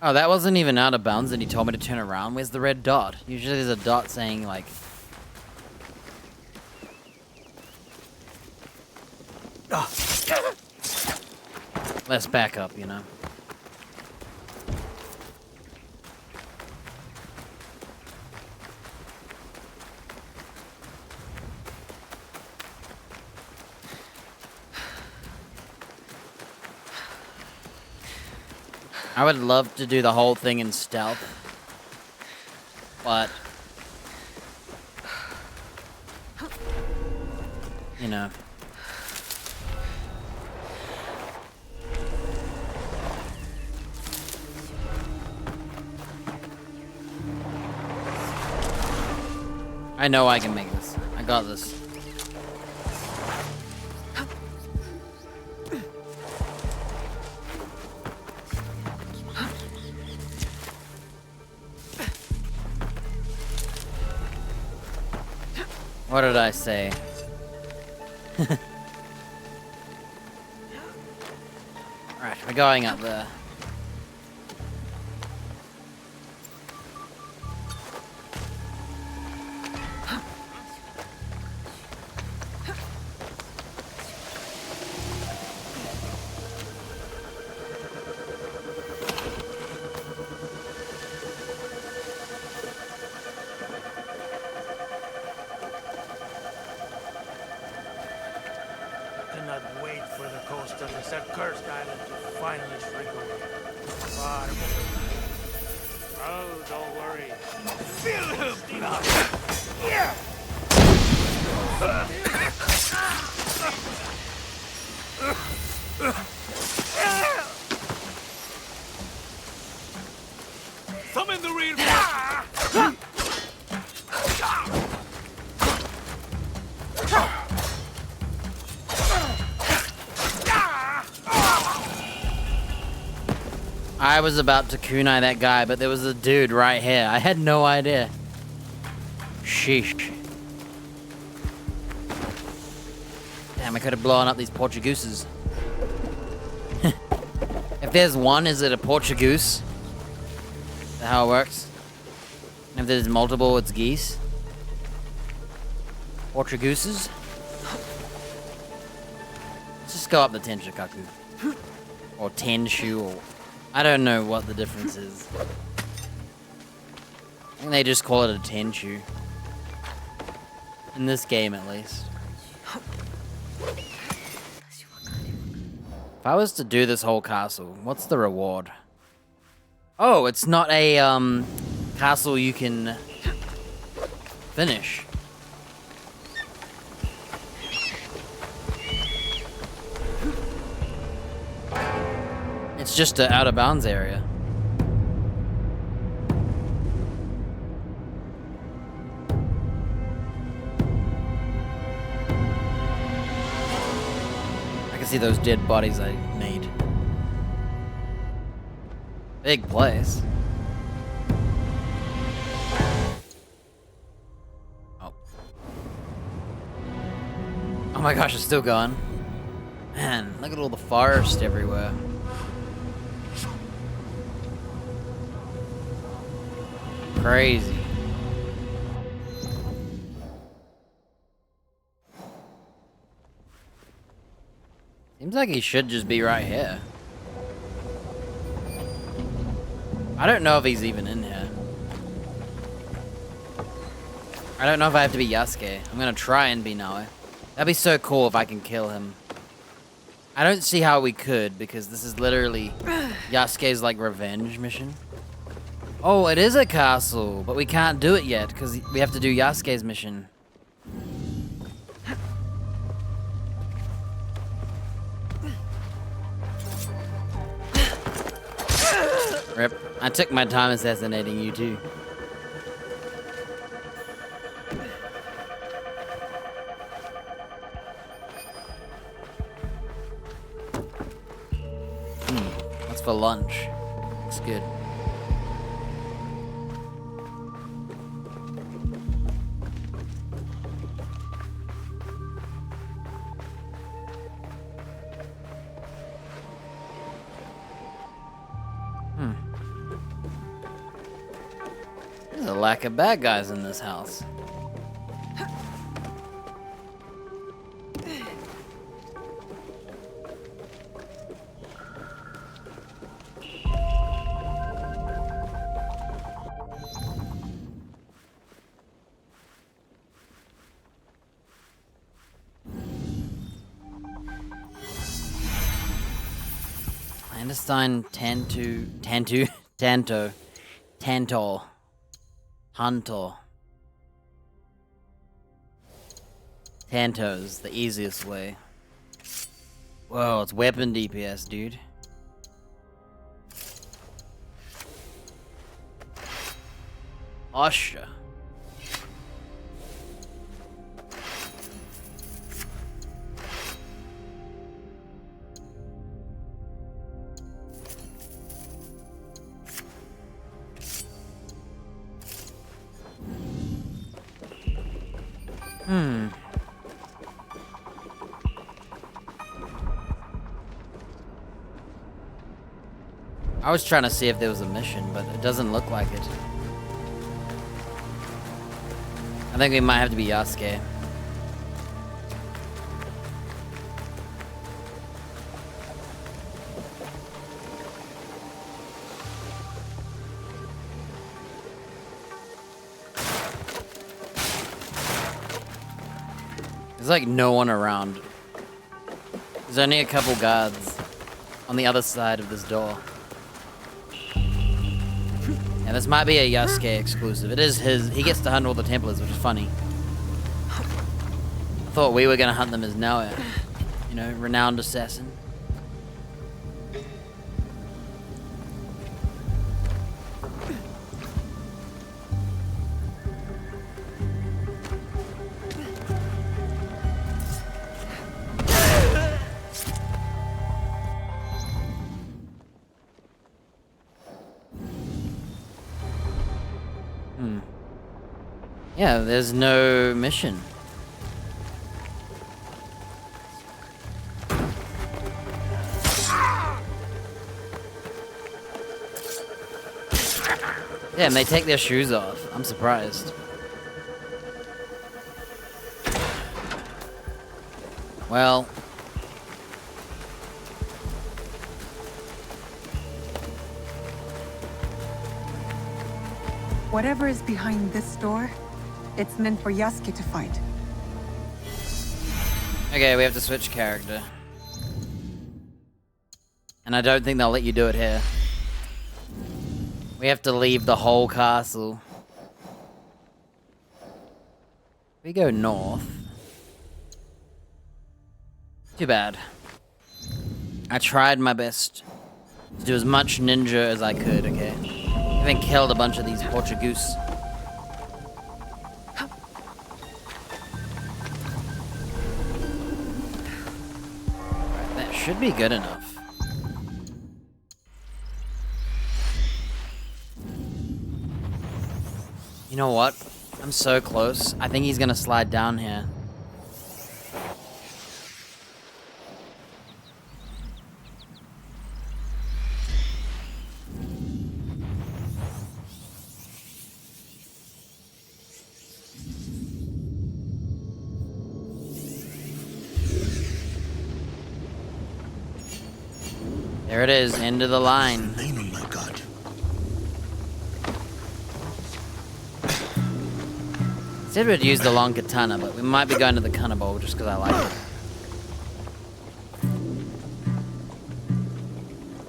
Oh, that wasn't even out of bounds and he told me to turn around. Where's the red dot? Usually there's a dot saying, like... Let's back up, you know? I would love to do the whole thing in stealth, but, you know. I know I can make this. I got this. What did I say? Right, we're going up there. Cannot wait for the coast of this accursed island to finally shrink away. Far away. Oh, don't worry. Feel him now. Yeah. Summon the reinforcements! I was about to kunai that guy, but there was a dude right here. I had no idea. Sheesh. Damn, I could have blown up these Portugooses. If there's one, is it a Portugoose? Is that how it works? And if there's multiple, it's geese? Portugooses? Let's just go up the Tenshikaku. Or Tenshu, or... I don't know what the difference is. I think they just call it a Tenshu. In this game, at least. If I was to do this whole castle, what's the reward? Oh, it's not a, castle you can finish. It's just an out of bounds area. I can see those dead bodies I made. Big place. Oh. Oh my gosh, it's still going. Man, look at all the forest everywhere. Crazy. Seems like he should just be right here. I don't know if he's even in here. I don't know if I have to be Yasuke. I'm gonna try and be Naoe. That'd be so cool if I can kill him. I don't see how we could, because this is literally Yasuke's like revenge mission. Oh, it is a castle, but we can't do it yet because we have to do Yasuke's mission. Rip. I took my time assassinating you too. What's for lunch? Looks good. There's a lack of bad guys in this house. Clandestine Tanto's the easiest way. Whoa, it's weapon DPS, dude. Osha. I was trying to see if there was a mission, but it doesn't look like it. I think we might have to be Yasuke. There's like no one around. There's only a couple guards on the other side of this door. And this might be a Yasuke exclusive. It is his. He gets to hunt all the Templars, which is funny. I thought we were gonna hunt them as Noah, you know, renowned assassin. Yeah, there's no mission. Yeah, and they take their shoes off. I'm surprised. Well. Whatever is behind this door, it's meant for Yasuke to fight. Okay, we have to switch character. And I don't think they'll let you do it here. We have to leave the whole castle. We go north. Too bad. I tried my best to do as much ninja as I could, okay? Even killed a bunch of these Portuguese. That should be good enough. You know what? I'm so close. I think he's gonna slide down here. There it is, end of the line. Name of my god. Said we'd use the long katana, but we might be going to the Kanabo just because I like it.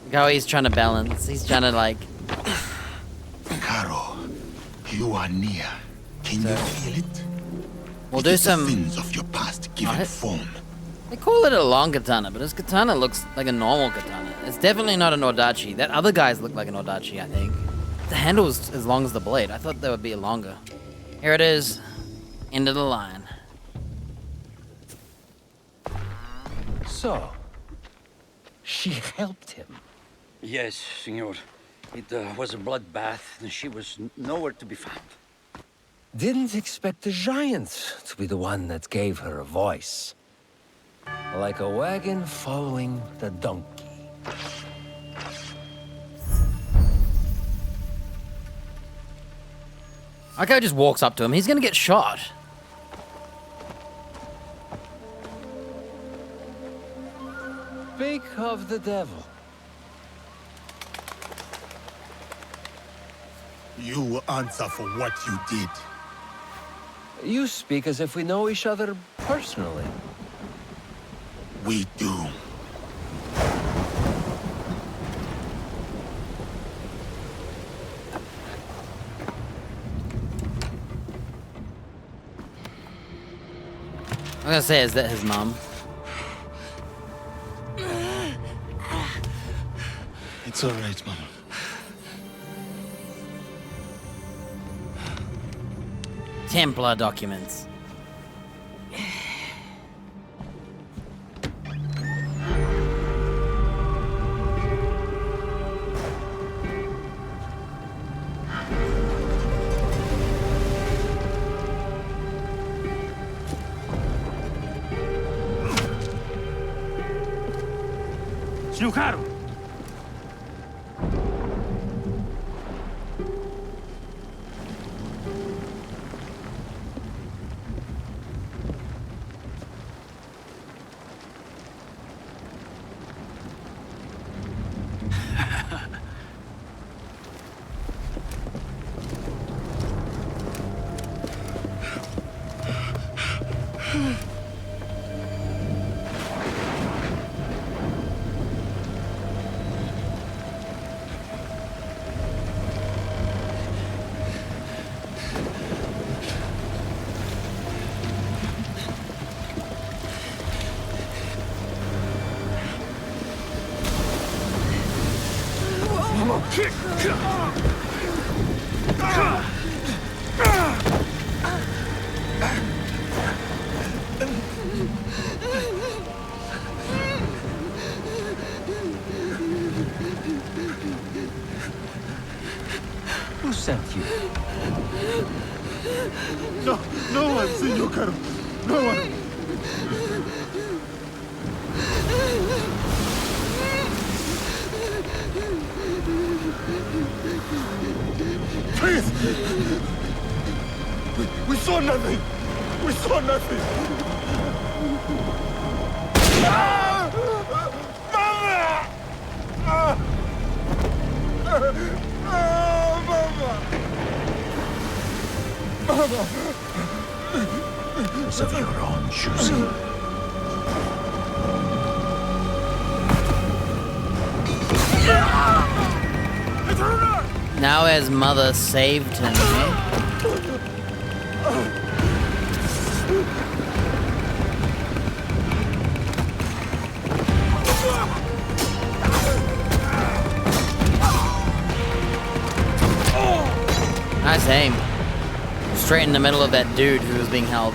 Look how he's trying to balance. He's trying to like. Caro, you are near. Can you feel it? We'll do some. Sins of your past given form. They call it a long katana, but his katana looks like a normal katana. It's definitely not an Odachi. That other guy's look like an Odachi, I think. The handle is as long as the blade. I thought they would be longer. Here it is. End of the line. So, she helped him. Yes, senor. It was a bloodbath, and she was nowhere to be found. Didn't expect the giant to be the one that gave her a voice. Like a wagon following the donkey. That guy just walks up to him. He's gonna get shot. Speak of the devil. You will answer for what you did. You speak as if we know each other personally. We do. I'm gonna say, is that his mom? It's all right, Mama. Templar documents. Snukaru! Who sent you? No one, Senor Karo. No one. Please! We saw nothing! We saw nothing! Ah! Mama! Ah! Mama! Mama! It's of your own choosing. Now his mother saved him, eh? Nice aim. Straight in the middle of that dude who was being held.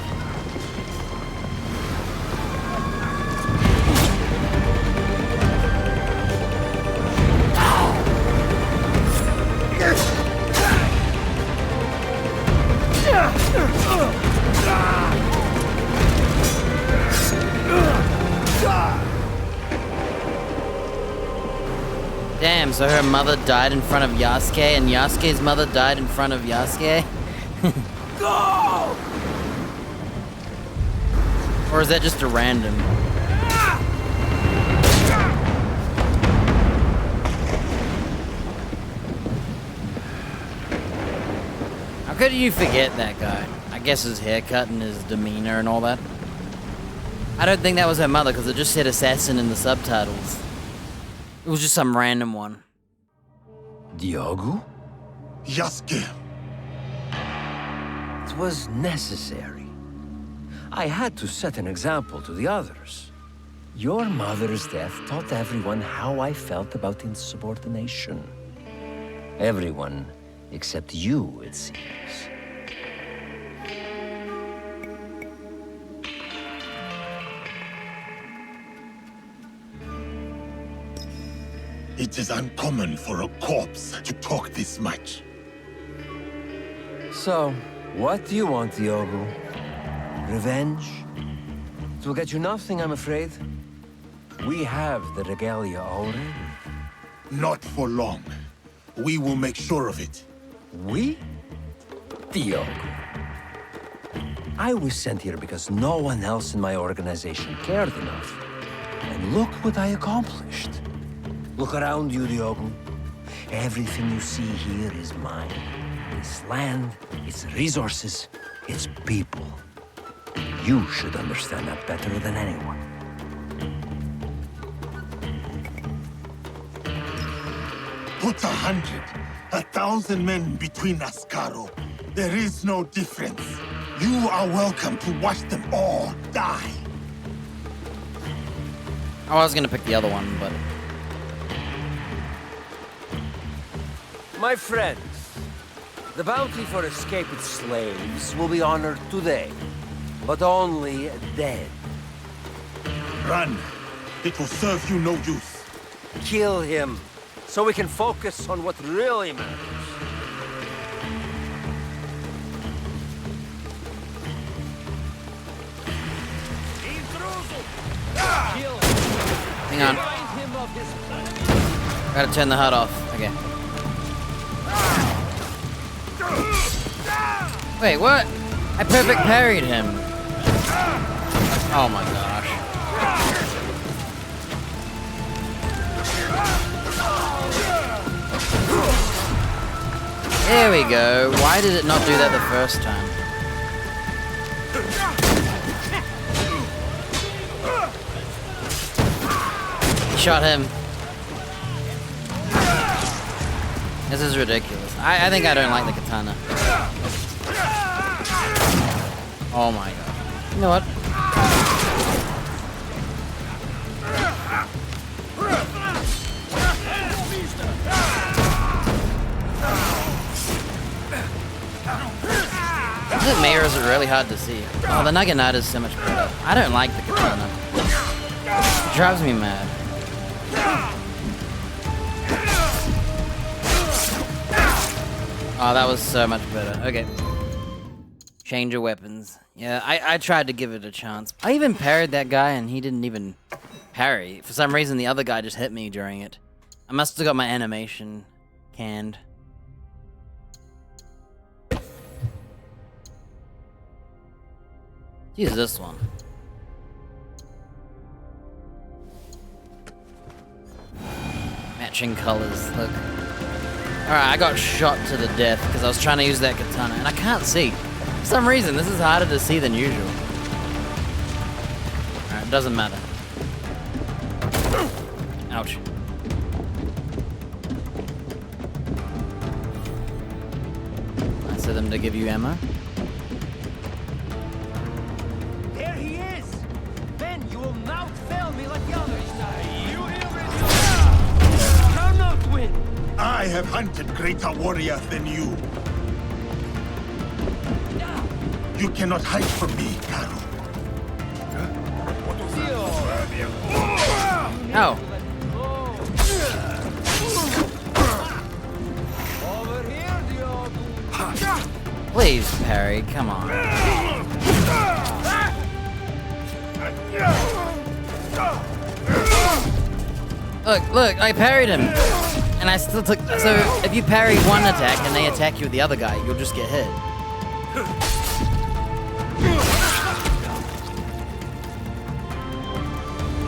Damn, so her mother died in front of Yasuke, and Yasuke's mother died in front of Yasuke? Go! Or is that just a random? How could you forget that guy? I guess his haircut and his demeanor and all that. I don't think that was her mother, because it just said assassin in the subtitles. It was just some random one. Diogo? Yasuke. It was necessary. I had to set an example to the others. Your mother's death taught everyone how I felt about insubordination. Everyone except you, it seems. It is uncommon for a corpse to talk this much. So, what do you want, Diogo? Revenge? It will get you nothing, I'm afraid. We have the regalia already. Not for long. We will make sure of it. We? Diogo. I was sent here because no one else in my organization cared enough. And look what I accomplished. Look around you, Diogo. Everything you see here is mine. Its land, its resources, its people. You should understand that better than anyone. Put 100, 1,000 men between us, Karo. There is no difference. You are welcome to watch them all die. I was gonna pick the other one, but... My friends, the bounty for escaped slaves will be honored today, but only dead. Run. It will serve you no use. Kill him, so we can focus on what really matters. Hang on. of his planet. Gotta turn the HUD off. Okay. Wait, what? I perfect parried him. Oh my gosh. There we go. Why did it not do that the first time? Shot him. This is ridiculous. I think I don't like the katana. Oh my god. You know what? Is it me or is it really hard to see? Oh, the Naginata is so much better. I don't like the katana. It drives me mad. Oh, that was so much better. Okay. Change of weapons. Yeah, I tried to give it a chance. I even parried that guy and he didn't even parry. For some reason, the other guy just hit me during it. I must have got my animation canned. Use this one. Matching colors, look. Alright, I got shot to the death because I was trying to use that katana and I can't see. For some reason, this is harder to see than usual. Alright, it doesn't matter. Ouch. Nice of them to give you ammo. There he is! Then you will not fail me like the others. You cannot win! I have hunted greater warriors than you. You cannot hide from me, Karo. Oh. Please, parry, come on. Look, I parried him. And I still took... So, if you parry one attack and they attack you with the other guy, you'll just get hit.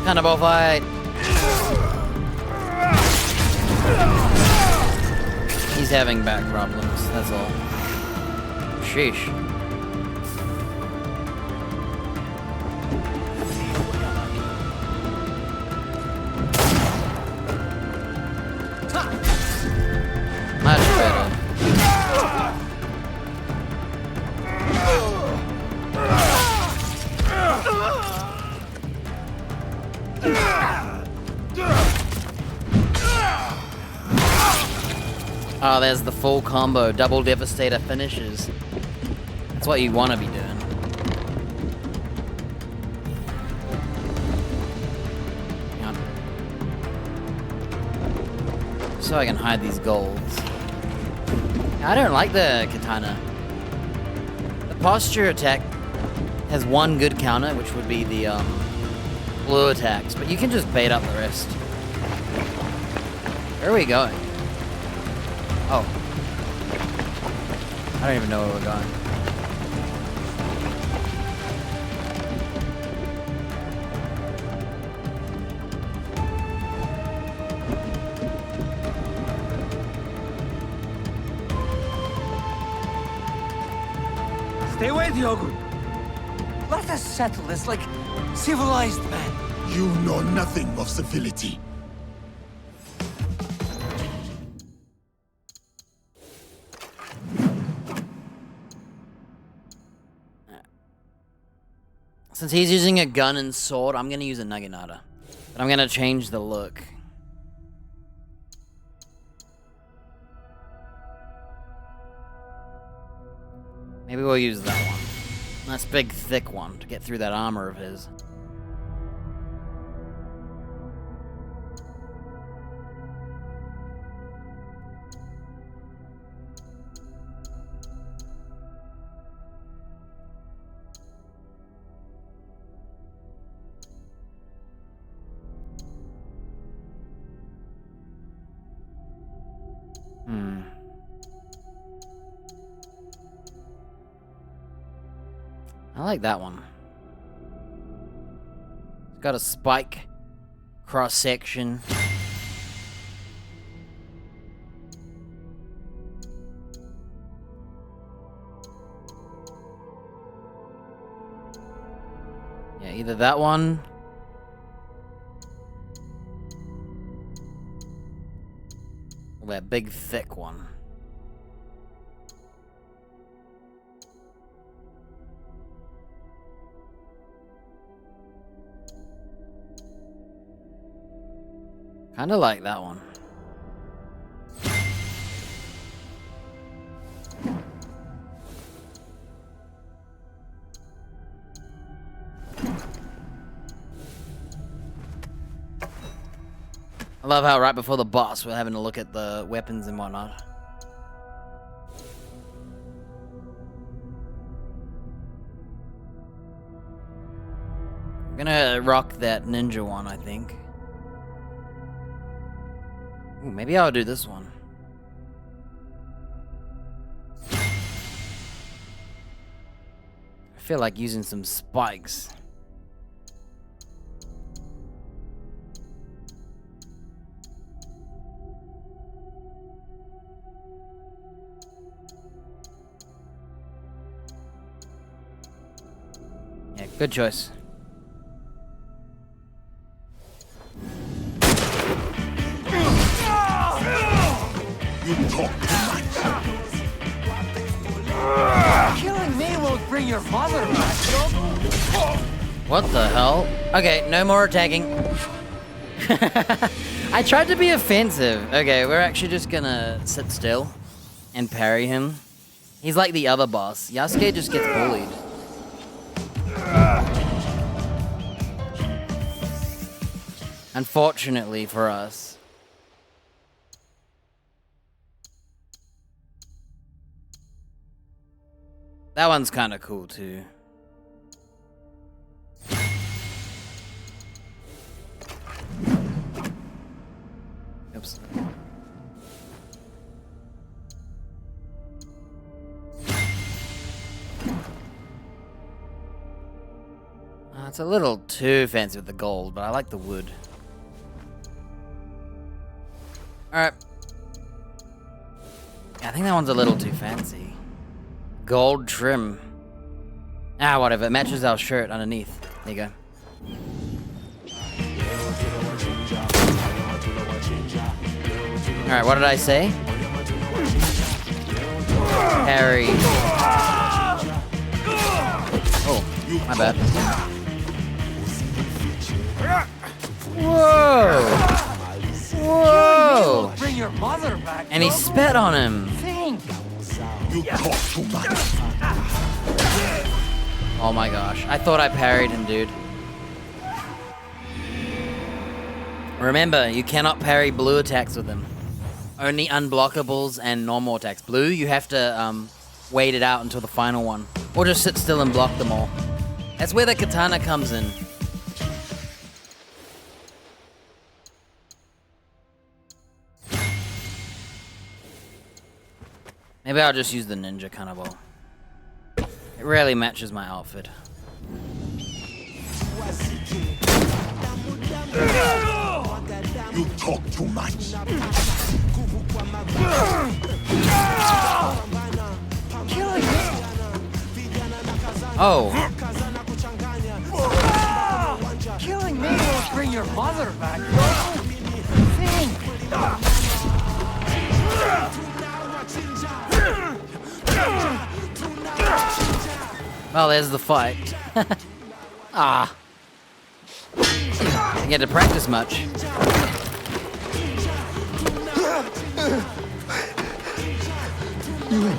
Cannibal fight. He's having back problems, that's all. Sheesh. Much better. Oh, there's the full combo. Double Devastator finishes. That's what you want to be doing. Hang on. So I can hide these golds. I don't like the katana. The posture attack has one good counter, which would be the blue attacks, but you can just bait up the rest. Where are we going? Oh. I don't even know where we're going. Stay away, Diogo. Let us settle this like civilized men. You know nothing of civility. Since he's using a gun and sword, I'm gonna use a Naginata. But I'm gonna change the look. Maybe we'll use that one. Nice big thick one to get through that armor of his. I like that one. It's got a spike cross section. Yeah, either that one or that big thick one. Kinda like that one. I love how right before the boss we're having to look at the weapons and whatnot. I'm gonna rock that ninja one, I think. Ooh, maybe I'll do this one. I feel like using some spikes. Yeah, good choice. You talk too much. Killing me won't bring your mother back, What the hell? Okay, no more attacking. I tried to be offensive. Okay, we're actually just gonna sit still and parry him. He's like the other boss. Yasuke just gets bullied. Unfortunately for us. That one's kind of cool too. Oops. It's a little too fancy with the gold, but I like the wood. Alright. I think that one's a little too fancy. Gold trim. Ah, whatever. It matches our shirt underneath. There you go. Alright, what did I say? Harry. Oh, my bad. Whoa! Whoa! Bring your mother back. And he spit on him. You talk too much. Oh my gosh. I thought I parried him, dude. Remember, you cannot parry blue attacks with him. Only unblockables and normal attacks. Blue, you have to wait it out until the final one. Or just sit still and block them all. That's where the katana comes in. Maybe I'll just use the ninja Kanabo. It really matches my outfit. You talk too much. Oh. Killing me won't bring your mother back. Well, there's the fight. Ah. Didn't get to practice much. Yuen,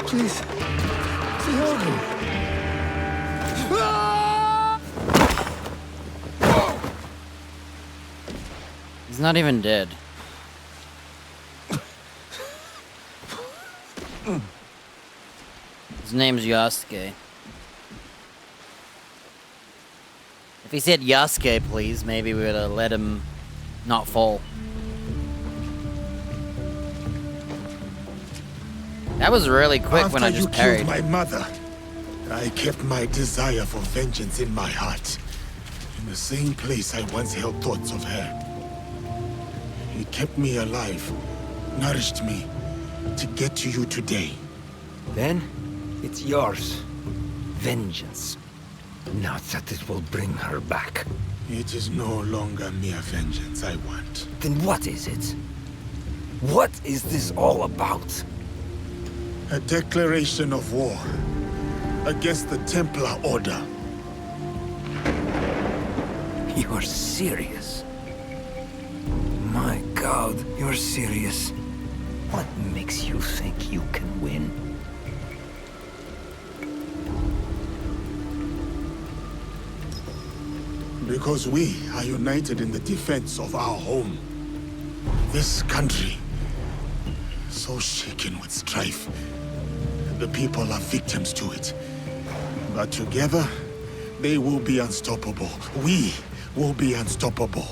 please. Diogo. He's not even dead. His name's Yasuke. If he said Yasuke, please, maybe we would have let him not fall. That was really quick when I just After parried. you killed my mother, I kept my desire for vengeance in my heart. In the same place I once held thoughts of her. It kept me alive, nourished me, to get to you today. Then, it's yours. Vengeance. Not that it will bring her back. It is no longer mere vengeance I want. Then what is it? What is this all about? A declaration of war against the Templar Order. You're serious? My God, you're serious. What makes you think you can win? Because we are united in the defense of our home. This country, so shaken with strife. The people are victims to it. But together, they will be unstoppable. We will be unstoppable.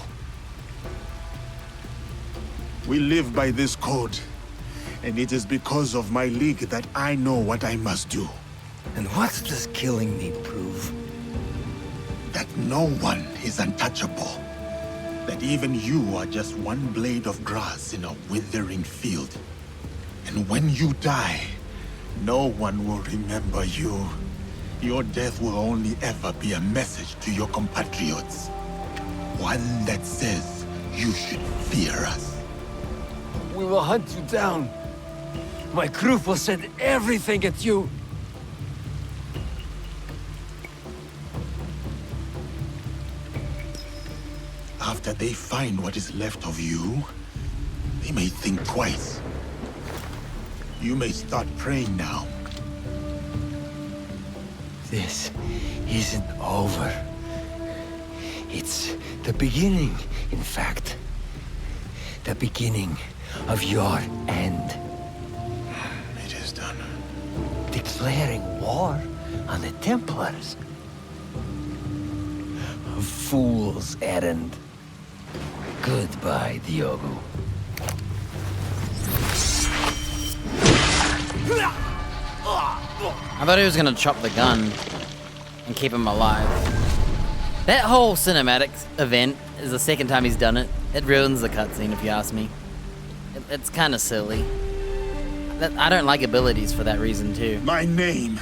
We live by this code. And it is because of my league that I know what I must do. And what does killing me prove? That no one is untouchable. That even you are just one blade of grass in a withering field. And when you die, no one will remember you. Your death will only ever be a message to your compatriots. One that says you should fear us. We will hunt you down. My crew will send everything at you. After they find what is left of you, they may think twice. You may start praying now. This isn't over. It's the beginning, in fact. The beginning of your end. It is done. Declaring war on the Templars. A fool's errand. Goodbye, Diogo. I thought he was gonna chop the gun and keep him alive. That whole cinematic event is the second time he's done it. It ruins the cutscene, if you ask me. It's kind of silly. I don't like abilities for that reason, too. My name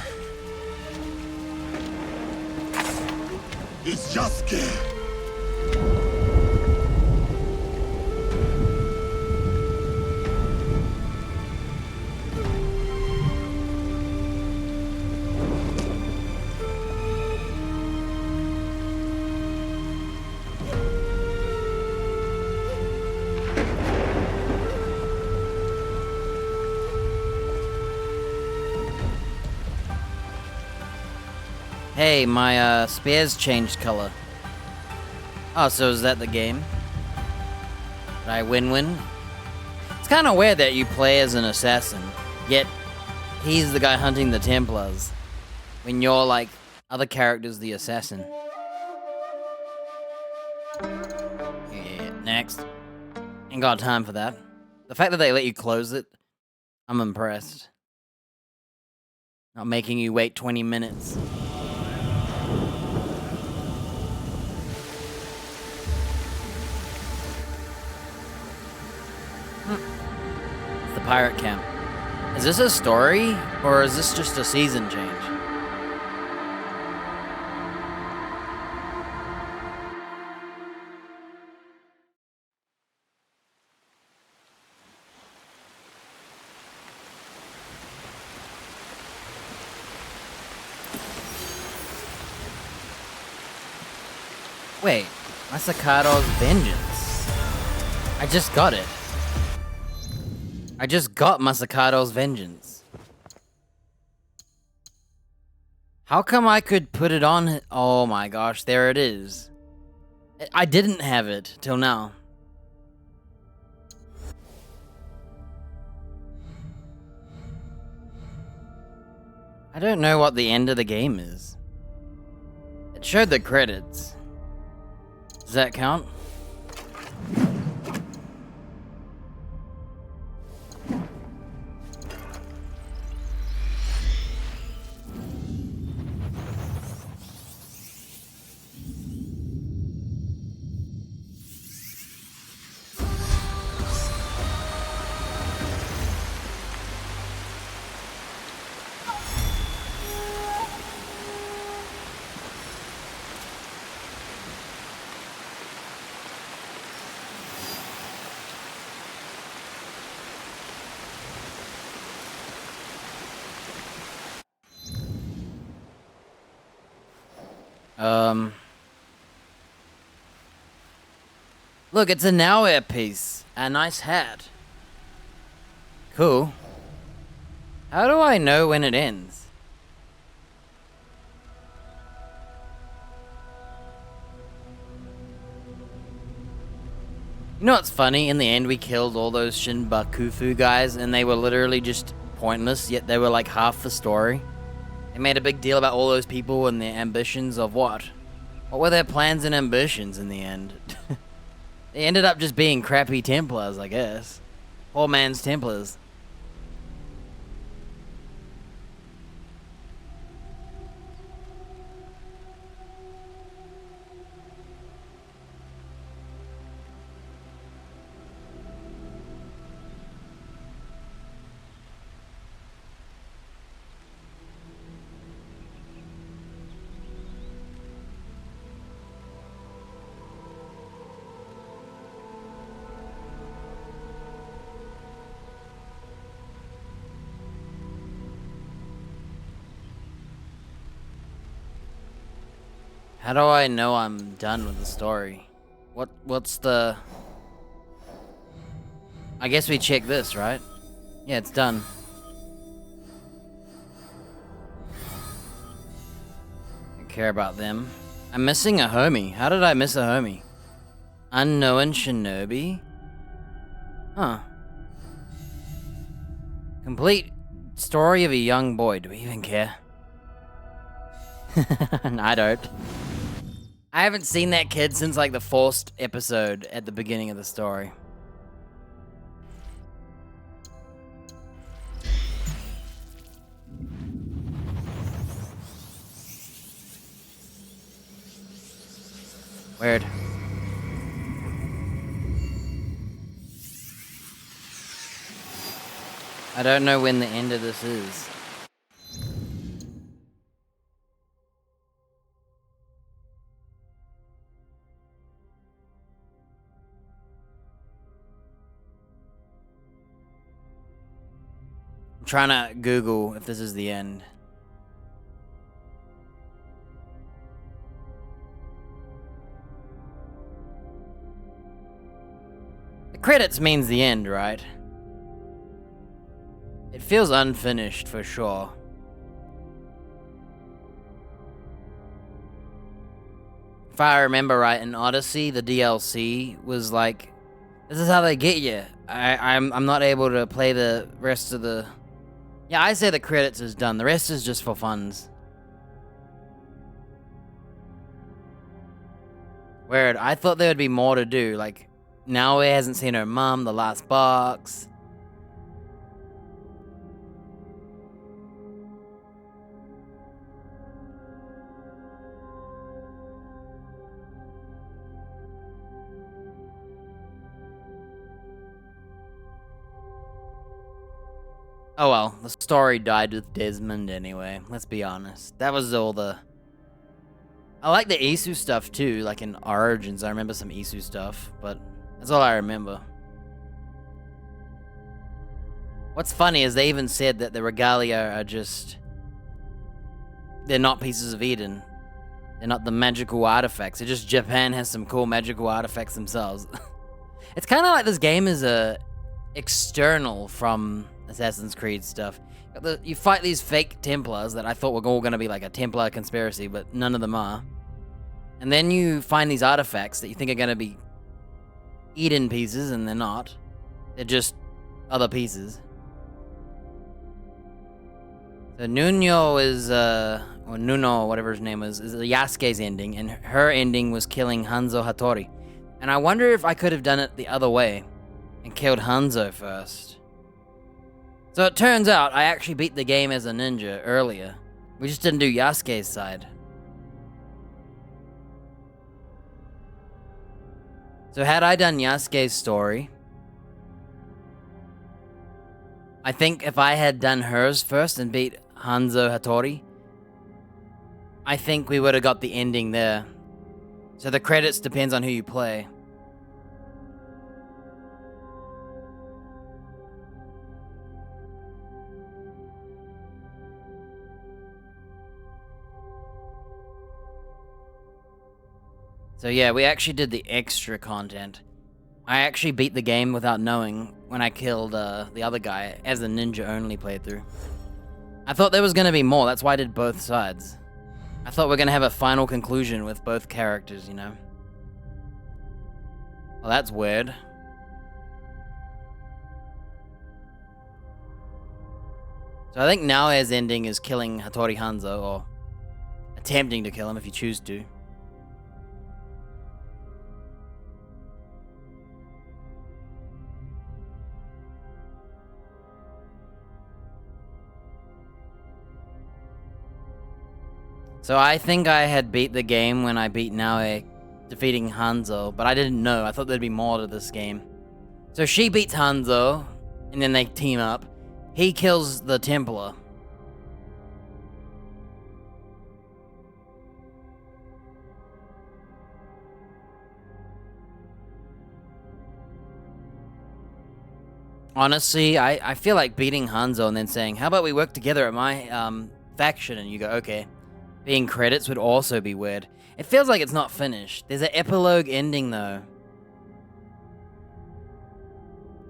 is Yasuke. Hey, my spear's changed color. Oh, so is that the game? Did I win? It's kind of weird that you play as an assassin, yet he's the guy hunting the Templars, when you're like other characters the assassin. Yeah, next. Ain't got time for that. The fact that they let you close it, I'm impressed. Not making you wait 20 minutes. The pirate camp. Is this a story, or is this just a season change? Wait, Masakado's Vengeance. I just got it. I just got Masakado's Vengeance. How come I could put it on? Oh my gosh, there it is. I didn't have it till now. I don't know what the end of the game is. It showed the credits. Does that count? Look, it's a Nowhere piece. A nice hat. Cool. How do I know when it ends? You know what's funny? In the end, we killed all those Shinbakufu guys, and they were literally just pointless, yet they were like half the story. They made a big deal about all those people and their ambitions of what? What were their plans and ambitions in the end? They ended up just being crappy Templars, I guess. Poor man's Templars. How do I know I'm done with the story? What's the... I guess we check this, right? Yeah, it's done. Don't care about them. I'm missing a homie. How did I miss a homie? Unknown Shinobi? Huh. Complete story of a young boy. Do we even care? I don't. I haven't seen that kid since like the first episode at the beginning of the story. Weird. I don't know when the end of this is. I'm trying to Google if this is the end. The credits means the end, right? It feels unfinished for sure. If I remember right, in Odyssey, the DLC was like, this is how they get you. I'm not able to play the rest of the... Yeah, I say the credits is done. The rest is just for funds. Weird. I thought there would be more to do. Like, Naoe hasn't seen her mom, the last box. Oh well, the story died with Desmond anyway, let's be honest. That was all the... I like the Isu stuff too, like in Origins, I remember some Isu stuff, but that's all I remember. What's funny is they even said that the regalia are just... They're not pieces of Eden. They're not the magical artifacts, it's just Japan has some cool magical artifacts themselves. It's kind of like this game is external from Assassin's Creed stuff. You fight these fake Templars that I thought were all going to be like a Templar conspiracy, but none of them are. And then you find these artifacts that you think are going to be Eden pieces, and they're not. They're just other pieces. So Nuno is, or Nuno, whatever his name is Yasuke's ending, and her ending was killing Hanzo Hattori. And I wonder if I could have done it the other way and killed Hanzo first. So it turns out I actually beat the game as a ninja earlier. We just didn't do Yasuke's side. So had I done Yasuke's story, I think if I had done hers first and beat Hanzo Hattori, I think we would have got the ending there. So the credits depends on who you play. So yeah, we actually did the extra content. I actually beat the game without knowing when I killed the other guy as a ninja only playthrough. I thought there was going to be more, that's why I did both sides. I thought we were going to have a final conclusion with both characters, you know? Well, that's weird. So I think Naoya's ending is killing Hattori Hanzo, or attempting to kill him if you choose to. So I think I had beat the game when I beat Naoya defeating Hanzo, but I didn't know. I thought there'd be more to this game. So she beats Hanzo, and then they team up. He kills the Templar. Honestly, I feel like beating Hanzo and then saying, how about we work together at my faction? And you go, okay. Being credits would also be weird. It feels like it's not finished. There's an epilogue ending, though.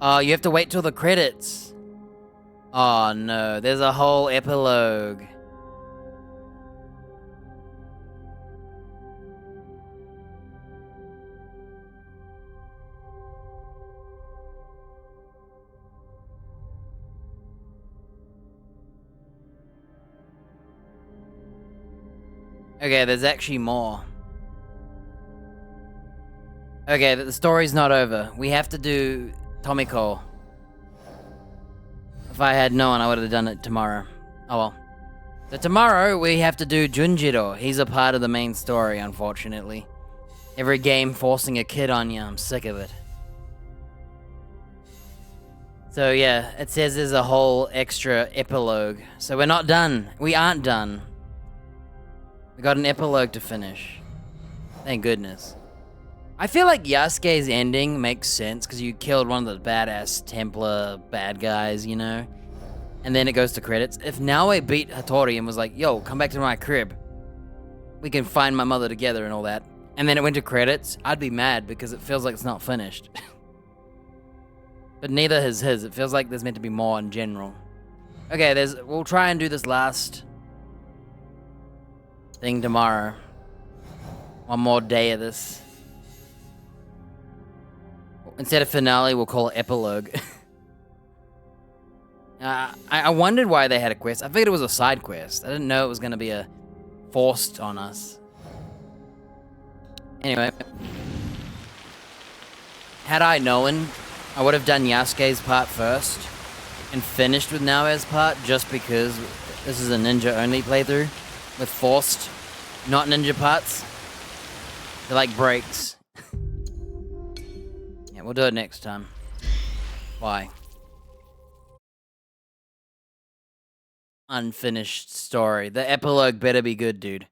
Oh, you have to wait till the credits. Oh, no. There's a whole epilogue. Okay, there's actually more. Okay, the story's not over. We have to do Tomiko. If I had known, I would have done it tomorrow. Oh well. So tomorrow, we have to do Junjiro. He's a part of the main story, unfortunately. Every game forcing a kid on you, I'm sick of it. So yeah, it says there's a whole extra epilogue. So we're not done. We aren't done. We got an epilogue to finish. Thank goodness. I feel like Yasuke's ending makes sense because you killed one of the badass Templar bad guys, you know? And then it goes to credits. If Naoya beat Hattori and was like, yo, come back to my crib. We can find my mother together and all that. And then it went to credits, I'd be mad because it feels like it's not finished. But neither is his. It feels like there's meant to be more in general. Okay, we'll try and do this last thing tomorrow. One more day of this. Instead of finale, we'll call it epilogue. I wondered why they had a quest. I figured it was a side quest. I didn't know it was going to be a forced on us. Anyway. Had I known, I would have done Yasuke's part first and finished with Naoya's part just because this is a ninja-only playthrough with forced, not ninja parts. They're like breaks. Yeah, we'll do it next time. Bye. Unfinished story. The epilogue better be good, dude.